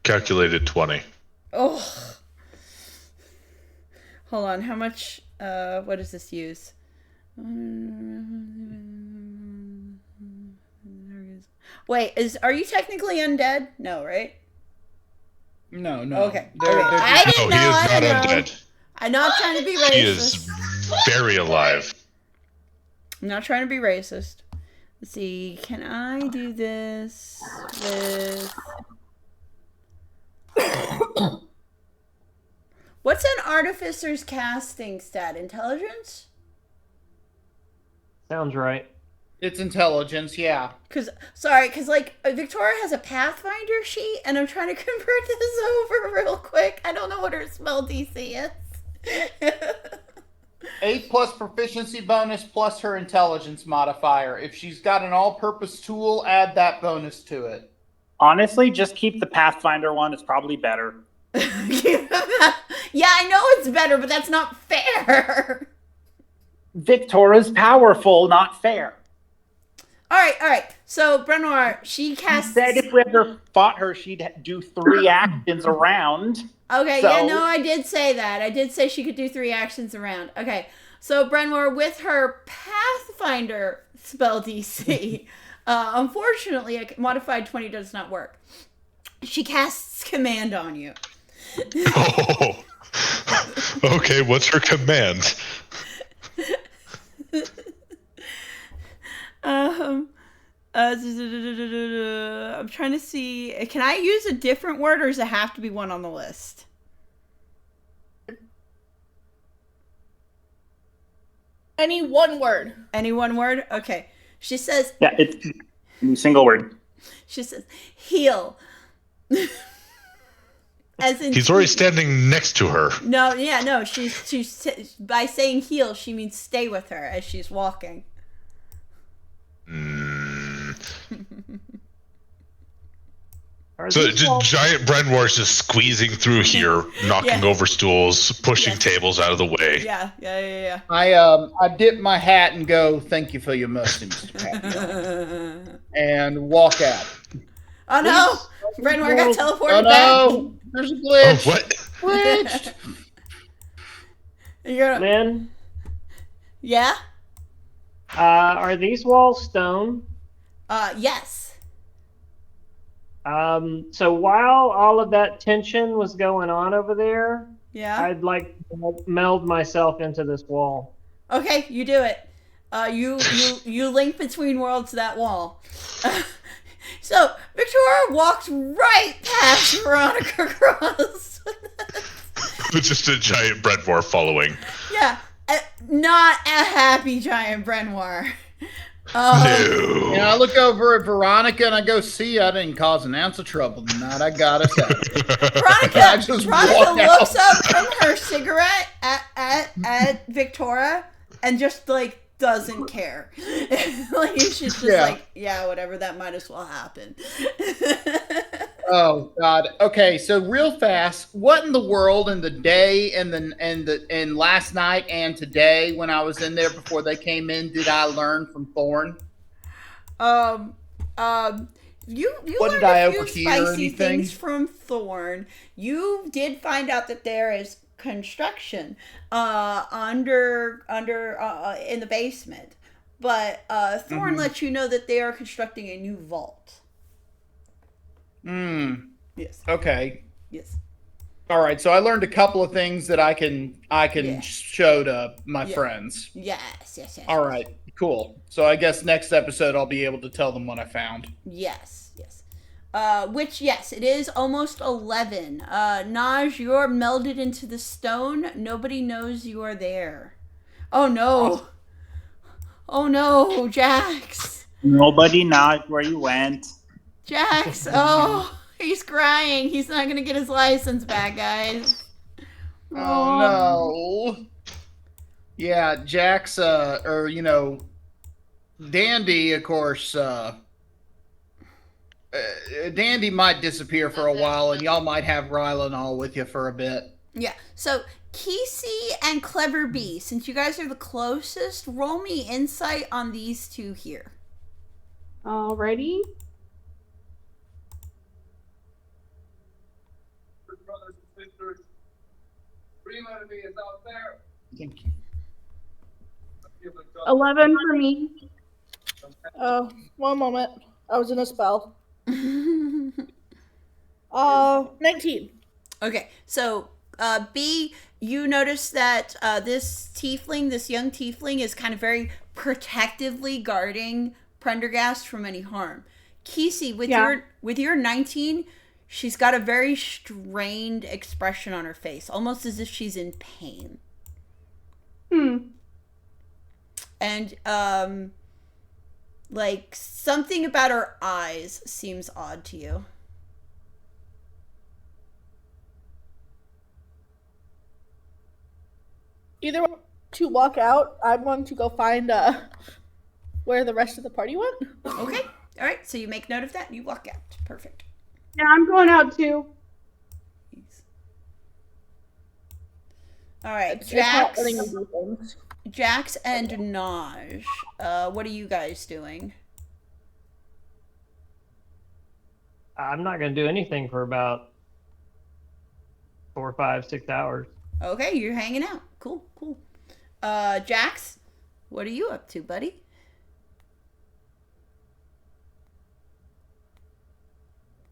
[SPEAKER 4] Calculated 20.
[SPEAKER 1] Oh. Hold on. How much? What does this use? Wait, are you technically undead? No, right?
[SPEAKER 6] No.
[SPEAKER 1] Okay. I didn't know.
[SPEAKER 4] He is not undead.
[SPEAKER 1] I'm not trying to be racist.
[SPEAKER 4] He is very alive.
[SPEAKER 1] I'm not trying to be racist. Let's see. Can I do this with... What's an artificer's casting stat? Intelligence?
[SPEAKER 3] Sounds right.
[SPEAKER 6] It's intelligence, yeah.
[SPEAKER 1] Because like, Victoria has a Pathfinder sheet, and I'm trying to convert this over real quick. I don't know what her spell DC is.
[SPEAKER 6] 8 plus proficiency bonus plus her intelligence modifier. If she's got an all-purpose tool, add that bonus to it.
[SPEAKER 7] Honestly, just keep the Pathfinder one. It's probably better.
[SPEAKER 1] Yeah, I know it's better, but that's not fair.
[SPEAKER 7] Victoria's powerful, not fair.
[SPEAKER 1] All right. So, Brenoir, she casts...
[SPEAKER 7] She said if we ever fought her, she'd do 3 actions around.
[SPEAKER 1] Okay,
[SPEAKER 7] so...
[SPEAKER 1] yeah, no, I did say that. I did say she could do 3 actions around. Okay, so Brenoir, with her Pathfinder spell DC, unfortunately, a modified 20 does not work. She casts command on you.
[SPEAKER 4] Oh. Okay, what's her command?
[SPEAKER 1] I'm trying to see. Can I use a different word, or does it have to be one on the list?
[SPEAKER 2] Any one word.
[SPEAKER 1] Any one word? Okay. She says...
[SPEAKER 7] Yeah, it's a single word.
[SPEAKER 1] She says, heal. As in,
[SPEAKER 4] he's already standing next to her.
[SPEAKER 1] No, she's by saying heal, she means stay with her as she's walking.
[SPEAKER 4] So giant Brenwar's just squeezing through here, knocking over stools, pushing tables out of the way.
[SPEAKER 1] Yeah.
[SPEAKER 6] I dip my hat and go, "Thank you for your mercy, Mr. Papillon," and walk out.
[SPEAKER 1] Oh no! Brenwar got teleported
[SPEAKER 6] no! There's a glitch.
[SPEAKER 4] Oh, what?
[SPEAKER 6] Glitched.
[SPEAKER 1] You're gonna...
[SPEAKER 3] Lynn?
[SPEAKER 1] Yeah?
[SPEAKER 3] Are these walls stone?
[SPEAKER 1] Yes.
[SPEAKER 3] So while all of that tension was going on over there, I'd like to meld myself into this wall.
[SPEAKER 1] Okay, you do it. You link between worlds to that wall. So Victoria walks right past Veronica Cross.
[SPEAKER 4] With just a giant Brenwar following.
[SPEAKER 1] Yeah, not a happy giant Brenwar.
[SPEAKER 4] No.
[SPEAKER 6] And I look over at Veronica and I go, "See, I didn't cause an ounce of trouble tonight. I got us out."
[SPEAKER 1] Veronica looks up from her cigarette at Victoria and just like doesn't care. Like she's just like, yeah, whatever, that might as well happen.
[SPEAKER 6] Oh God. Okay, so real fast, what in the world in the day and last night and today when I was in there before they came in did I learn from Thorn?
[SPEAKER 1] You
[SPEAKER 6] what
[SPEAKER 1] learned
[SPEAKER 6] did I
[SPEAKER 1] a few
[SPEAKER 6] overhear
[SPEAKER 1] spicy
[SPEAKER 6] or anything?
[SPEAKER 1] things from Thorn. You did find out that there is construction under in the basement, but Thorn lets you know that they are constructing a new vault. Yes.
[SPEAKER 6] Okay.
[SPEAKER 1] Yes.
[SPEAKER 6] All right. So I learned a couple of things that I can show to my friends.
[SPEAKER 1] Yes.
[SPEAKER 6] All right. Cool. So I guess next episode I'll be able to tell them what I found.
[SPEAKER 1] Yes. Which, yes, it is almost 11. Naj, you're melded into the stone. Nobody knows you are there. Oh no. Oh no, Jax.
[SPEAKER 7] Nobody knows where you went.
[SPEAKER 1] Jax, oh, he's crying. He's not gonna get his license back, guys.
[SPEAKER 6] Oh no. Yeah, Jax, Dandy, of course, Dandy might disappear for a while, and y'all might have Rylanol with you for a bit.
[SPEAKER 1] Yeah, so Kesey and Clever Bee, since you guys are the closest, roll me insight on these two here.
[SPEAKER 5] Alrighty.
[SPEAKER 11] Brothers and sisters, Rima to me is out there.
[SPEAKER 6] Thank you.
[SPEAKER 2] 11 for me. One moment. I was in a spell. 19.
[SPEAKER 1] Okay, so B, you notice that this young tiefling, is kind of very protectively guarding Prendergast from any harm. Kesey, with your 19, she's got a very strained expression on her face, almost as if she's in pain. And like something about her eyes seems odd to you.
[SPEAKER 2] Either one to walk out. I'm going to go find where the rest of the party went.
[SPEAKER 1] Okay. All right. So you make note of that and you walk out. Perfect.
[SPEAKER 5] Yeah, I'm going out too.
[SPEAKER 1] All right. Jax and Naj. What are you guys doing?
[SPEAKER 3] I'm not going to do anything for about 4, 5, 6 hours.
[SPEAKER 1] Okay, you're hanging out. Cool. Jax, what are you up to, buddy?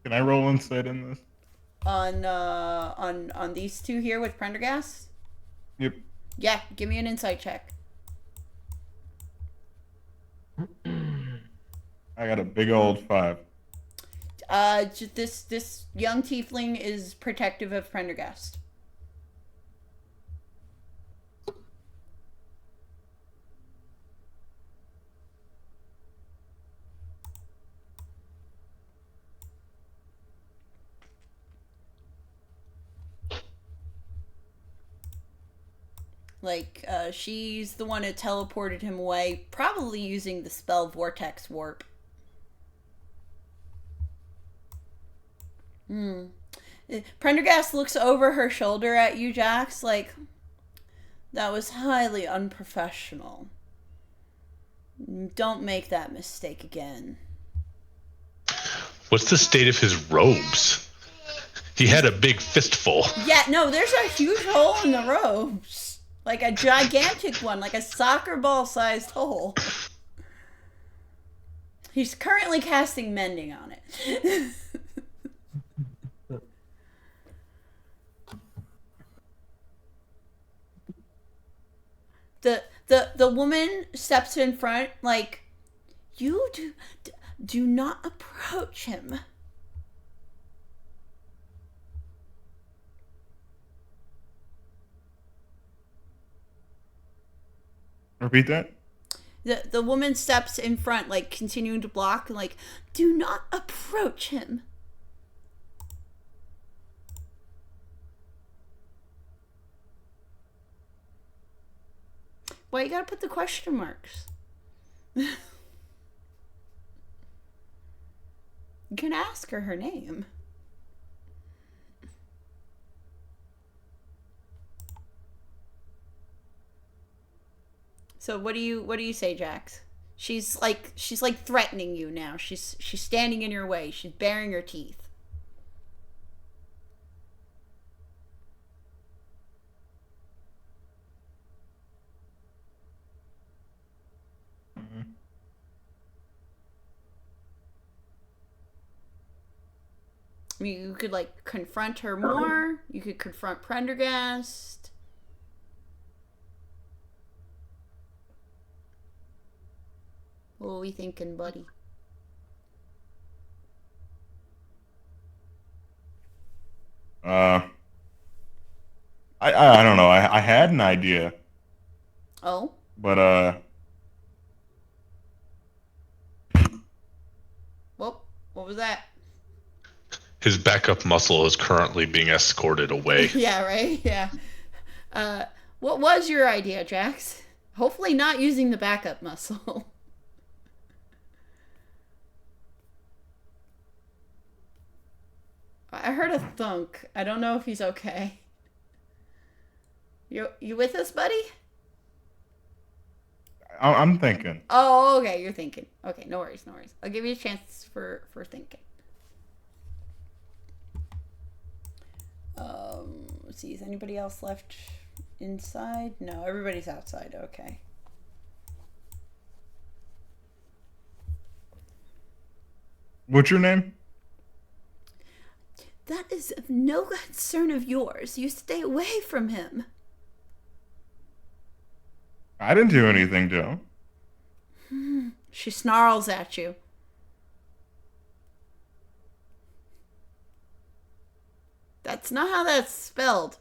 [SPEAKER 8] Can I roll insight in this?
[SPEAKER 1] On these two here with Prendergast?
[SPEAKER 8] Yep.
[SPEAKER 1] Yeah, give me an insight check.
[SPEAKER 8] I got a big old 5.
[SPEAKER 1] This young tiefling is protective of Prendergast. Like, she's the one who teleported him away, probably using the spell Vortex Warp. Prendergast looks over her shoulder at you, Jax, like, that was highly unprofessional. Don't make that mistake again.
[SPEAKER 4] What's the state of his robes? He had a big fistful.
[SPEAKER 1] Yeah, no, there's a huge hole in the robes. Like a gigantic one, like a soccer ball sized hole. He's currently casting mending on it. The woman steps in front, like, you do not approach him.
[SPEAKER 8] Repeat that?
[SPEAKER 1] The woman steps in front, like, continuing to block, like, do not approach him. Why you gotta put the question marks? You can ask her name. So what do you say, Jax? She's like threatening you now. She's standing in your way. She's baring her teeth. I mean, you could, like, confront her more. You could confront Prendergast. What are we thinking, buddy?
[SPEAKER 8] I don't know. I had an idea.
[SPEAKER 1] Oh?
[SPEAKER 8] But
[SPEAKER 1] Well, what was that?
[SPEAKER 4] His backup muscle is currently being escorted away.
[SPEAKER 1] Yeah, right? Yeah. What was your idea, Jax? Hopefully not using the backup muscle. I heard a thunk. I don't know if he's okay. You with us, buddy?
[SPEAKER 8] I'm thinking.
[SPEAKER 1] Oh, okay, you're thinking. Okay, no worries, no worries. I'll give you a chance for thinking. Let's see, is anybody else left inside? No, everybody's outside. Okay.
[SPEAKER 8] What's your name?
[SPEAKER 1] That is of no concern of yours. You stay away from him.
[SPEAKER 8] I didn't do anything to him.
[SPEAKER 1] She snarls at you. That's not how that's spelled.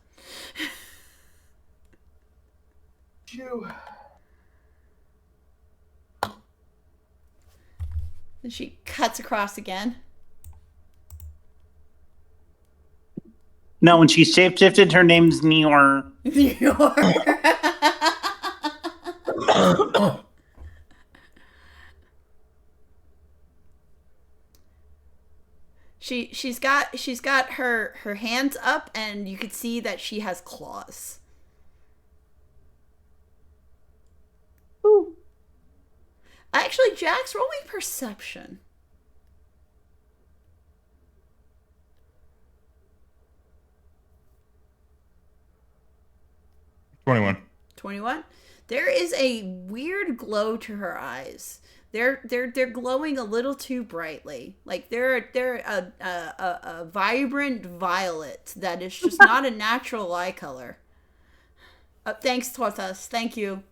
[SPEAKER 1] And she cuts across again.
[SPEAKER 7] No, when she's shapeshifted, her name's Nior.
[SPEAKER 1] She's got her hands up, and you could see that she has claws.
[SPEAKER 5] Ooh.
[SPEAKER 1] Actually, Jax, roll me perception.
[SPEAKER 8] $21.
[SPEAKER 1] 21. There is a weird glow to her eyes. They're glowing a little too brightly. Like they're a vibrant violet that is just not a natural eye color. Thanks, Torthas. Thank you.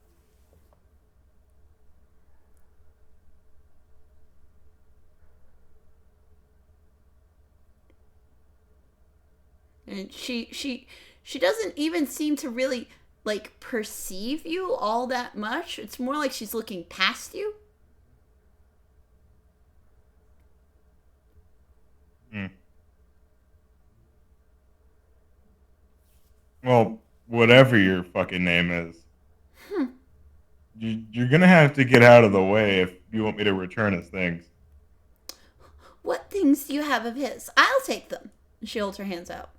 [SPEAKER 1] And she doesn't even seem to really, like, perceive you all that much. It's more like she's looking past you.
[SPEAKER 8] Well, whatever your fucking name is, you're gonna have to get out of the way if you want me to return his things.
[SPEAKER 1] What things do you have of his? I'll take them. She holds her hands out.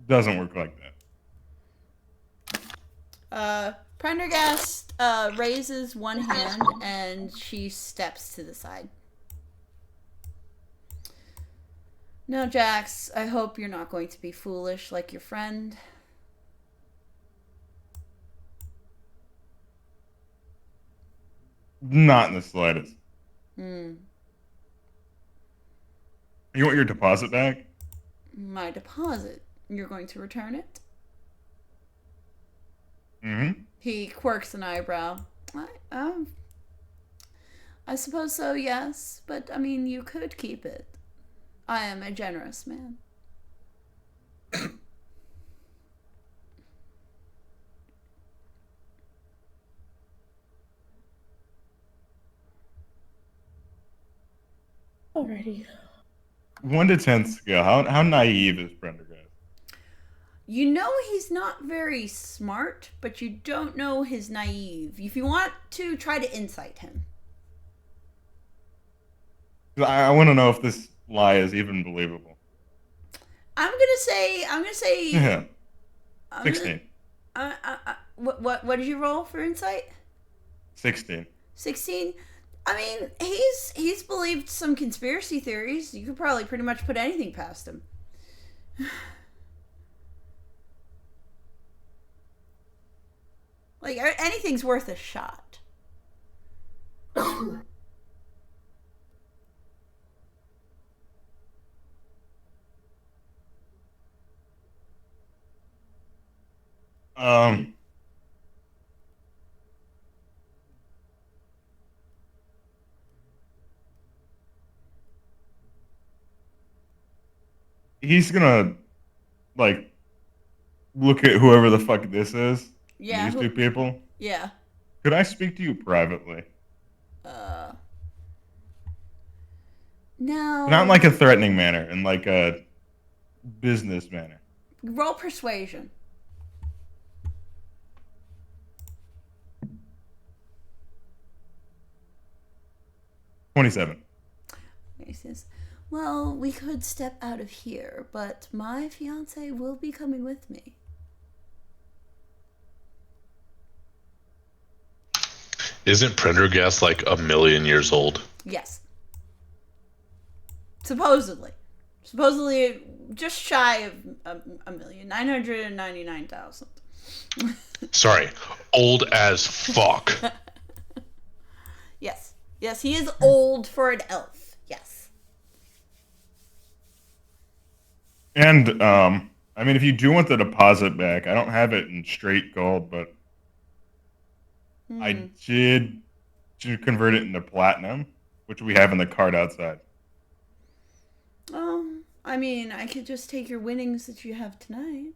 [SPEAKER 8] Doesn't work like that.
[SPEAKER 1] Prendergast raises one hand and she steps to the side. Now, Jax, I hope you're not going to be foolish like your friend.
[SPEAKER 8] Not in the slightest.
[SPEAKER 1] Hmm.
[SPEAKER 8] You want your deposit back?
[SPEAKER 1] My deposit. You're going to return it?
[SPEAKER 8] Mm-hmm.
[SPEAKER 1] He quirks an eyebrow. I suppose so, yes. But, I mean, you could keep it. I am a generous man.
[SPEAKER 2] Alrighty.
[SPEAKER 8] 1 to 10 scale. How naive is Prendergast?
[SPEAKER 1] You know he's not very smart, but you don't know his naive. If you want to, try to insight him.
[SPEAKER 8] I want to know if this lie is even believable.
[SPEAKER 1] I'm gonna say.
[SPEAKER 8] Yeah. 16.
[SPEAKER 1] What did you roll for insight?
[SPEAKER 8] 16.
[SPEAKER 1] 16. I mean, he's believed some conspiracy theories. You could probably pretty much put anything past him. Like, anything's worth a shot.
[SPEAKER 8] He's gonna, like, look at whoever the fuck this is.
[SPEAKER 1] Yeah.
[SPEAKER 8] These two people.
[SPEAKER 1] Yeah.
[SPEAKER 8] Could I speak to you privately?
[SPEAKER 1] No.
[SPEAKER 8] Not in like a threatening manner, in like a business manner.
[SPEAKER 1] Roll persuasion.
[SPEAKER 8] $27.
[SPEAKER 1] He says, well, we could step out of here, but my fiance will be coming with me.
[SPEAKER 4] Isn't Prendergast like 1,000,000 years old?
[SPEAKER 1] Yes. Supposedly. Supposedly just shy of 1,999,000.
[SPEAKER 4] Sorry, old as fuck.
[SPEAKER 1] Yes. Yes, he is old for an elf. Yes.
[SPEAKER 8] And, I mean, if you do want the deposit back, I don't have it in straight gold, but I did convert it into platinum, which we have in the card outside.
[SPEAKER 1] I mean, I could just take your winnings that you have tonight.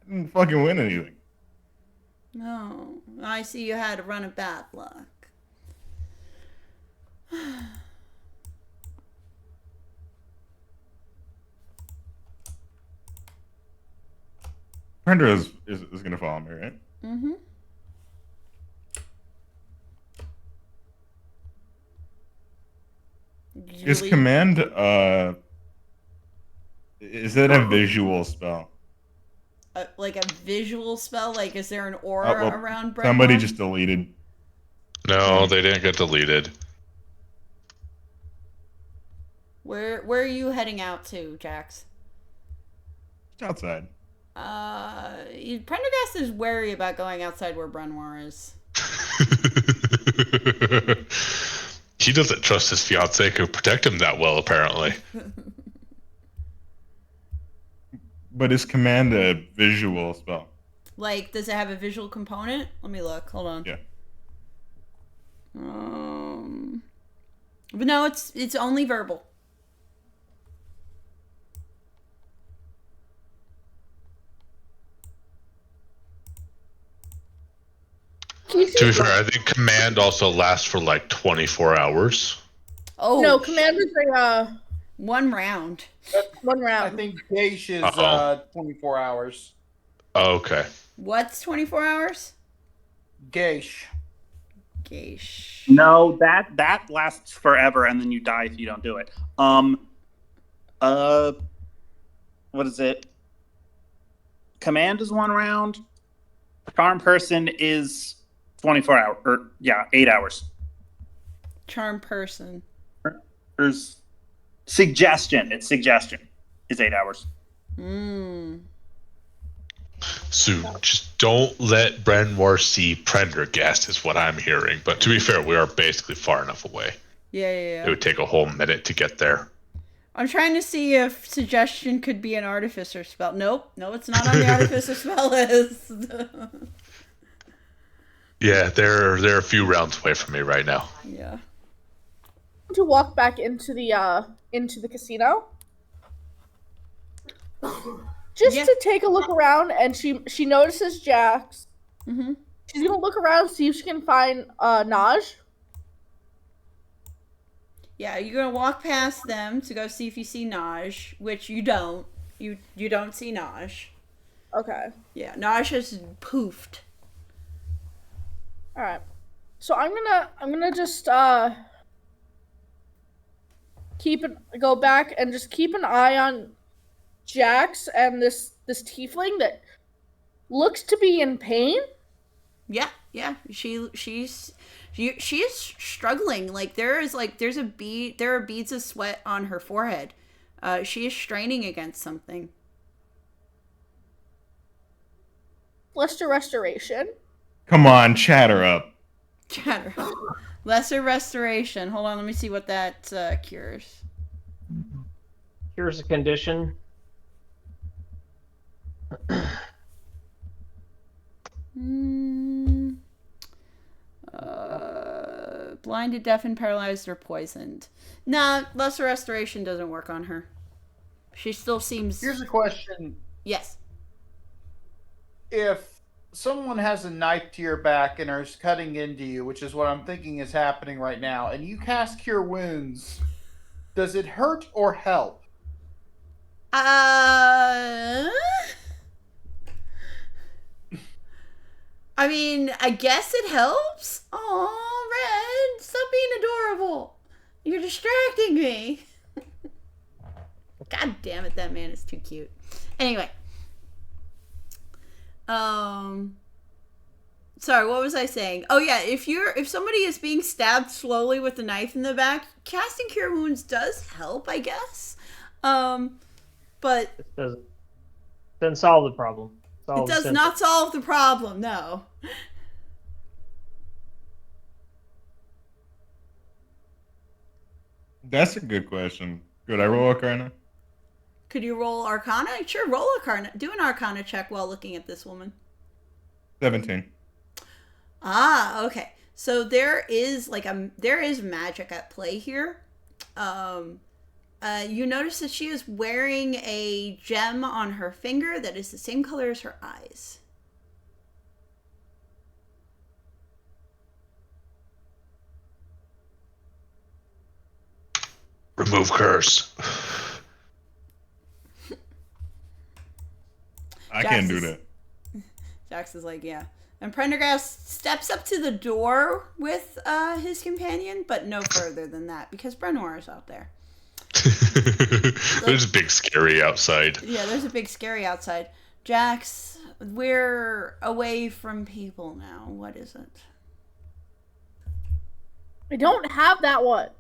[SPEAKER 8] I didn't fucking win anything.
[SPEAKER 1] No. I see you had a run of bad luck.
[SPEAKER 8] Brenda is going to follow me, right?
[SPEAKER 1] Mm-hmm.
[SPEAKER 8] Is command, is it a visual spell?
[SPEAKER 1] Like a visual spell? Like, is there an aura around Brenda?
[SPEAKER 8] Somebody just deleted.
[SPEAKER 4] No, they didn't get deleted.
[SPEAKER 1] Where are you heading out to, Jax?
[SPEAKER 8] Just outside.
[SPEAKER 1] Prendergast is wary about going outside where Brenoir is.
[SPEAKER 4] He doesn't trust his fiancée to protect him that well, apparently.
[SPEAKER 8] But is command a visual spell?
[SPEAKER 1] Like, does it have a visual component? Let me look. Hold on.
[SPEAKER 8] Yeah.
[SPEAKER 1] But no, it's only verbal.
[SPEAKER 4] To be fair, I think command also lasts for like 24 hours.
[SPEAKER 2] Oh no, command is a
[SPEAKER 1] 1 round.
[SPEAKER 2] 1 round.
[SPEAKER 6] I think Geish is 24 hours.
[SPEAKER 4] Oh, okay.
[SPEAKER 1] What's 24 hours?
[SPEAKER 6] Geish.
[SPEAKER 1] investigation.
[SPEAKER 7] No, that lasts forever, and then you die if you don't do it. What is it? Command is 1 round. Charm person is 24 hours, or 8 hours.
[SPEAKER 1] Charm person.
[SPEAKER 7] There's suggestion. It's suggestion. Is 8 hours.
[SPEAKER 4] So just don't let Brenmore see Prendergast is what I'm hearing. But to be fair, we are basically far enough away.
[SPEAKER 1] Yeah.
[SPEAKER 4] It would take a whole minute to get there.
[SPEAKER 1] I'm trying to see if suggestion could be an artificer spell. Nope. No, it's not on the artificer spell list.
[SPEAKER 4] Yeah, they're a few rounds away from me right now.
[SPEAKER 1] Yeah.
[SPEAKER 2] To walk back into the casino. Just to take a look around, and she notices Jax.
[SPEAKER 1] Mm-hmm.
[SPEAKER 2] She's gonna look around, see if she can find Naj.
[SPEAKER 1] Yeah, you're gonna walk past them to go see if you see Naj, which you don't. You don't see Naj.
[SPEAKER 2] Okay.
[SPEAKER 1] Yeah, Naj has poofed.
[SPEAKER 2] All right. So I'm gonna just go back and just keep an eye on Jax and this tiefling that looks to be in pain.
[SPEAKER 1] Yeah. She is struggling. Like there are beads of sweat on her forehead. She is straining against something.
[SPEAKER 2] Lesser restoration.
[SPEAKER 8] Come on, chatter up.
[SPEAKER 1] Chatter. Lesser restoration. Hold on, let me see what that cures.
[SPEAKER 3] Here's a condition.
[SPEAKER 1] Blinded, deafened, paralyzed, or poisoned. Nah, lesser restoration doesn't work on her. She still seems...
[SPEAKER 6] Here's a question.
[SPEAKER 1] Yes.
[SPEAKER 6] If someone has a knife to your back and is cutting into you, which is what I'm thinking is happening right now, and you cast Cure Wounds, does it hurt or help?
[SPEAKER 1] I mean, I guess it helps. Aw, Red, stop being adorable. You're distracting me. God damn it, that man is too cute. Anyway. Sorry, what was I saying? Oh yeah, if somebody is being stabbed slowly with a knife in the back, casting Cure Wounds does help, I guess. But
[SPEAKER 3] it doesn't solve the problem.
[SPEAKER 1] It does not solve the problem, no.
[SPEAKER 8] That's a good question. Could I roll Arcana?
[SPEAKER 1] Could you roll Arcana? Sure, roll Arcana. Do an Arcana check while looking at this woman.
[SPEAKER 8] 17.
[SPEAKER 1] Ah, okay. So there is magic at play here. You notice that she is wearing a gem on her finger that is the same color as her eyes.
[SPEAKER 4] Remove curse.
[SPEAKER 8] I can't do that.
[SPEAKER 1] Jax is like, yeah. And Prendergast steps up to the door with his companion, but no further than that, because Brenor is out there.
[SPEAKER 4] There's a big scary outside.
[SPEAKER 1] Yeah, there's a big scary outside. Jax, we're away from people now. What is it?
[SPEAKER 2] I don't have that one.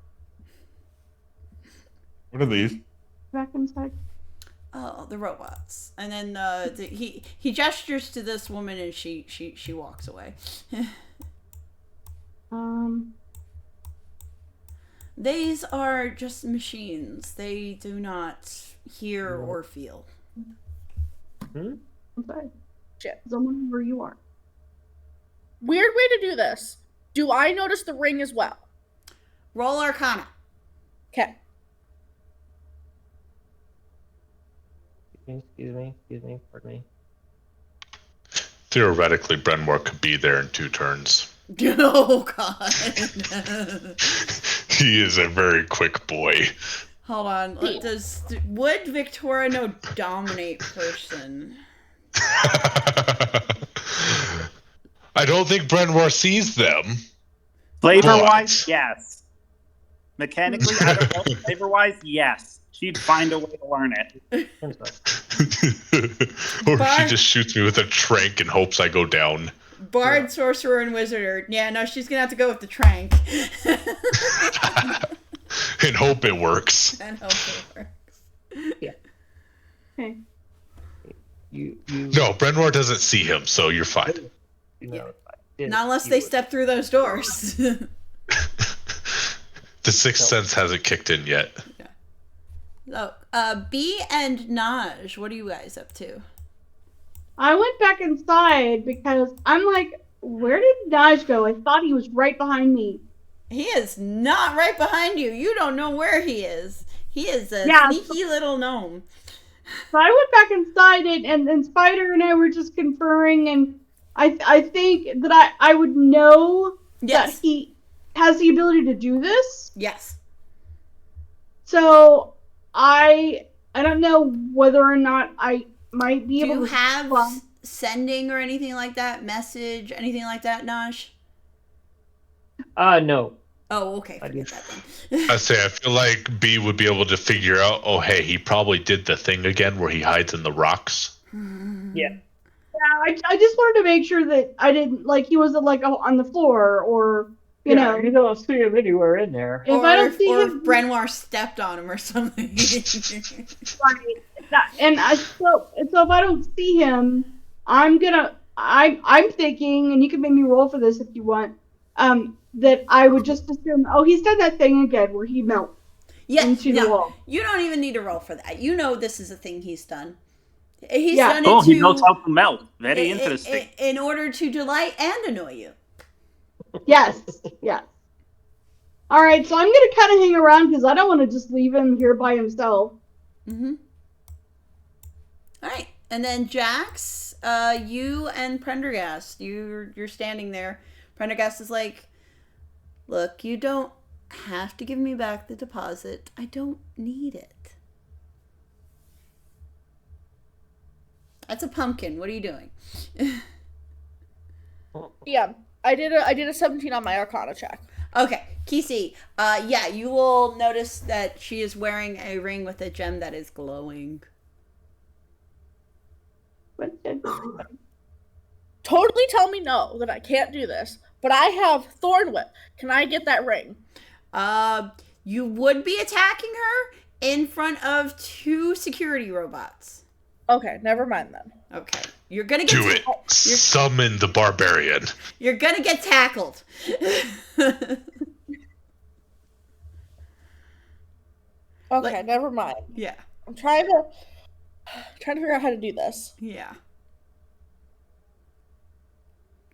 [SPEAKER 8] What are these?
[SPEAKER 5] Back inside.
[SPEAKER 1] Oh, the robots. And then he gestures to this woman, and she walks away. These are just machines. They do not hear or feel.
[SPEAKER 5] I'm sorry. Shit. Someone where you are.
[SPEAKER 2] Weird way to do this. Do I notice the ring as well?
[SPEAKER 1] Roll Arcana.
[SPEAKER 2] Okay.
[SPEAKER 3] Excuse me, pardon me.
[SPEAKER 4] Theoretically, Brenmore could be there in 2 turns.
[SPEAKER 1] Oh, God.
[SPEAKER 4] He is a very quick boy.
[SPEAKER 1] Hold on. Would Victoria know dominate person?
[SPEAKER 4] I don't think Brenmore sees them.
[SPEAKER 7] Flavor-wise, yes. Mechanically, I don't know. Flavor-wise, yes. She'd find a way to learn it.
[SPEAKER 4] Or she
[SPEAKER 1] Bard-
[SPEAKER 4] just shoots me with a trank and hopes I go down.
[SPEAKER 1] Bard, sorcerer, and wizard. Yeah, no, she's gonna have to go with the trank.
[SPEAKER 4] And hope it works.
[SPEAKER 1] And hope it works.
[SPEAKER 3] Yeah.
[SPEAKER 5] Okay.
[SPEAKER 3] You
[SPEAKER 4] No, Brenwar doesn't see him, so you're fine.
[SPEAKER 3] know,
[SPEAKER 1] Not unless they step through those doors.
[SPEAKER 4] The sixth sense hasn't kicked in yet.
[SPEAKER 1] So, B and Naj, what are you guys up to?
[SPEAKER 5] I went back inside because I'm like, where did Naj go? I thought he was right behind me.
[SPEAKER 1] He is not right behind you. You don't know where he is. He is a sneaky little gnome.
[SPEAKER 5] So I went back inside it, and Spider and I were just conferring, and I think that I would know that he has the ability to do this.
[SPEAKER 1] Yes.
[SPEAKER 5] So I don't know whether or not I might be able to.
[SPEAKER 1] Do you have sending or anything like that? Message, anything like that, Naj?
[SPEAKER 3] No.
[SPEAKER 1] Oh, okay. Forget that then.
[SPEAKER 4] I feel like B would be able to figure out, oh, hey, he probably did the thing again where he hides in the rocks.
[SPEAKER 3] Yeah.
[SPEAKER 5] Yeah, I just wanted to make sure that I didn't, like, he wasn't, like, on the floor, or, you know.
[SPEAKER 3] You don't see him anywhere in there.
[SPEAKER 5] If I don't see him.
[SPEAKER 1] If Brenwar stepped on him or something.
[SPEAKER 5] Right. So if I don't see him, I'm thinking, and you can make me roll for this if you want, that I would just assume, oh, he's done that thing again where he melts into the wall.
[SPEAKER 1] You don't even need to roll for that. You know this is a thing he's done. He's done it
[SPEAKER 7] Oh, he knows how to melt. Very interesting.
[SPEAKER 1] In order to delight and annoy you.
[SPEAKER 5] Yes. All right, so I'm going to kind of hang around because I don't want to just leave him here by himself.
[SPEAKER 1] Mm-hmm. All right, and then Jax, you and Prendergast, you're standing there. Prendergast is like, look, you don't have to give me back the deposit. I don't need it. That's a pumpkin. What are you doing?
[SPEAKER 2] Yeah, I did a 17 on my Arcana check.
[SPEAKER 1] Okay, Kisi. Yeah, you will notice that she is wearing a ring with a gem that is glowing.
[SPEAKER 2] Totally tell me no, that I can't do this. But I have Thorn Whip. Can I get that ring?
[SPEAKER 1] You would be attacking her in front of 2 security robots.
[SPEAKER 2] Okay, never mind then.
[SPEAKER 1] Okay. You're gonna get
[SPEAKER 4] Do it. Summon the barbarian.
[SPEAKER 1] You're gonna get tackled.
[SPEAKER 2] Okay, never mind.
[SPEAKER 1] Yeah.
[SPEAKER 2] I'm trying to figure out how to do this.
[SPEAKER 1] Yeah.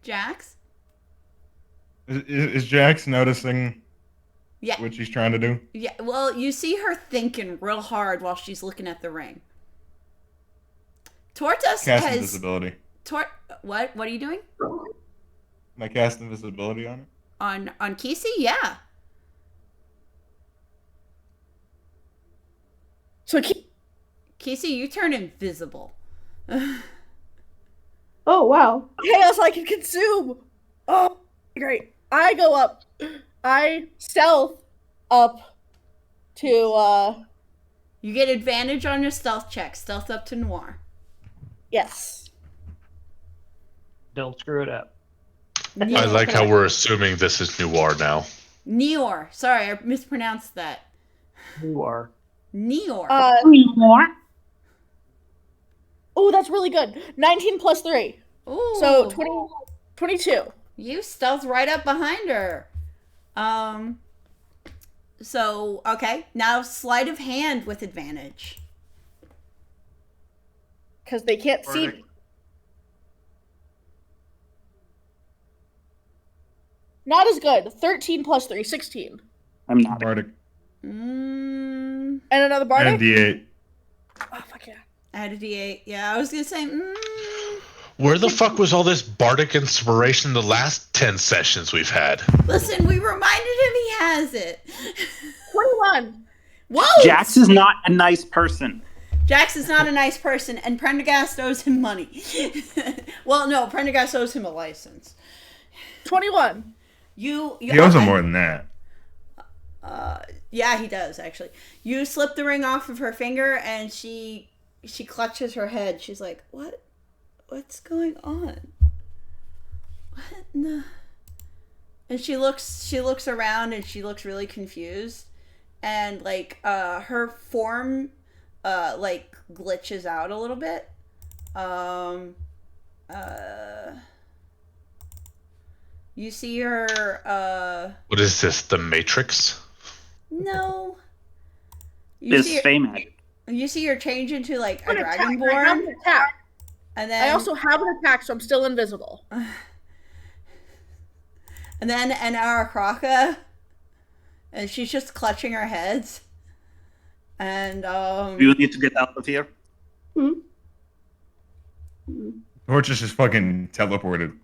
[SPEAKER 1] Jax?
[SPEAKER 8] Is Jax noticing
[SPEAKER 1] Yeah.
[SPEAKER 8] what she's trying to do?
[SPEAKER 1] Yeah, well, you see her thinking real hard while she's looking at the ring. Tortus
[SPEAKER 8] Cast
[SPEAKER 1] has...
[SPEAKER 8] invisibility.
[SPEAKER 1] What are you doing?
[SPEAKER 8] Can I cast invisibility on it?
[SPEAKER 1] On Kisi? Yeah.
[SPEAKER 2] So
[SPEAKER 1] Kisi, you turn invisible.
[SPEAKER 5] Oh, wow.
[SPEAKER 2] Chaos I can consume! Oh, great. I go up. I stealth up to,
[SPEAKER 1] You get advantage on your stealth check. Stealth up to Noir.
[SPEAKER 2] Yes.
[SPEAKER 3] Don't screw it up.
[SPEAKER 4] I like how we're assuming this is Noir now.
[SPEAKER 1] Neor. Sorry, I mispronounced that.
[SPEAKER 3] You are.
[SPEAKER 1] Neor.
[SPEAKER 2] Oh, that's really good. 19 plus 3.
[SPEAKER 1] Ooh.
[SPEAKER 2] So 22.
[SPEAKER 1] You stealth right up behind her. So, okay. Now sleight of hand with advantage.
[SPEAKER 2] Because they can't see me. Not as good. 13 plus 3, 16.
[SPEAKER 7] I'm not.
[SPEAKER 8] Bardic.
[SPEAKER 2] And another Bardic?
[SPEAKER 8] And D8.
[SPEAKER 2] Oh, fuck yeah.
[SPEAKER 1] Add a D8. Yeah, I was going to say,
[SPEAKER 4] Where the fuck was all this bardic inspiration the last 10 sessions we've had?
[SPEAKER 1] Listen, we reminded him he has it.
[SPEAKER 2] 21.
[SPEAKER 1] Whoa!
[SPEAKER 7] Jax is not a nice person.
[SPEAKER 1] Jax is not a nice person, and Prendergast owes him money. Well, no, Prendergast owes him a license.
[SPEAKER 2] 21.
[SPEAKER 1] You
[SPEAKER 8] He owes him more than that.
[SPEAKER 1] Yeah, he does actually. You slip the ring off of her finger, and she clutches her head. She's like, What's going on? What in the... And she looks around, and she looks really confused, and like her form like glitches out a little bit. You see her
[SPEAKER 4] What is this? The Matrix?
[SPEAKER 1] No.
[SPEAKER 7] This Fey magic.
[SPEAKER 1] You see her change into like a
[SPEAKER 2] I have
[SPEAKER 1] dragonborn.
[SPEAKER 2] an attack.
[SPEAKER 1] And then
[SPEAKER 2] I also have an attack, so I'm still invisible.
[SPEAKER 1] And then an Arakraka, and she's just clutching her heads. And
[SPEAKER 7] You need to get out of here.
[SPEAKER 8] Torch just fucking teleported.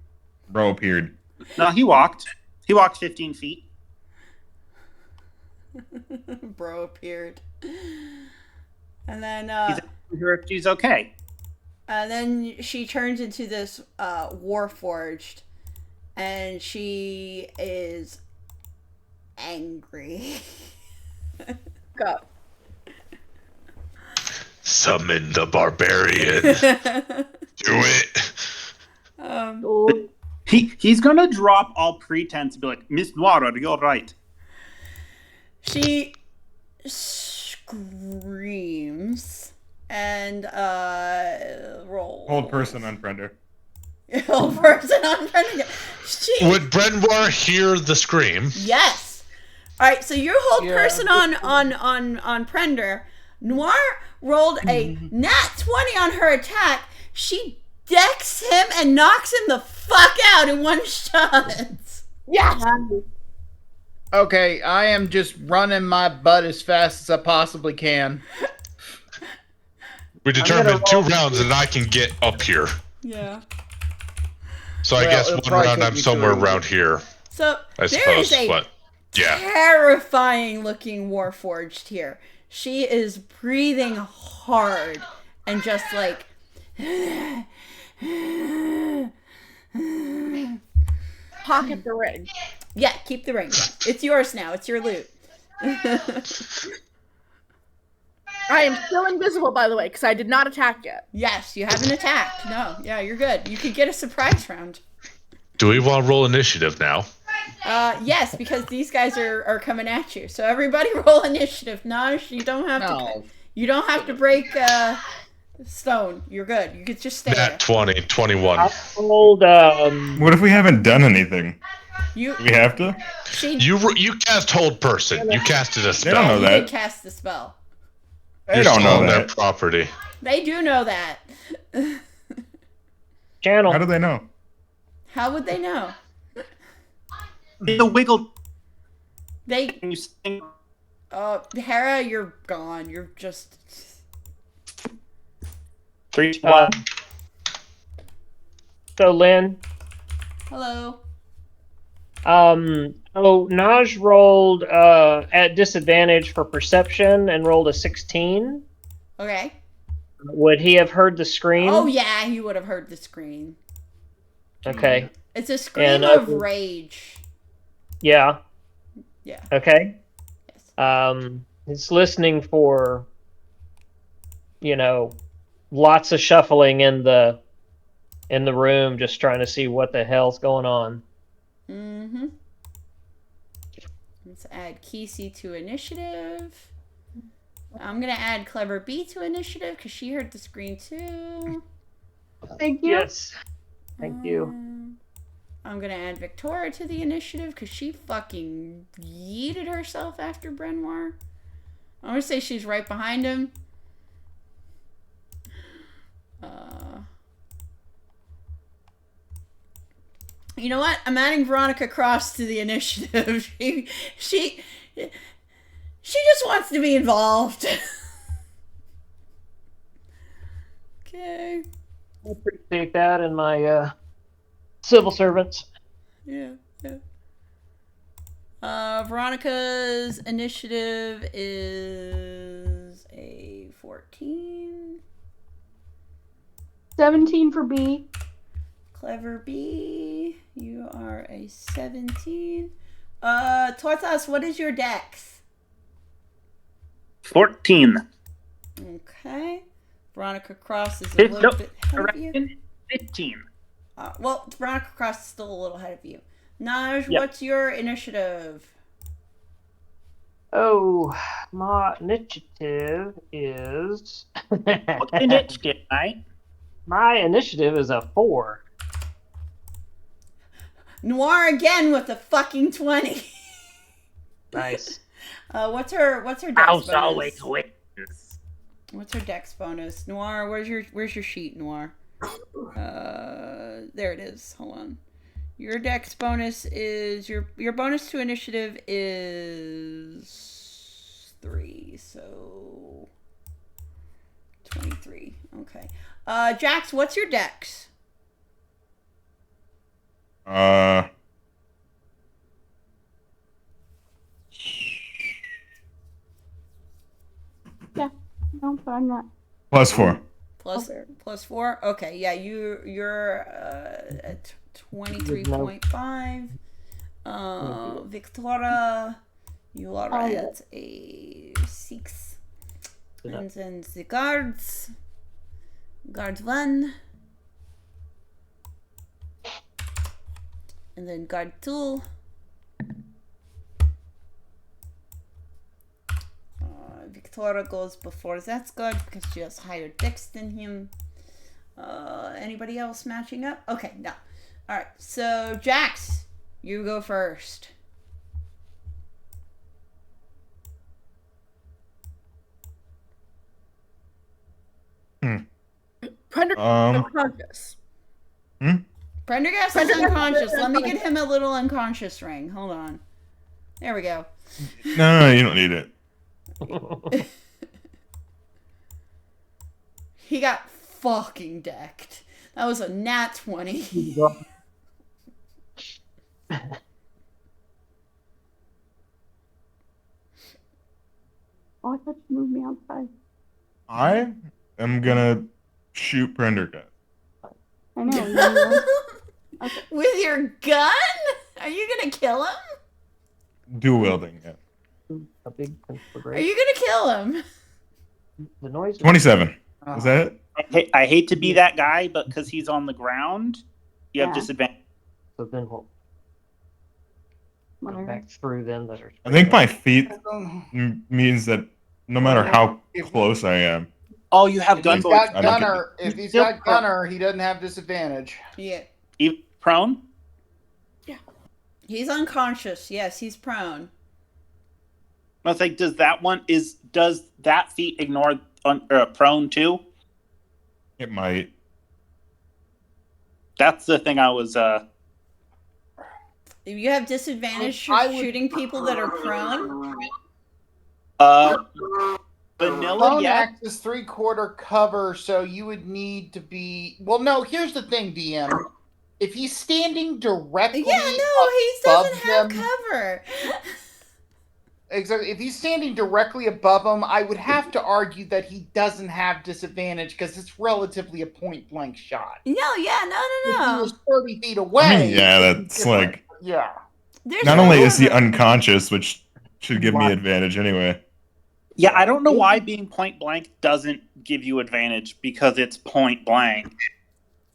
[SPEAKER 8] Bro appeared.
[SPEAKER 7] No, he walked. He walked 15 feet.
[SPEAKER 1] Bro appeared. And then
[SPEAKER 7] She's okay.
[SPEAKER 1] and then she turns into this Warforged, and she is angry.
[SPEAKER 2] Go.
[SPEAKER 4] Summon the barbarian. Do it.
[SPEAKER 7] He's gonna drop all pretense and be like, Miss Noir, are you alright?
[SPEAKER 1] She screams and rolls.
[SPEAKER 8] Hold person unfriend her.
[SPEAKER 1] Hold person unfriend her.
[SPEAKER 4] Would Brenwar hear the scream?
[SPEAKER 1] Yes. All right. So you hold person on Prender. Noir rolled a nat 20 on her attack. She decks him and knocks him the fuck out in one shot.
[SPEAKER 2] Yes.
[SPEAKER 6] Okay, I am just running my butt as fast as I possibly can.
[SPEAKER 4] We determined 2 rounds and I can get up here.
[SPEAKER 1] Yeah.
[SPEAKER 4] So I guess 1 round I'm somewhere around here.
[SPEAKER 1] So
[SPEAKER 4] I
[SPEAKER 1] there is
[SPEAKER 4] suppose,
[SPEAKER 1] a
[SPEAKER 4] but yeah.
[SPEAKER 1] terrifying looking Warforged here. She is breathing hard and just like
[SPEAKER 2] Pocket the ring.
[SPEAKER 1] Yeah, keep the ring. It's yours now. It's your loot.
[SPEAKER 2] I am still invisible, by the way, because I did not attack yet.
[SPEAKER 1] Yes, you haven't attacked. No, yeah, you're good. You could get a surprise round.
[SPEAKER 4] Do we want to roll initiative now?
[SPEAKER 1] Yes, because these guys are coming at you. So everybody roll initiative. Naj, you don't have to. You don't have to break stone. You're good. You could just stay there.
[SPEAKER 4] Nat 20, 21.
[SPEAKER 3] I rolled,
[SPEAKER 8] What if we haven't done anything?
[SPEAKER 1] Do
[SPEAKER 8] we have to?
[SPEAKER 4] You cast hold person. You casted a spell.
[SPEAKER 8] They don't know
[SPEAKER 1] You
[SPEAKER 8] that.
[SPEAKER 1] did cast the spell.
[SPEAKER 8] They don't know
[SPEAKER 4] their
[SPEAKER 8] that.
[SPEAKER 4] property.
[SPEAKER 1] They do know that.
[SPEAKER 3] Channel.
[SPEAKER 8] How do they know?
[SPEAKER 1] How would they know?
[SPEAKER 7] The wiggle.
[SPEAKER 1] They. Hera, you're gone. You're just.
[SPEAKER 7] 3, 2, 1.
[SPEAKER 3] So Lynn.
[SPEAKER 1] Hello.
[SPEAKER 3] Naj rolled at disadvantage for perception and rolled a 16.
[SPEAKER 1] Okay.
[SPEAKER 3] Would he have heard the scream?
[SPEAKER 1] Oh yeah, he would have heard the scream.
[SPEAKER 3] Okay.
[SPEAKER 1] It's a scream
[SPEAKER 3] And,
[SPEAKER 1] of rage.
[SPEAKER 3] Yeah.
[SPEAKER 1] Yeah.
[SPEAKER 3] Okay.
[SPEAKER 1] Yes.
[SPEAKER 3] He's listening for, lots of shuffling in the room, just trying to see what the hell's going on.
[SPEAKER 1] Mm-hmm. Let's add Kesey to initiative. I'm gonna add Clever B to initiative because she heard the scream too.
[SPEAKER 5] Thank you.
[SPEAKER 3] Yes. Thank you.
[SPEAKER 1] I'm gonna add Victoria to the initiative because she fucking yeeted herself after Brenoir. I'm gonna say she's right behind him. You know what? I'm adding Veronica Cross to the initiative. She just wants to be involved. Okay.
[SPEAKER 3] I appreciate that in my civil servants.
[SPEAKER 1] Yeah. Veronica's initiative is a 14.
[SPEAKER 5] 17 for B.
[SPEAKER 1] Clever B you are a 17. Tortas, what is your dex?
[SPEAKER 7] 14.
[SPEAKER 1] Okay. Veronica Cross is a little bit ahead of you.
[SPEAKER 7] 15.
[SPEAKER 1] Well, Veronica Cross is still a little ahead of you. Naj,
[SPEAKER 7] Yep.
[SPEAKER 1] what's your initiative?
[SPEAKER 3] Oh, my initiative is.
[SPEAKER 7] What's the initiative, right?
[SPEAKER 3] My initiative is a 4.
[SPEAKER 1] Noir again with a fucking 20.
[SPEAKER 3] Nice.
[SPEAKER 1] What's her dex
[SPEAKER 7] House
[SPEAKER 1] bonus?
[SPEAKER 7] always wins.
[SPEAKER 1] What's her dex bonus? Noir, where's your sheet, Noir? There it is. Hold on. Your dex bonus is your bonus to initiative is 3, so 23. Okay. Jax, what's your dex?
[SPEAKER 8] Yeah,
[SPEAKER 5] no, but I'm not.
[SPEAKER 8] +4.
[SPEAKER 1] Plus 4. Okay, yeah, you're at 23.5. Victoria, you are at a 6. And then the guards. Guard 1. And then guard 2. Victoria goes before that's good because she has higher dex than him. Anybody else matching up? Okay, no. Alright, so Jax, you go first.
[SPEAKER 2] Unconscious.
[SPEAKER 1] Prendergast is unconscious. Let me get him a little unconscious ring. Hold on. There we go.
[SPEAKER 8] No, you don't need it.
[SPEAKER 1] He got fucking decked. That was a nat 20.
[SPEAKER 5] Oh, I thought you moved me outside.
[SPEAKER 8] I am gonna shoot Prendergast.
[SPEAKER 5] I know. Okay.
[SPEAKER 1] With your gun? Are you gonna kill him?
[SPEAKER 8] Dual wielding, yeah.
[SPEAKER 3] A big
[SPEAKER 1] Are
[SPEAKER 3] conflagration.
[SPEAKER 1] you gonna kill him?
[SPEAKER 3] The noise.
[SPEAKER 8] 27. Is that it?
[SPEAKER 7] I hate to be that guy, but because he's on the ground, you have
[SPEAKER 5] Yeah.
[SPEAKER 7] disadvantage.
[SPEAKER 3] So then we'll go back through them that are.
[SPEAKER 8] I think my feet means that no matter how close I am.
[SPEAKER 7] Oh, you have gun
[SPEAKER 6] He's
[SPEAKER 7] bullets.
[SPEAKER 6] got Gunner. If he's got Gunner, he doesn't have disadvantage.
[SPEAKER 1] Yeah.
[SPEAKER 7] Prone?
[SPEAKER 1] He's unconscious. Yes, he's prone.
[SPEAKER 7] I was like, does that feat ignore prone too?
[SPEAKER 8] It might.
[SPEAKER 7] That's the thing I was.
[SPEAKER 1] You have disadvantage shooting people that are prone.
[SPEAKER 7] Vanilla,
[SPEAKER 6] Prone
[SPEAKER 7] yeah.
[SPEAKER 6] acts as 3/4 cover, so you would need to be. Well, no. Here's the thing, DM. If he's standing directly,
[SPEAKER 1] Yeah, no, he doesn't have
[SPEAKER 6] them,
[SPEAKER 1] cover.
[SPEAKER 6] Exactly. If he's standing directly above him, I would have to argue that he doesn't have disadvantage because it's relatively a point blank shot.
[SPEAKER 1] No, yeah, no.
[SPEAKER 6] If he was 30 feet away.
[SPEAKER 8] I mean, yeah, that's like.
[SPEAKER 6] Yeah.
[SPEAKER 8] Not only is he unconscious, which should give me advantage anyway.
[SPEAKER 7] Yeah, I don't know why being point blank doesn't give you advantage because it's point blank.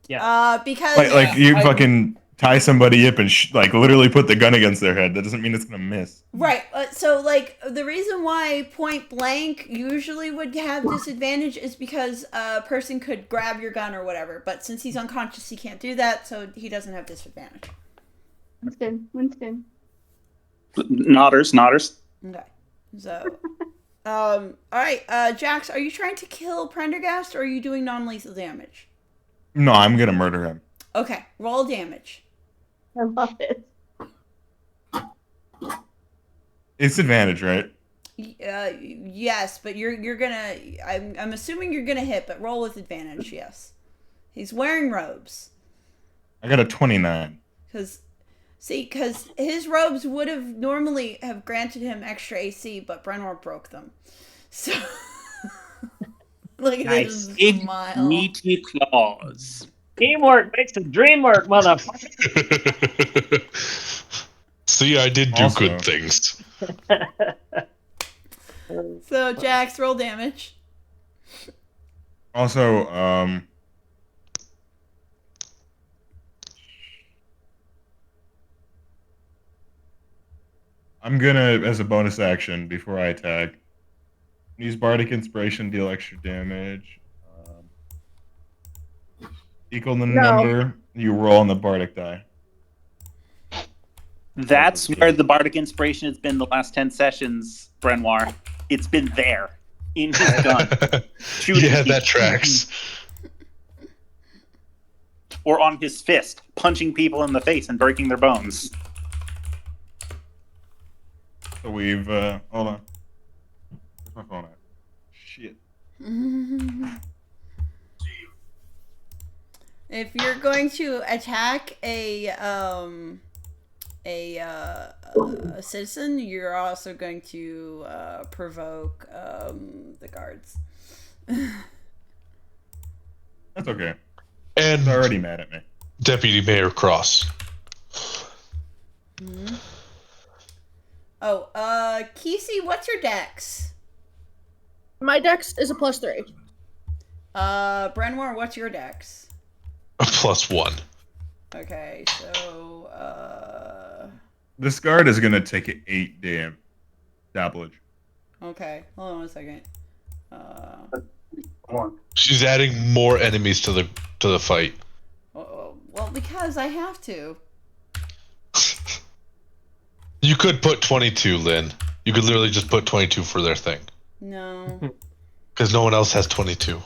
[SPEAKER 3] Yeah.
[SPEAKER 1] Because
[SPEAKER 8] Like you fucking tie somebody up and like literally put the gun against their head. That doesn't mean it's gonna miss.
[SPEAKER 1] Right. So like the reason why point blank usually would have disadvantage is because a person could grab your gun or whatever. But since he's unconscious, he can't do that, so he doesn't have disadvantage.
[SPEAKER 5] Winston.
[SPEAKER 7] Nodders.
[SPEAKER 1] Okay. So, all right, Jax, are you trying to kill Prendergast or are you doing non-lethal damage?
[SPEAKER 8] No, I'm gonna murder him.
[SPEAKER 1] Okay, roll damage.
[SPEAKER 5] I love it.
[SPEAKER 8] It's advantage, right?
[SPEAKER 1] Yes, but you're gonna. I'm assuming you're gonna hit, but roll with advantage. Yes, he's wearing robes.
[SPEAKER 8] I got a 29.
[SPEAKER 1] Because his robes would have normally have granted him extra AC, but Brenor broke them. So, look at
[SPEAKER 7] Nice.
[SPEAKER 1] this
[SPEAKER 7] Big,
[SPEAKER 1] smile.
[SPEAKER 7] meaty claws.
[SPEAKER 3] Teamwork makes the dream work, motherfucker.
[SPEAKER 4] See, I did do
[SPEAKER 8] Also-
[SPEAKER 4] good things.
[SPEAKER 1] So Jax, roll damage.
[SPEAKER 8] Also, I'm gonna, as a bonus action, before I attack, use Bardic Inspiration, deal extra damage. Equal the number you roll on the Bardic die.
[SPEAKER 7] That's where the Bardic Inspiration has been the last 10 sessions, Brenoir. It's been there in his gun.
[SPEAKER 4] Yeah, that tracks.
[SPEAKER 7] Or on his fist, punching people in the face and breaking their bones.
[SPEAKER 8] So we've, hold on. Where's my phone at? Shit.
[SPEAKER 1] If you're going to attack a citizen, you're also going to provoke the guards.
[SPEAKER 8] That's okay.
[SPEAKER 4] And
[SPEAKER 8] They're already mad at me.
[SPEAKER 4] Deputy Mayor Cross.
[SPEAKER 1] Mm-hmm. Oh, Kesey, what's your dex?
[SPEAKER 2] My dex is a +3.
[SPEAKER 1] Brenwar, what's your dex?
[SPEAKER 4] A +1.
[SPEAKER 1] Okay, so
[SPEAKER 8] This guard is gonna take 8 damage.
[SPEAKER 1] okay, hold on one second.
[SPEAKER 4] She's adding more enemies to the fight.
[SPEAKER 1] Well, because I have to.
[SPEAKER 4] You could put 22, Lynn. You could literally just put 22 for their thing.
[SPEAKER 1] No.
[SPEAKER 4] Because no one else has 22.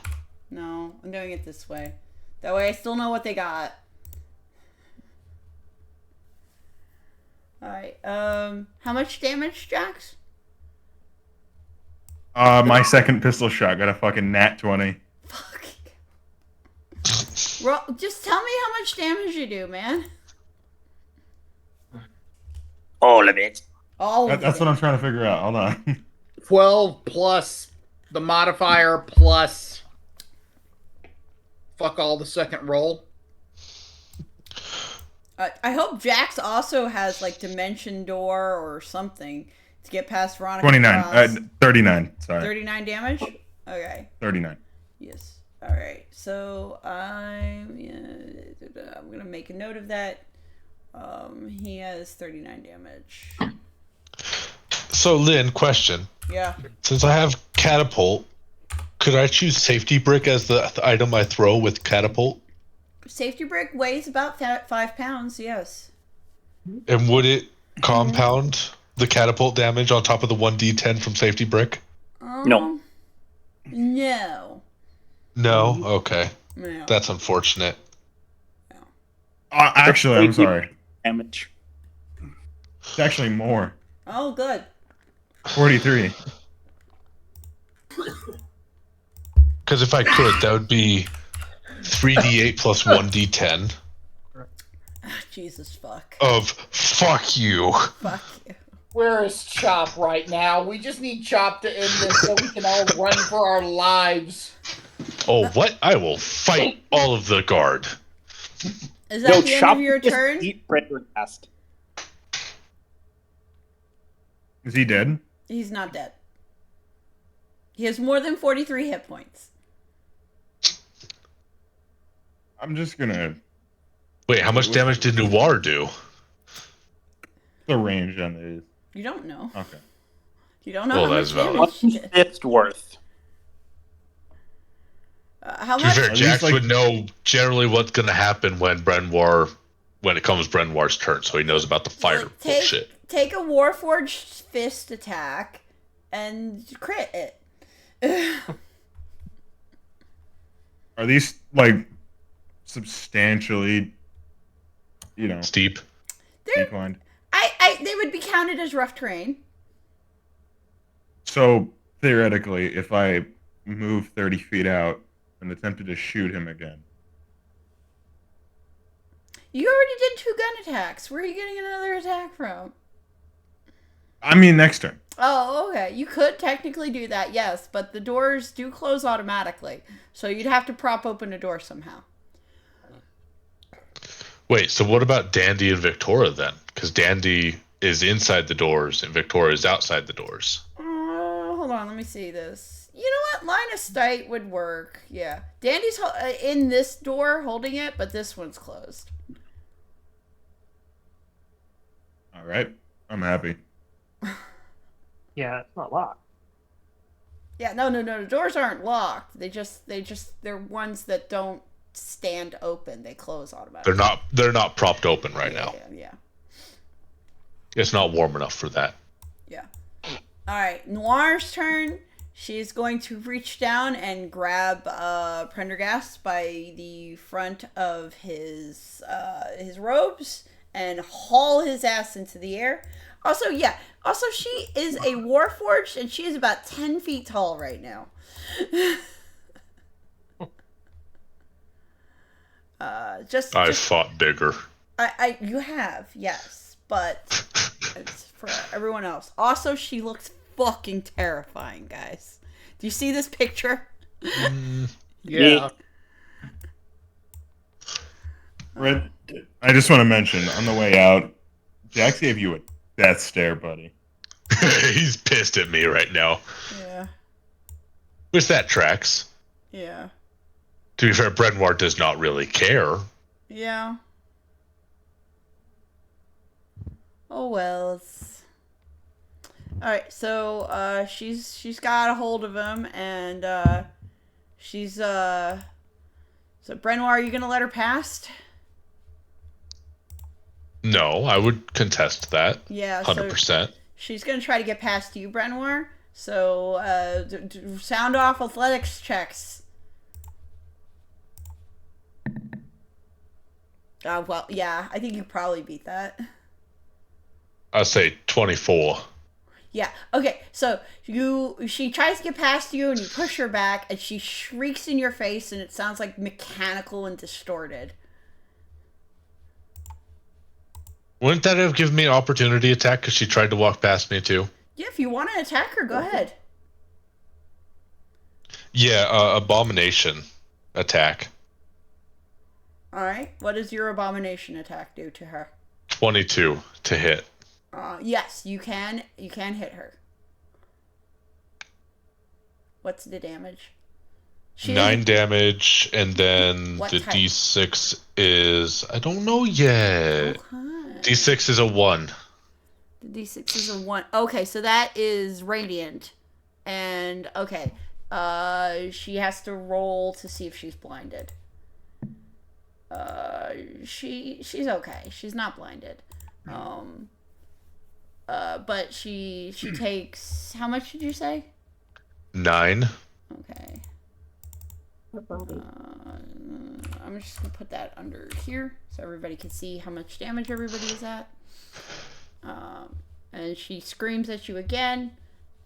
[SPEAKER 1] No, I'm doing it this way. That way I still know what they got. Alright, how much damage, Jax?
[SPEAKER 8] My second pistol shot got a fucking nat 20.
[SPEAKER 1] Fuck. Just tell me how much damage you do, man.
[SPEAKER 7] All of it.
[SPEAKER 8] That's what I'm trying to figure out. Hold on.
[SPEAKER 6] 12 plus the modifier plus fuck all the second roll.
[SPEAKER 1] I hope Jax also has like Dimension Door or something to get past Veronica.
[SPEAKER 8] 29. 39. Sorry.
[SPEAKER 1] 39 damage? Okay.
[SPEAKER 8] 39.
[SPEAKER 1] Yes. Alright. So I'm gonna make a note of that. He has 39 damage.
[SPEAKER 4] So, Lynn, question.
[SPEAKER 1] Yeah.
[SPEAKER 4] Since I have catapult, could I choose safety brick as the item I throw with catapult?
[SPEAKER 1] Safety brick weighs about 5 pounds, yes.
[SPEAKER 4] And would it compound the catapult damage on top of the 1d10 from safety brick?
[SPEAKER 7] No.
[SPEAKER 1] No.
[SPEAKER 4] No? Okay.
[SPEAKER 1] No.
[SPEAKER 4] That's unfortunate.
[SPEAKER 8] Actually, I'm sorry.
[SPEAKER 7] Damage.
[SPEAKER 8] It's actually more.
[SPEAKER 1] Oh, good.
[SPEAKER 8] 43.
[SPEAKER 4] Because if I could, that would be 3d8 plus 1d10
[SPEAKER 1] Jesus fuck.
[SPEAKER 4] of fuck you.
[SPEAKER 1] Fuck you.
[SPEAKER 6] Where is Chop right now? We just need Chop to end this so we can all run for our lives.
[SPEAKER 4] Oh, what? I will fight all of the guard.
[SPEAKER 1] Is that the end of your turn?
[SPEAKER 7] Eat Prendergast.
[SPEAKER 8] Is he dead?
[SPEAKER 1] He's not dead. He has more than 43 hit points.
[SPEAKER 8] I'm just gonna.
[SPEAKER 4] Wait, how much damage did Noir do?
[SPEAKER 8] The range on these.
[SPEAKER 1] You don't know.
[SPEAKER 8] Okay.
[SPEAKER 1] You don't know how much damage
[SPEAKER 7] What's
[SPEAKER 1] he did.
[SPEAKER 7] fifth worth?
[SPEAKER 1] How
[SPEAKER 4] To be
[SPEAKER 1] much?
[SPEAKER 4] fair, Jax would know generally what's going to happen when it comes Brenoir's turn, so he knows about the fire bullshit.
[SPEAKER 1] Take a Warforged Fist attack and crit it.
[SPEAKER 8] Are these like substantially,
[SPEAKER 4] steep?
[SPEAKER 8] declined?
[SPEAKER 1] They would be counted as rough terrain.
[SPEAKER 8] So theoretically, if I move 30 feet out and attempted to shoot him again,
[SPEAKER 1] You already did 2 gun attacks. Where are you getting another attack from?
[SPEAKER 8] I mean next turn.
[SPEAKER 1] Oh, okay. You could technically do that, yes, but the doors do close automatically. So you'd have to prop open a door somehow.
[SPEAKER 4] Wait, so what about Dandy and Victoria then? Because Dandy is inside the doors and Victoria is outside the doors.
[SPEAKER 1] Hold on, let me see this. You know what? Line of sight would work. Yeah. Dandy's in this door holding it, but this one's closed.
[SPEAKER 8] All right, I'm happy.
[SPEAKER 3] Yeah, it's not locked.
[SPEAKER 1] Yeah, no. The doors aren't locked. They're ones that don't stand open. They close automatically.
[SPEAKER 4] They're not propped open right now.
[SPEAKER 1] Yeah.
[SPEAKER 4] It's not warm enough for that.
[SPEAKER 1] Yeah. All right, Noir's turn. She's going to reach down and grab Prendergast by the front of his robes and haul his ass into the air. Also, she is a Warforged, and she is about 10 feet tall right now.
[SPEAKER 4] I've fought bigger.
[SPEAKER 1] You have, yes, but it's for everyone else. Also, she looks fucking terrifying, guys. Do you see this picture?
[SPEAKER 6] Yeah.
[SPEAKER 8] Red, I just want to mention, on the way out, Jax gave you a death stare, buddy.
[SPEAKER 4] He's pissed at me right now.
[SPEAKER 1] Yeah.
[SPEAKER 4] Which that tracks.
[SPEAKER 1] Yeah.
[SPEAKER 4] To be fair, Brenwar does not really care.
[SPEAKER 1] Yeah. Oh well. Alright, so she's got a hold of him, and she's so Brenwar, are you gonna let her past?
[SPEAKER 4] No, I would contest that.
[SPEAKER 1] Yeah,
[SPEAKER 4] 100%.
[SPEAKER 1] So she's gonna try to get past you, Brenwar. So sound off athletics checks. Well, yeah, I think you probably beat that.
[SPEAKER 4] I'd say 24.
[SPEAKER 1] Yeah. Okay. So she tries to get past you, and you push her back, and she shrieks in your face, and it sounds like mechanical and distorted.
[SPEAKER 4] Wouldn't that have given me an opportunity attack because she tried to walk past me too?
[SPEAKER 1] Yeah, if you want to attack her, go ahead.
[SPEAKER 4] Yeah, abomination attack.
[SPEAKER 1] All right. What does your abomination attack do to her?
[SPEAKER 4] 22 to hit.
[SPEAKER 1] Yes, you can hit her. What's the damage?
[SPEAKER 4] 9 damage, and then
[SPEAKER 1] What
[SPEAKER 4] the
[SPEAKER 1] type?
[SPEAKER 4] D6 is... I don't know yet.
[SPEAKER 1] Okay.
[SPEAKER 4] D6 is a 1.
[SPEAKER 1] The D6 is a 1. Okay, so that is radiant. And, okay. She has to roll to see if she's blinded. She's okay. She's not blinded. But she takes... How much did you say?
[SPEAKER 4] 9.
[SPEAKER 1] Okay. I'm just gonna put that under here so everybody can see how much damage everybody is at. And she screams at you again,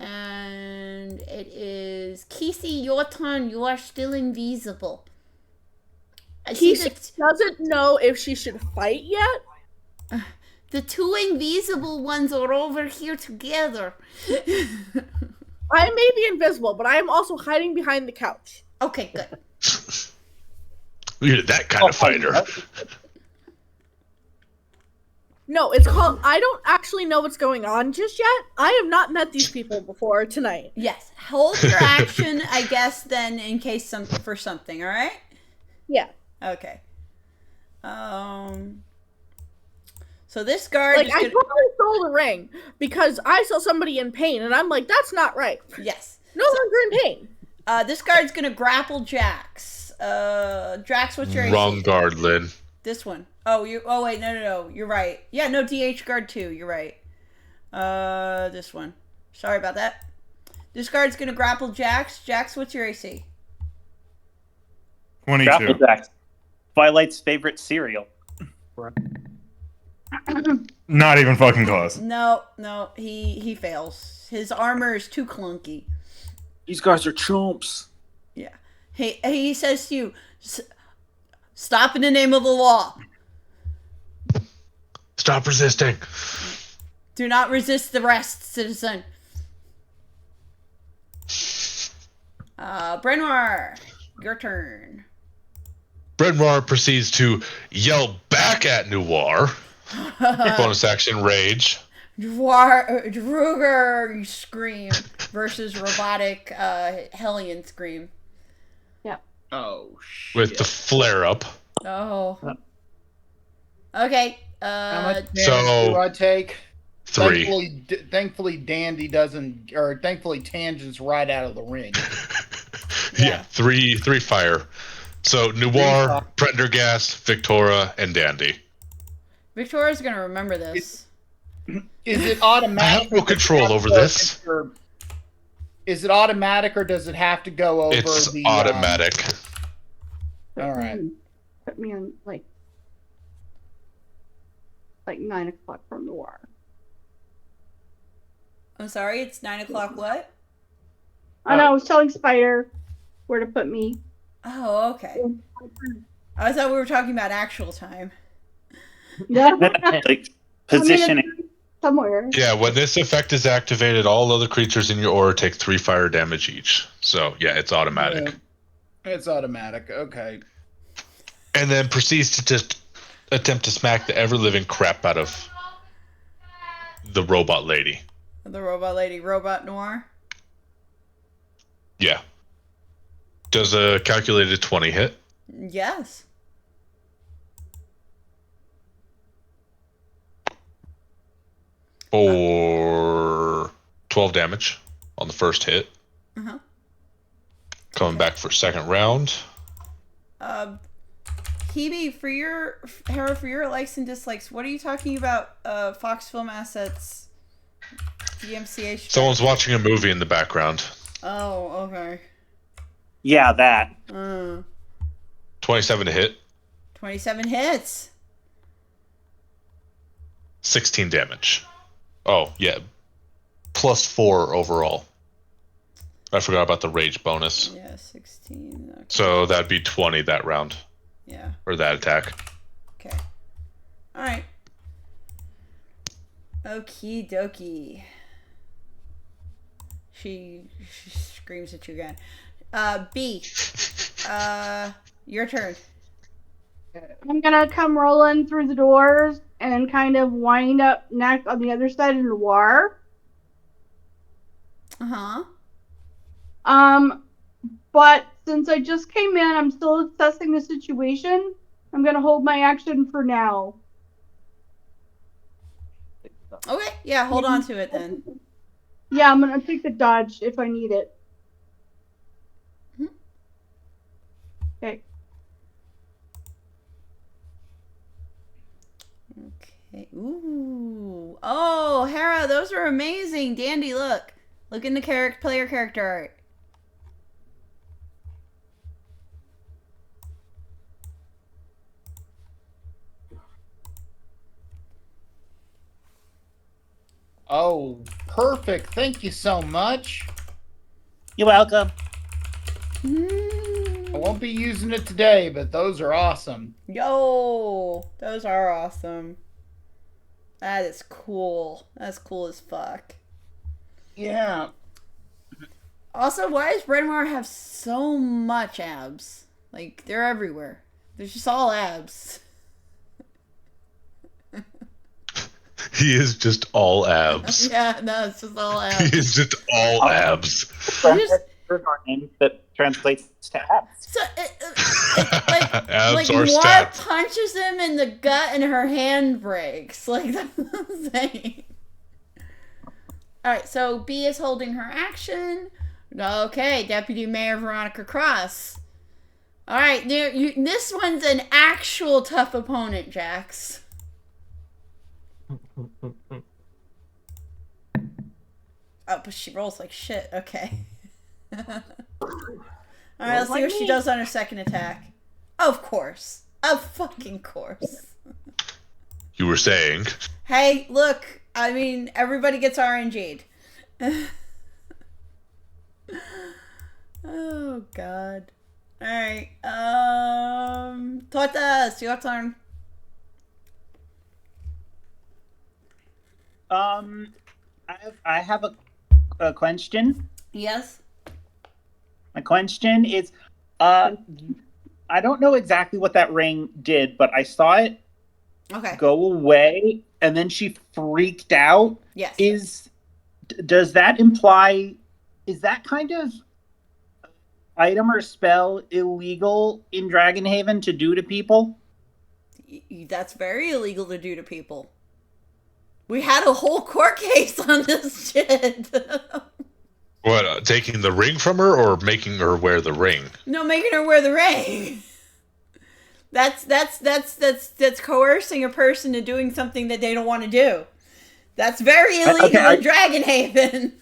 [SPEAKER 1] and it is Kisi, your turn. You are still invisible.
[SPEAKER 2] Kisi doesn't know if she should fight yet.
[SPEAKER 1] The two invisible ones are over here together.
[SPEAKER 2] I may be invisible, but I am also hiding behind the couch.
[SPEAKER 1] Okay, good.
[SPEAKER 4] You're that kind of fighter.
[SPEAKER 2] No, it's called... I don't actually know what's going on just yet. I have not met these people before tonight.
[SPEAKER 1] Yes. Hold your action, I guess, then, in case for something, alright?
[SPEAKER 2] Yeah.
[SPEAKER 1] Okay. So this guard
[SPEAKER 2] Like,
[SPEAKER 1] is
[SPEAKER 2] I
[SPEAKER 1] gonna...
[SPEAKER 2] probably stole the ring because I saw somebody in pain, and I'm like, that's not right.
[SPEAKER 1] Yes.
[SPEAKER 2] No longer in pain.
[SPEAKER 1] This guard's gonna grapple Jax. Drax, what's your AC?
[SPEAKER 4] Wrong guard, Lynn.
[SPEAKER 1] This one. Oh, wait, no. You're right. Yeah, no, DH guard 2. You're right. This one. Sorry about that. This guard's gonna grapple Jax. Jax, what's your AC?
[SPEAKER 8] 22.
[SPEAKER 7] Grapple Jax. Twilight's favorite cereal.
[SPEAKER 8] Not even fucking close.
[SPEAKER 1] No, he fails. His armor is too clunky.
[SPEAKER 7] These guys are chumps.
[SPEAKER 1] Yeah. He says to you, stop in the name of the law.
[SPEAKER 4] Stop resisting.
[SPEAKER 1] Do not resist the rest, citizen. Brenwar, your turn.
[SPEAKER 4] Brenmar proceeds to yell back at Noir. Bonus action rage.
[SPEAKER 1] Druger scream versus robotic Hellion scream.
[SPEAKER 5] Yep.
[SPEAKER 6] Oh shit.
[SPEAKER 4] With the flare up.
[SPEAKER 1] Oh. Okay.
[SPEAKER 6] How much damage
[SPEAKER 4] So-
[SPEAKER 6] do I take?
[SPEAKER 4] 3.
[SPEAKER 6] Thankfully, Dandy doesn't, or thankfully, Tangent's right out of the ring.
[SPEAKER 4] Yeah, 3 fire. So Noir, Prendergast, Victoria, and Dandy.
[SPEAKER 1] Victoria's gonna remember this.
[SPEAKER 6] Is it
[SPEAKER 4] I
[SPEAKER 6] automatic?
[SPEAKER 4] have no control over this.
[SPEAKER 6] Is it automatic, or does it have to go over
[SPEAKER 4] It's
[SPEAKER 6] the
[SPEAKER 4] automatic.
[SPEAKER 6] All right.
[SPEAKER 5] Put me on like 9 o'clock from Noir.
[SPEAKER 1] I'm sorry, it's 9 o'clock what?
[SPEAKER 5] I know, I was telling Spider where to put me.
[SPEAKER 1] Oh, okay. I thought we were talking about actual time.
[SPEAKER 5] Yeah.
[SPEAKER 7] Like positioning.
[SPEAKER 5] I mean, somewhere.
[SPEAKER 4] Yeah, when this effect is activated, all other creatures in your aura take 3 fire damage each. So, yeah, it's automatic.
[SPEAKER 6] Yeah, it's automatic. Okay.
[SPEAKER 4] And then proceeds to just attempt to smack the ever-living crap out of the robot lady.
[SPEAKER 1] The robot lady, Robot Noir.
[SPEAKER 4] Yeah. Does a calculated 20 hit?
[SPEAKER 1] Yes.
[SPEAKER 4] For 12 damage on the first hit.
[SPEAKER 1] Uh-huh.
[SPEAKER 4] Coming back for second round.
[SPEAKER 1] Hebe, for your likes and dislikes, what are you talking about? Fox Film Assets, DMCA.
[SPEAKER 4] Someone's watching a movie in the background.
[SPEAKER 1] Oh, okay.
[SPEAKER 7] Yeah, that.
[SPEAKER 4] 27 to hit.
[SPEAKER 1] 27 hits.
[SPEAKER 4] 16 damage. Oh, yeah. +4 overall. I forgot about the rage bonus.
[SPEAKER 1] Yeah, 16. Okay.
[SPEAKER 4] So that'd be 20 that round.
[SPEAKER 1] Yeah.
[SPEAKER 4] Or that attack.
[SPEAKER 1] Okay. All right. Okie dokie. She screams at you again. B. Your turn.
[SPEAKER 5] I'm gonna come rolling through the doors and kind of wind up next on the other side of Noir.
[SPEAKER 1] Uh-huh.
[SPEAKER 5] But since I just came in, I'm still assessing the situation. I'm gonna hold my action for now.
[SPEAKER 1] Okay, yeah, hold on to it then.
[SPEAKER 5] Yeah, I'm gonna take the dodge if I need it. Okay.
[SPEAKER 1] Okay. Ooh. Oh, Hera, those are amazing. Dandy, look. Look in the player character art.
[SPEAKER 6] Oh, perfect. Thank you so much.
[SPEAKER 7] You're welcome.
[SPEAKER 6] I won't be using it today, but those are awesome.
[SPEAKER 1] Yo, those are awesome. That is cool. That's cool as fuck.
[SPEAKER 6] Yeah.
[SPEAKER 1] Also, why does Brenmar have so much abs? Like, they're everywhere. They're just all abs.
[SPEAKER 4] He is just all abs.
[SPEAKER 1] Yeah, no, it's just all abs.
[SPEAKER 4] He is just all abs.
[SPEAKER 7] Our name that translates to abs.
[SPEAKER 1] So,
[SPEAKER 4] Abs
[SPEAKER 1] like
[SPEAKER 4] or
[SPEAKER 1] Noir
[SPEAKER 4] stat.
[SPEAKER 1] punches him in the gut and her hand breaks. Like, that's what I'm saying. Alright, so B is holding her action. Okay, Deputy Mayor Veronica Cross. Alright, this one's an actual tough opponent, Jax. Oh, but she rolls like shit. Okay. Alright, let's see what she does on her second attack. Of course. Of fucking course.
[SPEAKER 4] You were saying.
[SPEAKER 1] Hey, look. I mean, everybody gets RNG'd. Oh, God. Alright. Tortas, your turn.
[SPEAKER 7] I have a question.
[SPEAKER 1] Yes?
[SPEAKER 7] My question is, I don't know exactly what that ring did, but I saw it go away, and then she freaked out.
[SPEAKER 1] Yes.
[SPEAKER 7] Does that imply? Is that kind of item or spell illegal in Dragonhaven to do to people?
[SPEAKER 1] That's very illegal to do to people. We had a whole court case on this shit.
[SPEAKER 4] What, taking the ring from her or making her wear the ring?
[SPEAKER 1] No, making her wear the ring. That's coercing a person to doing something that they don't want to do. That's very illegal in Dragonhaven.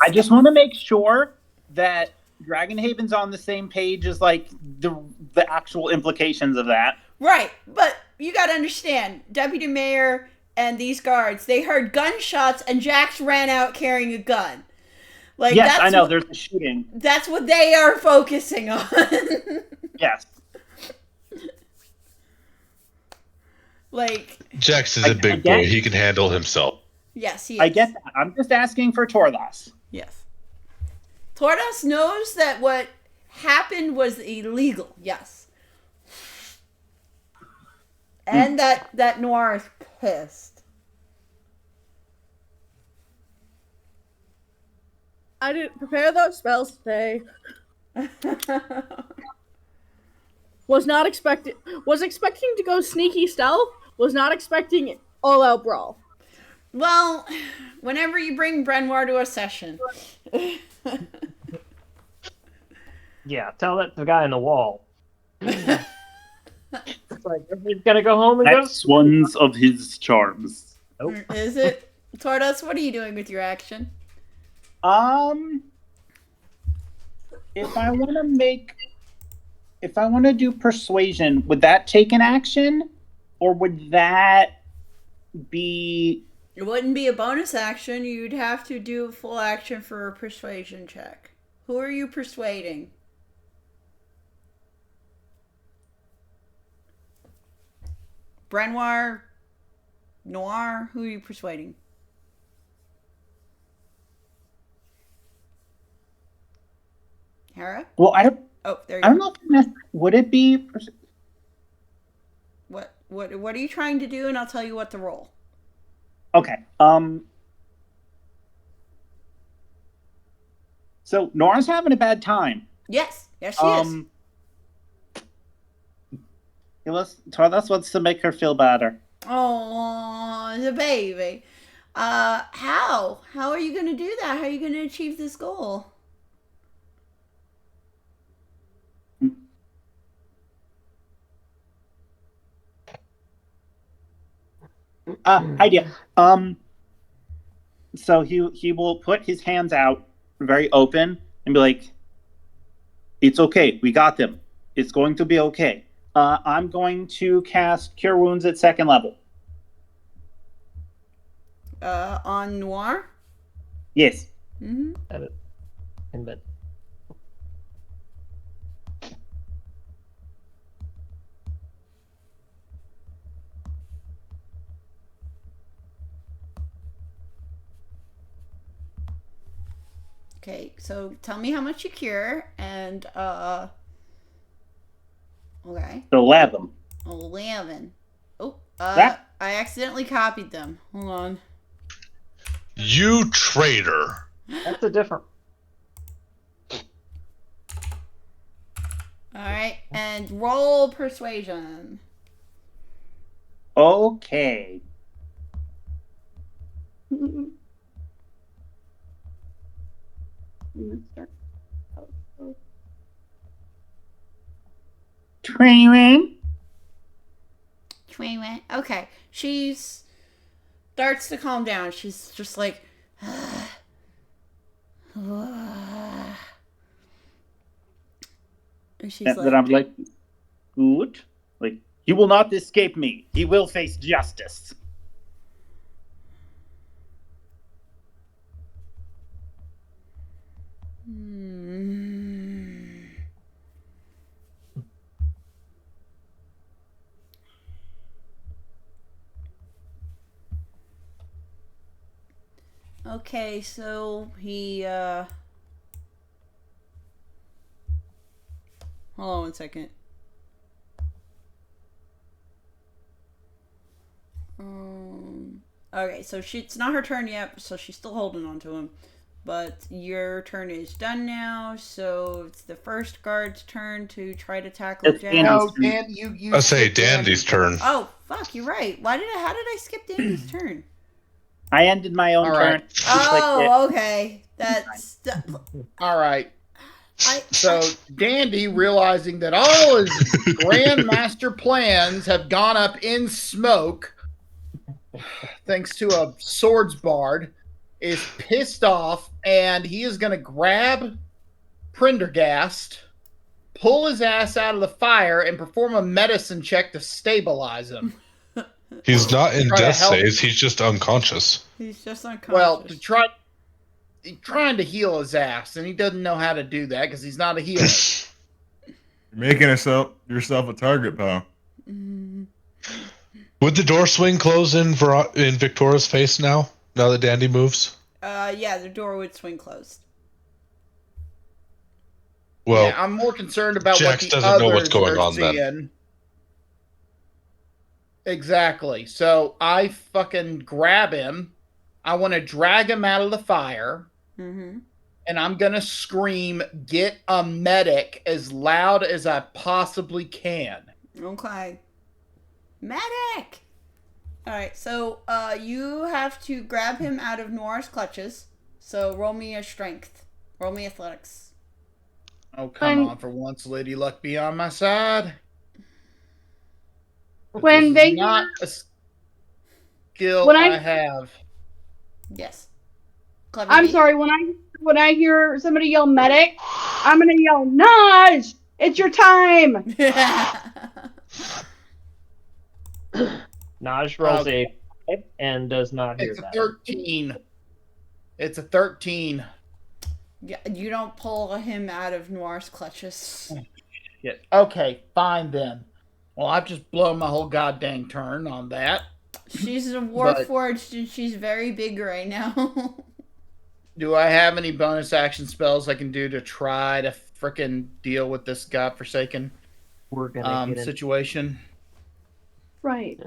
[SPEAKER 7] I just want to make sure that Dragonhaven's on the same page as like the actual implications of that.
[SPEAKER 1] Right, but you got to understand, Deputy Mayor and these guards, they heard gunshots and Jax ran out carrying a gun. Like,
[SPEAKER 7] yes, I know. There's a shooting.
[SPEAKER 1] That's what they are focusing on.
[SPEAKER 7] Yes.
[SPEAKER 1] Like,
[SPEAKER 4] Jax is a big boy. He can handle himself.
[SPEAKER 1] Yes, he is.
[SPEAKER 7] I get that. I'm just asking for Tordas.
[SPEAKER 1] Yes. Tordas knows that what happened was illegal. Yes. And that Noir is pissed.
[SPEAKER 2] I didn't prepare those spells today. Was expecting to go sneaky stealth. Was not expecting all out brawl.
[SPEAKER 1] Well, whenever you bring Brenoir to a session.
[SPEAKER 3] Yeah, tell that to the guy on the wall. It's like, he's gonna go home and
[SPEAKER 7] That's one's of his charms.
[SPEAKER 3] Nope.
[SPEAKER 1] Is it? Tordas, what are you doing with your action?
[SPEAKER 7] If I want to do persuasion, would that take an action, or would that be?
[SPEAKER 1] It wouldn't be a bonus action. You'd have to do a full action for a persuasion check. Who are you persuading? Brenoir? Noir? Who are you persuading? Hera?
[SPEAKER 7] Well, I don't.
[SPEAKER 1] Oh, there you
[SPEAKER 7] I don't
[SPEAKER 1] go.
[SPEAKER 7] know if would it be.
[SPEAKER 1] What are you trying to do? And I'll tell you what to roll.
[SPEAKER 7] Okay. So Nora's having a bad time.
[SPEAKER 1] Yes, she is.
[SPEAKER 7] Tordas wants to make her feel better.
[SPEAKER 1] Oh, the baby. How are you going to do that? How are you going to achieve this goal?
[SPEAKER 7] Idea. So he will put his hands out very open and be like, "It's okay. We got them. It's going to be okay." I'm going to cast Cure Wounds at 2nd level.
[SPEAKER 1] On Noir?
[SPEAKER 7] Yes.
[SPEAKER 1] Mm-hmm. Okay, so tell me how much you cure, and, okay.
[SPEAKER 7] 11.
[SPEAKER 1] 11. Oh, I accidentally copied them. Hold on.
[SPEAKER 4] You traitor.
[SPEAKER 3] That's a different.
[SPEAKER 1] Alright, and roll persuasion.
[SPEAKER 7] Okay. Training.
[SPEAKER 1] Okay, she's starts to calm down. She's just like, and she's like,
[SPEAKER 7] that I'm like, good. Like, he will not escape me. He will face justice.
[SPEAKER 1] Okay, so he, hold on one second. Okay, so it's not her turn yet, so she's still holding on to him. But your turn is done now, so it's the first guard's turn to try to tackle
[SPEAKER 7] It's
[SPEAKER 1] Dandy.
[SPEAKER 6] No, Dan, you.
[SPEAKER 4] I say
[SPEAKER 6] skipped
[SPEAKER 4] Dandy's turn.
[SPEAKER 1] Oh, fuck, you're right. How did I skip Dandy's turn?
[SPEAKER 7] I ended my own
[SPEAKER 6] All
[SPEAKER 7] turn.
[SPEAKER 6] right.
[SPEAKER 1] Oh, okay. That's...
[SPEAKER 6] All right. So Dandy, realizing that all his grandmaster plans have gone up in smoke, thanks to a swords bard, is pissed off, and he is going to grab Prendergast, pull his ass out of the fire, and perform a medicine check to stabilize him.
[SPEAKER 4] He's not in
[SPEAKER 6] Try to
[SPEAKER 4] death
[SPEAKER 6] help.
[SPEAKER 4] says, he's just unconscious.
[SPEAKER 1] He's just unconscious.
[SPEAKER 6] Well, he's trying to heal his ass, and he doesn't know how to do that because he's not a healer.
[SPEAKER 8] You're making yourself a target, pal.
[SPEAKER 4] Would the door swing close in Victoria's face now that Dandy moves?
[SPEAKER 1] Yeah, the door would swing closed.
[SPEAKER 4] Well,
[SPEAKER 6] yeah, I'm more concerned about
[SPEAKER 4] Jax
[SPEAKER 6] what the
[SPEAKER 4] doesn't
[SPEAKER 6] others
[SPEAKER 4] know what's going
[SPEAKER 6] are
[SPEAKER 4] on then.
[SPEAKER 6] seeing. Exactly. So I fucking grab him. I want to drag him out of the fire.
[SPEAKER 1] Mm-hmm.
[SPEAKER 6] And I'm going to scream, "Get a medic," as loud as I possibly can.
[SPEAKER 1] Okay. Medic! Alright, so you have to grab him out of Noir's clutches. So roll me a strength. Roll me athletics.
[SPEAKER 6] Oh, come on. For once, Lady Luck be on my side.
[SPEAKER 5] When
[SPEAKER 6] This
[SPEAKER 5] they
[SPEAKER 6] is not a skill
[SPEAKER 5] when
[SPEAKER 6] I have.
[SPEAKER 1] Yes. Clever
[SPEAKER 5] I'm
[SPEAKER 1] bee.
[SPEAKER 5] sorry, when I hear somebody yell medic, I'm gonna yell, Naj! It's your time!
[SPEAKER 3] Naj rolls a 5 and does not hear
[SPEAKER 6] It's a
[SPEAKER 3] that.
[SPEAKER 6] 13. It's a 13.
[SPEAKER 1] Yeah, you don't pull him out of Noir's clutches.
[SPEAKER 6] Yeah. Okay, fine then. Well, I've just blown my whole goddamn turn on that.
[SPEAKER 1] She's a warforged and she's very big right now.
[SPEAKER 6] Do I have any bonus action spells I can do to try to frickin' deal with this godforsaken
[SPEAKER 3] We're gonna get
[SPEAKER 6] situation?
[SPEAKER 5] Right.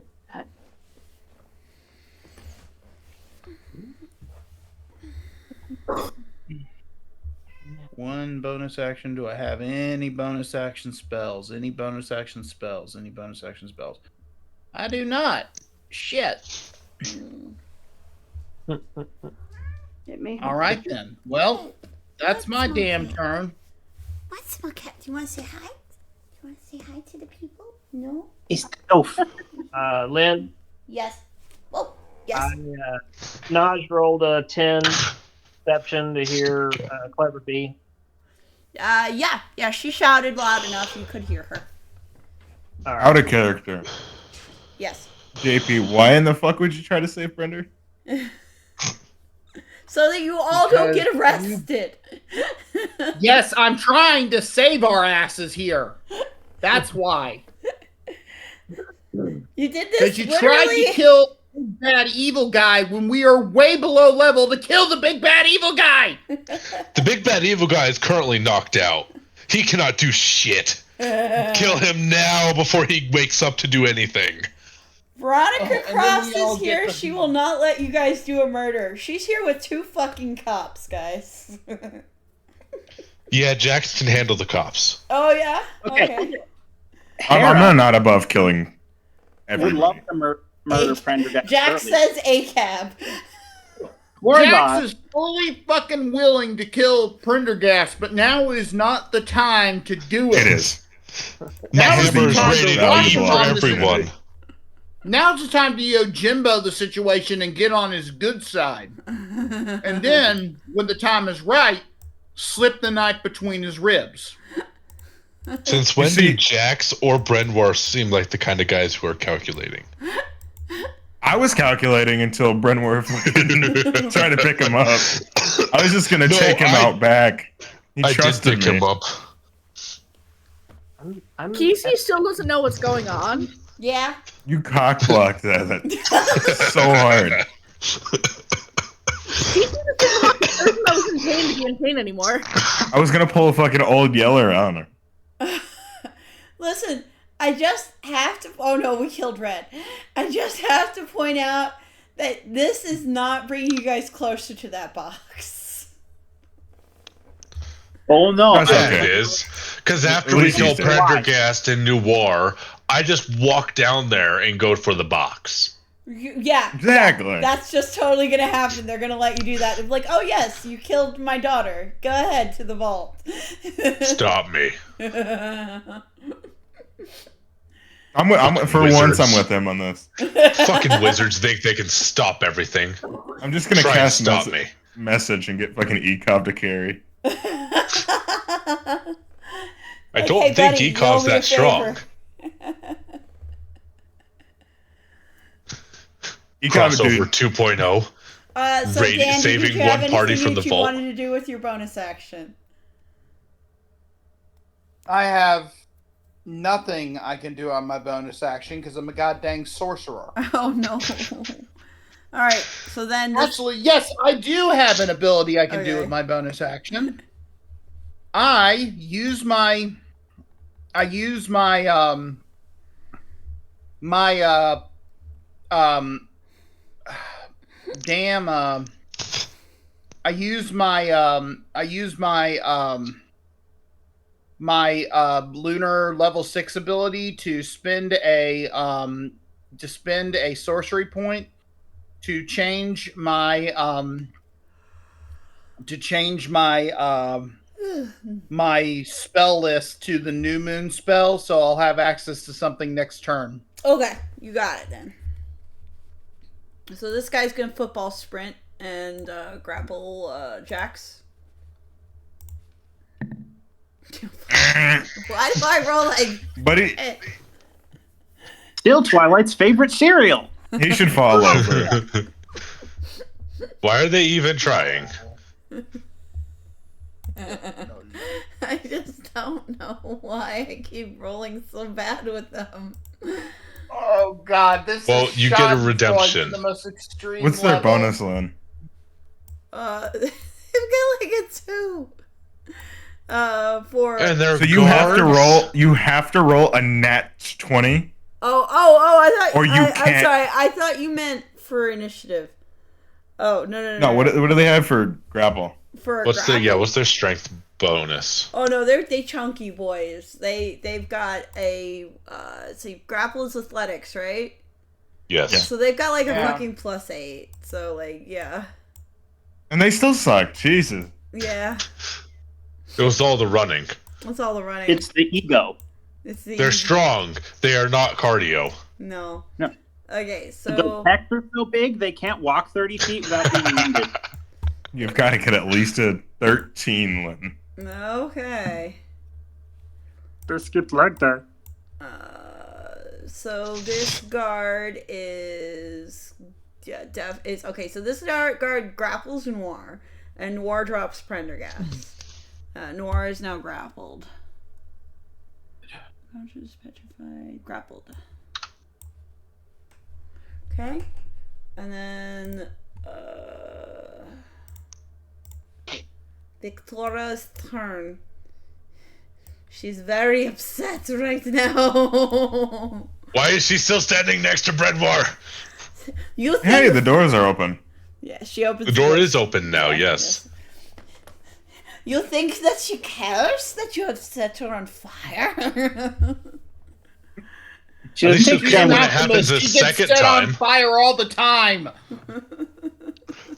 [SPEAKER 6] One bonus action. Do I have any bonus action spells? Any bonus action spells? Any bonus action spells? I do not. Shit.
[SPEAKER 5] It may
[SPEAKER 6] All right then. Well, that's my damn turn.
[SPEAKER 1] What's my cat? Do you want to say hi? Do you want to say hi to the people? No?
[SPEAKER 7] It's oaf.
[SPEAKER 3] Lynn,
[SPEAKER 1] Yes. Oh, yes.
[SPEAKER 3] Naj rolled a 10 perception to hear Clever Bee.
[SPEAKER 1] Yeah, she shouted loud enough you could hear her.
[SPEAKER 3] All right.
[SPEAKER 8] Out of character.
[SPEAKER 1] Yes.
[SPEAKER 8] JP, why in the fuck would you try to save Brender?
[SPEAKER 1] So that you all don't
[SPEAKER 6] Because
[SPEAKER 1] get arrested.
[SPEAKER 6] Yes, I'm trying to save our asses here. That's why.
[SPEAKER 1] You did this
[SPEAKER 6] Because you tried
[SPEAKER 1] literally.
[SPEAKER 6] to kill the big bad evil guy when we are way below level to kill the big bad evil guy.
[SPEAKER 4] The big bad evil guy is currently knocked out. He cannot do shit. Kill him now before he wakes up to do anything.
[SPEAKER 1] Veronica
[SPEAKER 6] and then
[SPEAKER 1] Cross
[SPEAKER 6] we all
[SPEAKER 1] is
[SPEAKER 6] get
[SPEAKER 1] here.
[SPEAKER 6] the-
[SPEAKER 1] She will not let you guys do a murder. She's here with 2 fucking cops, guys.
[SPEAKER 4] Yeah, Jax can handle the cops.
[SPEAKER 1] Oh, yeah?
[SPEAKER 6] Okay.
[SPEAKER 8] I'm not above killing
[SPEAKER 7] Would
[SPEAKER 8] everybody.
[SPEAKER 7] love to murder Prendergast.
[SPEAKER 1] Jack says ACAB.
[SPEAKER 7] We're
[SPEAKER 6] Jax
[SPEAKER 7] not.
[SPEAKER 6] is fully fucking willing to kill Prendergast, but now is not the time to do it.
[SPEAKER 8] It is.
[SPEAKER 6] Now is
[SPEAKER 4] Hammer
[SPEAKER 6] the
[SPEAKER 4] is
[SPEAKER 6] time
[SPEAKER 4] ready
[SPEAKER 6] to
[SPEAKER 4] to
[SPEAKER 6] watch
[SPEAKER 4] eat
[SPEAKER 6] him
[SPEAKER 4] for
[SPEAKER 6] on this
[SPEAKER 4] everyone.
[SPEAKER 6] situation. Now's the time to Yojimbo the situation and get on his good side. And then, when the time is right, slip the knife between his ribs.
[SPEAKER 4] Since when
[SPEAKER 8] see-
[SPEAKER 4] do Jax or Brenwar seem like the kind of guys who are calculating?
[SPEAKER 8] I was calculating until Brenworth tried to pick him up. I was just gonna
[SPEAKER 4] No,
[SPEAKER 8] take him out back. He
[SPEAKER 4] I did
[SPEAKER 8] trusted
[SPEAKER 4] pick
[SPEAKER 8] me.
[SPEAKER 4] him up.
[SPEAKER 2] Casey still doesn't know what's going on.
[SPEAKER 1] Yeah.
[SPEAKER 8] You cockblocked that so hard.
[SPEAKER 2] Casey doesn't want the person that was in pain to be in pain anymore.
[SPEAKER 8] I was gonna pull a fucking old yeller on her.
[SPEAKER 1] Listen, I just have to. Oh no, we killed Red. I just have to point out This is not bringing you guys closer to that box.
[SPEAKER 7] Oh no!
[SPEAKER 8] That's
[SPEAKER 4] Yeah,
[SPEAKER 8] okay.
[SPEAKER 4] it is. Because after
[SPEAKER 8] What
[SPEAKER 4] we
[SPEAKER 8] did you
[SPEAKER 4] killed
[SPEAKER 8] say?
[SPEAKER 4] Prendergast and Noir, I just walk down there and go for the box.
[SPEAKER 1] Yeah.
[SPEAKER 8] Exactly.
[SPEAKER 1] That's just totally gonna happen. They're gonna let you do that. It's like, oh yes, you killed my daughter. Go ahead to the vault.
[SPEAKER 4] Stop me.
[SPEAKER 8] I'm for
[SPEAKER 4] Wizards.
[SPEAKER 8] once. I'm with him on this.
[SPEAKER 4] Fucking wizards think they can stop everything.
[SPEAKER 8] I'm just gonna
[SPEAKER 4] Try and
[SPEAKER 8] cast
[SPEAKER 4] stop me.
[SPEAKER 8] message and get fucking Ecov to carry.
[SPEAKER 4] I
[SPEAKER 1] Like,
[SPEAKER 4] don't
[SPEAKER 1] hey,
[SPEAKER 4] think
[SPEAKER 1] buddy, you
[SPEAKER 4] Ekov's
[SPEAKER 1] owe me a
[SPEAKER 4] that strong. Crossover 2.0.
[SPEAKER 1] So Dan,
[SPEAKER 4] saving
[SPEAKER 1] did you have
[SPEAKER 4] one party
[SPEAKER 1] anything
[SPEAKER 4] from the
[SPEAKER 1] that you
[SPEAKER 4] vault.
[SPEAKER 1] wanted to do with your bonus action?
[SPEAKER 6] I have nothing I can do on my bonus action because I'm a goddamn sorcerer.
[SPEAKER 1] Oh no. All right, so then
[SPEAKER 6] Actually, yes, I do have an ability I can do
[SPEAKER 1] Okay.
[SPEAKER 6] with my bonus action. I use my I use my lunar level 6 ability to spend a sorcery point to change my my spell list to the new moon spell, so I'll have access to something next turn.
[SPEAKER 1] okay, you got it then. So this guy's gonna football sprint and grapple Jax. Why do I roll like?
[SPEAKER 8] Buddy,
[SPEAKER 7] Still Twilight's favorite cereal.
[SPEAKER 8] he should fall over.
[SPEAKER 4] Why are they even trying?
[SPEAKER 1] I just don't know why I keep rolling so bad with them.
[SPEAKER 6] Oh God, this
[SPEAKER 4] Well,
[SPEAKER 6] is
[SPEAKER 4] you get a redemption.
[SPEAKER 6] The most extreme
[SPEAKER 8] What's their
[SPEAKER 6] level.
[SPEAKER 8] bonus, Lynn?
[SPEAKER 1] They've got like a 2. For
[SPEAKER 4] And they're
[SPEAKER 8] So you have to
[SPEAKER 4] guards?
[SPEAKER 8] roll. You have to roll a nat 20.
[SPEAKER 1] oh, I thought.
[SPEAKER 8] Or you
[SPEAKER 1] I'm
[SPEAKER 8] can't-
[SPEAKER 1] sorry. I thought you meant for initiative. Oh no.
[SPEAKER 8] No, what do they have for grapple?
[SPEAKER 1] For
[SPEAKER 4] What's
[SPEAKER 1] grapple?
[SPEAKER 4] their strength bonus?
[SPEAKER 1] Oh no, they chunky boys. They've got a so grapple is athletics, right?
[SPEAKER 4] Yes.
[SPEAKER 1] So they've got like a
[SPEAKER 6] Yeah.
[SPEAKER 1] fucking +8. So like yeah.
[SPEAKER 8] And they still suck. Jesus.
[SPEAKER 1] Yeah.
[SPEAKER 4] It was all the running.
[SPEAKER 1] That's all the running.
[SPEAKER 7] It's the ego.
[SPEAKER 1] It's the
[SPEAKER 4] They're strong. They are not cardio.
[SPEAKER 1] No.
[SPEAKER 7] No.
[SPEAKER 1] Okay,
[SPEAKER 7] The
[SPEAKER 1] so
[SPEAKER 7] pecs are so big they can't walk 30 feet without being wounded.
[SPEAKER 8] You've got to get at least a 13, Lynn.
[SPEAKER 1] okay.
[SPEAKER 7] They're skipped leg there.
[SPEAKER 1] So this guard is okay. So this guard grapples Noir, and Noir drops Prendergast. Noir is now grappled. Conscious, petrified, grappled. Okay, and then Victoria's turn. She's very upset right now.
[SPEAKER 4] Why is she still standing next to Brenoir?
[SPEAKER 1] You think?
[SPEAKER 8] Hey, the doors are open.
[SPEAKER 1] Yeah, she opens.
[SPEAKER 4] The door is open now,
[SPEAKER 1] Yeah,
[SPEAKER 4] yes.
[SPEAKER 1] You think that she cares that you have set her on fire?
[SPEAKER 7] She
[SPEAKER 4] At least
[SPEAKER 7] doesn't
[SPEAKER 4] she'll
[SPEAKER 7] take
[SPEAKER 4] care when it
[SPEAKER 6] Optimus,
[SPEAKER 4] happens a
[SPEAKER 6] she gets
[SPEAKER 4] second
[SPEAKER 6] set on
[SPEAKER 4] time.
[SPEAKER 6] fire all the time.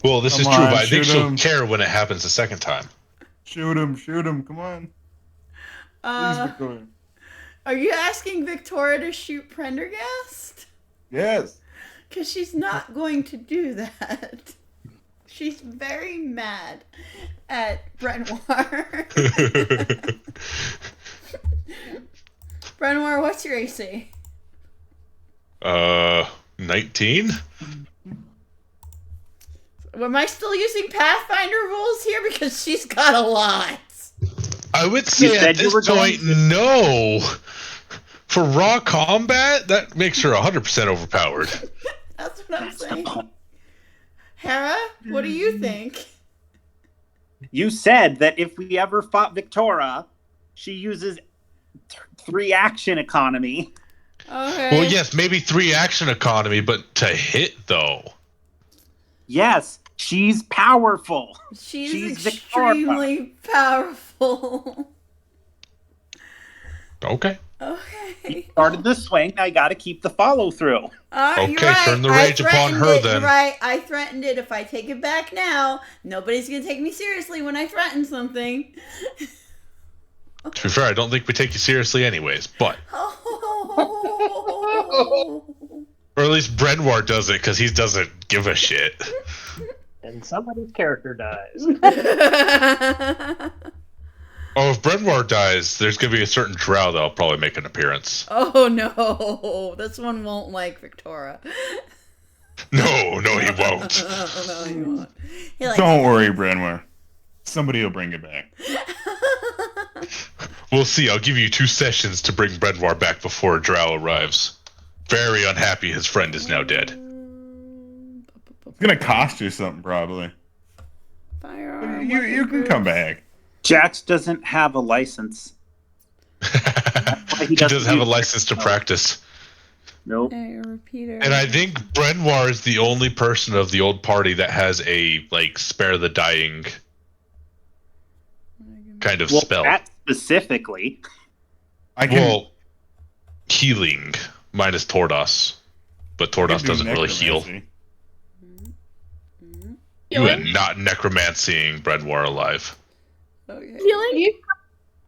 [SPEAKER 4] Well, this is
[SPEAKER 8] Come
[SPEAKER 4] true,
[SPEAKER 8] on,
[SPEAKER 4] but I think
[SPEAKER 8] shoot
[SPEAKER 4] she'll
[SPEAKER 8] 'em.
[SPEAKER 4] care when it happens a second time.
[SPEAKER 8] Shoot him, come on. Please, Victoria.
[SPEAKER 1] Are you asking Victoria to shoot Prendergast?
[SPEAKER 8] Yes.
[SPEAKER 1] Because she's not going to do that. She's very mad at Brenoir. Brenoir, what's your AC?
[SPEAKER 4] 19?
[SPEAKER 1] Am I still using Pathfinder rules here? Because she's got a lot.
[SPEAKER 4] I would say
[SPEAKER 7] said
[SPEAKER 4] at
[SPEAKER 7] you
[SPEAKER 4] this
[SPEAKER 7] were going
[SPEAKER 4] point, no. For raw combat, that makes her 100% overpowered.
[SPEAKER 1] That's what I'm saying. Hera, what do you think?
[SPEAKER 7] You said that if we ever fought Victoria, she uses 3 action economy.
[SPEAKER 1] Okay.
[SPEAKER 4] Well, yes, maybe 3 action economy, but to hit, though.
[SPEAKER 7] Yes, she's powerful.
[SPEAKER 1] She's extremely powerful.
[SPEAKER 4] Okay.
[SPEAKER 1] Okay.
[SPEAKER 7] You started the swing. I got to keep the follow through.
[SPEAKER 4] Okay,
[SPEAKER 1] you're right.
[SPEAKER 4] turn the rage upon her then.
[SPEAKER 1] You're right. I threatened it. If I take it back now, nobody's gonna take me seriously when I threaten something.
[SPEAKER 4] To be fair, I don't think we take you seriously anyways, but... Or at least Brenwar does it, because he doesn't give a shit.
[SPEAKER 3] And somebody's character dies.
[SPEAKER 4] Oh, if Brenwar dies, there's going to be a certain drow that'll probably make an appearance.
[SPEAKER 1] Oh no, this one won't like Victoria.
[SPEAKER 4] No, he won't.
[SPEAKER 1] No, he won't.
[SPEAKER 8] Don't worry, Brenwar. Somebody will bring it back.
[SPEAKER 4] We'll see. I'll give you 2 sessions to bring Brenwar back before drow arrives. Very unhappy his friend is now dead.
[SPEAKER 8] It's going to cost you something, probably.
[SPEAKER 1] Firearm.
[SPEAKER 8] You can come back.
[SPEAKER 7] Jax doesn't have a license.
[SPEAKER 4] He doesn't have a license to practice.
[SPEAKER 7] Nope.
[SPEAKER 1] Repeater.
[SPEAKER 4] And I think Brenwar is the only person of the old party that has a, like, spare the dying kind of spell.
[SPEAKER 7] That specifically.
[SPEAKER 4] Well, healing, minus Tordos. But Tordos doesn't really heal. You are not necromancying Brenwar alive.
[SPEAKER 1] Okay.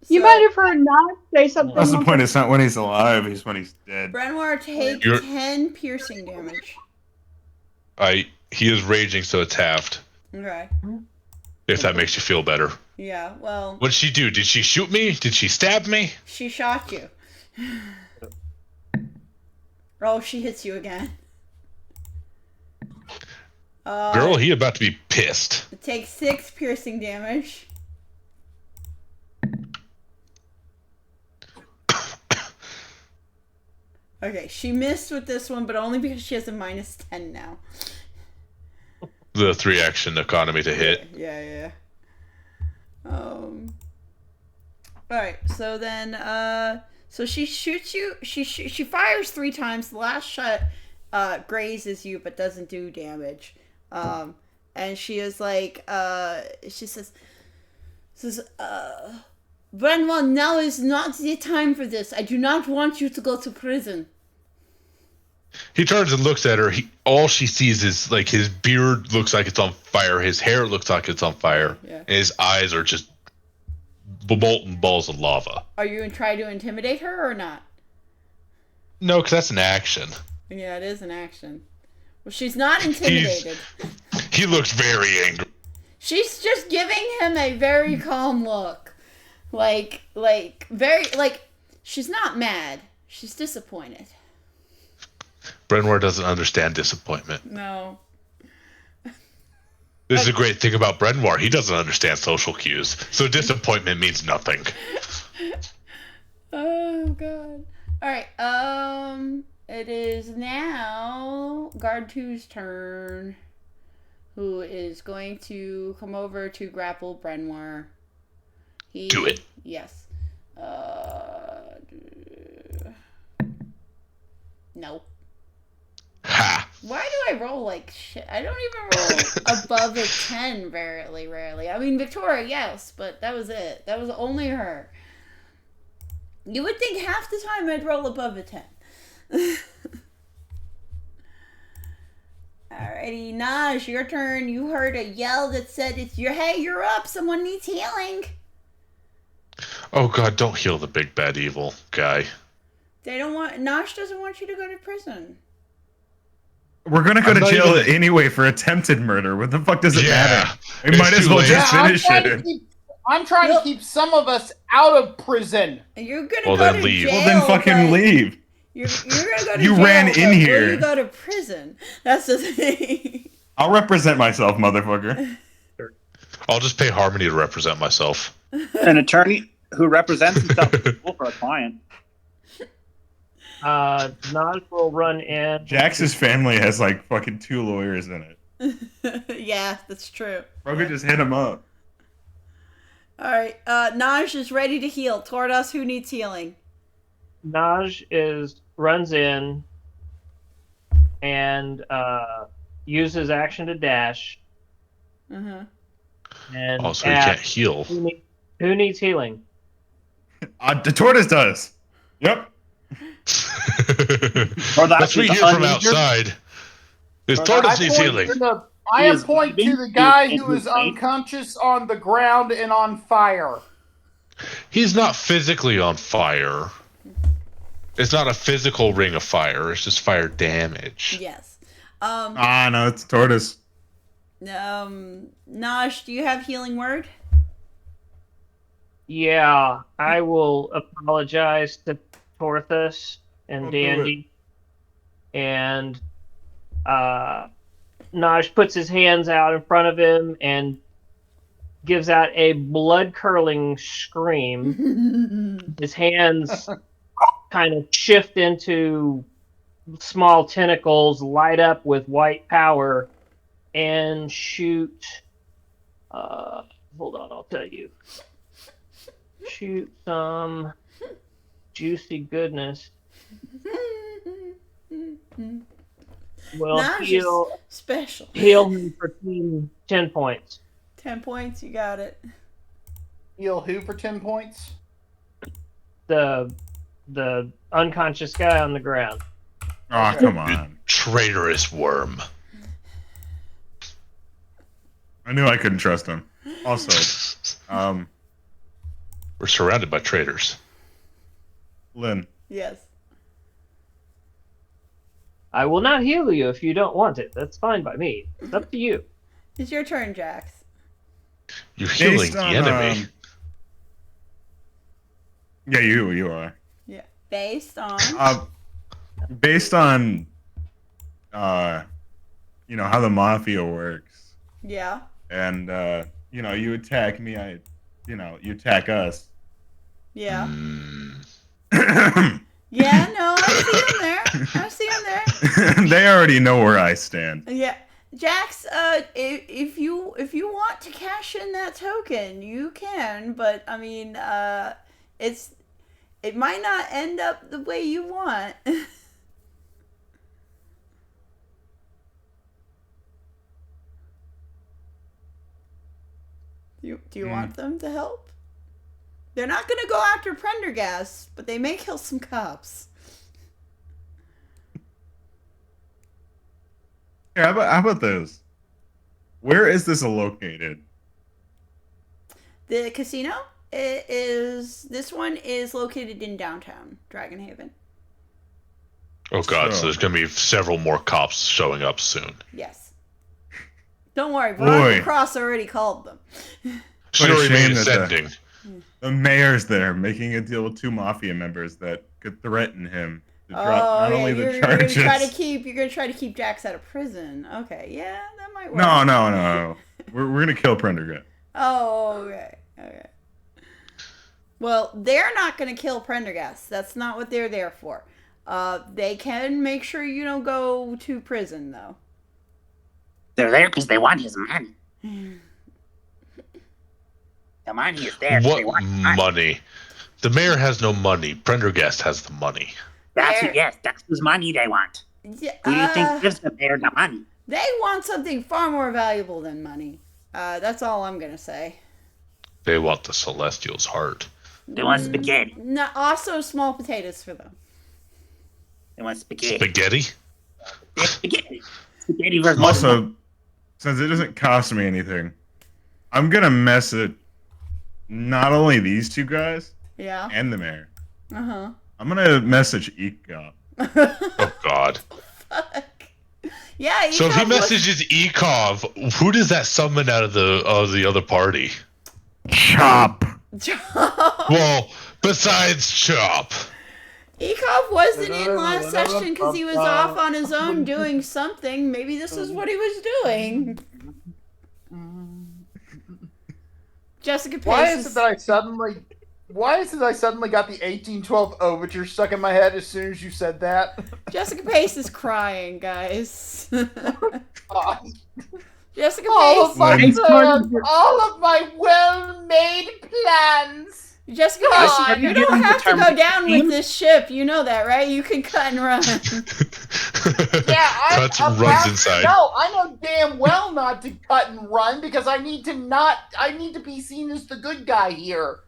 [SPEAKER 5] You might have heard not say something.
[SPEAKER 8] That's the point. It's not when he's alive. It's when he's dead.
[SPEAKER 1] Brenwar take 10 piercing damage.
[SPEAKER 4] He is raging, so it's halved.
[SPEAKER 1] Okay.
[SPEAKER 4] If that makes you feel better.
[SPEAKER 1] Yeah, well...
[SPEAKER 4] What did she do? Did she shoot me? Did she stab me?
[SPEAKER 1] She shot you. Oh, she hits you again.
[SPEAKER 4] Girl, he about to be pissed.
[SPEAKER 1] It takes 6 piercing damage. Okay, she missed with this one, but only because she has a -10 now.
[SPEAKER 4] The 3-action economy to hit.
[SPEAKER 1] Yeah. Alright, so then, so she shoots you, she fires 3 times. The last shot, grazes you, but doesn't do damage. And she is like, she says, Brenwar, now is not the time for this. I do not want you to go to prison.
[SPEAKER 4] He turns and looks at her. All she sees is, like, his beard looks like it's on fire. His hair looks like it's on fire.
[SPEAKER 1] Yeah.
[SPEAKER 4] And his eyes are just molten balls of lava.
[SPEAKER 1] Are you going to try to intimidate her or not?
[SPEAKER 4] No, because that's an action.
[SPEAKER 1] Yeah, it is an action. Well, she's not intimidated.
[SPEAKER 4] He looks very angry.
[SPEAKER 1] She's just giving him a very calm look. She's not mad. She's disappointed.
[SPEAKER 4] Brenwar doesn't understand disappointment.
[SPEAKER 1] No.
[SPEAKER 4] This is a great thing about Brenwar. He doesn't understand social cues. So disappointment means nothing.
[SPEAKER 1] Oh, God. Alright, it is now Guard 2's turn, who is going to come over to grapple Brenwar.
[SPEAKER 4] Do it.
[SPEAKER 1] Yes. No.
[SPEAKER 4] Ha!
[SPEAKER 1] Why do I roll like shit? I don't even roll above a 10 very rarely. I mean, Victoria, yes, but that was it. That was only her. You would think half the time I'd roll above a 10. Alrighty, Naj, your turn. You heard a yell that said, hey, you're up. Someone needs healing.
[SPEAKER 4] Oh, God, don't heal the big bad evil guy.
[SPEAKER 1] Naj doesn't want you to go to prison.
[SPEAKER 8] We're gonna go to jail anyway for attempted murder. What the fuck does it matter? We might as well just finish it.
[SPEAKER 6] I'm trying to keep some of us out of prison.
[SPEAKER 1] You're gonna go to jail.
[SPEAKER 8] Well, then fucking leave.
[SPEAKER 1] You're gonna go to
[SPEAKER 8] you
[SPEAKER 1] jail.
[SPEAKER 8] Ran in here.
[SPEAKER 1] You go to prison. That's the thing.
[SPEAKER 8] I'll represent myself, motherfucker.
[SPEAKER 4] I'll just pay Harmony to represent myself.
[SPEAKER 7] An attorney who represents himself for a client.
[SPEAKER 3] Naj will run in.
[SPEAKER 8] Jax's family has like fucking 2 lawyers in
[SPEAKER 1] it. Yeah, that's true.
[SPEAKER 8] Bro could just hit him up.
[SPEAKER 1] Alright, Naj is ready to heal. Tordos, who needs healing?
[SPEAKER 3] Naj runs in and use his action to dash.
[SPEAKER 1] Uh-huh.
[SPEAKER 3] And
[SPEAKER 4] Oh, so he can't heal.
[SPEAKER 3] Who needs healing?
[SPEAKER 8] The tortoise does. Yep.
[SPEAKER 4] That's me here from outside. His tortoise needs healing.
[SPEAKER 6] I point to the guy who is unconscious on the ground and on fire.
[SPEAKER 4] He's not physically on fire. It's not a physical ring of fire. It's just fire damage.
[SPEAKER 1] Yes.
[SPEAKER 8] No, it's tortoise.
[SPEAKER 1] Nosh, do you have healing word?
[SPEAKER 3] Yeah, I will apologize to Torthus and Dandy. And Naj puts his hands out in front of him and gives out a blood-curdling scream. His hands kind of shift into small tentacles, light up with white power, and shoot... hold on, I'll tell you. Shoot some juicy goodness. Well,
[SPEAKER 1] Nash special.
[SPEAKER 3] Heal him for 10 points.
[SPEAKER 1] 10 points, you got it.
[SPEAKER 6] Heal who for 10 points?
[SPEAKER 3] The unconscious guy on the ground.
[SPEAKER 8] Oh, come on.
[SPEAKER 4] You traitorous worm.
[SPEAKER 8] I knew I couldn't trust him. Also,
[SPEAKER 4] we're surrounded by traitors.
[SPEAKER 8] Lynn.
[SPEAKER 1] Yes.
[SPEAKER 3] I will not heal you if you don't want it. That's fine by me. It's up to you.
[SPEAKER 1] It's your turn, Jax.
[SPEAKER 4] You're healing the enemy.
[SPEAKER 8] Yeah, you are.
[SPEAKER 1] Yeah. Based on
[SPEAKER 8] you know how the mafia works.
[SPEAKER 1] Yeah.
[SPEAKER 8] And you know, you attack me, you attack us.
[SPEAKER 1] Yeah. Yeah, no, I see him there.
[SPEAKER 8] They already know where I stand.
[SPEAKER 1] Yeah. Jax, if you want to cash in that token, you can, but I mean, it might not end up the way you want. Do you want them to help? They're not going to go after Prendergast, but they may kill some cops.
[SPEAKER 8] Yeah, how about this? Where is this located?
[SPEAKER 1] The casino this one is located in downtown Dragonhaven.
[SPEAKER 4] Oh god, so there's going to be several more cops showing up soon.
[SPEAKER 1] Yes. Don't worry, Veronica Cross already called them.
[SPEAKER 4] She already made a sending.
[SPEAKER 8] The mayor's there making a deal with two mafia members that could threaten him to drop not only the charges.
[SPEAKER 1] You're gonna try to keep Jax out of prison. Okay, yeah, that might work.
[SPEAKER 8] No. We're gonna kill Prendergast.
[SPEAKER 1] Oh, okay. Well, they're not gonna kill Prendergast. That's not what they're there for. They can make sure you don't go to prison, though.
[SPEAKER 7] They're there because they want his money. The money is there.
[SPEAKER 4] What money? The mayor has no money. Prendergast has the money.
[SPEAKER 7] That's whose money they want.
[SPEAKER 1] Yeah,
[SPEAKER 7] Who do you think gives the mayor the money?
[SPEAKER 1] They want something far more valuable than money. That's all I'm gonna say.
[SPEAKER 4] They want the Celestial's heart.
[SPEAKER 7] They want spaghetti.
[SPEAKER 1] No, also small potatoes for them.
[SPEAKER 7] They want spaghetti.
[SPEAKER 4] Spaghetti?
[SPEAKER 7] Yeah, spaghetti. Spaghetti versus
[SPEAKER 8] Also, since it doesn't cost me anything, I'm gonna message not only these two guys, and the mayor.
[SPEAKER 1] Uh-huh.
[SPEAKER 8] I'm gonna message Eka.
[SPEAKER 4] Oh god.
[SPEAKER 1] Fuck. Yeah.
[SPEAKER 4] So if he messages Ekov, who does that summon out of the other party?
[SPEAKER 8] Chop.
[SPEAKER 4] Well, besides Chop.
[SPEAKER 1] Ekov wasn't in last session because he was off on his own doing something. Maybe this is what he was doing. Jessica Pace.
[SPEAKER 6] Why is it that I suddenly got the 1812 overture stuck in my head as soon as you said that?
[SPEAKER 1] Jessica Pace is crying, guys. Jessica
[SPEAKER 6] all
[SPEAKER 1] Pace.
[SPEAKER 6] All of my well-made plans.
[SPEAKER 1] Jessica Pace, you don't have to go down with this ship. You know that, right? You can cut and run.
[SPEAKER 4] Cuts and runs inside.
[SPEAKER 6] No, I know damn well not to cut and run because I need to be seen as the good guy here.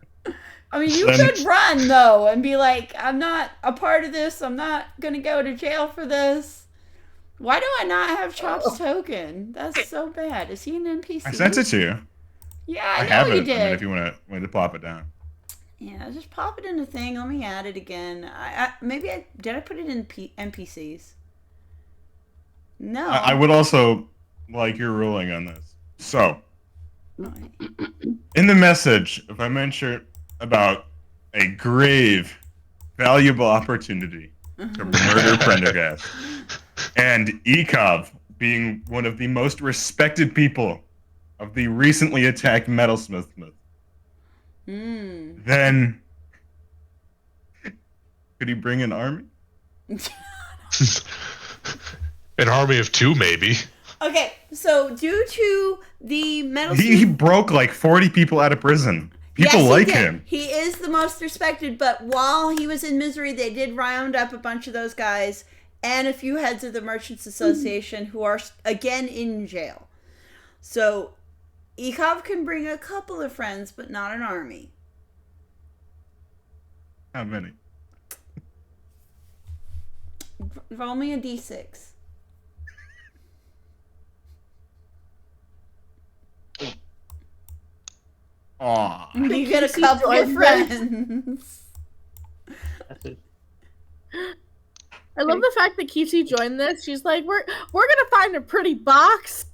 [SPEAKER 1] I mean, you could run, though, and be like, I'm not a part of this. I'm not going to go to jail for this. Why do I not have Chop's token? That's so bad. Is he an NPC?
[SPEAKER 8] I sent it to you.
[SPEAKER 1] Yeah,
[SPEAKER 8] I
[SPEAKER 1] know
[SPEAKER 8] have
[SPEAKER 1] you
[SPEAKER 8] it.
[SPEAKER 1] did.
[SPEAKER 8] I mean, if you want to plop it down.
[SPEAKER 1] Yeah, just pop it in the thing. Let me add it again. Did I put it in NPCs? No.
[SPEAKER 8] I would also like your ruling on this. So, in the message, if I mention about a grave, valuable opportunity to murder Prendergast, and Ekov being one of the most respected people of the recently attacked Metalsmith, then could he bring an army?
[SPEAKER 4] An army of 2, maybe.
[SPEAKER 1] Okay, so due to the Metalsmith...
[SPEAKER 8] He broke like 40 people out of prison. People
[SPEAKER 1] yes,
[SPEAKER 8] like
[SPEAKER 1] he did.
[SPEAKER 8] him.
[SPEAKER 1] He is the most respected, but while he was in misery, they did round up a bunch of those guys and a few heads of the Merchants Association who are, again, in jail. So, Ekov can bring a couple of friends, but not an army.
[SPEAKER 8] How many?
[SPEAKER 1] Roll me a d6.
[SPEAKER 8] Aw.
[SPEAKER 1] You get a couple of friends.
[SPEAKER 2] I love the fact that Kisi joined this. She's like, we're gonna find a pretty box.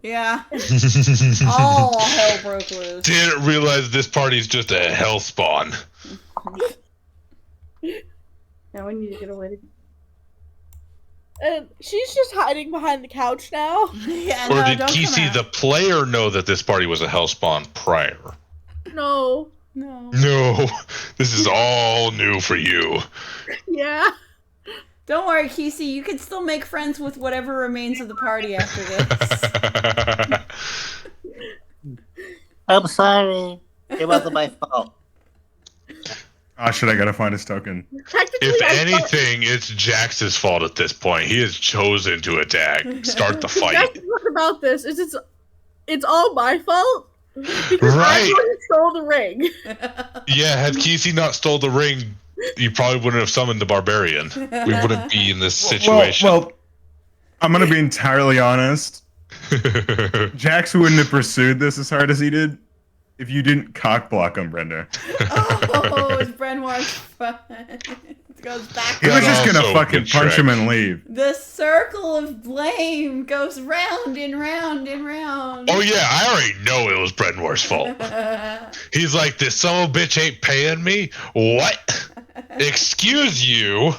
[SPEAKER 1] Yeah. All hell broke loose.
[SPEAKER 4] Didn't realize this party's just a hell spawn.
[SPEAKER 5] Now we need to get away.
[SPEAKER 2] And she's just hiding behind the couch now.
[SPEAKER 1] Yeah,
[SPEAKER 4] Or did Kisi the player know that this party was a hell spawn prior?
[SPEAKER 2] No.
[SPEAKER 1] No.
[SPEAKER 4] No, this is all new for you.
[SPEAKER 2] Yeah.
[SPEAKER 1] Don't worry, Kisi. You can still make friends with whatever remains of the party after this.
[SPEAKER 7] I'm sorry. It wasn't my fault.
[SPEAKER 8] Oh, shit, I gotta find his token.
[SPEAKER 4] If anything, it's Jax's fault at this point. He has chosen to attack, start the fight.
[SPEAKER 2] The best part about this is it's all my fault. Because
[SPEAKER 4] Right.
[SPEAKER 2] I'm the one who stole the ring.
[SPEAKER 4] Yeah, had Kisi not stole the ring, you probably wouldn't have summoned the barbarian. We wouldn't be in this situation.
[SPEAKER 8] Well, I'm gonna be entirely honest. Jax wouldn't have pursued this as hard as he did if you didn't cock block him, Brenda.
[SPEAKER 1] Oh, it's Brenwar's fun. It goes back.
[SPEAKER 8] He was just gonna
[SPEAKER 4] Also
[SPEAKER 8] fucking
[SPEAKER 4] good
[SPEAKER 8] punch
[SPEAKER 4] trick.
[SPEAKER 8] him and leave.
[SPEAKER 1] The circle of blame goes round and round and round.
[SPEAKER 4] Oh yeah, I already know it was Brenwar's fault. He's like, this son of a bitch ain't paying me? What? Excuse you?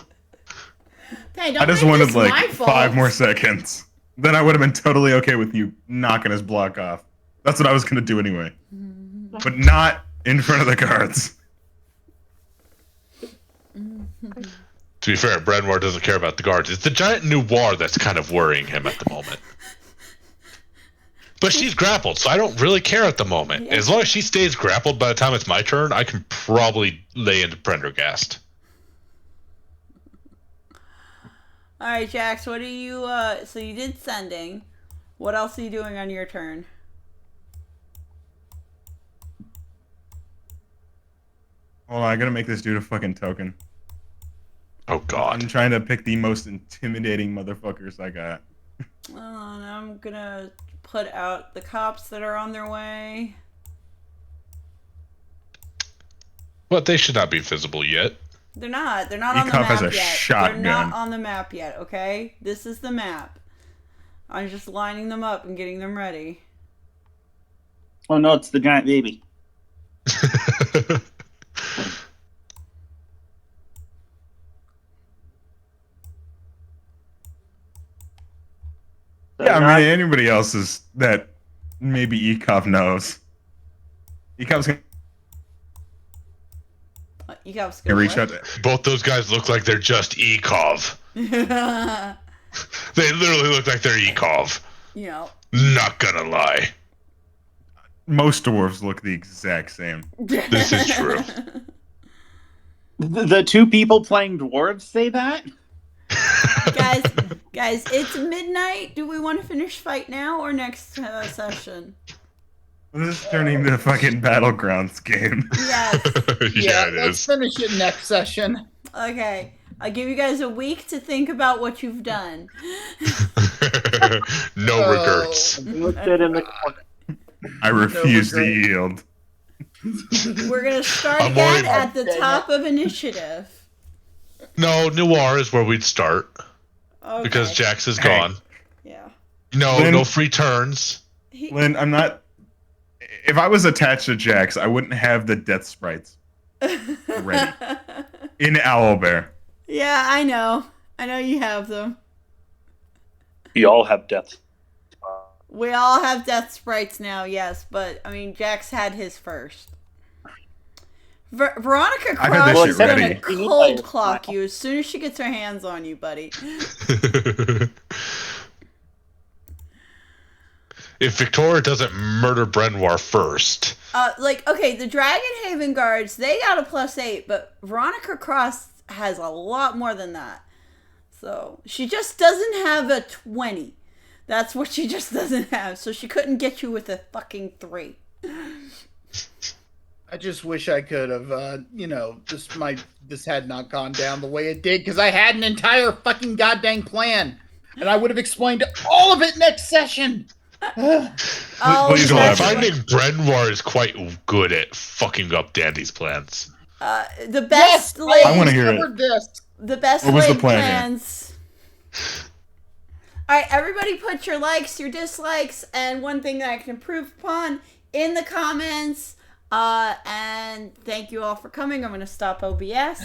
[SPEAKER 1] Hey,
[SPEAKER 8] I just wanted like 5 more seconds. Then I would have been totally okay with you knocking his block off. That's what I was gonna do anyway. But not in front of the guards.
[SPEAKER 4] To be fair, Brenwar doesn't care about the guards. It's the giant noir that's kind of worrying him at the moment. But she's grappled, so I don't really care at the moment.
[SPEAKER 1] Yeah.
[SPEAKER 4] As long as she stays grappled by the time it's my turn, I can probably lay into Prendergast.
[SPEAKER 1] Alright, Jax, what are you, so you did sending. What else are you doing on your turn?
[SPEAKER 8] Hold on, I gotta make this dude a fucking token.
[SPEAKER 4] Oh god.
[SPEAKER 8] I'm trying to pick the most intimidating motherfuckers I got.
[SPEAKER 1] And I'm gonna put out the cops that are on their way.
[SPEAKER 4] But they should not be visible yet.
[SPEAKER 1] They're not. They're not on the
[SPEAKER 8] Ekov
[SPEAKER 1] map
[SPEAKER 8] has a
[SPEAKER 1] yet.
[SPEAKER 8] shotgun.
[SPEAKER 1] They're not on the map yet, okay? This is the map. I'm just lining them up and getting them ready.
[SPEAKER 7] Oh no, it's the giant baby.
[SPEAKER 8] Yeah, I mean, anybody else is that maybe Ekov knows. Ekov's gonna
[SPEAKER 1] Ekov's
[SPEAKER 8] gonna reach out to.
[SPEAKER 4] Both those guys look like they're just Ekov. They literally look like they're Ekov.
[SPEAKER 1] You know.
[SPEAKER 4] Not gonna lie.
[SPEAKER 8] Most dwarves look the exact same.
[SPEAKER 4] This is true.
[SPEAKER 7] The 2 people playing dwarves say that?
[SPEAKER 1] Guys, it's midnight. Do we want to finish fight now or next session?
[SPEAKER 8] This is turning into a fucking Battlegrounds game.
[SPEAKER 1] Yes.
[SPEAKER 6] Yeah,
[SPEAKER 4] it
[SPEAKER 6] let's
[SPEAKER 4] is.
[SPEAKER 6] finish it next session.
[SPEAKER 1] Okay. I'll give you guys a week to think about what you've done.
[SPEAKER 4] No regrets.
[SPEAKER 3] Look it in the corner.
[SPEAKER 8] I refuse to yield.
[SPEAKER 1] We're going to start
[SPEAKER 4] I'm
[SPEAKER 1] again
[SPEAKER 4] worried-
[SPEAKER 1] at the top of initiative.
[SPEAKER 4] No, Noir is where we'd start
[SPEAKER 1] Okay.
[SPEAKER 4] because Jax is
[SPEAKER 8] Hey.
[SPEAKER 4] gone.
[SPEAKER 1] Yeah.
[SPEAKER 4] No,
[SPEAKER 8] Lynn-
[SPEAKER 4] no free turns.
[SPEAKER 8] Lynn, I'm not. If I was attached to Jax, I wouldn't have the death sprites ready in Owlbear.
[SPEAKER 1] Yeah, I know. I know you have them.
[SPEAKER 7] You all have death.
[SPEAKER 1] We all have death sprites now, yes, but I mean, Jax had his first. Veronica
[SPEAKER 8] I've had
[SPEAKER 1] Cross
[SPEAKER 8] this
[SPEAKER 1] is
[SPEAKER 8] shit
[SPEAKER 1] gonna
[SPEAKER 8] ready.
[SPEAKER 1] cold clock you as soon as she gets her hands on you, buddy.
[SPEAKER 4] If Victoria doesn't murder Brenoir first.
[SPEAKER 1] Okay, the Dragonhaven guards, they got a +8, but Veronica Cross has a lot more than that. So, she just doesn't have a 20. That's what she just doesn't have. So she couldn't get you with a fucking 3.
[SPEAKER 6] I just wish I could have, this had not gone down the way it did, because I had an entire fucking goddamn plan, and I would have explained all of it next session.
[SPEAKER 8] Please
[SPEAKER 1] that's
[SPEAKER 8] elaborate.
[SPEAKER 4] I think Brenoir is quite good at fucking up Dandy's plans.
[SPEAKER 1] The best laid,
[SPEAKER 8] I want to hear it.
[SPEAKER 6] Covered this.
[SPEAKER 1] the best
[SPEAKER 8] What was the
[SPEAKER 1] laid
[SPEAKER 8] plan here?
[SPEAKER 1] plans. All right, everybody, put your likes, your dislikes, and one thing that I can improve upon in the comments. And thank you all for coming. I'm going to stop OBS.